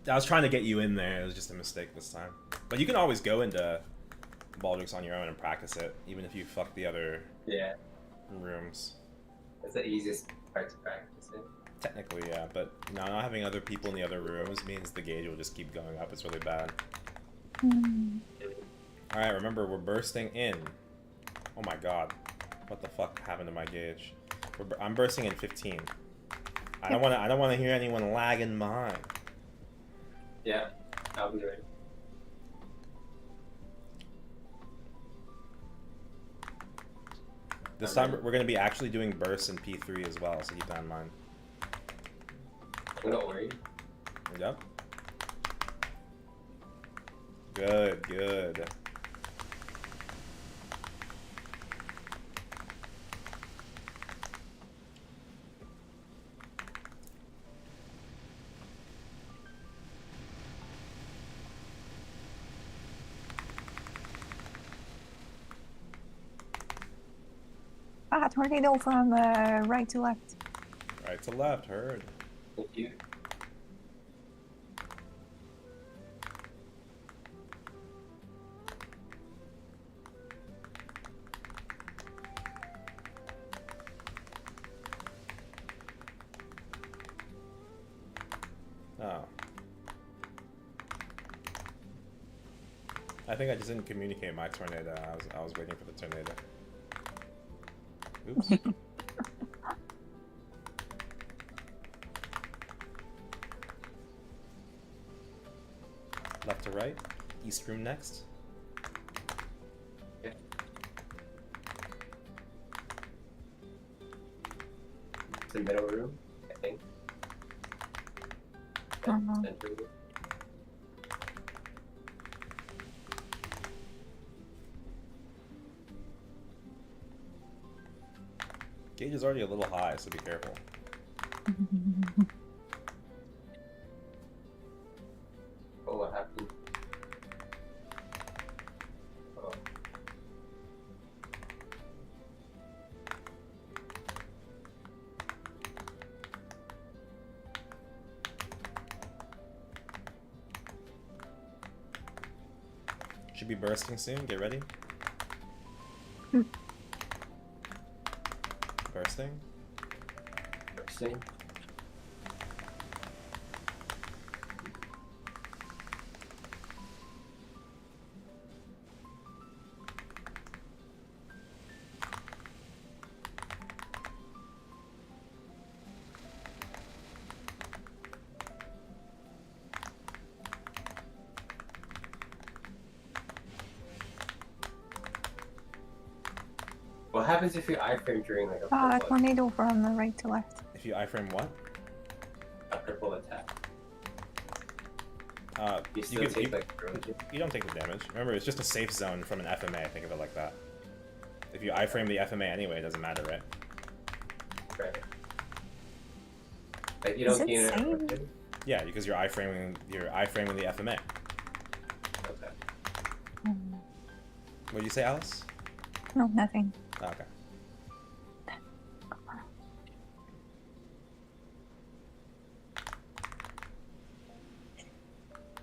Speaker 1: I was trying to get you in there, it was just a mistake this time. But you can always go into Baldrix on your own and practice it, even if you fuck the other rooms.
Speaker 7: That's the easiest part to practice it.
Speaker 1: Technically, yeah, but not having other people in the other rooms means the gauge will just keep going up. It's really bad. Alright, remember, we're bursting in. Oh my god. What the fuck happened to my gauge? I'm bursting in 15. I don't want to hear anyone lagging behind.
Speaker 7: Yeah, I'll be ready.
Speaker 1: This time we're going to be actually doing bursts in P3 as well, so keep that in mind.
Speaker 7: Don't worry.
Speaker 1: Yep. Good, good.
Speaker 6: Ah, tornado from right to left.
Speaker 1: Right to left, heard.
Speaker 7: Thank you.
Speaker 1: I think I just didn't communicate my tornado. I was waiting for the tornado. Oops. Left to right. East room next.
Speaker 7: Yeah. It's the middle room, I think. Center room.
Speaker 1: Gauge is already a little high, so be careful.
Speaker 7: Oh, what happened? Oh.
Speaker 1: Should be bursting soon. Get ready. Bursting.
Speaker 7: Bursting. What happens if you iframe during like a purple,
Speaker 6: Tornado from the right to left.
Speaker 1: If you iframe what?
Speaker 7: a purple attack? You
Speaker 1: You
Speaker 7: still
Speaker 1: can
Speaker 7: take like corrosion?
Speaker 1: you don't take the damage. Remember, it's just a safe zone from an FMA. Think of it like that. If you iframe the FMA anyway, it doesn't matter, right?
Speaker 7: Right. Like you
Speaker 6: Is
Speaker 7: don't
Speaker 6: it
Speaker 7: gain
Speaker 6: same?
Speaker 7: corrosion?
Speaker 1: Yeah, because you're iframing the FMA.
Speaker 7: Okay.
Speaker 1: What did you say, Alice?
Speaker 6: No, nothing.
Speaker 1: Oh, okay.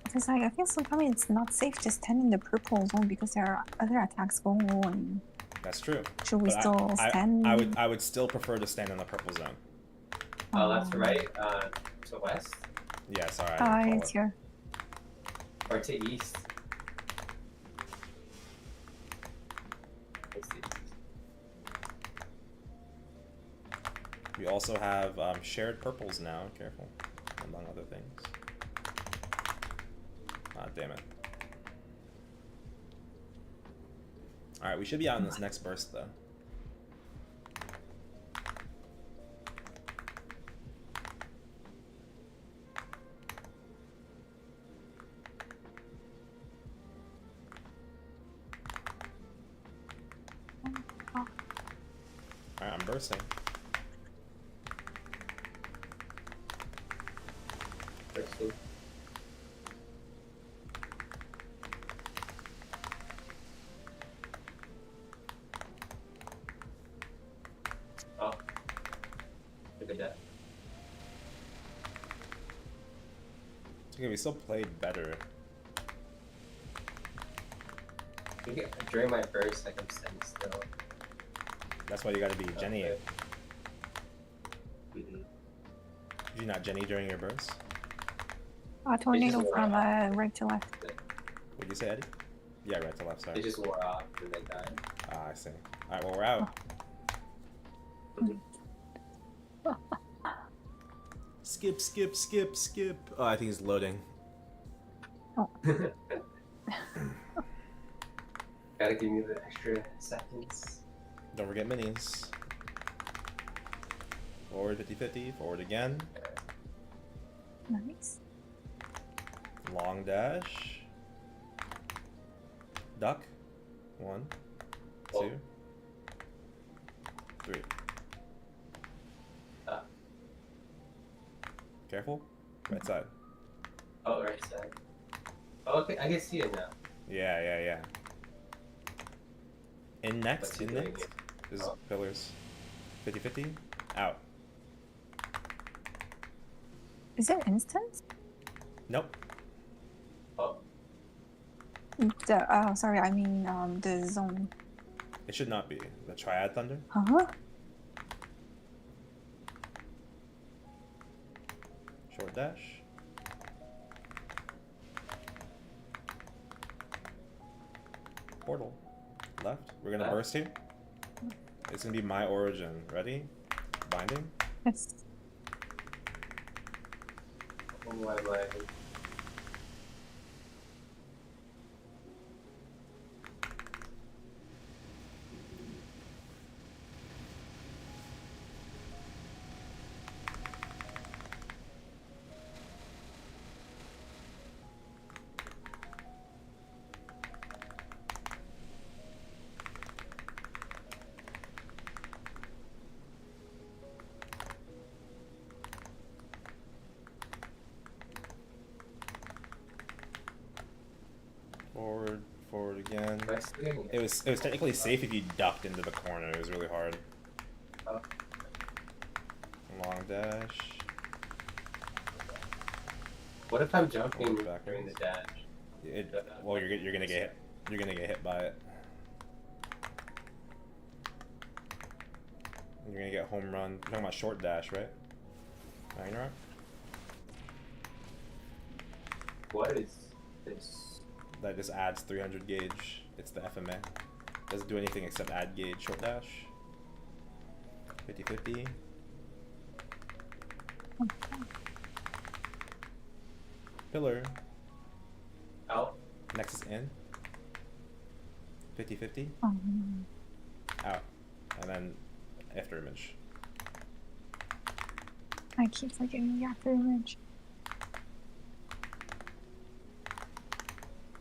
Speaker 6: Because I feel sometimes it's not safe to stand in the purple zone because there are other attacks going on.
Speaker 1: That's true.
Speaker 6: Should we
Speaker 1: But
Speaker 6: still stand?
Speaker 1: I would still prefer to stand in the purple zone.
Speaker 7: Oh, that's right. To west
Speaker 1: Yeah, sorry. I didn't
Speaker 6: It's
Speaker 1: call it.
Speaker 6: here.
Speaker 7: or to east? It's the east.
Speaker 1: We also have shared purples now. Careful, among other things. Ah, damn it. Alright, we should be out in this next burst, though. Alright, I'm bursting.
Speaker 7: Bursting. Oh. Look at that.
Speaker 1: It's okay, we still played better.
Speaker 7: During my burst, like I'm standing still.
Speaker 1: That's why you gotta be Jenny.
Speaker 7: Okay.
Speaker 1: Did you not Jenny during your burst?
Speaker 6: Tornado
Speaker 7: just
Speaker 6: from
Speaker 7: wore
Speaker 6: right to left.
Speaker 1: What did you say, Eddie? Yeah, right to left,
Speaker 7: They
Speaker 1: sorry.
Speaker 7: just wore off and they died.
Speaker 1: Ah, I see. Alright, well, we're out. Skip, skip, skip, skip. Oh, I think it's loading.
Speaker 7: Gotta give me the extra seconds.
Speaker 1: Don't forget minis. Forward 50-50, forward again.
Speaker 6: Nice.
Speaker 1: Long dash. Duck. 1, 2, 3. Careful. Right side.
Speaker 7: Oh, right side. Oh, okay, I can see it now.
Speaker 1: Yeah. In next,
Speaker 7: What's
Speaker 1: in
Speaker 7: he doing
Speaker 1: next.
Speaker 7: here?
Speaker 1: Is
Speaker 7: Oh.
Speaker 1: pillars. 50-50. Out.
Speaker 6: Is it instant?
Speaker 1: Nope.
Speaker 7: Oh,
Speaker 6: Sorry, I mean the zone.
Speaker 1: It should not be. The Triad Thunder.
Speaker 6: Huh?
Speaker 1: Short dash. portal. Left. We're gonna
Speaker 7: Left.
Speaker 1: burst here. It's gonna be my origin. Ready? Binding.
Speaker 6: Yes.
Speaker 7: Oh my.
Speaker 1: Forward again.
Speaker 7: Nice thing.
Speaker 1: It was technically safe if you ducked into the corner. It was really hard.
Speaker 7: Oh.
Speaker 1: Long dash.
Speaker 7: What if I'm jumping
Speaker 1: Forward, backwards.
Speaker 7: during the dash?
Speaker 1: Well, you're gonna get hit. You're gonna get hit by it. You're gonna get home run. You're talking about short dash, right? Ragnarok?
Speaker 7: What is this?
Speaker 1: That just adds 300 gauge. It's the FMA. Doesn't do anything except add gauge short dash. 50-50. Pillar.
Speaker 7: Out.
Speaker 1: Nexus in. 50-50.
Speaker 6: Um,
Speaker 1: Out. And then after image.
Speaker 6: I keep forgetting the after image.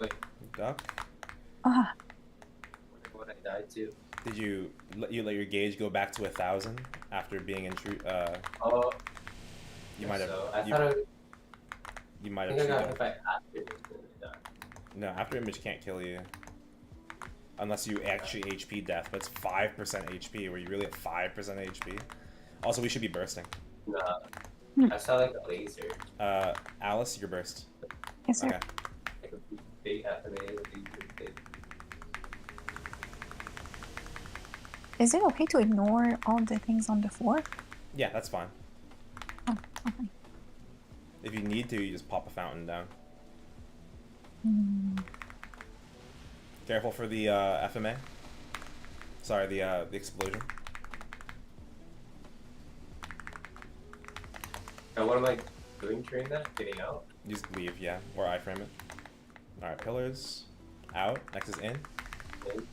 Speaker 7: Wait,
Speaker 1: Duck.
Speaker 6: Ah,
Speaker 7: what I died to?
Speaker 1: Did you let your gauge go back to 1,000 after being in true?
Speaker 7: Oh.
Speaker 1: You might have.
Speaker 7: So I
Speaker 1: you,
Speaker 7: thought I,
Speaker 1: you might
Speaker 7: I
Speaker 1: have.
Speaker 7: think I got
Speaker 1: true
Speaker 7: hit by after this and I died.
Speaker 1: No, after image can't kill you. Unless you actually HP death, but it's 5% HP. Were you really at 5% HP? Also, we should be bursting.
Speaker 7: Nah. I saw like a laser.
Speaker 1: Alice, your burst.
Speaker 6: yes, sir.
Speaker 1: Okay.
Speaker 7: Like a big FMA with these big.
Speaker 6: Is it okay to ignore all the things on the floor?
Speaker 1: Yeah, that's fine.
Speaker 6: Oh, okay.
Speaker 1: If you need to, you just pop a fountain down.
Speaker 6: Hmm.
Speaker 1: Careful for the FMA. Sorry, the explosion.
Speaker 7: And what am I doing during that? Getting out?
Speaker 1: You just leave, yeah, or iframe it. All right, pillars. Out. Nexus in.
Speaker 7: In.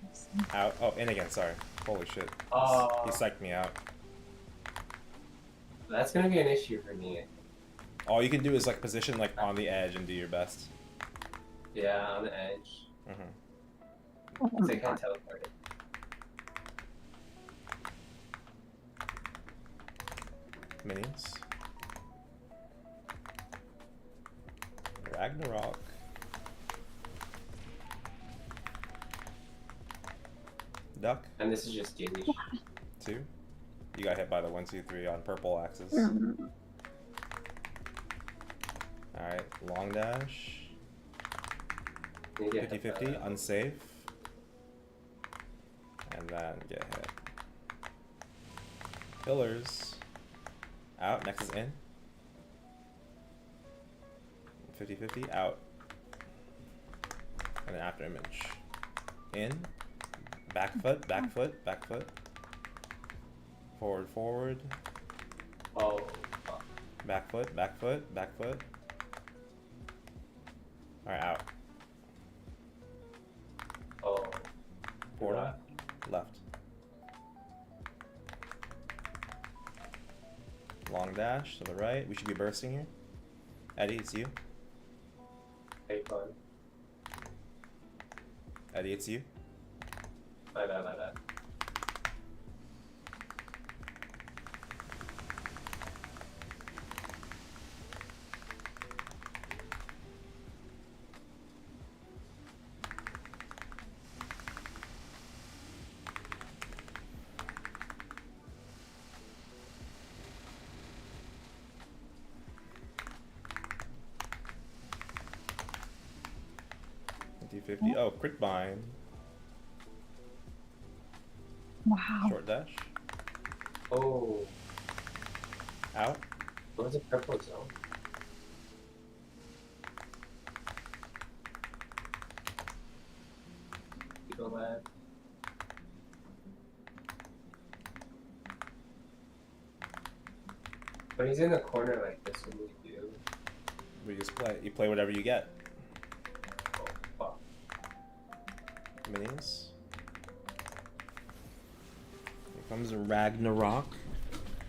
Speaker 6: Yes.
Speaker 1: Out. Oh, in again. Sorry. Holy shit.
Speaker 7: Oh.
Speaker 1: He psyched me out.
Speaker 7: That's gonna be an issue for me.
Speaker 1: All you can do is like position like on the edge and do your best.
Speaker 7: Yeah, on the edge.
Speaker 1: Mm-hmm.
Speaker 6: Oh,
Speaker 7: Because
Speaker 6: my
Speaker 7: I can't
Speaker 6: God.
Speaker 7: teleport it.
Speaker 1: Minis. Ragnarok. Duck.
Speaker 7: And this is just gauge.
Speaker 1: 2. You got hit by the 1, 2, 3 on purple axis.
Speaker 6: Mm.
Speaker 1: Alright, long dash.
Speaker 7: You get hit
Speaker 1: 50-50,
Speaker 7: by-
Speaker 1: unsafe. And then get hit. Pillars. Out, Nexus in. 50-50, out. And then after image. In. Back foot, back foot, back foot. Forward, forward.
Speaker 7: Oh, fuck.
Speaker 1: Back foot, back foot, back foot. Alright, out.
Speaker 7: Oh.
Speaker 1: Portal. Left. Long dash to the right. We should be bursting here. Eddie, it's you.
Speaker 7: Hey, fun.
Speaker 1: Eddie, it's you.
Speaker 7: My bad, my bad.
Speaker 1: D50. Oh, crit bind.
Speaker 6: Wow.
Speaker 1: Short dash.
Speaker 7: Oh.
Speaker 1: Out.
Speaker 7: What was a purple zone? left. When he's in the corner like this, what do we do?
Speaker 1: We just play. You play whatever you get.
Speaker 7: Oh, fuck.
Speaker 1: Minis. Here comes Ragnarok.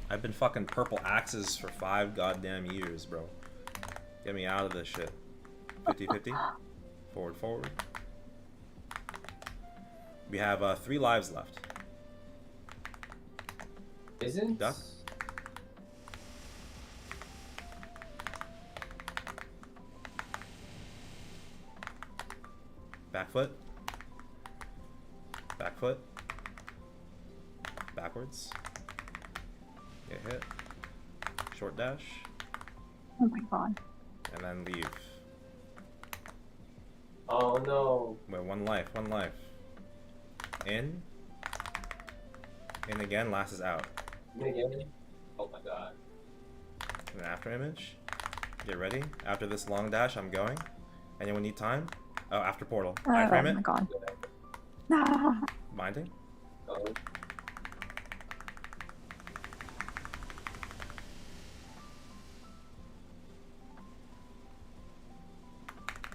Speaker 1: I've been fucking purple axes for 5 goddamn years, bro. Get me out of this shit. 50-50. Forward. We have 3 lives left.
Speaker 7: Isn't?
Speaker 1: Duck. Back foot. Back foot. Backwards. Get hit. Short dash.
Speaker 6: Oh my god.
Speaker 1: And then leave.
Speaker 7: Oh no.
Speaker 1: Wait, one life. In. In again, last is out.
Speaker 7: Again? Oh my god.
Speaker 1: And after image. Get ready. After this long dash, I'm going. Anyone need time? Oh, after portal. Iframe
Speaker 6: Oh
Speaker 1: it.
Speaker 6: my god. Ah.
Speaker 1: Binding.
Speaker 7: Oh.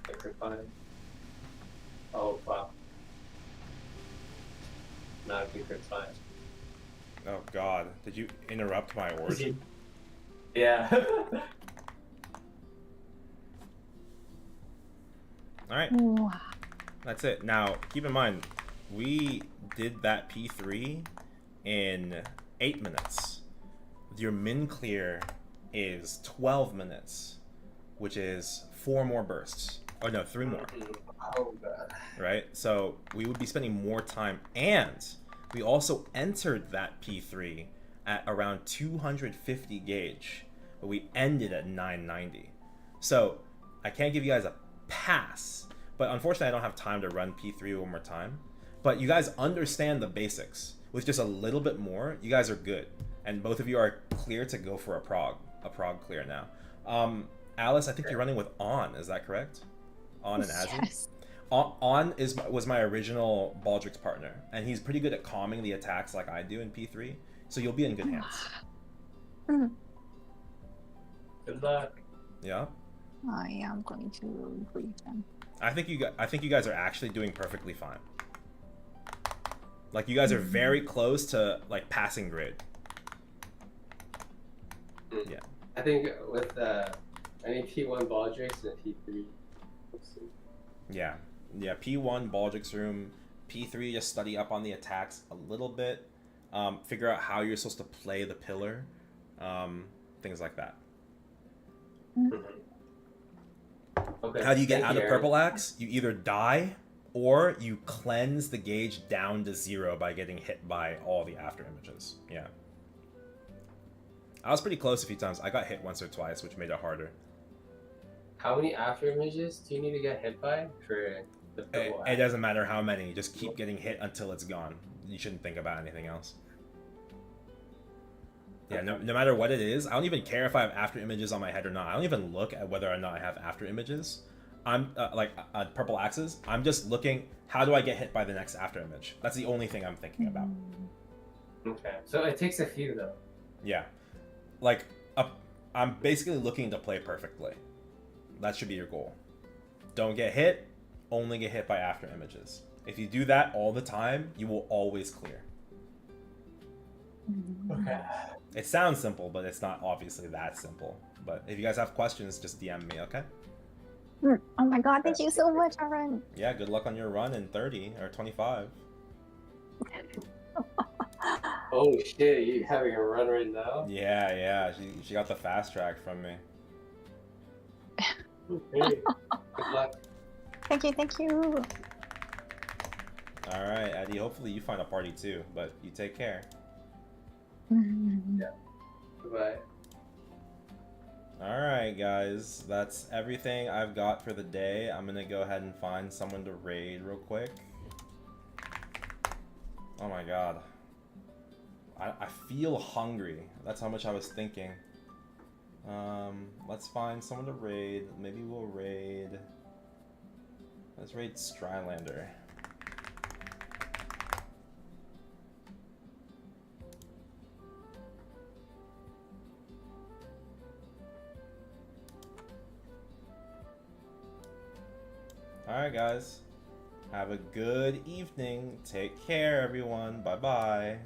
Speaker 7: Sacrifice. Oh fuck. Not a good sacrifice.
Speaker 1: Oh god. Did you interrupt my origin?
Speaker 7: Yeah.
Speaker 1: Alright.
Speaker 6: Ooh.
Speaker 1: That's it. Now, keep in mind, we did that P3 in 8 minutes. Your min clear is 12 minutes, which is 4 more bursts. Oh no, 3 more.
Speaker 7: Oh god.
Speaker 1: Right? So we would be spending more time, and we also entered that P3 at around 250 gauge, but we ended at 990. So I can't give you guys a pass, but unfortunately I don't have time to run P3 one more time. But you guys understand the basics. With just a little bit more, you guys are good. And both of you are clear to go for a prog clear now. Alice, I think you're running with On, is that correct? On and Azure?
Speaker 6: Yes.
Speaker 1: On was my original Baldrix partner, and he's pretty good at calming the attacks like I do in P3, so you'll be in good hands.
Speaker 6: Mm.
Speaker 7: Good luck.
Speaker 1: Yeah?
Speaker 6: I am going to grieve them.
Speaker 1: I think you guys are actually doing perfectly fine. Like, you guys are very close to, like, passing grade. Yeah.
Speaker 7: I think with any P1 Baldrix and P3.
Speaker 1: Yeah. Yeah, P1, Baldrix room. P3, just study up on the attacks a little bit. Figure out how you're supposed to play the pillar. Things like that.
Speaker 7: Okay.
Speaker 1: How do you get
Speaker 7: Thank
Speaker 1: out
Speaker 7: you,
Speaker 1: of
Speaker 7: Aaron.
Speaker 1: Purple Axe? You either die, or you cleanse the gauge down to 0 by getting hit by all the after images. Yeah. I was pretty close a few times. I got hit once or twice, which made it harder.
Speaker 7: How many after images do you need to get hit by for the purple
Speaker 1: It doesn't matter how many. Just keep getting hit until it's gone. You shouldn't think about anything else. Yeah, no matter what it is, I don't even care if I have after images on my head or not. I don't even look at whether or not I have after images. I'm purple axes. I'm just looking, how do I get hit by the next after image? That's the only thing I'm thinking about.
Speaker 7: Okay. So it takes a few though.
Speaker 1: Yeah. Like, I'm basically looking to play perfectly. That should be your goal. Don't get hit, only get hit by after images. If you do that all the time, you will always clear.
Speaker 7: Okay.
Speaker 1: It sounds simple, but it's not obviously that simple. But if you guys have questions, just DM me, okay?
Speaker 6: Oh my god, thank you so much, Aaron.
Speaker 1: Yeah, good luck on your run in 30 or 25.
Speaker 7: Oh shit, you having a run right now?
Speaker 1: Yeah, she got the fast track from me.
Speaker 7: Hey, good luck.
Speaker 6: Thank you.
Speaker 1: Alright, Eddie, hopefully you find a party too, but you take care.
Speaker 7: Goodbye.
Speaker 1: Alright, guys, that's everything I've got for the day. I'm gonna go ahead and find someone to raid real quick. Oh my god. I feel hungry. That's how much I was thinking. Let's find someone to raid. Maybe we'll raid... Let's raid Strylander. Alright, guys. Have a good evening. Take care, everyone. Bye-bye.